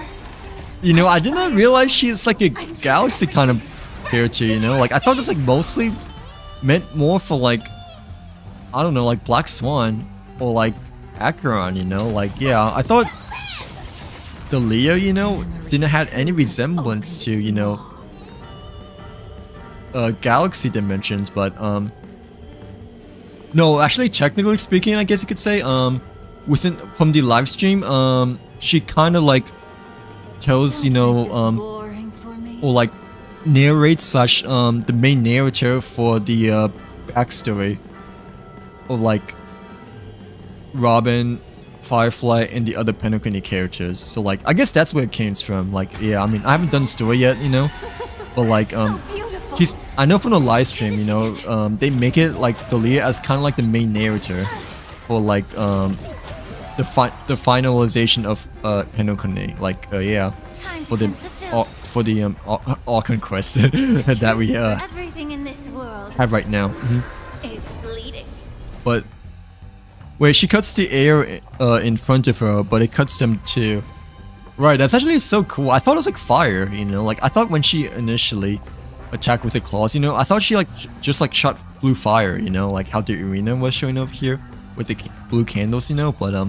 you know, I did not realize she's like a galaxy kind of character, you know? Like I thought it was like mostly meant more for like I don't know, like Black Swan or like Acheron, you know? Like yeah, I thought the Leo, you know, didn't have any resemblance to, you know, galaxy dimensions, but no, actually technically speaking, I guess you could say from the live stream, she kind of like tells, you know, Boring for me. or like narrates such the main narrator for the backstory of like Robin, Firefly, and the other Penguin characters. So like I guess that's where it came from. Like yeah, I mean I haven't done the story yet, you know, but like Beautiful. I know from the live stream, you know, they make it like Dalia as kind of like the main narrator for like the finalization of Penokone. Like yeah, for the all conquest that we Everything in this world have right now. is bleeding. But wait, she cuts the air in front of her, but it cuts them too. Right, that's actually so cool. I thought it was like fire, you know, like I thought when she initially attacked with the claws, you know, I thought she like just like shot blue fire, you know, like how the arena was showing over here. with the blue candles, you know. But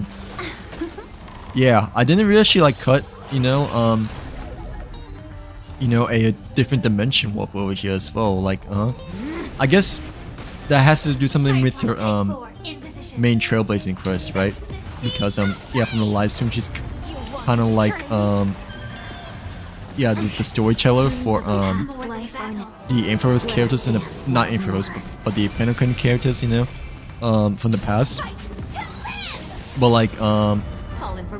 yeah, I didn't really actually like cut, you know, a different dimension warp over here as well. Like, I guess that has to do something with her main trailblazing quest, right? Because yeah, from the live stream, she's kind of like yeah, the storyteller for the Infamous characters and the, not Infamous, but the Pentagon characters, you know, from the past. But like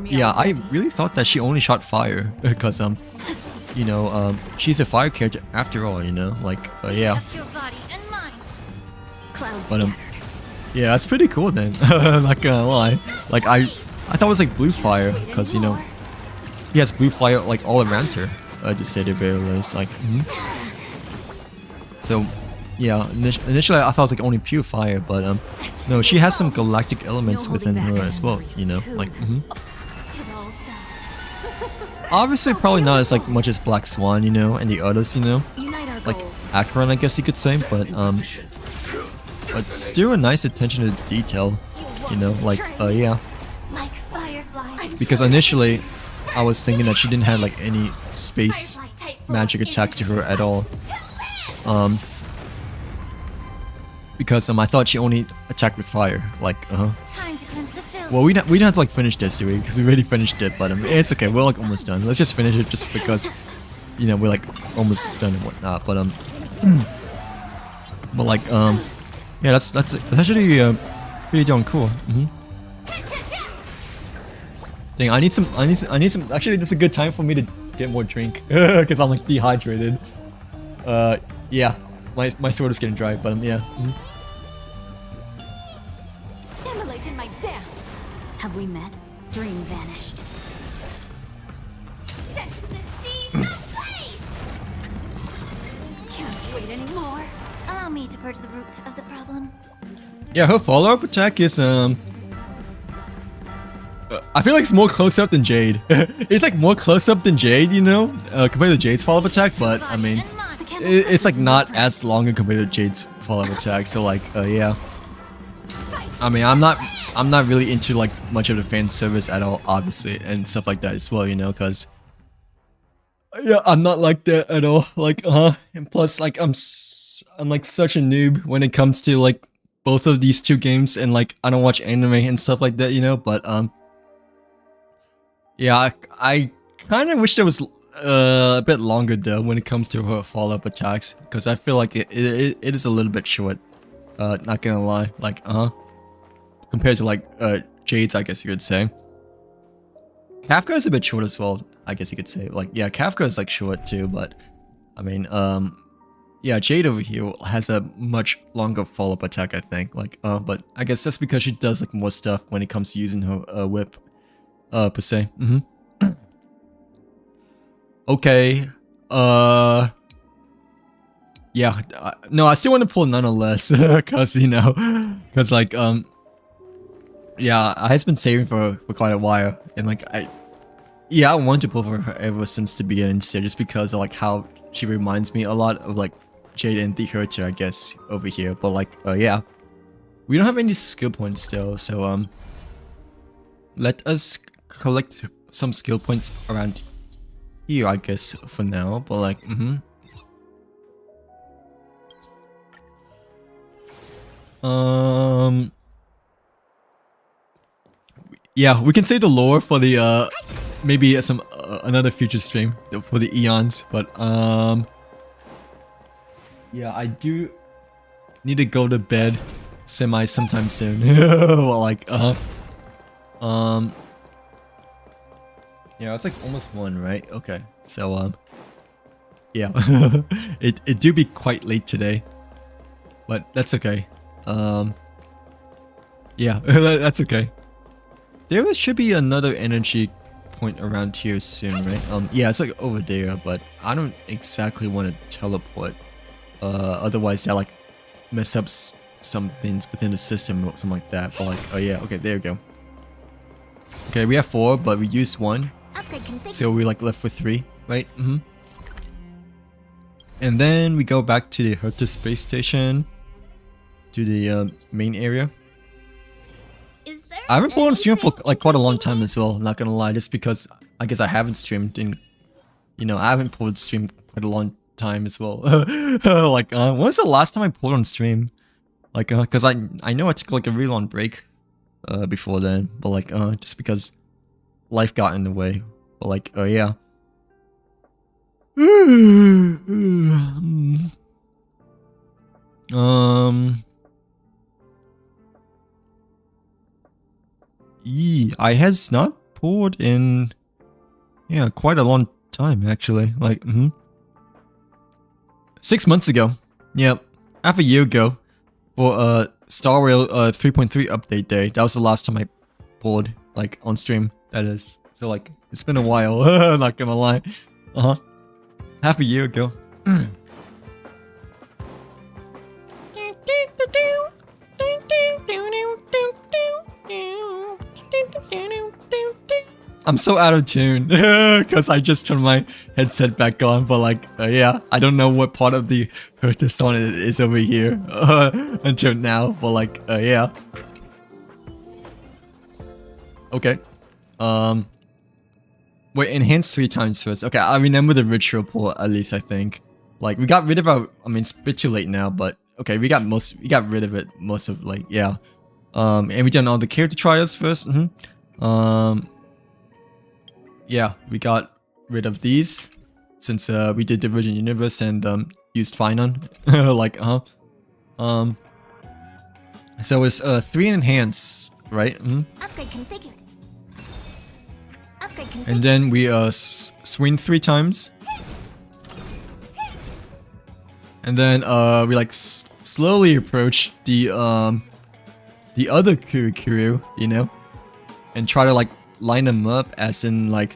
yeah, I really thought that she only shot fire because you know, she's a fire character after all, you know, like yeah. But yeah, that's pretty cool then. Not gonna lie. Like I thought it was like blue fire because, you know, he has blue fire like all around her. To say the very least, like. So yeah, initially I thought it was like only pure fire, but no, she has some galactic elements within her as well, you know, like. Obviously, probably not as like much as Black Swan, you know, and the others, you know, like Acheron, I guess you could say, but still a nice attention to detail, you know, like yeah. Because initially, I was thinking that she didn't have like any space magic attack to her at all, because I thought she only attacked with fire, like well, we don't have to like finish this, do we? Because we already finished it, but it's okay. We're like almost done. Let's just finish it, just because, you know, we're like almost done and whatnot. But but like yeah, that's actually pretty darn cool. Dang, I need some. Actually, this is a good time for me to get more drink because I'm like dehydrated. Yeah, my throat is getting dry, but yeah. Have we met? Dream vanished. Set the seas ablaze! Can't wait anymore. Allow me to purge the root of the problem. Yeah, her follow-up attack is I feel like it's more close-up than Jade. It's like more close-up than Jade, you know, compared to Jade's follow-up attack. But I mean, it's like not as long compared to Jade's follow-up attack. So like, yeah. I mean, I'm not really into like much of the fan service at all, obviously, and stuff like that as well, you know, because yeah, I'm not like that at all. Like, and plus, like, I'm like such a noob when it comes to like both of these two games, and like I don't watch anime and stuff like that, you know. But yeah, I kind of wish there was a bit longer though when it comes to her follow-up attacks, because I feel like it is a little bit short. Not gonna lie, like compared to like Jade's, I guess you could say. Kafka is a bit short as well, I guess you could say. Like, yeah, Kafka is like short too, but I mean, yeah, Jade over here has a much longer follow-up attack, I think. Like, but I guess that's because she does like more stuff when it comes to using her whip, per se. Okay, yeah, no, I still want to pull nonetheless, cause you know, cause like yeah, I've been saving for quite a while, and like I want to pull for her ever since the beginning, so just because of like how she reminds me a lot of like Jade and the Herter, I guess, over here. But like, yeah, we don't have any skill points still, so let us collect some skill points around here, I guess, for now. But like, yeah, we can say the lore for the maybe some another future stream for the eons, but yeah, I do need to go to bed sometime soon. Well, like yeah, it's like almost 1, right? Okay, so yeah, it do be quite late today, but that's okay. Yeah, that's okay. There should be another energy point around here soon, right? Yeah, it's like over there, but I don't exactly want to teleport. Otherwise that like mess up some things within the system or something like that. But like, oh yeah, okay, there we go. Okay, we have 4, but we used 1, so we're like left with 3, right? And then we go back to the Herta space station, to the main area. I haven't put on stream for like quite a long time as well, not gonna lie, just because I guess I haven't streamed in, you know, I haven't pulled stream quite a long time as well. Like, when was the last time I pulled on stream? Like, cause I know I took like a really long break, before then, but like, just because life got in the way. But like, yeah. I has not poured in, yeah, quite a long time actually. Like, 6 months ago. Yep, half a year ago, for Star Rail 3.3 update day. That was the last time I poured, like, on stream. That is. So like, it's been a while. Not gonna lie. Half a year ago. I'm so out of tune because I just turned my headset back on, but like, yeah, I don't know what part of the song it is over here until now, but like, yeah. Okay. Wait, enhance 3 times first. Okay, I remember the ritual port at least, I think. Like, we got rid of our, I mean, it's a bit too late now, but okay, we got rid of it, most of, like, yeah. And we done all the character trials first. Yeah, we got rid of these since we did the Virgin Universe and used Finon. Like, so it's 3 enhance, right? Upgrade configured. Upgrade configured. And then we swing 3 times. And then we like slowly approach the other Kuru, you know, and try to like line them up as in like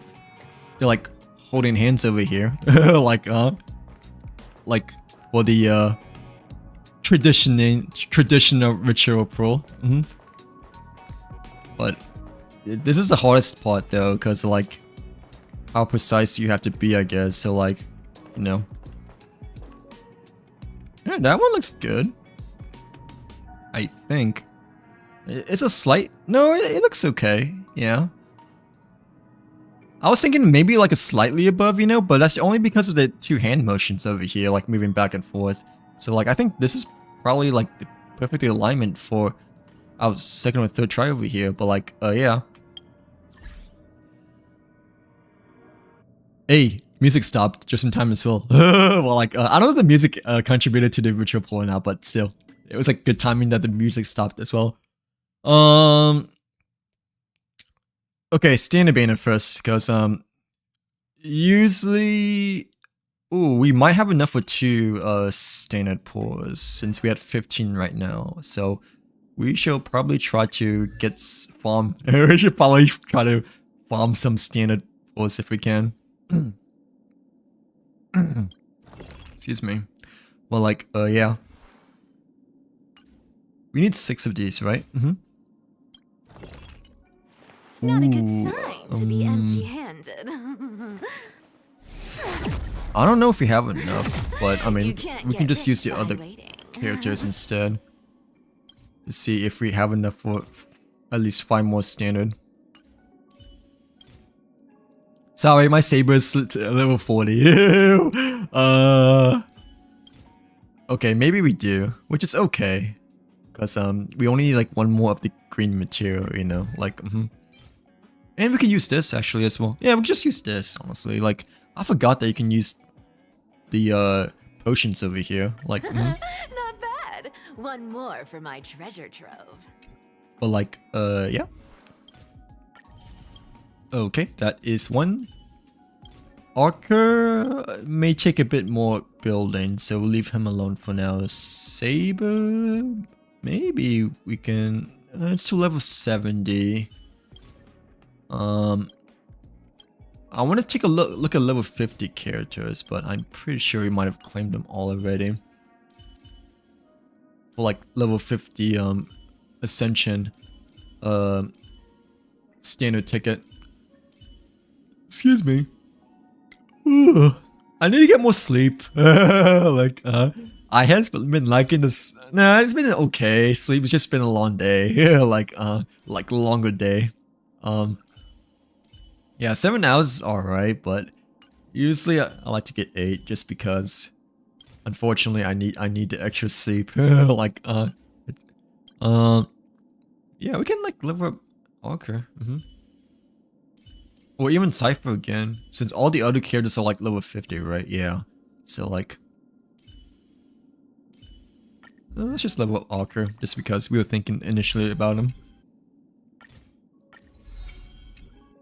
they're like holding hands over here. Like for the traditional ritual pro. But this is the hardest part though, because like how precise you have to be, I guess. So like, you know, yeah, that one looks good, I think. It's a slight, no, it looks okay. Yeah, I was thinking maybe like a slightly above, you know, but that's only because of the 2 hand motions over here, like moving back and forth. So like, I think this is probably like the perfect alignment for our 2nd or 3rd try over here. But like, yeah. Hey, music stopped just in time as well. Well, like, I don't know if the music contributed to the ritual pull or not, but still, it was like good timing that the music stopped as well. Okay, standard banner first, because usually, ooh, we might have enough for 2 standard pours since we had 15 right now. So we should probably try to get farm. We should probably try to farm some standard pours if we can. Excuse me. Well, like, yeah. We need 6 of these, right? Not a good sign to be empty-handed. I don't know if we have enough, but I mean, You can't we get can just use rich the by other waiting. characters instead. To see if we have enough for at least 5 more standard. Sorry, my saber is level 40. Okay, maybe we do, which is okay. Because we only need like 1 more of the green material, you know, like, And we can use this actually as well. Yeah, we can just use this, honestly. Like, I forgot that you can use the potions over here. Like, Not bad. 1 more for my treasure trove. But like, yeah. Okay, that is 1. Archer may take a bit more building, so we'll leave him alone for now. Saber, maybe we can. It's to level 70. I want to take a look at level 50 characters, but I'm pretty sure we might have claimed them all already. For like level 50 Ascension standard ticket. Excuse me. I need to get more sleep. Like, I has been liking this. Nah, it's been okay. Sleep. It's just been a long day. Yeah, like longer day. Yeah, 7 hours is alright, but usually I like to get 8 just because. Unfortunately, I need the extra sleep. Like yeah, we can like level up Archer. Or even Cypher again, since all the other characters are like level 50, right? Yeah. So like, let's just level up Archer, just because we were thinking initially about him.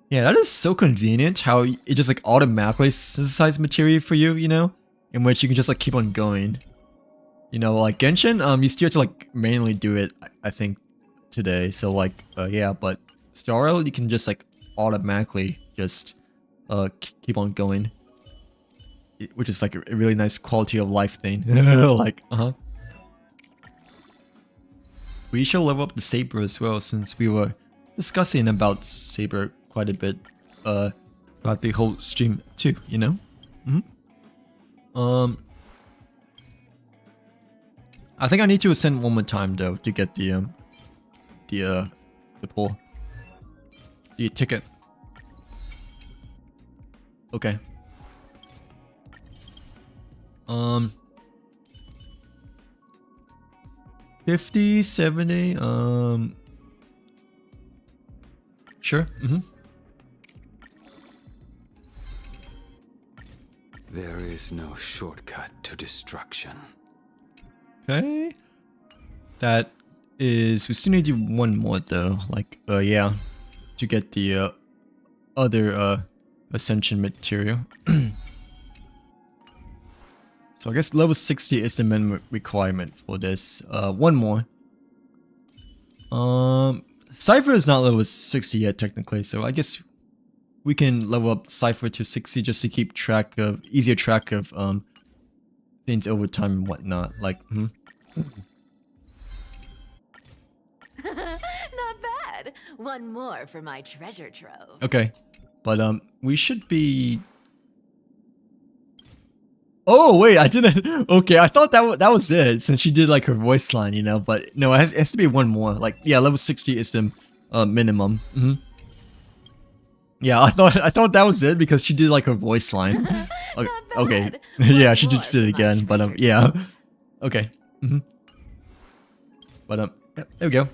Yeah, that is so convenient how it just like automatically synthesizes material for you, you know? In which you can just like keep on going. You know, like Genshin, you still have to like manually do it, I think, today. So like, yeah, but Star Rail, you can just like automatically just keep on going. Which is like a really nice quality of life thing. Like, we shall level up the Saber as well, since we were discussing about Saber quite a bit throughout the whole stream too, you know? I think I need to ascend one more time though to get the pull. The ticket. Okay. 50, 70, sure. There is no shortcut to destruction. Okay. That is, we still need to do one more though. Like, yeah, to get the other ascension material. So I guess level 60 is the minimum requirement for this. One more. Cypher is not level 60 yet technically, so I guess we can level up Cypher to 60 just to keep track of, easier track of things over time and whatnot. Like, Not bad. One more for my treasure trove. Okay, but we should be. Oh wait, I didn't. Okay, I thought that was it since she did like her voice line, you know. But no, it has to be one more. Like, yeah, level 60 is the minimum. Yeah, I thought that was it because she did like her voice line. Okay, yeah, she just did it again. But yeah, okay. But yeah, there we go.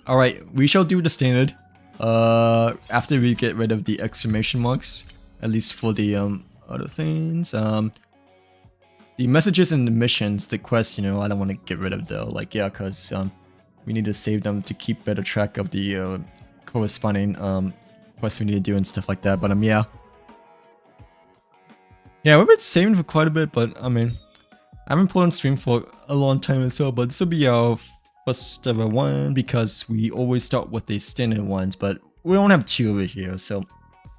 All right, we shall do the standard. After we get rid of the exclamation marks, at least for the other things. The messages and the missions, the quests, you know, I don't want to get rid of though. Like, yeah, cause we need to save them to keep better track of the corresponding quests we need to do and stuff like that. But yeah. Yeah, we've been saving for quite a bit, but I mean, I haven't put on stream for a long time as well, but this will be our first ever one because we always start with the standard ones, but we don't have 2 over here, so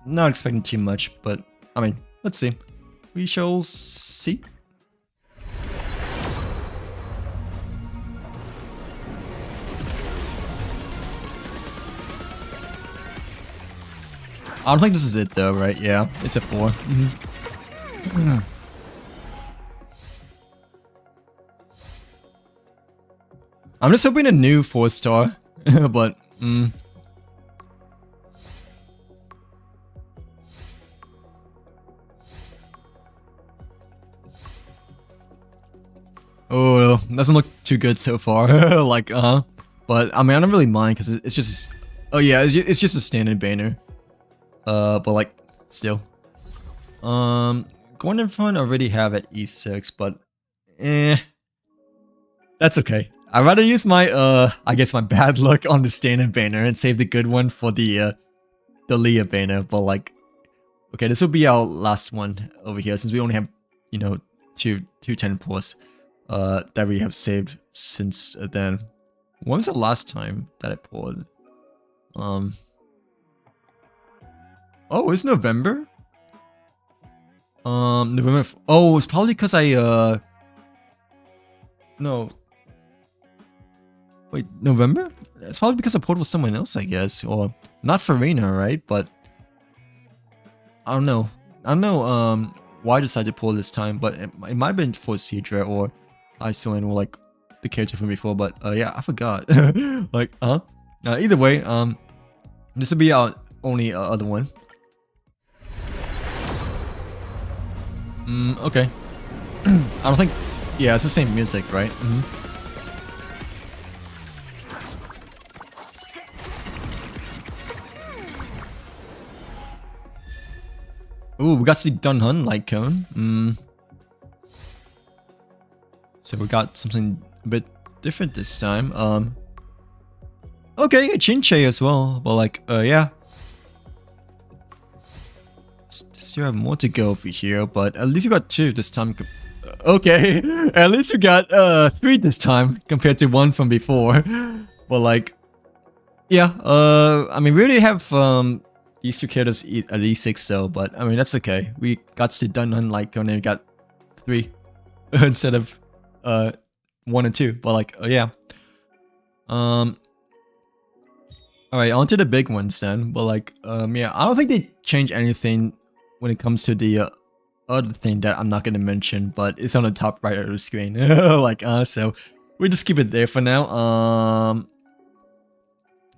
not expecting too much, but I mean, let's see. We shall see. I don't think this is it though, right? Yeah, it's a 4. I'm just hoping a new 4-star, but oh, doesn't look too good so far. Like, but I mean, I don't really mind because it's just, oh yeah, it's just a standard banner. But like, still, going in front already have at E6, but that's okay. I'd rather use my I guess my bad luck on the standard banner and save the good one for the Leah banner. But like, okay, this will be our last one over here since we only have, you know, two 10-pulls that we have saved since then. When was the last time that I pulled? Oh, it's November. November. Oh, it's probably because I no. Wait, November? It's probably because I pulled with someone else, I guess, or not Farina, right? But I don't know. why I decided to pull this time, but it might have been for Cedra or Iceland or like the character from before, but yeah, I forgot. Like, either way, this will be our only other one. Okay. I don't think, yeah, it's the same music, right? Ooh, we got the Dunhun light cone. So we got something a bit different this time. Okay, a Chinche as well, but like, yeah. Still have more to go over here, but at least we got 2 this time. Okay, at least we got 3 this time compared to 1 from before. But like, yeah, I mean, we already have these 2 characters at E6 though, but I mean, that's okay. We got the Dunhun light cone and we got 3 instead of 1 and 2, but like, yeah. Alright, on to the big ones then, but like, yeah, I don't think they change anything when it comes to the other thing that I'm not gonna mention, but it's on the top right of the screen. Like, so we just keep it there for now.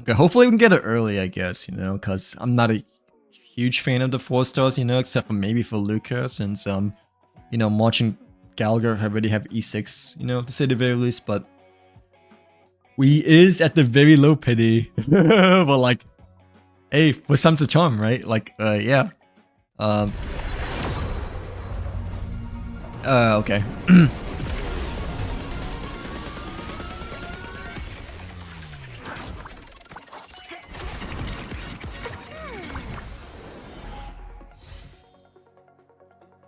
Okay, hopefully we can get it early, I guess, you know, because I'm not a huge fan of the 4 stars, you know, except for maybe for Luca, since, you know, I'm watching Gallagher already have E6, you know, to say the very least, but we is at the very low pity. But like, hey, for some to charm, right? Like, yeah. Okay.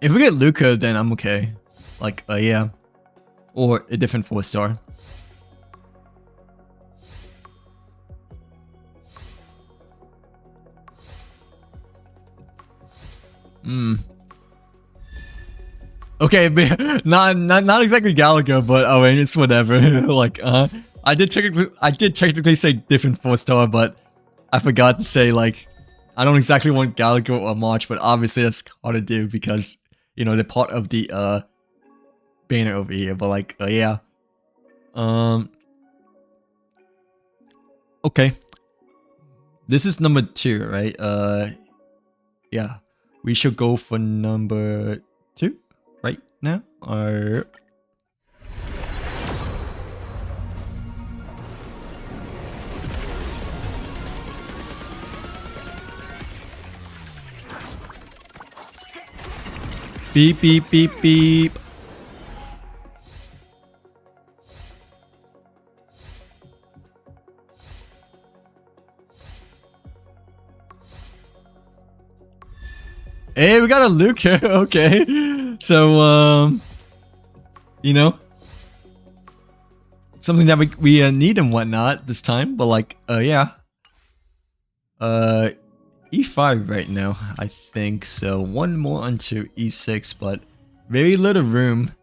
If we get Luca, then I'm okay. Like, yeah. Or a different 4 star. Okay, not exactly Galaga, but I mean, it's whatever. Like, I did technically say different 4 star, but I forgot to say, like, I don't exactly want Galaga or March, but obviously that's hard to do because, you know, they're part of the banner over here. But like, yeah. Okay. This is number 2, right? Yeah. We should go for number 2 right now, or... Beep, beep, beep, beep. Hey, we got a Luca. Okay. So, you know, something that we need and whatnot this time, but like, yeah. E5 right now, I think. So one more onto E6, but very little room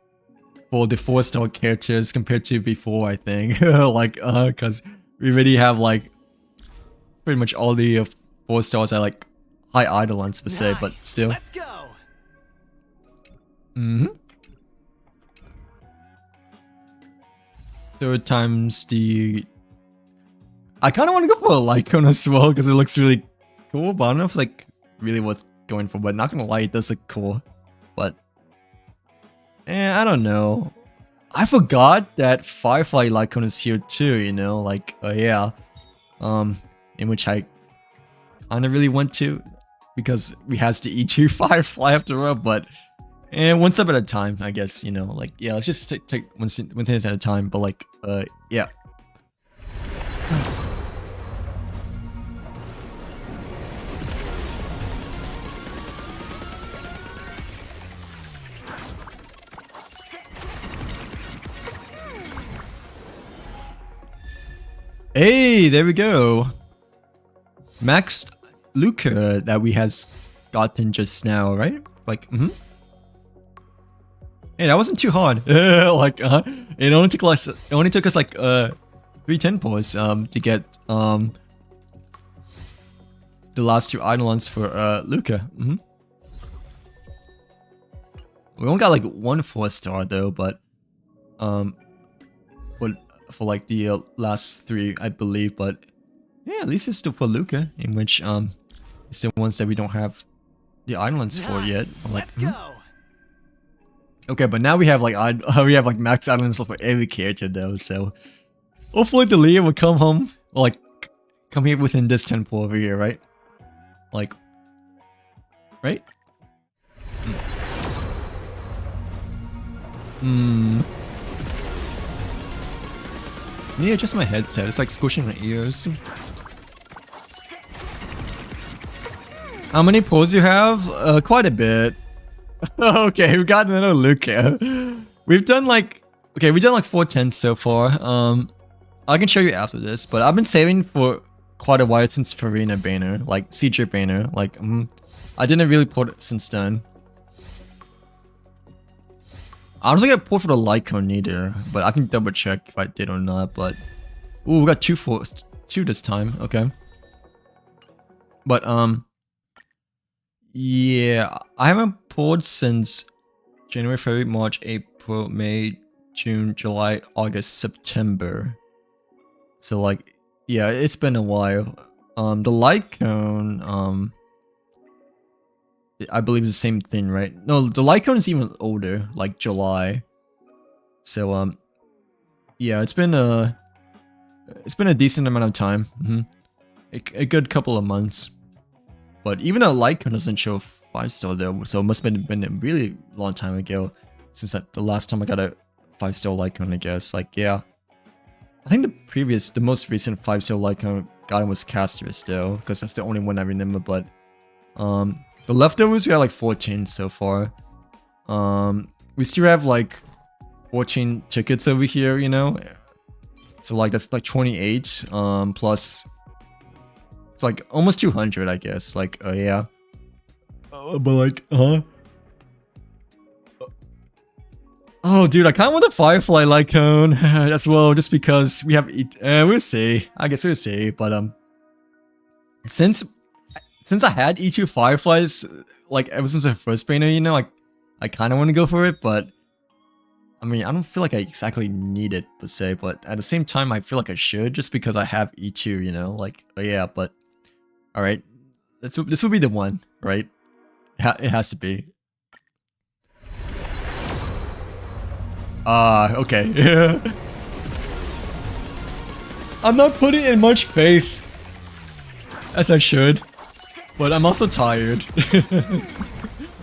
for the 4 star characters compared to before, I think. Like, cause we already have like pretty much all the 4 stars at like high Eidolons per se, but still. Let's go. Third time's the... I kind of want to go for a Lycone as well because it looks really cool, but I don't know if it's like really worth going for. But not gonna lie, it does look cool. But I don't know. I forgot that Firefly Lycone is here too. You know, like yeah, in which I kind of really want to because we has the E2 Firefly after all. But one step at a time, I guess. You know, like yeah, let's just take one thing at a time. But like yeah. Hey, there we go. Max Luca that we has gotten just now, right? Like, Hey, that wasn't too hard. Like, it only took us like 3 tempos to get the last 2 Eidolons for Luca. We only got like one 4-star though, but for like the last 3, I believe. But yeah, at least it's the Palooka, in which it's the ones that we don't have the islands for yet. I'm like, Let's go. Okay, but now we have like we have like max islands for every character though. So hopefully the Leah will come home, or like come here within this temple over here, right? Like, right? Need to adjust my headset. It's like squishing my ears. How many pulls you have? Quite a bit. Okay, we got another Luca. We've done like... Okay, we've done like 410 so far. I can show you after this, but I've been saving for quite a while since Farina Banner, like CJ Banner. Like, I didn't really put it since then. I don't think I pulled for the Lycon either, but I can double check if I did or not. But ooh, we got 2 this time. Okay, but yeah, I haven't pulled since January, February, March, April, May, June, July, August, September. So like, yeah, it's been a while. The Lycon, I believe it's the same thing, right? No, the Lycon is even older, like July. So yeah, it's been a decent amount of time. A good couple of months. But even a Lycon doesn't show 5-star though, so it must have been a really long time ago since the last time I got a 5-star Lycon, I guess. Like, yeah. I think the most recent 5-star Lycon gotten was Casterus though, because that's the only one I remember, but the leftovers, we have like 14 so far. We still have like 14 tickets over here, you know? So like that's like 28, plus it's like almost 200, I guess. Like, yeah. But like, oh, dude, I kind of want the Firefly Lycon as well, just because we have. We'll see. I guess we'll see. But since I had E2 Fireflies, like ever since the first banner, you know, like I kind of want to go for it, but I mean, I don't feel like I exactly need it per se. But at the same time, I feel like I should, just because I have E2, you know, like, yeah. But all right, this will be the one, right? It has to be. Okay. Yeah. I'm not putting in much faith as I should, but I'm also tired.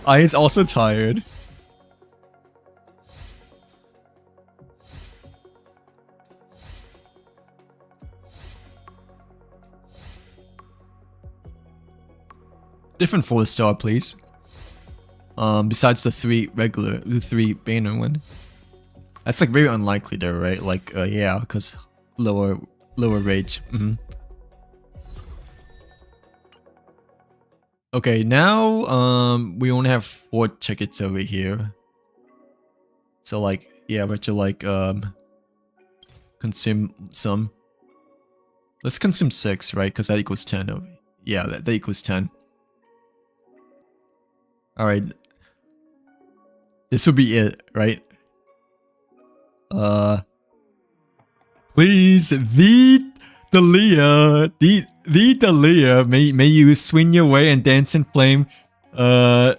I is also tired. Different 4-star, please. Besides the 3 banner one. That's like very unlikely though, right? Like, yeah, because lower rate. Okay, now we only have 4 tickets over here. So like, yeah, we have to like consume some. Let's consume 6, right? Because that equals 10 over. Yeah, that equals 10. All right. This would be it, right? Please, the Dalia, may you swing your way and dance in flame, from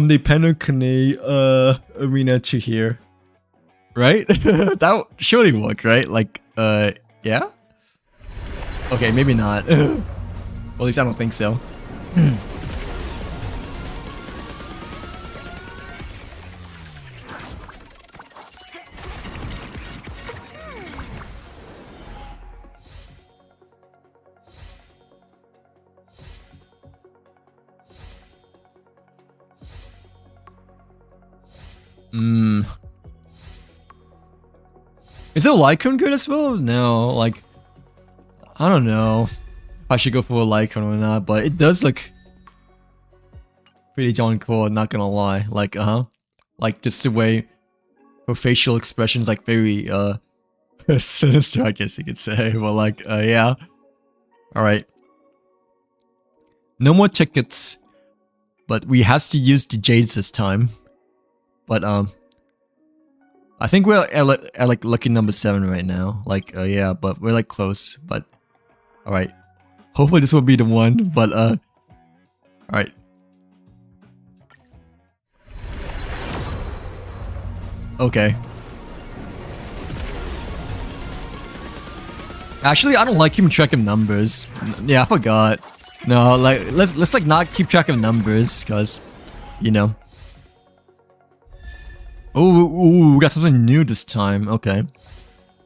the Penokune arena to here, right? That would surely work, right? Like, yeah. Okay, maybe not. Well, at least I don't think so. Is it Lycon good as well? No, like, I don't know if I should go for a Lycon or not, but it does look pretty darn cool, not gonna lie. Like, like just the way her facial expressions, like very, sinister, I guess you could say, but like, yeah. Alright. No more tickets, but we has to use the Jades this time. But I think we're at like lucky number 7 right now. Like yeah, but we're like close. But all right, hopefully this will be the one. But all right. Okay. Actually, I don't like keeping track of numbers. Yeah, I forgot. No, like let's like not keep track of numbers, cause you know. Oh, we got something new this time. Okay,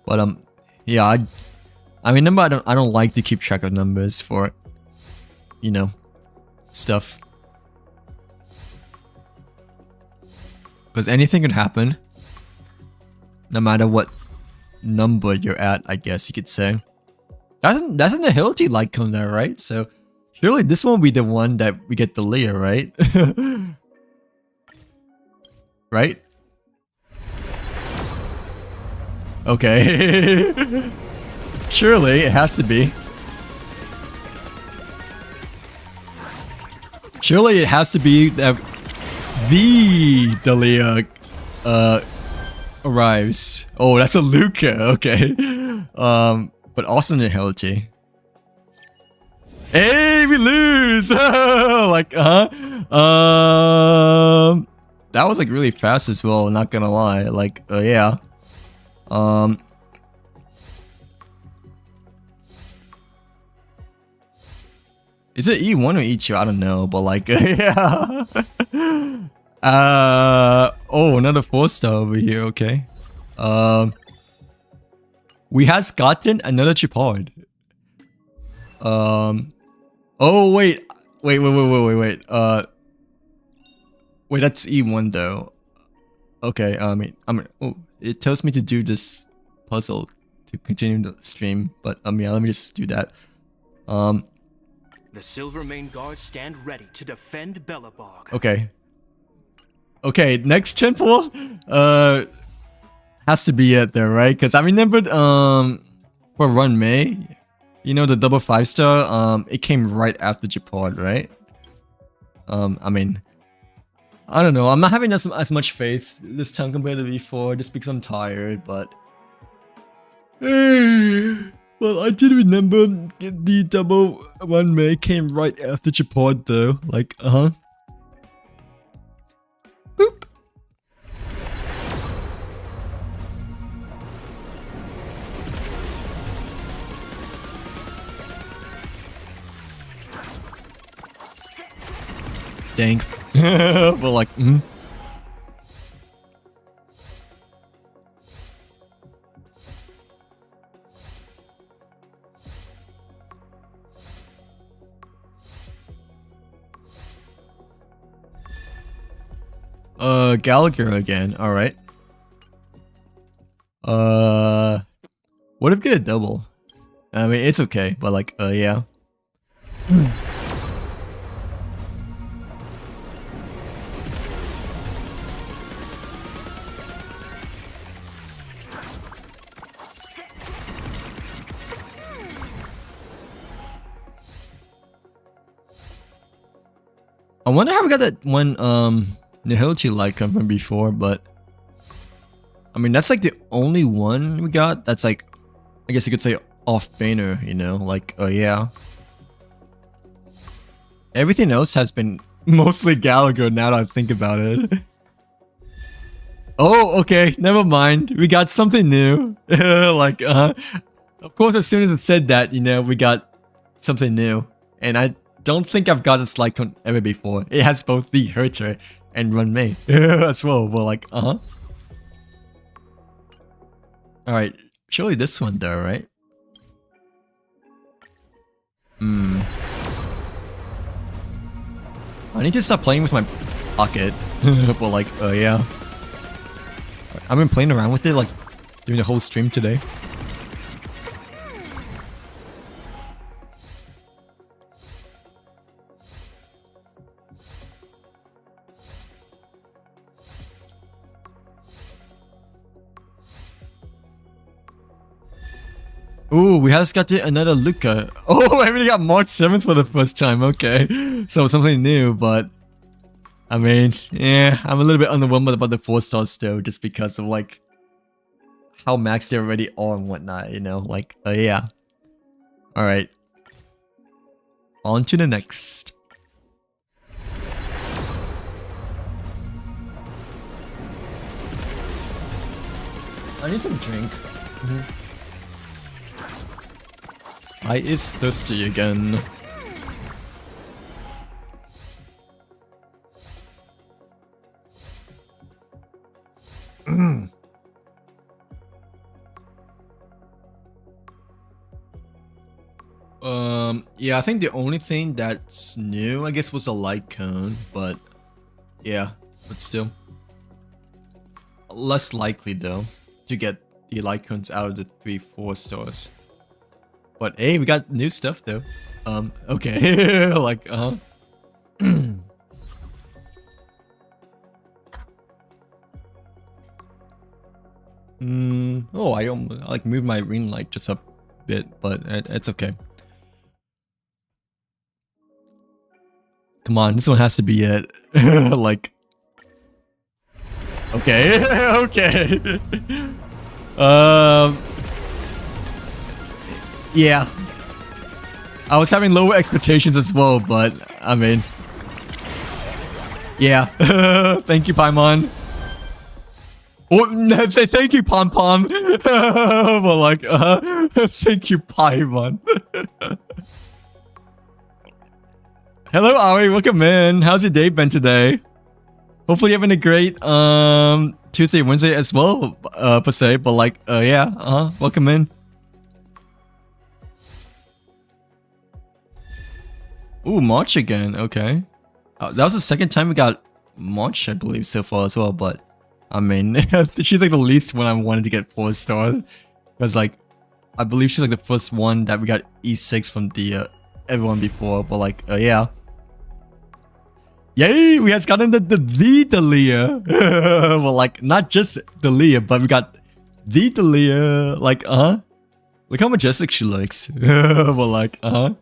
but yeah, I remember I don't like to keep track of numbers for, you know, stuff, cause anything could happen. No matter what number you're at, I guess you could say. That's an ability like come there, right? So surely this won't be the one that we get the Leah, right? Right? Okay. Surely it has to be. Surely it has to be that the Dahlia arrives. Oh, that's a Luca. Okay. But also an ability. Hey, we lose. Like, that was like really fast as well. Not gonna lie. Like, yeah. Is it E1 or E2? I don't know, but like, yeah. Oh, another 4-star over here. Okay. We has gotten another Chipard. Oh wait. Wait. Wait, that's E1 though. Okay. Oh, it tells me to do this puzzle to continue the stream, but yeah, let me just do that. The Silvermane Guards stand ready to defend Belobog. Okay. Okay, next temple has to be it there, right? Because I remembered for Run May, you know, the double 5-star, it came right after Japod, right? I mean, I don't know, I'm not having as much faith this time compared to before just because I'm tired, but well, I did remember the double 1 May came right after Japod though, like, Boop. Dang. But like, Gallagher again. All right. What if we get a double? I mean, it's okay, but like, yeah. I wonder how we got that one Nihility like come from before, but I mean that's like the only one we got that's like, I guess you could say off banner, you know, like yeah. Everything else has been mostly Gallagher now that I think about it. Oh, okay, never mind. We got something new. Like, of course, as soon as it said that, you know, we got something new, and I don't think I've gotten this like ever before. It has both the Herter and Run May as well. Well, like, Alright, surely this one though, right? I need to stop playing with my pocket. But like, yeah. I've been playing around with it like during the whole stream today. Ooh, we just got another Luca. Oh, I really got March 7th for the first time. Okay. So something new, but I mean, yeah, I'm a little bit underwhelmed about the 4 stars still, just because of like how maxed they already are and whatnot, you know? Like, yeah. Alright. On to the next. I need some drink. I is thirsty again. Yeah, I think the only thing that's new, I guess, was the light cone, but yeah, but still. Less likely though, to get the light cones out of the 3-4 stars. But hey, we got new stuff though. Okay, like, oh, I like moved my ring light just a bit, but it's okay. Come on, this one has to be it. Like, okay, okay. Yeah. I was having lower expectations as well, but I mean, yeah. Thank you, Paimon. Oh, thank you, Pom Pom. Well, like, thank you, Paimon. Hello, Ari. Welcome in. How's your day been today? Hopefully, you're having a great Tuesday, Wednesday as well, per se. But like, yeah. Welcome in. Ooh, March again. Okay. That was the second time we got March, I believe, so far as well. But I mean, she's like the least one I wanted to get 4 stars. Because like, I believe she's like the first one that we got E6 from the everyone before. But like, yeah. Yay! We has gotten the Dalia. Well, like, not just Dalia, but we got the Dalia. Like, look how majestic she looks. Well, like, By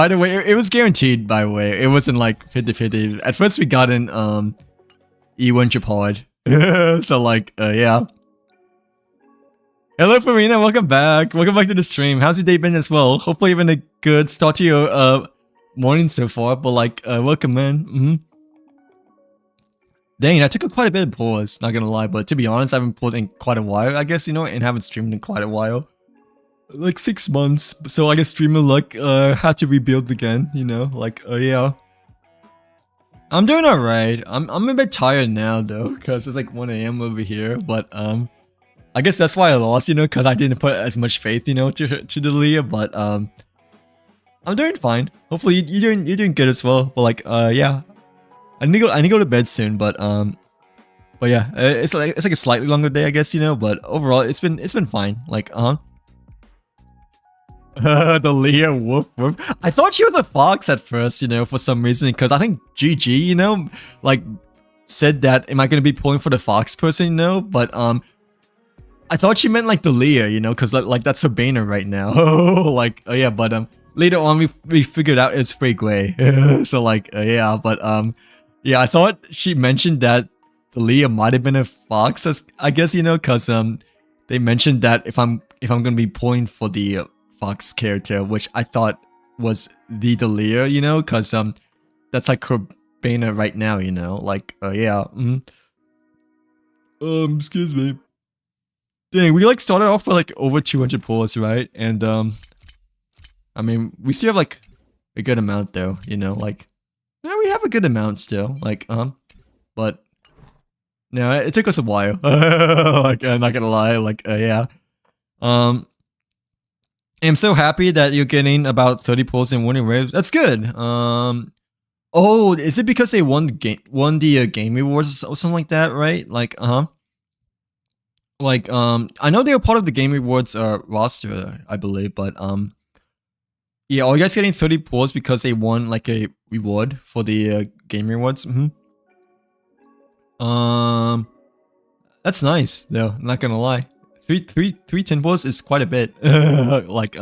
the way, it was guaranteed, by the way. It wasn't like 50-50. At first we got in E1 Japod. So like, yeah. Hello Farina, welcome back. Welcome back to the stream. How's your day been as well? Hopefully you're having a good start to your morning so far, but like, welcome in. Dang, I took quite a bit of pause, not gonna lie, but to be honest, I haven't pulled in quite a while, I guess, you know, and haven't streamed in quite a while. Like 6 months, so I guess streamer luck had to rebuild again, you know, like, yeah. I'm doing alright. I'm a bit tired now though, because it's like 1 AM over here, but I guess that's why I lost, you know, because I didn't put as much faith, you know, to the Leah, but I'm doing fine. Hopefully you're doing good as well. But like, yeah, I need to go to bed soon. But yeah, it's like a slightly longer day, I guess, you know. But overall, it's been fine. Like, the Leah whoop whoop. I thought she was a fox at first, you know, for some reason, because I think GG, you know, like said that am I gonna be pulling for the fox person, you know? But I thought she meant like the Leah, you know, because like that's her banner right now. Like, yeah, but later on, we figured out it's Frey Gray. So like, yeah, but yeah, I thought she mentioned that the Leah might have been a fox, I guess, you know, because they mentioned that if I'm gonna be pulling for the fox character, which I thought was the Leah, you know, because that's like her banner right now, you know, like, yeah. Excuse me. Dang, we like started off with like over 200 pulls, right? And I mean, we still have like a good amount though, you know, like, yeah, we have a good amount still, like, but no, it took us a while. Like, I'm not gonna lie, like, yeah. I'm so happy that you're getting about 30 pulls in winning waves. That's good. Oh, is it because they won the game rewards or something like that, right? Like, like, I know they were part of the game rewards roster, I believe, but yeah, are you guys getting 30 pulls because they won like a reward for the game rewards? That's nice though, I'm not gonna lie. Three 10 pulls is quite a bit. Like,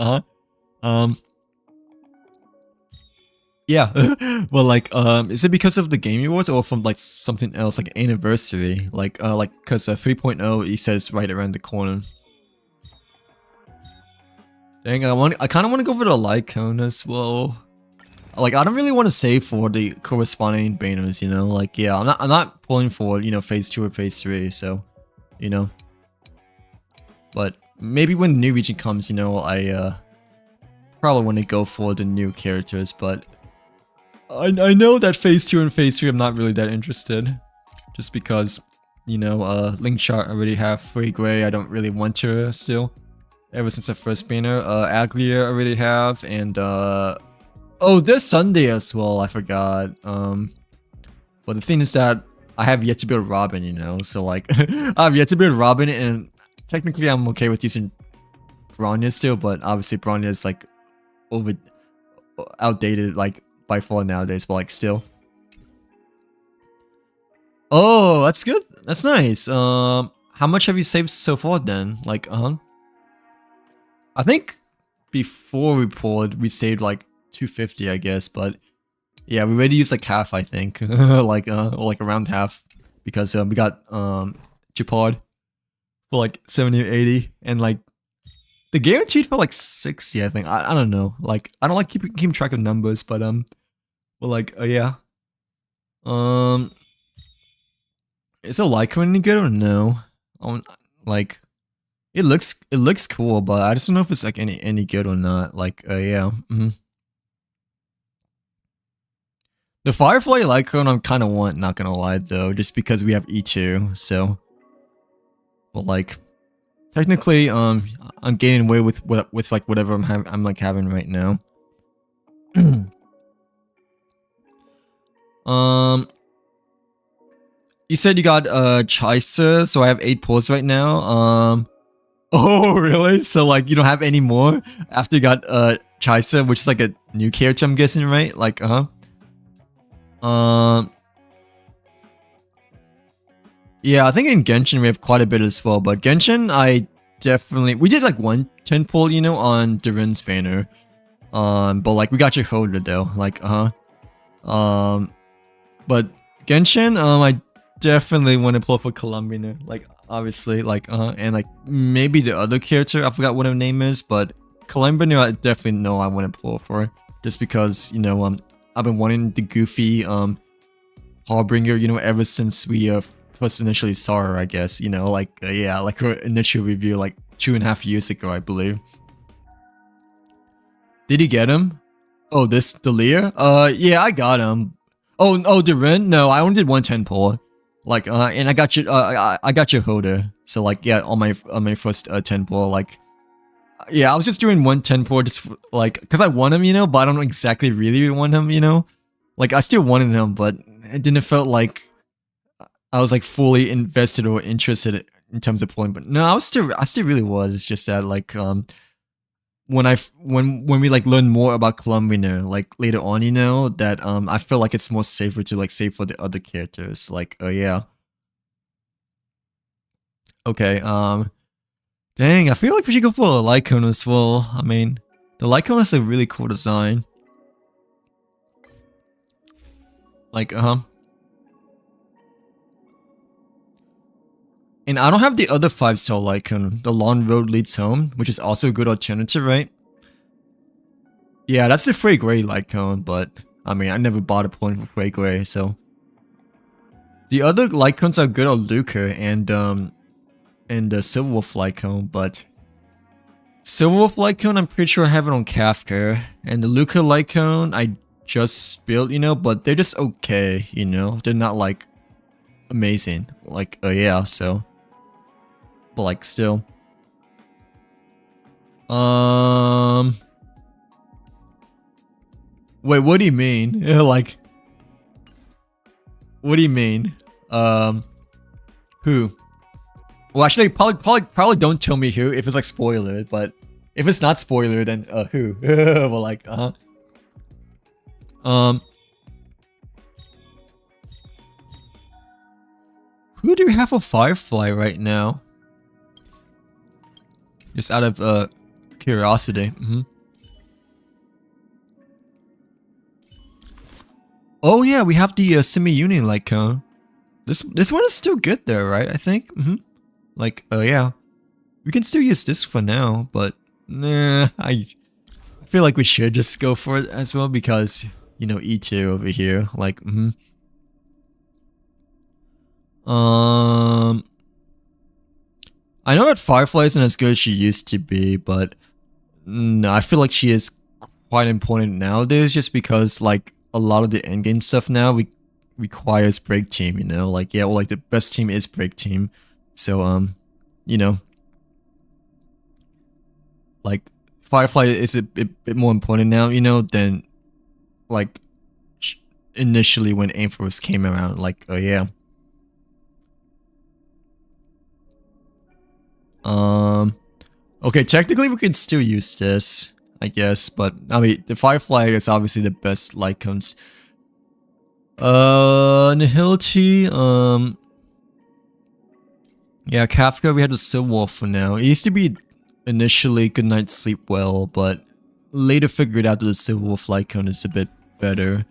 yeah, Yeah, well, like, is it because of the Game Awards or from like something else, like anniversary? Like, cause 3.0, he says right around the corner. Dang, I kind of want to go for the Lycone as well. Like, I don't really want to save for the corresponding banners, you know. Like, yeah, I'm not pulling for, you know, phase 2 or phase 3, so, you know. But maybe when the new region comes, you know, I probably want to go for the new characters, but I know that phase 2 and phase 3 I'm not really that interested. Just because, you know, Link Chart already have Free Gray, I don't really want to still. Ever since the first banner, Aglia already have, and oh, this Sunday as well, I forgot. But the thing is that I have yet to build Robin, you know, so like, I have yet to build Robin, and technically I'm okay with using Bronya still, but obviously Bronya is like outdated, like by far nowadays, but like still. Oh, that's good. That's nice. How much have you saved so far then? Like, I think before we pulled, we saved like 250, I guess, but yeah, we already used like half, I think, like or like around half, because we got Japod for like 70 or 80, and like the guaranteed for like 60, I think. I don't know, like I don't like keeping track of numbers, but well, like yeah, is a Lycone any good or no? Like it looks cool, but I just don't know if it's like any good or not. Like yeah. The Firefly Lycone I'm kind of want, not gonna lie though, just because we have E2, so. But like, technically, I'm gaining away with like whatever I'm like having right now. You said you got Chaser, so I have 8 pulls right now. Oh really? So like you don't have any more after you got Chaser, which is like a new character, I'm guessing, right? Like yeah, I think in Genshin we have quite a bit as well, but Genshin we did like one 10 pull, you know, on Durin's banner. But like we got your holder though, like but Genshin, I definitely want to pull for Columbian, like obviously, like and like maybe the other character, I forgot what her name is, but Columbian I definitely know I want to pull for, just because, you know, I've been wanting the goofy Harbinger, you know, ever since we first initially saw her, I guess, you know, like yeah, like her initial review like 2.5 years ago, I believe. Did you get him? Oh, the Lear? Yeah, I got him. Oh, Durin? No, I only did 110 pull. Like, and I got you. I got your holder. So like, yeah, on my first 10 pull, like, yeah, I was just doing 110 pull just for, like, cause I want him, you know, but I don't exactly really want him, you know. Like, I still wanted him, but it didn't felt like I was like fully invested or interested in terms of pulling. But no, I still really was. It's just that like when we like learn more about Columbian like later on, you know, that I feel like it's more safer to like save for the other characters. Like yeah. Okay, dang, I feel like we should go for a Lycone as well. I mean, the Lycone has a really cool design. Like and I don't have the other 5-star Lycone, the Long Road Leads Home, which is also a good alternative, right? Yeah, that's the Frey Gray Lycone, but I mean, I never bought a point for Frey Gray, so. The other Lycones are good on Luca and the Silverwolf Lycone, but Silverwolf Lycone, I'm pretty sure I have it on Kafka, and the Luca Lycone, I just built, you know, but they're just okay, you know, they're not like amazing, like yeah, so. But like still. Wait, what do you mean? Like, what do you mean? Who? Well, actually, probably don't tell me who if it's like spoiler. But if it's not spoiler, then who? Well, like, who do we have for Firefly right now? Just out of curiosity. Oh yeah, we have the semi-uni Lycone. This one is still good though, right? I think. Like, yeah, we can still use this for now, but nah, I feel like we should just go for it as well because you know E2 over here. Like, I know that Firefly isn't as good as she used to be, but no, I feel like she is quite important nowadays just because like a lot of the endgame stuff now requires break team, you know? Like yeah, well like the best team is break team. So you know, like Firefly is a bit more important now, you know, than like initially when Aim first came around. Like yeah. Okay, technically we could still use this, I guess, but I mean the Firefly is obviously the best Lycones. Nihility, yeah, Kafka, we had the Silver for now. It used to be initially Good Night Sleep Well, but later figured out that the Silver Wolf Lycone is a bit better.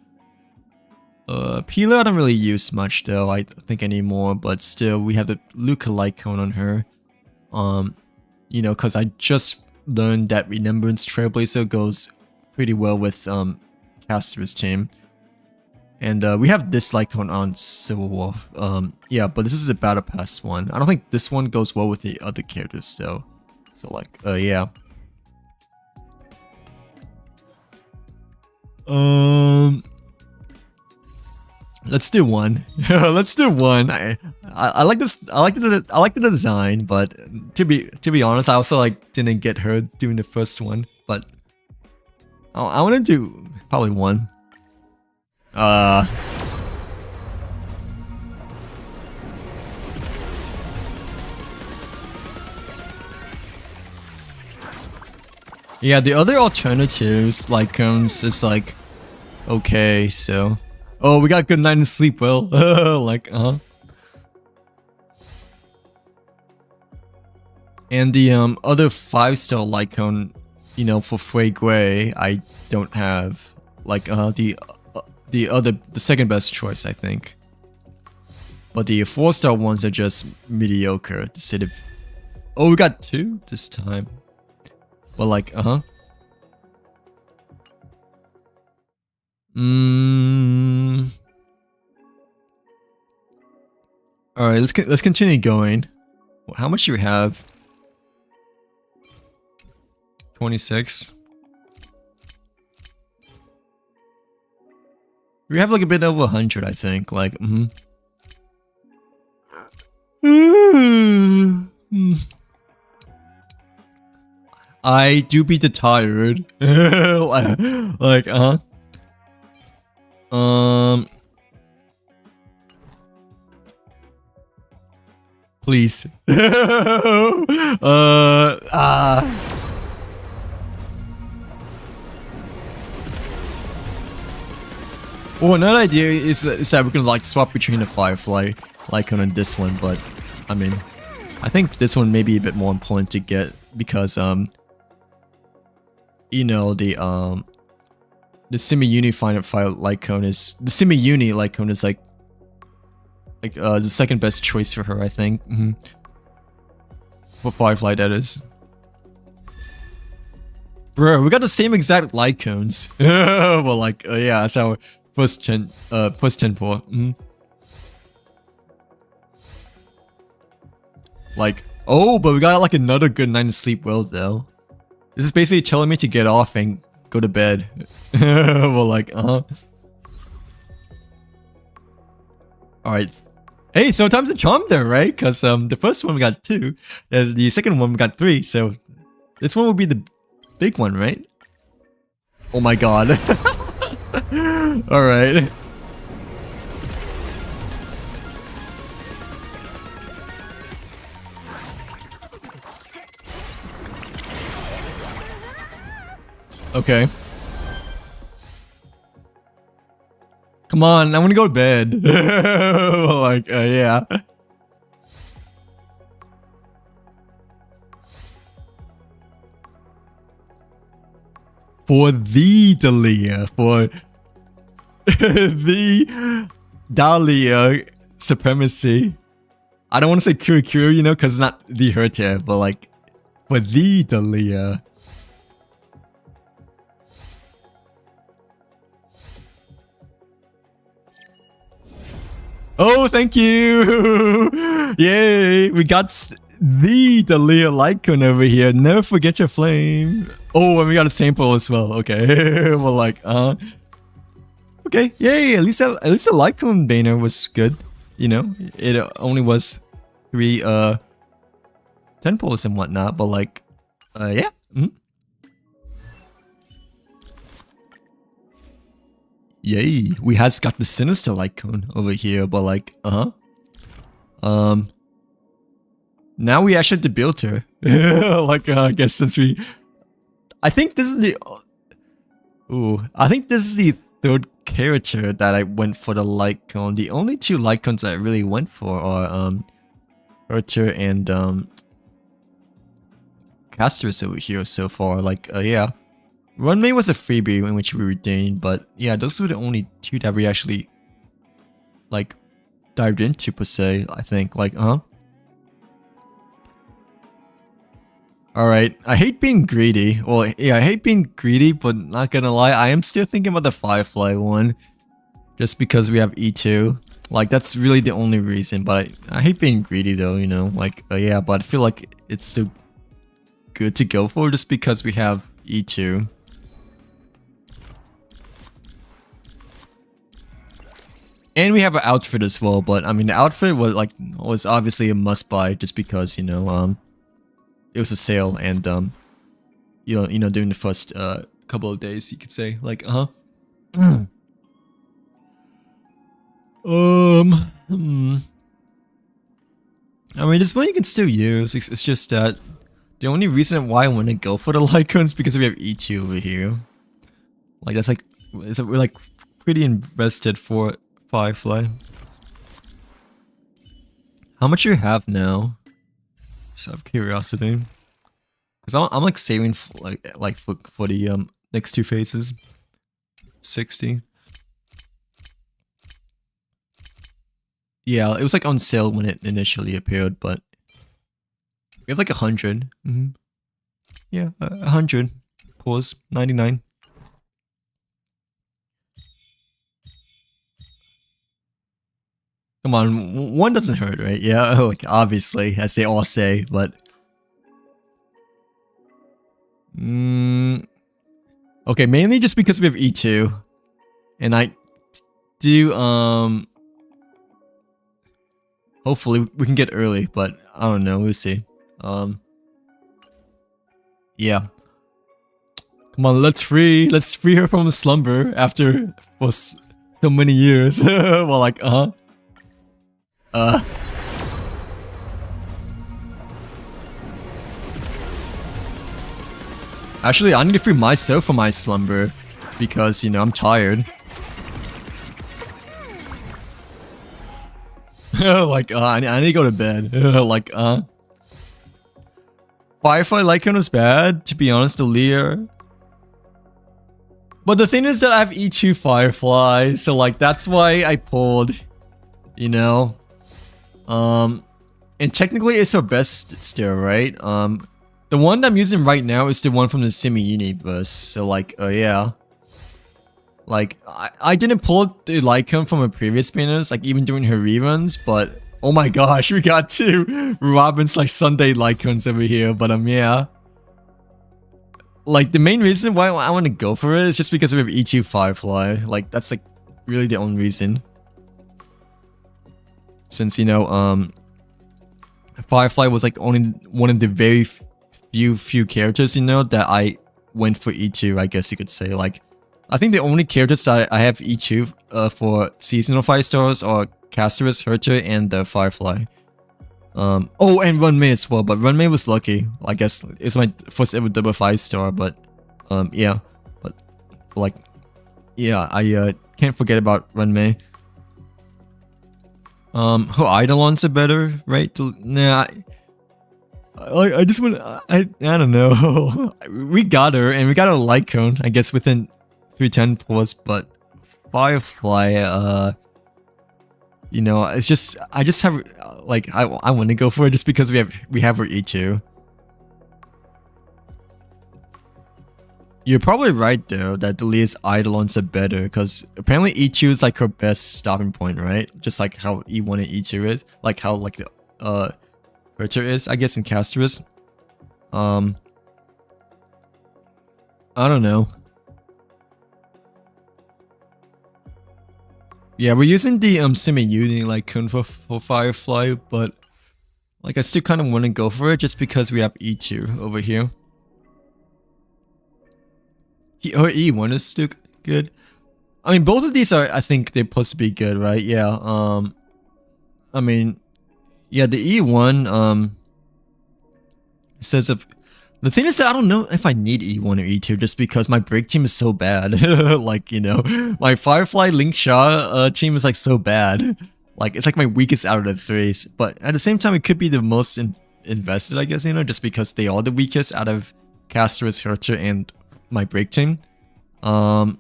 Peeler I don't really use much though, I think anymore, but still we have the Luca Lycone on her. You know, because I just learned that Remembrance Trailblazer goes pretty well with Caster's team. And we have this Lycone on Silver Wolf. Yeah, but this is the Battle Pass one. I don't think this one goes well with the other characters though. So like, yeah. Let's do one. Let's do one. I like this. I like the design, but to be honest, I also like didn't get her doing the first one. But I want to do probably one. Yeah, the other alternatives like is like okay, so. Oh, we got Good Night and Sleep Well. Like, And the other 5-star Lycone, you know, for Frey Gray, I don't have. Like, the second best choice, I think. But the 4-star ones are just mediocre. To say the. Oh, we got 2 this time. Well, like, All right, let's continue going. How much do we have? 26. We have like a bit over 100, I think. Like, I do be tired. Like, please. Well, another idea is that we can like swap between the Firefly Lycone and this one, but I mean, I think this one may be a bit more important to get because you know the semi-uni Final Fire Lycone is the semi-uni Lycone is like the second best choice for her, I think. For Firefly, that is. Bro, we got the same exact Lycones. Well, like, yeah, that's our first 10 for. Like, oh, but we got like another Good Night and Sleep Well though. This is basically telling me to get off and go to bed. Well, like, Alright. Hey, third time's a charm there, right? Because the first one we got 2, the second one we got 3, so this one will be the big one, right? Oh my god. Alright. Okay. Come on, I want to go to bed. Like, yeah. For the Dalia, for the Dahlia supremacy. I don't want to say Kuru, you know, because it's not the Herter, but like for the Dahlia. Oh, thank you! Yay! We got the Dahlia Lycon over here. Never forget your flame. Oh, and we got a sample as well. Okay, well, like, okay, yay! At least the Lycon banner was good. You know, it only was 3 temples and whatnot, but like, yeah. Yay, we has got the Sinister Lycon over here, but like, now we actually have to build her. Like, I guess since I think this is the, I think this is the 3rd character that I went for the Lycon. The only 2 Lycons I really went for are, Herter and, Casters over here so far. Like, yeah. Runway was a freebie in which we redeemed, but yeah, those were the only 2 that we actually, like, dived into per se, I think. Like, Alright, I hate being greedy. Well, yeah, I hate being greedy, but not gonna lie, I am still thinking about the Firefly one. Just because we have E2. Like, that's really the only reason, but I hate being greedy though, you know? Like, yeah, but I feel like it's still good to go for just because we have E2. And we have an outfit as well, but I mean the outfit was obviously a must buy just because, you know, it was a sale and you know during the first couple of days you could say like I mean this one you can still use. It's just that the only reason why I want to go for the Lycon is because we have E2 over here. Like that's like we're like pretty invested for Firefly. How much do you have now? Just out of curiosity, because I'm like saving for, for the next 2 phases. 60. Yeah, it was like on sale when it initially appeared, but we have like 100. Yeah, 100. Pause. 99. Come on, 1 doesn't hurt, right? Yeah, like obviously, as they all say, but okay, mainly just because we have E2, and I do hopefully we can get early, but I don't know, we'll see. Yeah. Come on, let's free her from slumber after so many years. Well, like actually, I need to free myself from my slumber because, you know, I'm tired. Like, I need to go to bed. Like, Firefly Lycon was bad, to be honest, Aaliyah. But the thing is that I have E2 Firefly, so like, that's why I pulled, you know? And technically it's our best still, right? The one that I'm using right now is the one from the semi-universe, so like, yeah. Like, I didn't pull the Lycon from her previous banners, like even during her reruns, but oh my gosh, we got 2 Robin's like Sunday Lycons over here, but yeah. Like, the main reason why I want to go for it is just because we have E2 Firefly. Like, that's like really the only reason. Since, you know, Firefly was like only one of the very few characters, you know, that I went for E2, I guess you could say. Like, I think the only characters that I have E2 for seasonal 5 stars are Casterus, Herter, and Firefly. Oh, and Runmei as well, but Runmei was lucky. I guess it's my first ever double 5-star, but yeah. But like, yeah, I can't forget about Runmei. Her Eidolons are better, right? Nah, I just want, I don't know. We got her, and we got a Lycon, I guess, within 310 pulls, but Firefly, you know, it's just I just have like I want to go for it just because we have her E2. You're probably right though that Delia's Eidolons are better because apparently E2 is like her best stopping point, right? Just like how E1 and E2 is, like how like the Herter is, I guess, in Casterus. I don't know. Yeah, we're using the semi-uni Lycoon for Firefly, but like I still kind of want to go for it just because we have E2 over here. Her E1 is still good. I mean, both of these are, I think they're supposed to be good, right? Yeah. I mean, yeah, the E1 says if the thing is that I don't know if I need E1 or E2 just because my break team is so bad. Like, you know, my Firefly Link Shaw team is like so bad. Like, it's like my weakest out of the threes. But at the same time, it could be the most invested, I guess, you know, just because they are the weakest out of Casterus, Herter, and my break team. Oh,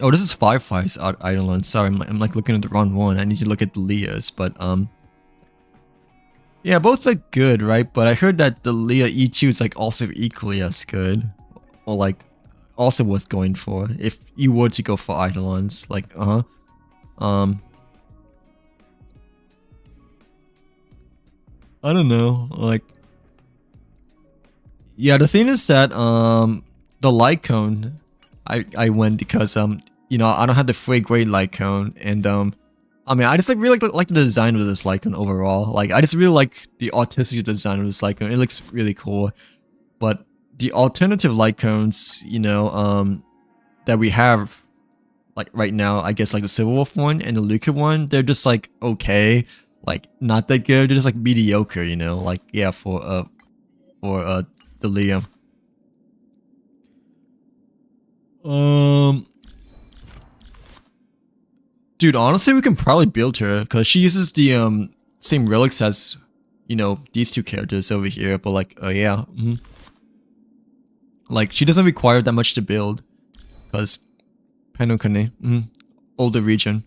this is Firefly's Eidolon. Sorry, I'm like looking at the wrong one. I need to look at the Leah's, but yeah, both are good, right? But I heard that the Leah E2 is like also equally as good, or like also worth going for if you were to go for Eidolons. Like, I don't know, like, yeah. The thing is that the Lycone, I went because you know, I don't have the free grade Lycone, and I mean, I just like really like the design of this Lycone overall. Like, I just really like the artistic design of this Lycone. It looks really cool. But the alternative Lycones, you know, that we have, like right now, I guess like the Silverwolf one and the Luca one, they're just like okay, like not that good. They're just like mediocre, you know. Like, yeah, for the Liam. Dude, honestly, we can probably build her because she uses the same relics as, you know, these two characters over here. But like, yeah, like she doesn't require that much to build because Penokane, older region.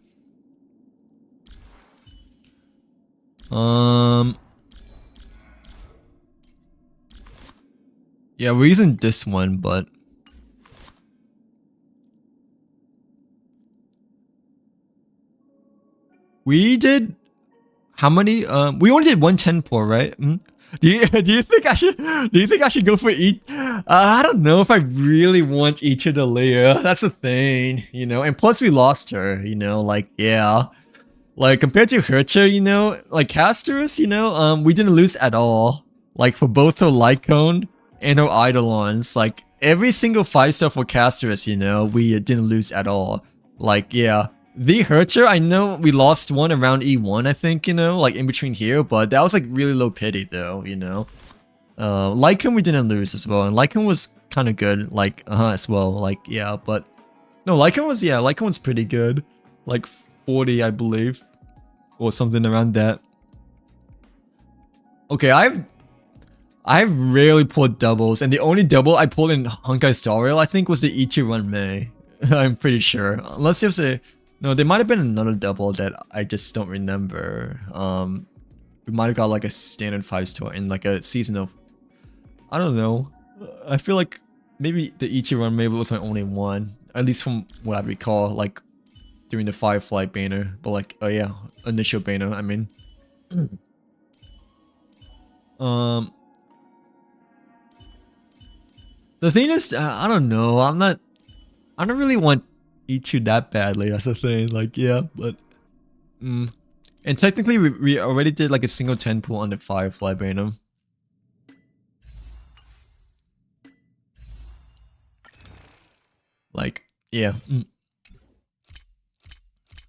Yeah, we're using this one, but we did how many? We only did 110 pour, right? Do you think I should go for each? I don't know if I really want each of the layer. That's the thing, you know. And plus, we lost her, you know. Like, yeah, like compared to Herter, you know, like Casterus, you know, we didn't lose at all. Like for both her Lycone and her Eidolons, like every single 5-star for Casterus, you know, we didn't lose at all. Like, yeah. The Herter, I know we lost one around E1, I think, you know, like in between here, but that was like really low pity though, you know. Lycone we didn't lose as well, and Lycone was kind of good, like, as well, like, yeah, but no, Lycone's pretty good, like 40, I believe, or something around that. Okay, I've rarely pulled doubles, and the only double I pulled in Honkai Star Rail, I think, was the E2 Run May. I'm pretty sure, unless there's a no, there might have been another double that I just don't remember. We might have got like a standard 5-star in like a season of, I don't know. I feel like maybe the E2 Run maybe was my only one, at least from what I recall, like during the Firefly banner. But like, oh yeah, initial banner, I mean. The thing is, I don't know. I don't really want E2 that badly. That's the thing. Like, yeah, but and technically we already did like a single 10 pull on the Firefly banner. Like, yeah.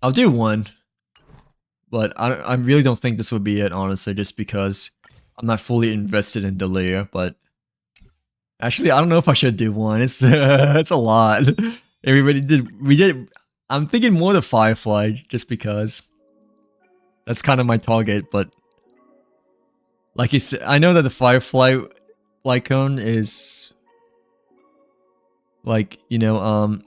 I'll do one, but I really don't think this would be it, honestly, just because I'm not fully invested in the layer. But actually, I don't know if I should do one. It's it's a lot. We did. I'm thinking more the Firefly, just because that's kind of my target. But like you said, I know that the Firefly Lycone is like, you know,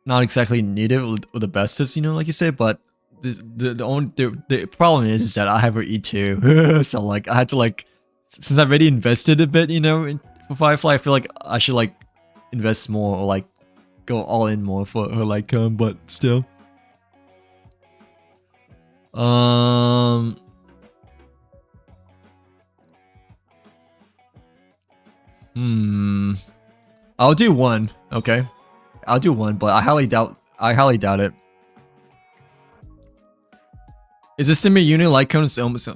not exactly needed or the bestest, you know, like you said, but the problem is that I have an E2. So like I had to like, since I've already invested a bit, you know, for Firefly, I feel like I should like invest more or like go all in more for her like but still. I'll do one, okay? I'll do one, but I highly doubt it. Is this semi unit like almost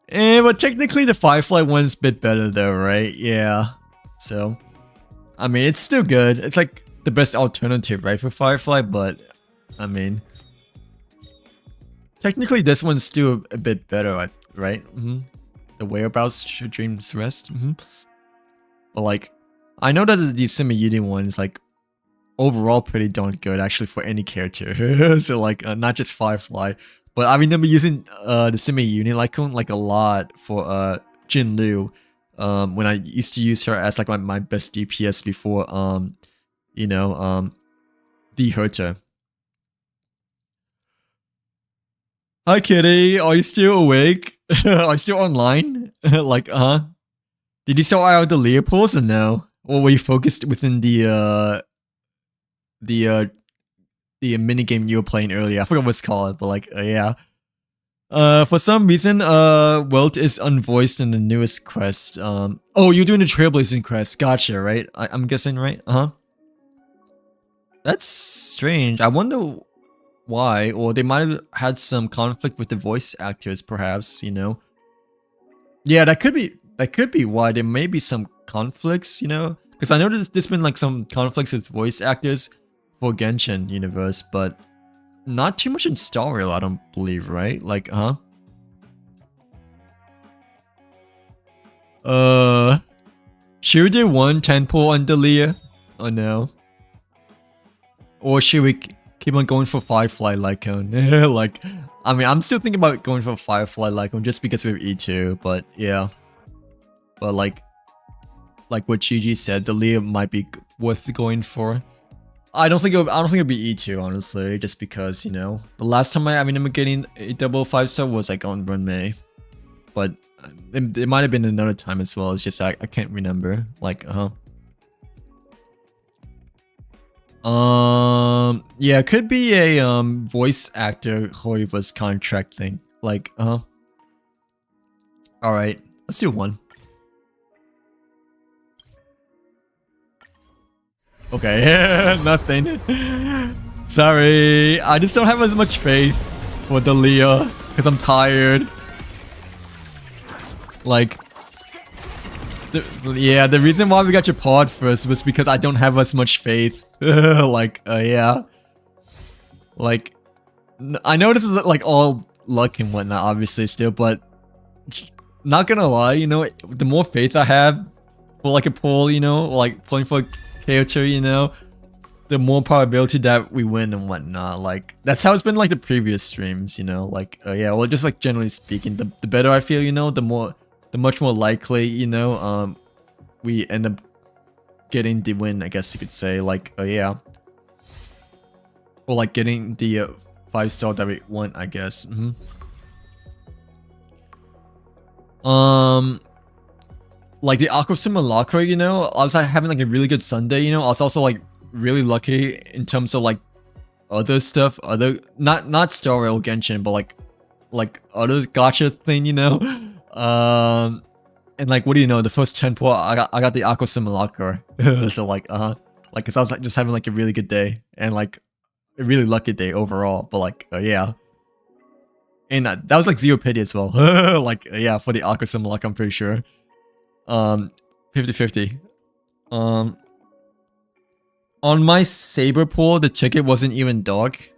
but technically the Firefly one's a bit better though, right? Yeah. So I mean it's still good. It's like the best alternative, right, for Firefly, but I mean technically this one's still a bit better, right? The whereabouts should dreams rest. But like I know that the semi-unit one is like overall pretty darn good actually for any character. So like not just Firefly, but I remember using the semi-unit icon like a lot for Jin Liu when I used to use her as like my best DPS before you know the Herta. Hi Kitty, are you still awake? Are you still online? Like did you sell out the Leopolds or no? Or were you focused within the minigame you were playing earlier? I forgot what it's called, but like yeah. For some reason, Welt is unvoiced in the newest quest. Oh, you're doing the Trailblazing quest. Gotcha, right? I'm guessing, right? That's strange. I wonder why, or they might have had some conflict with the voice actors, perhaps, you know? Yeah, that could be why. There may be some conflicts, you know? Because I know there's been like some conflicts with voice actors for Genshin universe, but not too much in Star Rail, I don't believe, right? Like, should we do one 10-pull on Delia? Oh no. Or should we keep on going for Firefly Lycone? Like, I mean, I'm still thinking about going for Firefly Lycone just because we have E2, but yeah. But like what Gigi said, Delia might be worth going for. I don't think it'll be E2, honestly, just because, you know, the last time I remember getting a double 5-star was like on Run May. But it might have been another time as well. It's just I can't remember. Like, yeah, it could be a voice actor Hoiva's contract thing. Like, alright, let's do one. Okay, nothing. Sorry, I just don't have as much faith for Delia because I'm tired. Like, yeah, the reason why we got your pod first was because I don't have as much faith. Like, yeah. Like, I know this is like all luck and whatnot, obviously still, but not gonna lie, you know, the more faith I have for like a pull, you know, like pulling for a character, you know, the more probability that we win and whatnot. Like, that's how it's been like the previous streams, you know, like, yeah, well, just like generally speaking, the better I feel, you know, the much more likely, you know, we end up getting the win, I guess you could say, like, yeah. Or like getting the 5-star that we want, I guess. Like the Aqua Simulacra, you know, I was like, having like a really good Sunday, you know. I was also like really lucky in terms of like other stuff, not Star Rail Genshin, but like other gacha thing, you know. And like, what do you know? The first 10 pull, I got the Aqua Simulacra. So like, like, cause I was like just having like a really good day and like a really lucky day overall. But like, yeah. And that was like Zero Pity as well. Like, yeah, for the Aqua Simulacra, I'm pretty sure. 50-50. On my Saber pull, the ticket wasn't even dark.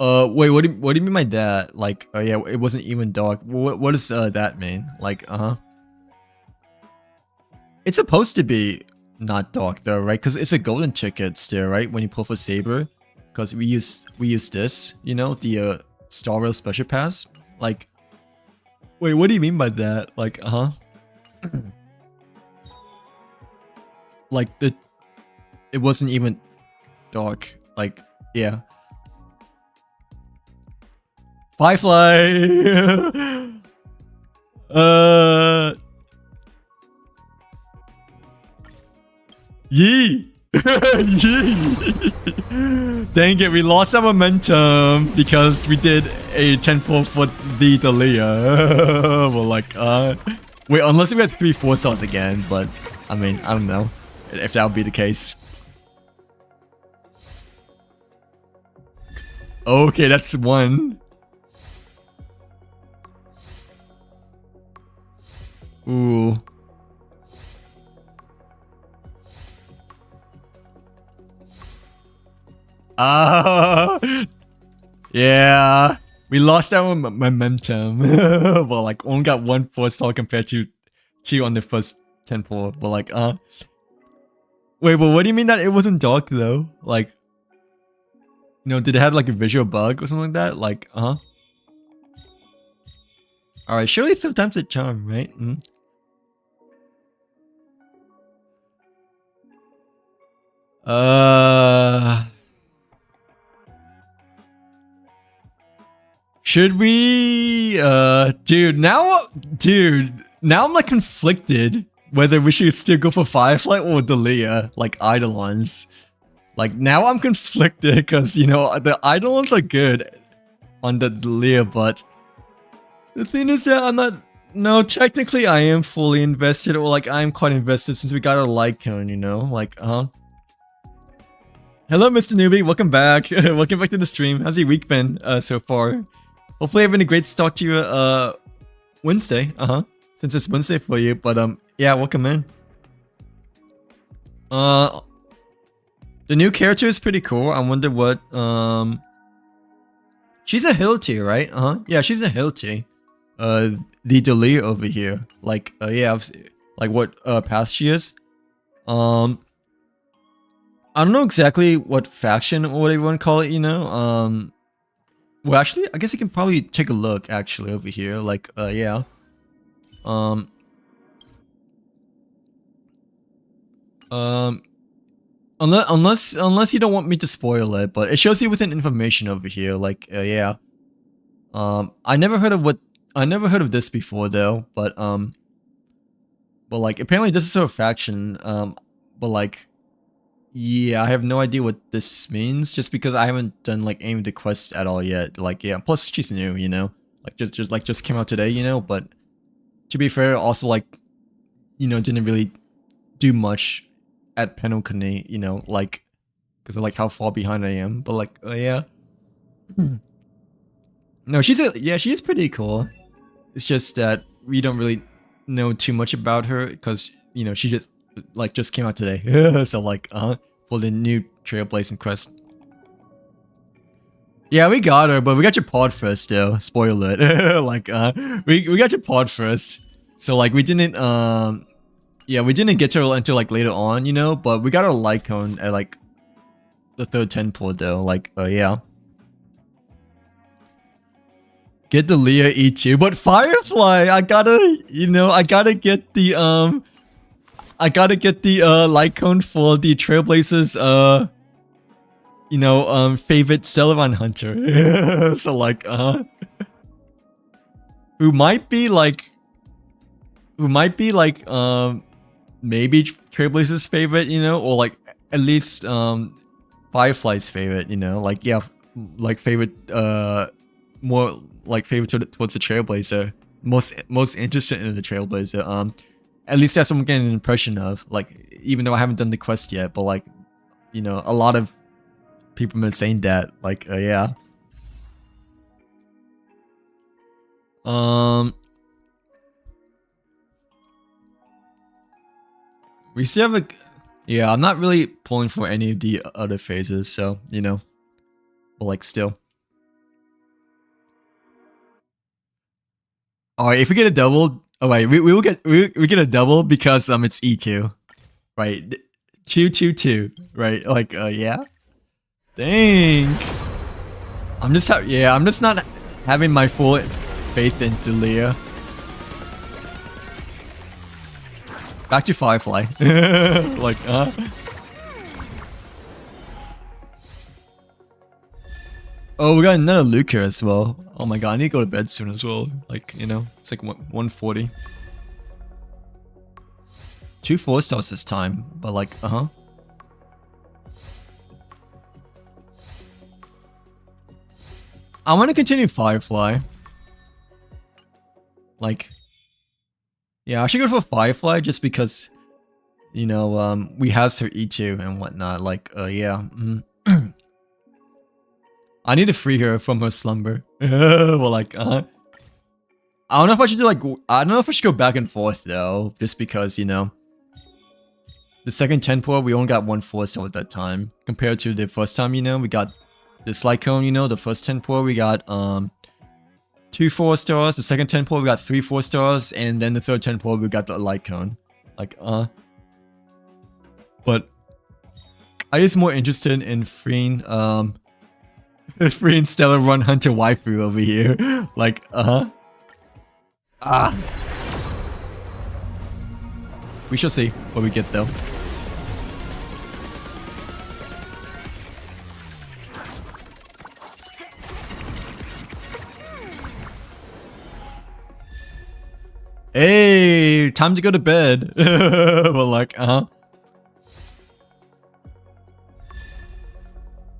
Wait, what do you mean by that? Like, yeah, it wasn't even dark. What does that mean? Like, it's supposed to be not dark though, right? Because it's a golden ticket still, right? When you pull for Saber, because we use this, you know, the Star Rail Special Pass. Like, wait, what do you mean by that? Like, like it wasn't even dark. Like, yeah. Firefly. Yee. Yee. Dang it, we lost our momentum because we did a 10-4 for the Dalia. Well, like, wait, unless we had 3 4-stars again, but I mean, I don't know if that would be the case. Okay, that's 1. Ooh. Yeah. We lost our momentum. Well, like, only got 1 4-star compared to 2 on the first 10-4. But like, wait, but what do you mean that it wasn't dark though? Like, you know, did it have like a visual bug or something like that? Like, Alright, surely 5 times the charm, right? Should we, dude, now I'm like conflicted whether we should still go for Firefly or Dalia, like Eidolons. Like, now I'm conflicted because, you know, the Eidolons are good on the Dalia, but the thing is that I'm not, no, technically I am fully invested, or like I'm quite invested since we got a Lycone, you know, like, Hello, Mr. Newbie, welcome back. Welcome back to the stream. How's your week been, so far? Hopefully having a great start to your, Wednesday, since it's Wednesday for you, but, yeah, welcome in. The new character is pretty cool. I wonder what, she's a hill tier, right? Yeah, she's a hill tier. The Dalia over here. Like, yeah, like what, path she is. I don't know exactly what faction or whatever you want to call it, you know? Well, actually, I guess you can probably take a look, actually, over here. Like, yeah. Unless you don't want me to spoil it, but it shows you within information over here. Like, yeah. I never heard of this before though, but like apparently this is a faction. But like, yeah, I have no idea what this means just because I haven't done like any of the quests at all yet. Like, yeah, plus she's new, you know, like just came out today, you know. But to be fair, also like, you know, didn't really do much at Penokane, you know, like, because of like how far behind I am. But like, yeah. No, she is pretty cool. It's just that we don't really know too much about her because, you know, she just came out today. So like, for the new Trailblazing quest. Yeah, we got her, but we got your pod first though. Spoiler it. Like, we got your pod first. So like, we didn't, yeah, we didn't get to her until like later on, you know, but we got our Lycone at like the 3rd 10-4 though. Like, yeah. Get the Leah E2, but Firefly, I gotta get the Lycone for the Trailblazers, you know, favorite Stellarine hunter. So like, who might be like, maybe Trailblazers favorite, you know, or like at least Firefly's favorite, you know, like, yeah, like favorite, more like favorite towards the Trailblazer, most interested in the Trailblazer. At least that's what I'm getting an impression of. Like, even though I haven't done the quest yet, but like, you know, a lot of people have been saying that. Like, yeah. We still have a, yeah. I'm not really pulling for any of the other phases, so you know, but like still. Alright, if we get a double, oh wait, we get a double because it's E2, right? 2-2-2, right? Like, yeah. Dang. I'm just not having my full faith in Dalia. Back to Firefly. Like, Oh, we got another Luke here as well. Oh my god, I need to go to bed soon as well. Like, you know, it's like 1:40. 2 4-stars this time, but like, I want to continue Firefly. Like, yeah, I should go for Firefly just because, you know, we have Sir E2 and whatnot. Like, yeah. I need to free her from her slumber. Well, like, I don't know if I should do like, I don't know if I should go back and forth though, just because, you know, the second 10 pour, we only got 1 4-star at that time. Compared to the first time, you know, we got this light cone, you know, the first 10 pour, we got 2 4-stars. The second 10 pour, we got 3 4-stars. And then the third 10 pour, we got the light cone. Like, but I is more interested in freeing, freeing Stellar Run Hunter Waifu over here. Like, we shall see what we get though. Hey, time to go to bed. Well, like,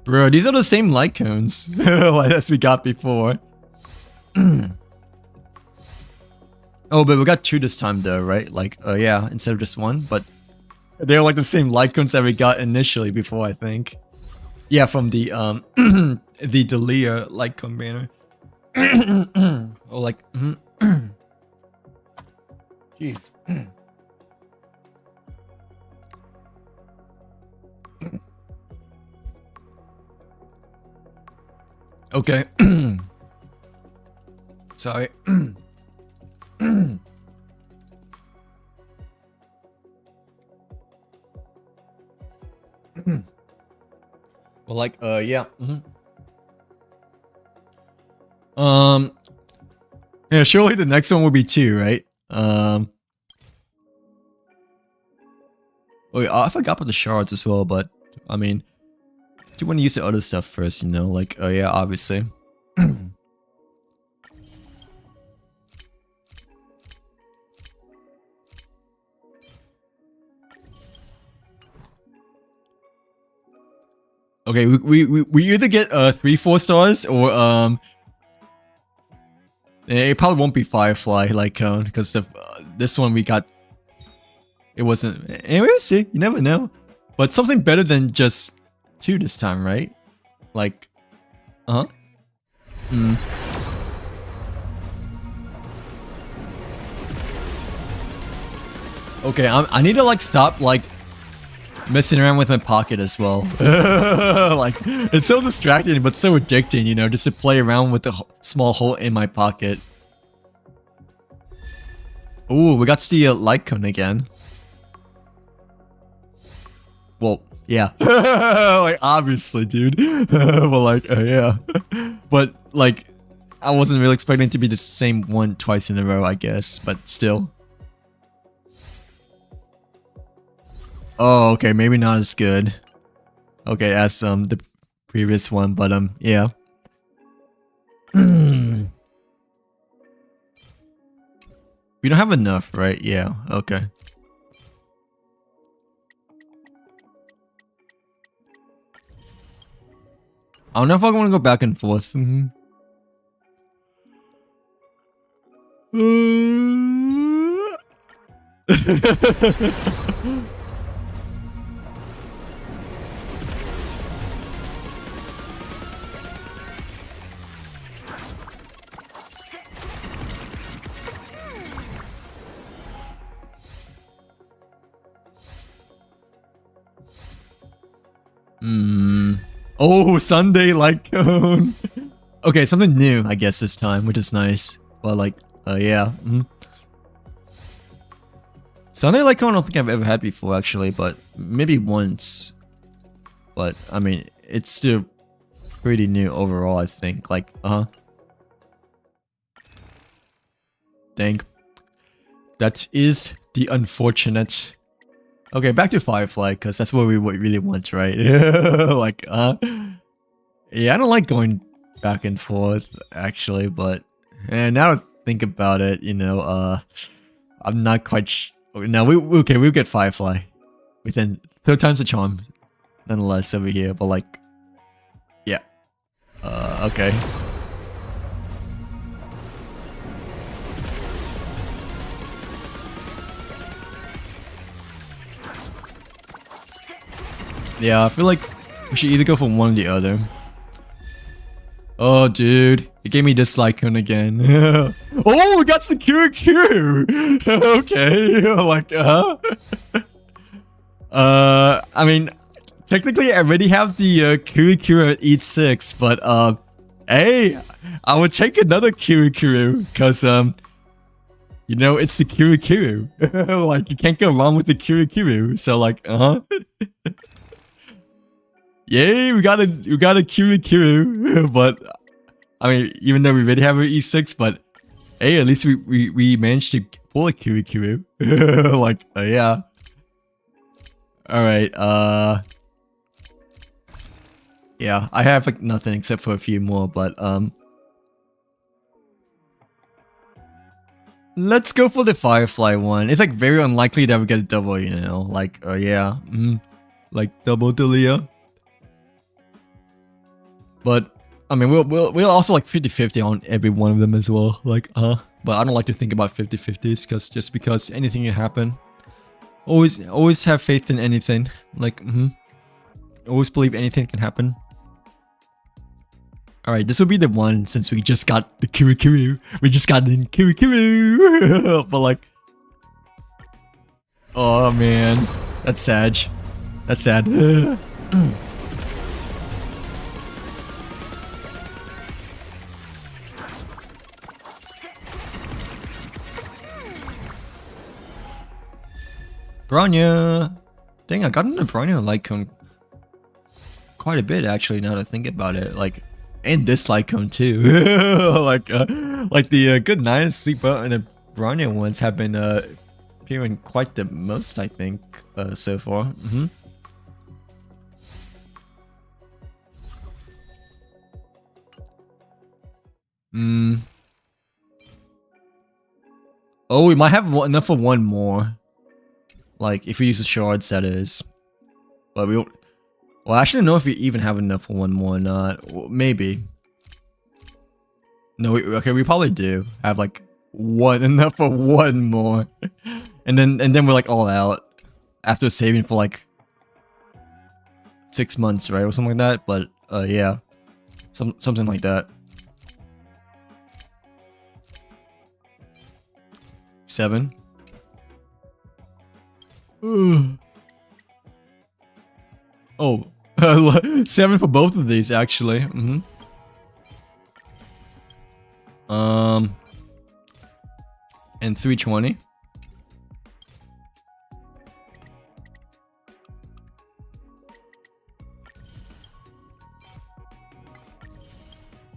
Bro, these are the same light cones like as we got before. Oh, but we got 2 this time though, right? Like, yeah, instead of just 1, but they're like the same light cones that we got initially before, I think. Yeah, from the the Delia light cone banner. Or like, jeez. Okay. Sorry. Well, like, yeah. Yeah, surely the next one will be 2, right? Wait, I forgot about the shards as well, but I mean, do you want to use the other stuff first, you know? Like, yeah, obviously. Okay, we either get 3 4-stars or it probably won't be Firefly like cone because the this one we got it wasn't. Anyway, we'll see. You never know, but something better than just 2 this time, right? Like, Okay, I need to like stop like messing around with my pocket as well. Like, it's so distracting but so addicting, you know, just to play around with the small hole in my pocket. Ooh, we got the light cone again. Well, yeah. Like, obviously, dude. Well, like, yeah. But, like, I wasn't really expecting it to be the same one twice in a row, I guess, but still. Oh, okay, maybe not as good. Okay, as the previous one, but yeah. We don't have enough, right? Yeah, okay. I don't know if I want to go back and forth. Oh, Sunday light cone. Okay, something new, I guess, this time, which is nice. But like, yeah. Sunday light cone I don't think I've ever had before, actually, but maybe once. But, I mean, it's still pretty new overall, I think. Like, Dang. That is the unfortunate. Okay, back to Firefly, because that's what we really want, right? Like, yeah, I don't like going back and forth, actually, but now to think about it, you know, I'm not quite no, okay, we'll get Firefly. Within 3 times the charm, nonetheless, over here, but like, yeah. Okay. Yeah, I feel like we should either go for one or the other. Oh, dude. It gave me this Lycon again. Oh, we got Secure Q! Okay, like, I mean, technically I already have the Q at each 6, but, hey, I would take another Q, because, you know, it's the Q. Like, you can't go wrong with the Q, so like, Yay, we got a Q, but I mean, even though we already have an E6, but hey, at least we managed to pull a Q. Like, yeah. All right, yeah, I have like nothing except for a few more, but let's go for the Firefly one. It's like very unlikely that we get a double, you know, like, yeah, like double Delia. But I mean, we'll also like 50-50 on every one of them as well. Like, but I don't like to think about 50-50s because anything can happen. Always have faith in anything. Like, always believe anything can happen. All right, this will be the one since we just got the Kiwi. We just got the Kiwi. But like, oh man, that's sad. That's sad. Bronya! Dang, I got into Bronya Lycone quite a bit actually now that I think about it. Like, and this Lycone too. Like the Good Night, Sleep Out, and the Bronya ones have been appearing quite the most, I think, so far. Oh, we might have enough for one more. Like, if we use the shards, that is. But we don't... Well, I actually don't know if we even have enough for one more or not. Well, maybe. No, okay, we probably do have, like, enough for one more. and then we're, like, all out. After saving for, like... 6 months, right? Or something like that. But, yeah. Something like that. 7. Oh, 7 for both of these actually. And 320.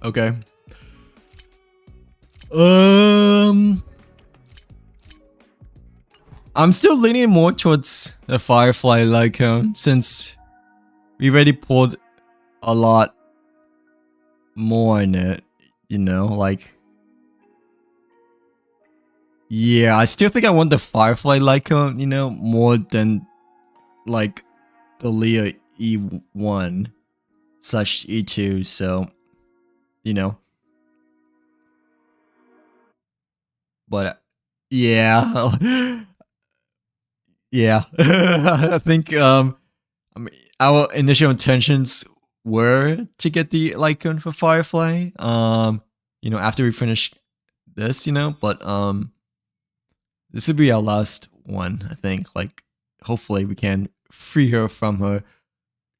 Okay. I'm still leaning more towards the Firefly Lycone since we already poured a lot more in it, you know, like... Yeah, I still think I want the Firefly Lycone, you know, more than, like, the Leah E1 / E2, so, you know. But, yeah... Yeah, I think I mean, our initial intentions were to get the Lycone for Firefly. You know, after we finish this, you know, but this would be our last one, I think. Like, hopefully we can free her from her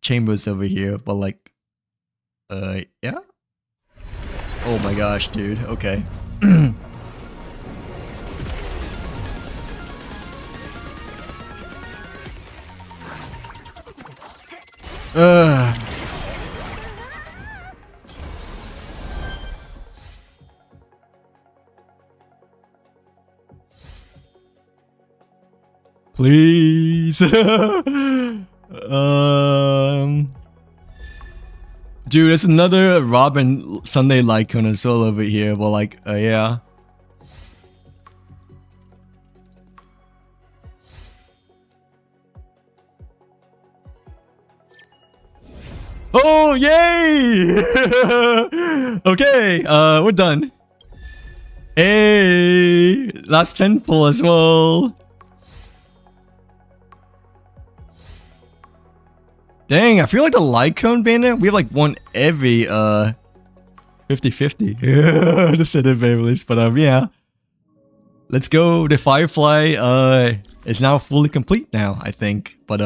chambers over here. But like, yeah. Oh my gosh, dude. Okay. Please. Dude, there's another Robin Sunday Lycon as well over here. Well, like, yeah. Oh, yay! Okay, we're done. Hey, last 10 pull as well. Dang, I feel like the Lycon banner, we have like one every 50-50. The set of families, but yeah. Let's go. The Firefly is now fully complete now, I think. But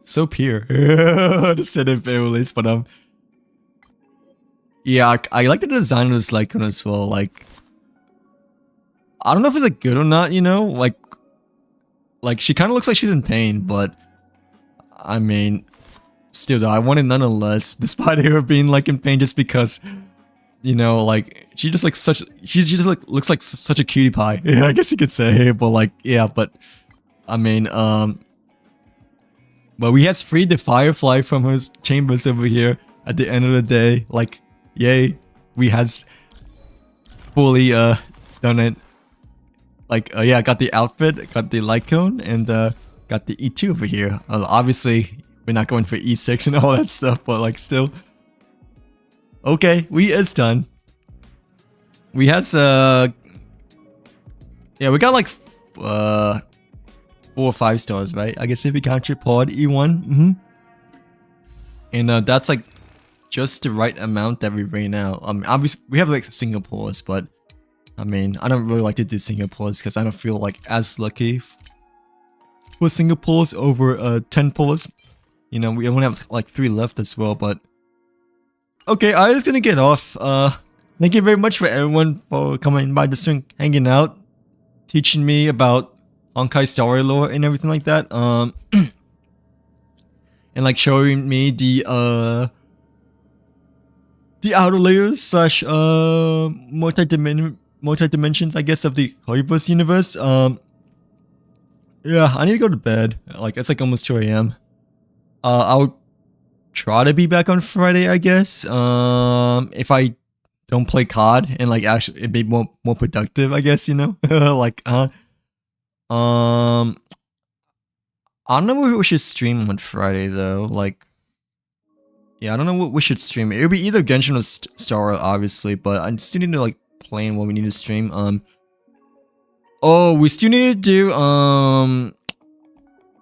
so pure. The set of families, but yeah, I like the design of this Lycon as well. Like, I don't know if it's like good or not, you know, like she kind of looks like she's in pain, but I mean, still though, I want it nonetheless, despite her being like in pain, just because, you know, like she just like looks like such a cutie pie. Yeah, I guess you could say, but like, yeah, but I mean, but we had freed the Firefly from her chambers over here at the end of the day. Like, yay, we has fully done it. Like, yeah, got the outfit, got the Lycon, and got the E2 over here. Obviously, we're not going for E6 and all that stuff, but like, still. Okay, we is done. We has, yeah, we got like 4 or 5 stars, right? I guess if we count your pod E1, and that's like just the right amount that we ran out. Obviously, we have like Singapore's, but I mean, I don't really like to do Singapore's because I don't feel like as lucky for Singapore's over 10 pullers. You know, we only have like 3 left as well, but okay, I was gonna get off. Thank you very much for everyone for coming by the stream, hanging out, teaching me about Honkai story lore and everything like that. And like showing me the outer layers slash multi-dimensions, I guess, of the Hoiverse universe. Yeah, I need to go to bed. Like, it's like almost 2 AM. I'll try to be back on Friday, I guess. If I don't play COD and like actually it'd be more productive, I guess, you know? Like, I don't know what we should stream on Friday though. Like, yeah, I don't know what we should stream. It would be either Genshin or Star, obviously, but I still need to like plan what we need to stream. Oh, we still need to do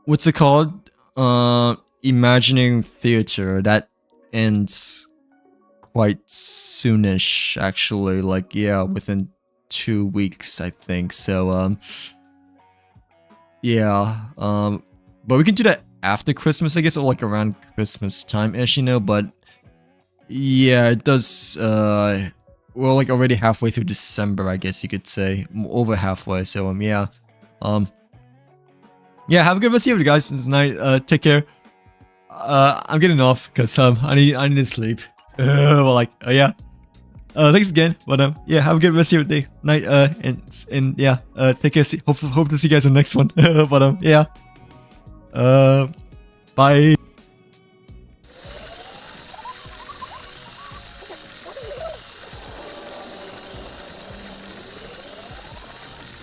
what's it called? Imagining Theater. That ends quite soonish, actually. Like, yeah, within 2 weeks, I think. So yeah, but we can do that after Christmas, I guess, or like around Christmas time-ish, you know. But yeah, it does. We're like already halfway through December, I guess you could say, over halfway. So yeah, yeah. Have a good rest of your guys tonight. Take care. I'm getting off because I need to sleep. Well, like, yeah. Thanks again. But yeah, have a good rest of your day, night. And yeah. Take care. Hope to see you guys on the next one. But yeah. Bye.